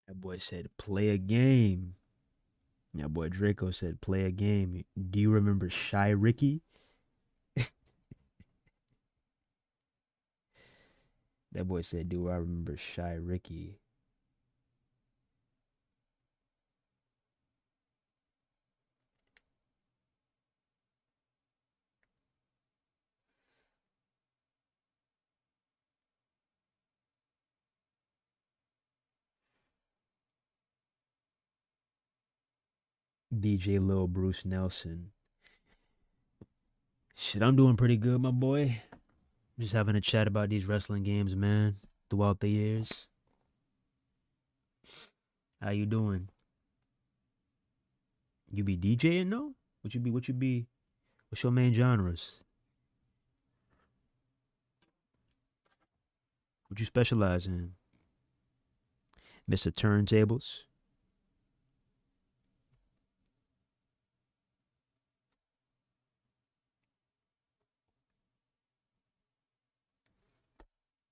That boy said, play a game. That boy Draco said, play a game. Do you remember Shy Ricky? That boy said, do I remember Shy Ricky? DJ Lil Bruce Nelson. Shit, I'm doing pretty good, my boy. Just having a chat about these wrestling games, man, throughout the years. How you doing? You be DJing, no? What you be, what's your main genres? What you specialize in? Mr. Turntables?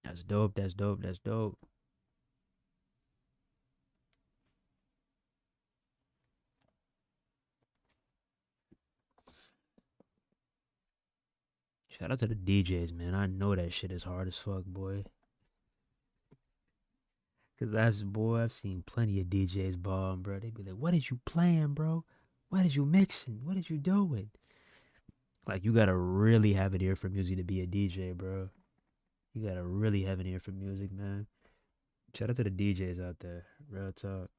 That's dope, that's dope, that's dope. Shout out to the DJs, man. I know that shit is hard as fuck, boy. Cause I've seen plenty of DJs bomb, bro. They be like, "What is you playing, bro? What is you mixing? What is you doing?" Like, you gotta really have an ear for music to be a DJ, bro. You gotta really have an ear for music, man. Shout out to the DJs out there. Real talk.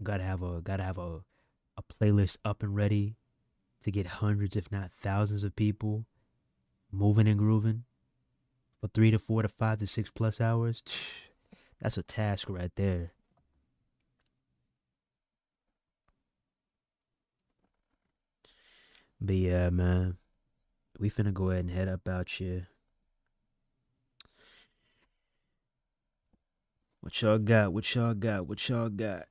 Gotta have a playlist up and ready to get hundreds, if not thousands, of people moving and grooving for 3 to 4 to 5 to 6+ hours. That's a task right there. But yeah, man, we finna go ahead and head up out here. What y'all got? What y'all got? What y'all got?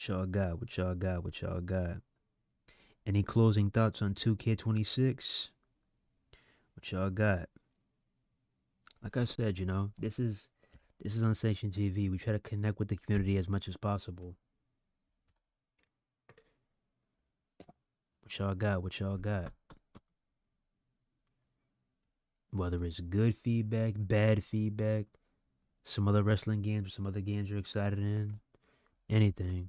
What y'all got? What y'all got? What y'all got? Any closing thoughts on 2K26? What y'all got? Like I said, you know, this is Unsanctioned TV. We try to connect with the community as much as possible. What y'all got? What y'all got? Whether it's good feedback, bad feedback, some other wrestling games or some other games you're excited in, anything.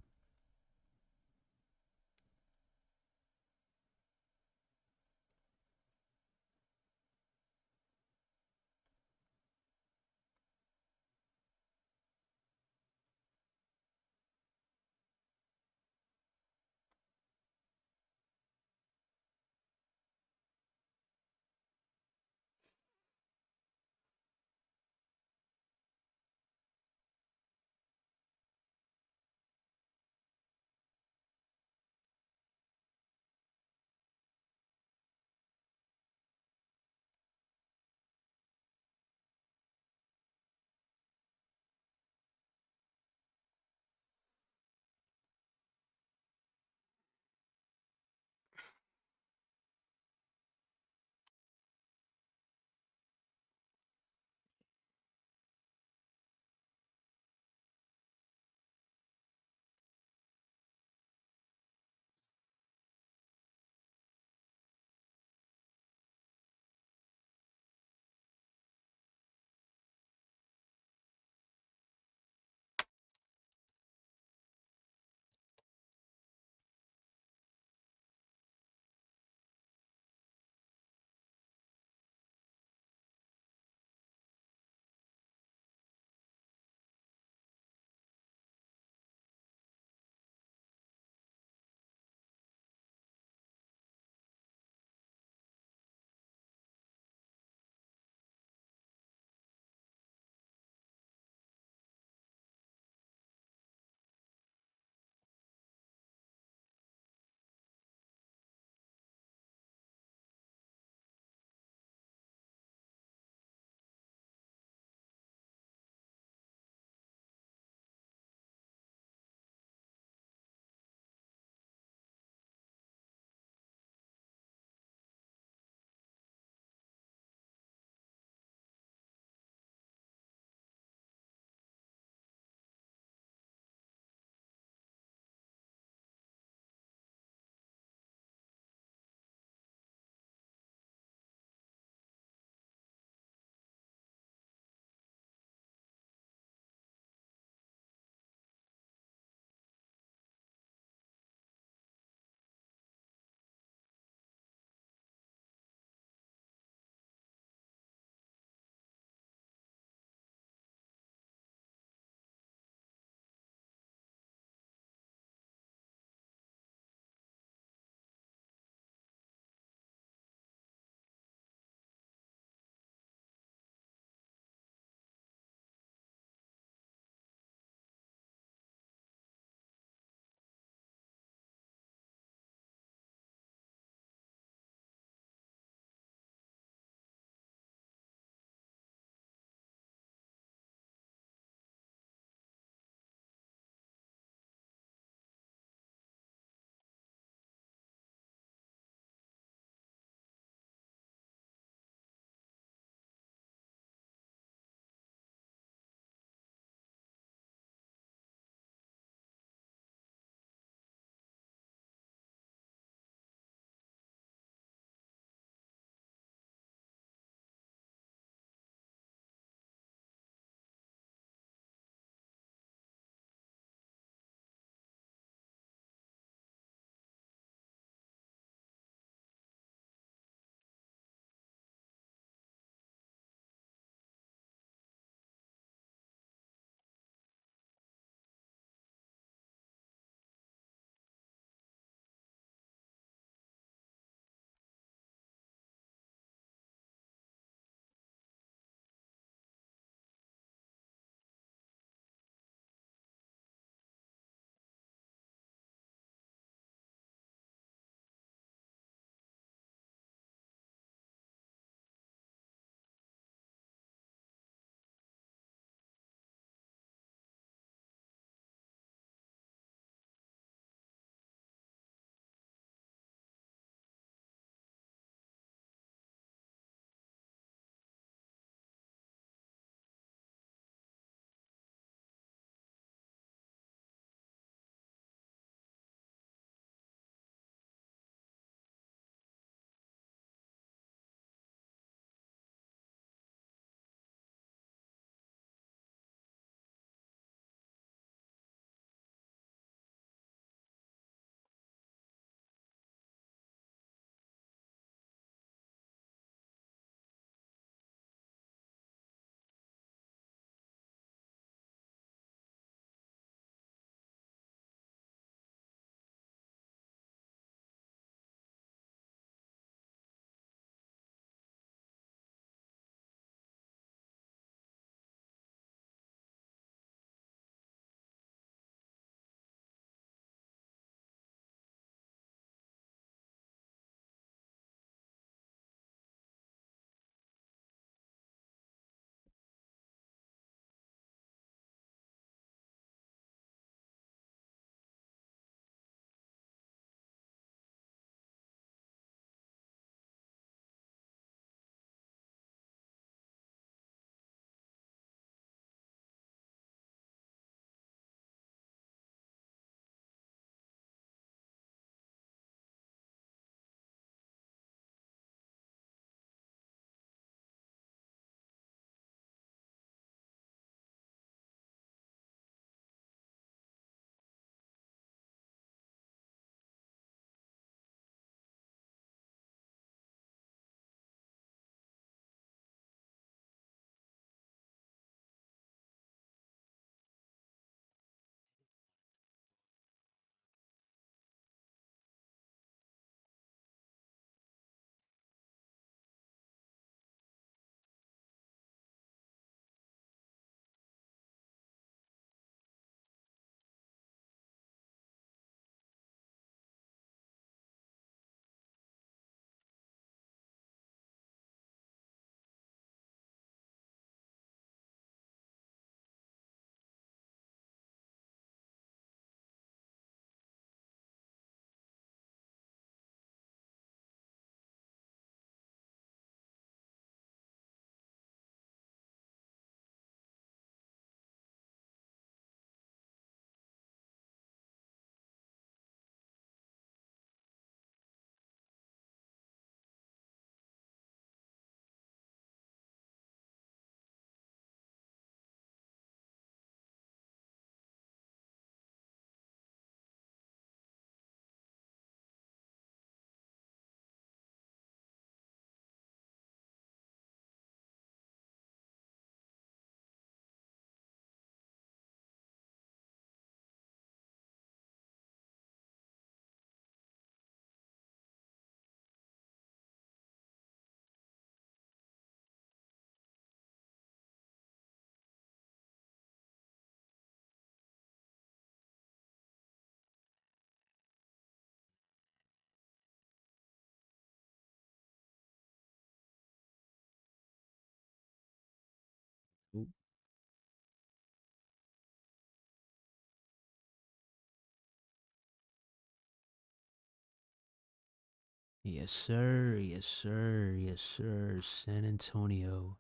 Yes, sir. Yes, sir. Yes, sir. San Antonio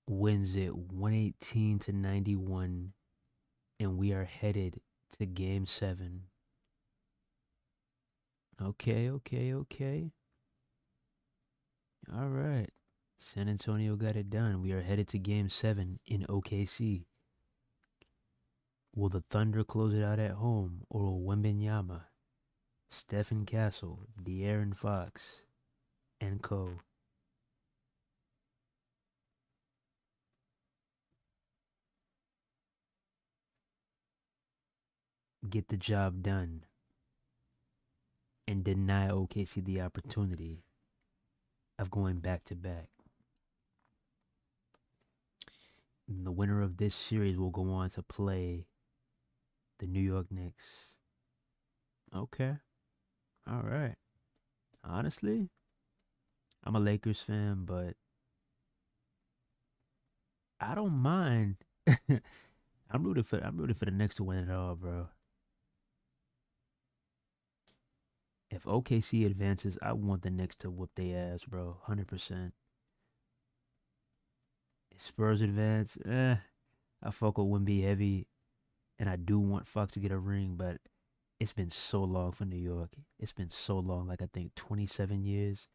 wins it 118 to 91, and we are headed to Game 7. Okay, okay, okay. All right. San Antonio got it done. We are headed to Game 7 in OKC. Will the Thunder close it out at home, or will Wembenyama, Stephen Castle, De'Aaron Fox, and co. get the job done and deny OKC the opportunity of going back to back? The winner of this series will go on to play the New York Knicks. Okay. All right. Honestly, I'm a Lakers fan, but I don't mind. I'm rooting for the Knicks to win it all, bro. If OKC advances, I want the Knicks to whoop their ass, bro. 100%. If Spurs advance, I fuck with Wemby heavy, and I do want Fox to get a ring, but it's been so long for New York. It's been so long, like I think 27 years.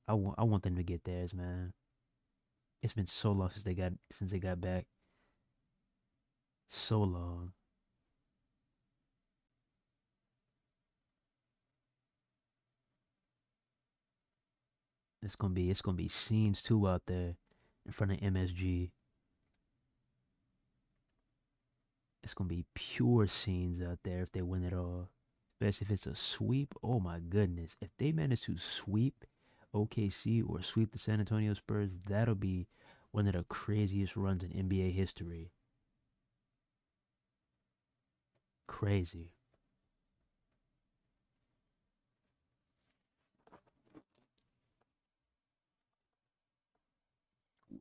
I want them to get theirs, man. It's been so long since they got back. So long. It's gonna be scenes too out there in front of MSG. It's gonna be pure scenes out there if they win it all. Especially if it's a sweep. Oh my goodness. If they manage to sweep OKC or sweep the San Antonio Spurs, that'll be one of the craziest runs in NBA history. Crazy.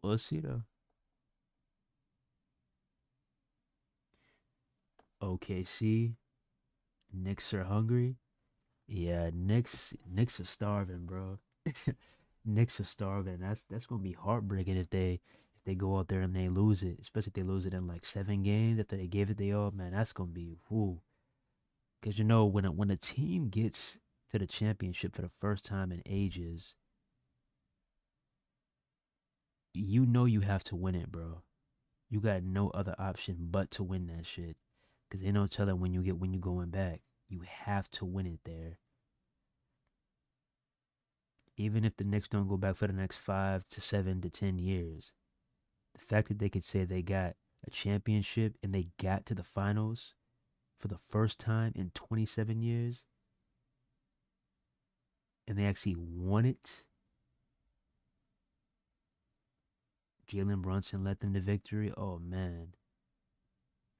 We'll see though. OKC, Knicks are hungry. Yeah, Knicks are starving, bro. Knicks are starving. That's gonna be heartbreaking if they go out there and they lose it, especially if they lose it in like 7 games after they gave it they all. Man, that's gonna be whoo. Because you know when a team gets to the championship for the first time in ages, you know you have to win it, bro. You got no other option but to win that shit. Because they don't tell it when you going back. You have to win it there. Even if the Knicks don't go back for the next 5 to 7 to 10 years, the fact that they could say they got a championship and they got to the finals for the first time in 27 years and they actually won it. Jalen Brunson led them to victory. Oh man.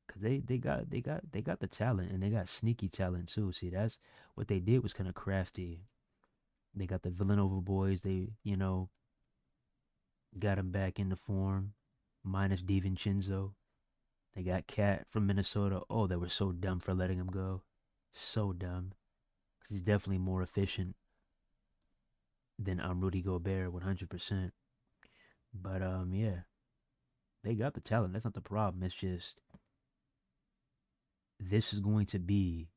Cause they got the talent and they got sneaky talent too. See, that's what they did was kind of crafty. They got the Villanova boys. They, got him back into form, minus DiVincenzo. They got Cat from Minnesota. Oh, they were so dumb for letting him go. So dumb. Because he's definitely more efficient than Rudy Gobert, 100%. But, yeah. They got the talent. That's not the problem. It's just, this is going to be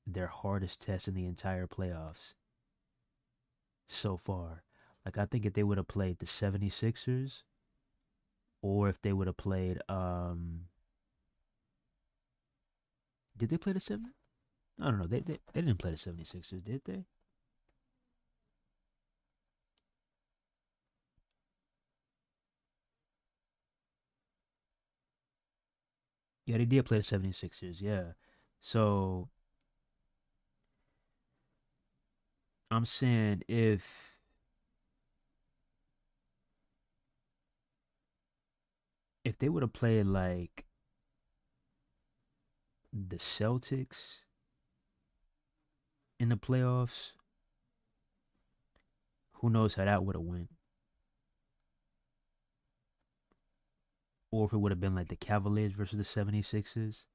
their hardest test in the entire playoffs so far. Like, I think if they would have played the 76ers, or if they would have played, did they play the 7? I don't know. They didn't play the 76ers, did they? Yeah, they did play the 76ers, yeah. So, I'm saying if they would have played like the Celtics in the playoffs, who knows how that would have went. Or if it would have been like the Cavaliers versus the 76ers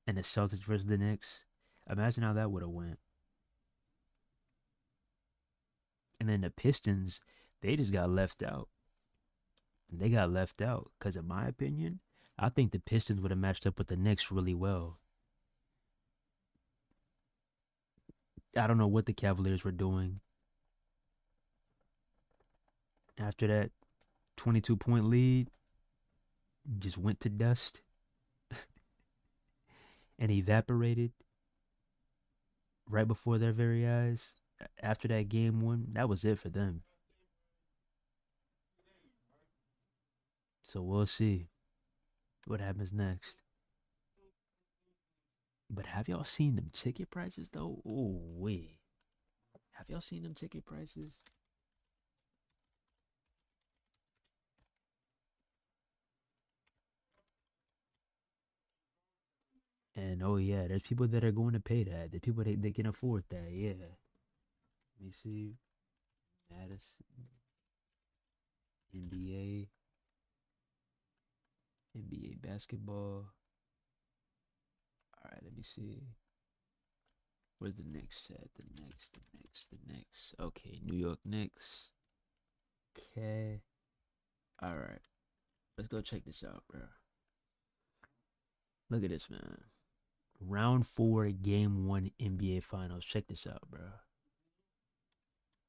and the Celtics versus the Knicks. Imagine how that would have went. And then the Pistons, they just got left out. They got left out because, in my opinion, I think the Pistons would have matched up with the Knicks really well. I don't know what the Cavaliers were doing after that 22-point lead. Just went to dust and evaporated right before their very eyes. After that game one, that was it for them. So we'll see what happens next. But have y'all seen them ticket prices though? Oh wait. Have y'all seen them ticket prices? And oh yeah, there's people that are going to pay that. The people that can afford that, yeah. Let me see. Madison, NBA basketball. All right, let me see. Where's the Knicks at? The Knicks. Okay, New York Knicks. Okay. All right. Let's go check this out, bro. Look at this, man. Round 4, Game 1 NBA Finals. Check this out, bro.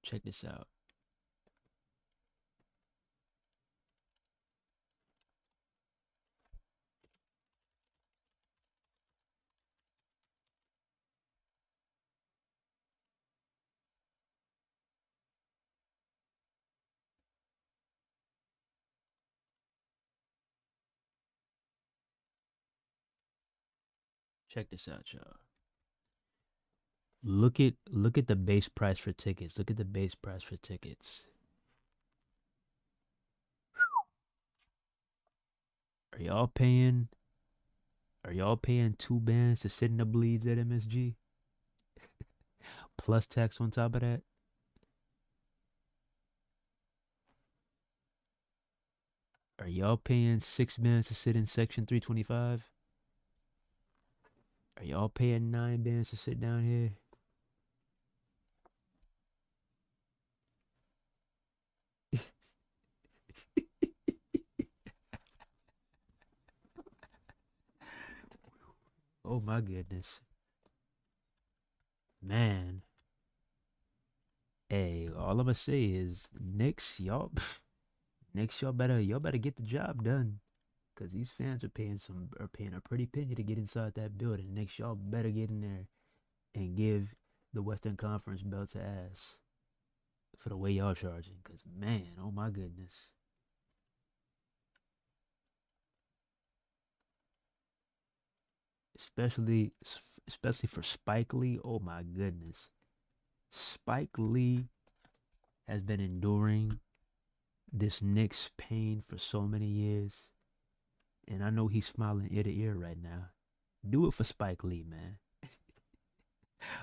Check this out. Check this out, y'all. Look at the base price for tickets. Look at the base price for tickets. Are y'all paying 2 bands to sit in the bleeds at MSG? Plus tax on top of that? Are y'all paying 6 bands to sit in section 325? Are y'all paying 9 bands to sit down here? Oh my goodness. Man. Hey, all I'm gonna say is Knicks, y'all better get the job done. Cause these fans are paying a pretty penny to get inside that building. Knicks, y'all better get in there and give the Western Conference belts to ass for the way y'all charging. Cause man, oh my goodness. Especially for Spike Lee. Oh my goodness. Spike Lee has been enduring this Knicks pain for so many years. And I know he's smiling ear to ear right now. Do it for Spike Lee, man.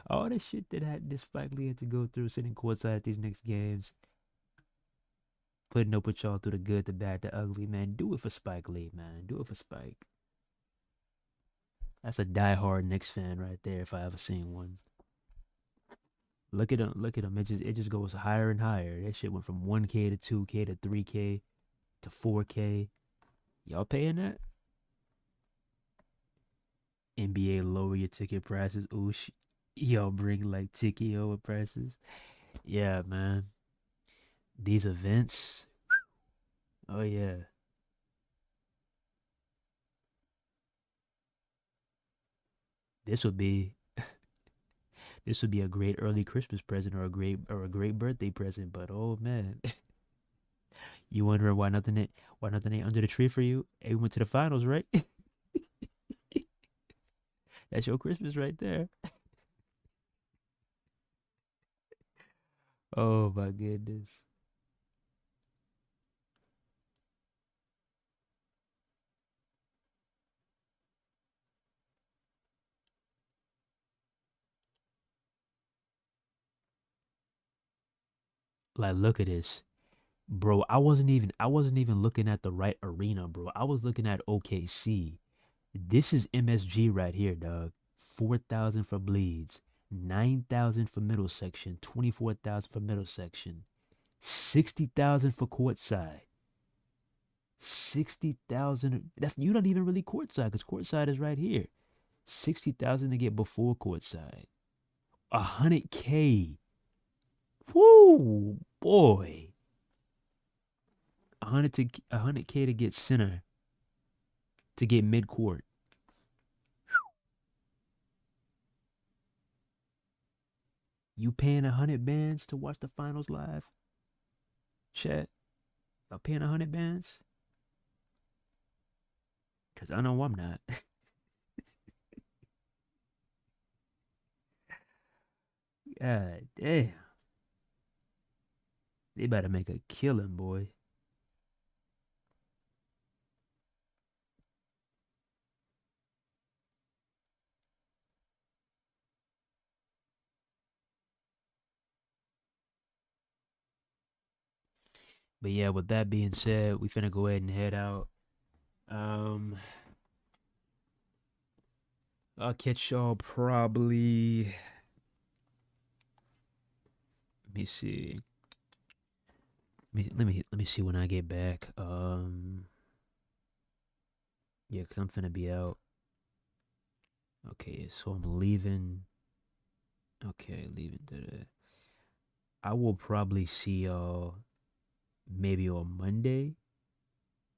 All the shit that this Spike Lee had to go through sitting courtside at these Knicks games. Putting up with y'all through the good, the bad, the ugly, man. Do it for Spike Lee, man. Do it for Spike. That's a diehard Knicks fan right there if I ever seen one. Look at him. It just goes higher and higher. That shit went from 1K to 2K to 3K to 4K. Y'all paying that? NBA lower your ticket prices. Ooh, y'all bring like ticket over prices. Yeah, man. These events. Oh yeah. This would be a great early Christmas present or a great birthday present, but oh man. You wondering why nothing ain't under the tree for you? Hey, we went to the finals, right? That's your Christmas right there. Oh my goodness. Like, look at this. Bro, I wasn't even looking at the right arena, bro. I was looking at OKC. This is MSG right here, dog. 4,000 for bleeds. 9,000 for middle section, 24,000 for middle section, 60,000 for courtside. 60,000. That's, you don't even really courtside, because courtside is right here. 60,000 to get before courtside. 100K. Woo, boy. 100K to get center, to get mid court. You paying 100 bands to watch the finals live? Chat. I'm paying 100 bands? Cause I know I'm not. God damn. They better make a killing, boy. But yeah, with that being said, we finna go ahead and head out. I'll catch y'all probably. Let me see. Let me see when I get back. Yeah, cause I'm finna be out. Okay, so I'm leaving. Okay, leaving today. I will probably see y'all maybe on Monday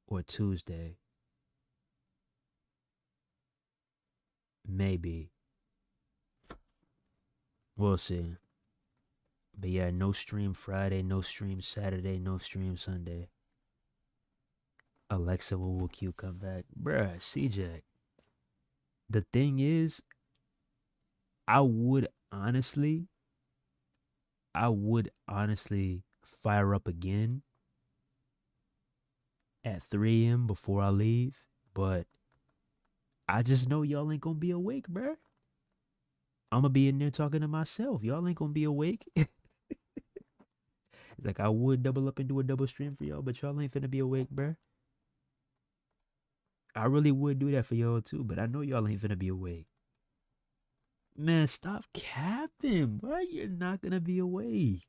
or Tuesday. Maybe. We'll see. But yeah, no stream Friday, no stream Saturday, no stream Sunday. Alexa will Q come back. Bruh, CJ. The thing is, I would honestly fire up again at 3 a.m. before I leave, but I just know y'all ain't gonna be awake, bruh. I'm gonna be in there talking to myself. Y'all ain't gonna be awake. It's like I would double up and do a double stream for y'all, but y'all ain't finna be awake, bruh. I really would do that for y'all too, but I know y'all ain't finna be awake. Man, stop capping, bro. You're not gonna be awake.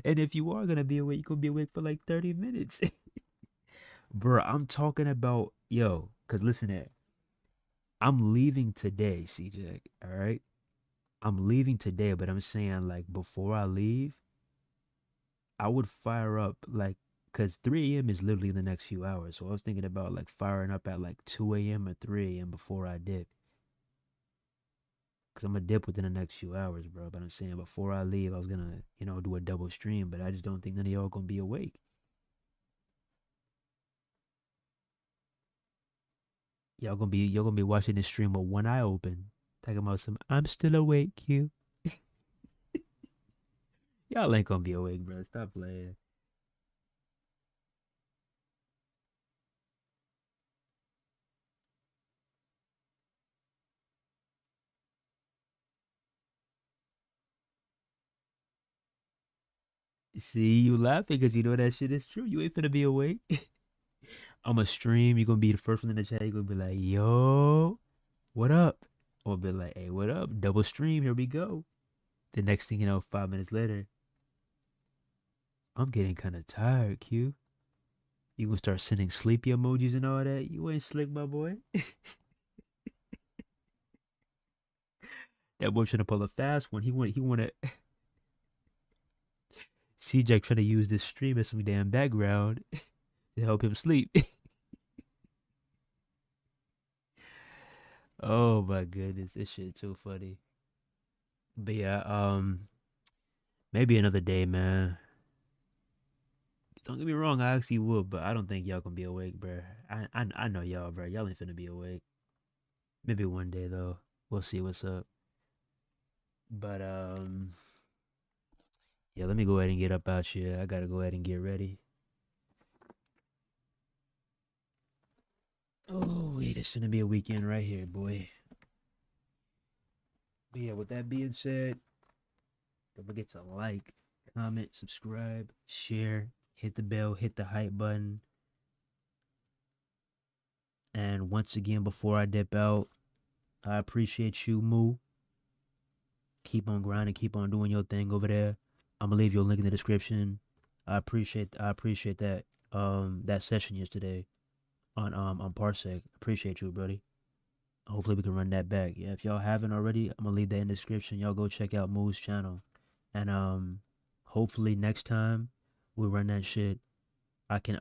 And if you are gonna be awake, you're gonna be awake for like 30 minutes. Bro, I'm talking about, yo, cause listen here. I'm leaving today, CJ. All right? I'm leaving today, but I'm saying like before I leave, I would fire up like, cause 3 a.m. is literally the next few hours. So I was thinking about like firing up at like 2 a.m. or 3 a.m. before I dip. Cause I'm gonna dip within the next few hours, bro. But I'm saying before I leave, I was gonna, do a double stream, but I just don't think none of y'all gonna be awake. Y'all gonna be watching this stream with one eye open, talking about some I'm still awake, Q. Y'all ain't gonna be awake, bro. Stop playing. See, you laughing because you know that shit is true. You ain't finna be awake. I'ma stream. You gonna be the first one in the chat. You gonna be like, yo, what up? I'm gonna be like, hey, what up? Double stream. Here we go. The next thing you know, 5 minutes later, I'm getting kind of tired, Q. You gonna start sending sleepy emojis and all that? You ain't slick, my boy. That boy trying to pull a fast one. He wanna CJ trying to use this stream as some damn background to help him sleep. Oh my goodness, this shit too funny. But yeah, maybe another day, man. Don't get me wrong, I actually would, but I don't think y'all gonna be awake, bruh. I know y'all, bruh. Y'all ain't finna be awake. Maybe one day though. We'll see what's up. But yeah, let me go ahead and get up out here. I gotta go ahead and get ready. Oh, wait, it's gonna be a weekend right here, boy. But yeah, with that being said, don't forget to like, comment, subscribe, share, hit the bell, hit the hype button. And once again, before I dip out, I appreciate you, Moo. Keep on grinding, keep on doing your thing over there. I'm gonna leave your link in the description. I appreciate that that session yesterday on Parsec. Appreciate you, buddy. Hopefully we can run that back. Yeah, if y'all haven't already, I'm gonna leave that in the description. Y'all go check out Moo's channel. And hopefully next time we run that shit, I can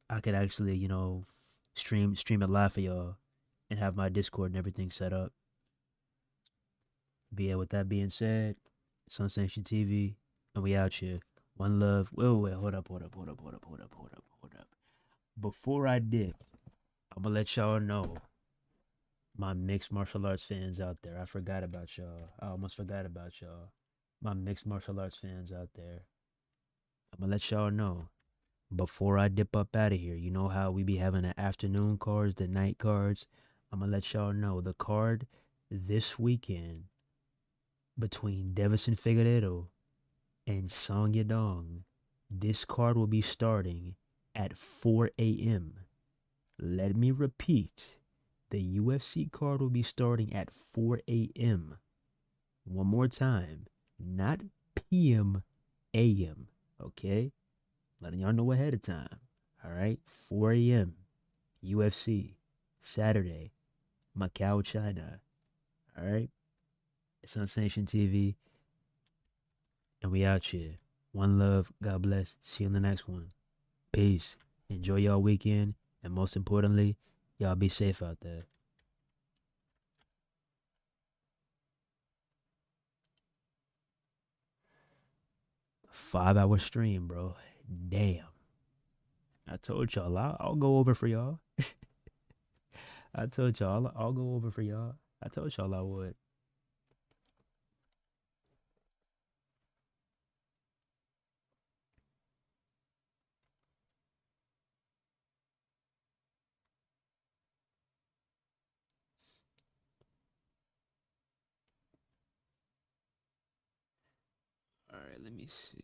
actually, stream it live for y'all and have my Discord and everything set up. But yeah, with that being said, it's Unsanctioned TV, and we out here. One love. Wait, hold up. Before I dip, I'm gonna let y'all know, my mixed martial arts fans out there. I forgot about y'all. I almost forgot about y'all. My mixed martial arts fans out there. I'm gonna let y'all know, before I dip up out of here. You know how we be having the afternoon cards, the night cards. I'm gonna let y'all know the card this weekend between Devison Figueiredo and Song Yadong. This card will be starting at 4 a.m. Let me repeat. The UFC card will be starting at 4 a.m. One more time. Not p.m. a.m. Okay? Letting y'all know ahead of time. Alright? 4 a.m. UFC. Saturday. Macau, China. Alright? It's Unsanctioned TV. And we out here. One love. God bless. See you in the next one. Peace. Enjoy y'all weekend. And most importantly, y'all be safe out there. 5-hour stream, bro. Damn. I told y'all I'll go over for y'all. I told y'all I'll go over for y'all. I told y'all I would. All right, let me see.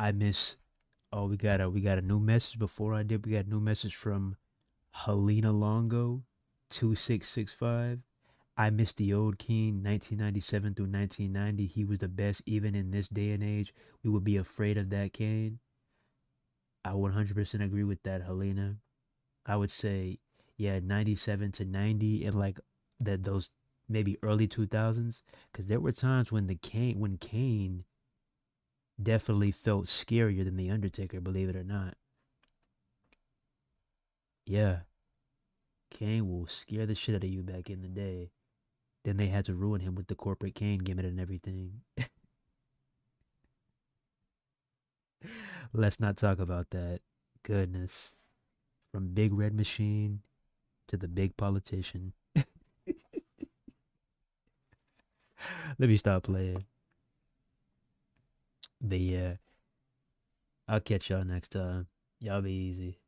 I miss. Oh, we got a new message before I did. We got a new message from Helena Longo, 2665. I miss the old king, 1997 through 1990. He was the best even in this day and age. We would be afraid of that Kane. I 100% agree with that, Helena. I would say, yeah, 97 to 90 and like that those maybe early 2000s, because there were times when Kane definitely felt scarier than the Undertaker, believe it or not. Yeah, Kane will scare the shit out of you back in the day. Then they had to ruin him with the corporate Kane gimmick and everything. Let's not talk about that. Goodness. From Big Red Machine to the big politician. Let me stop playing. But yeah, I'll catch y'all next time. Y'all be easy.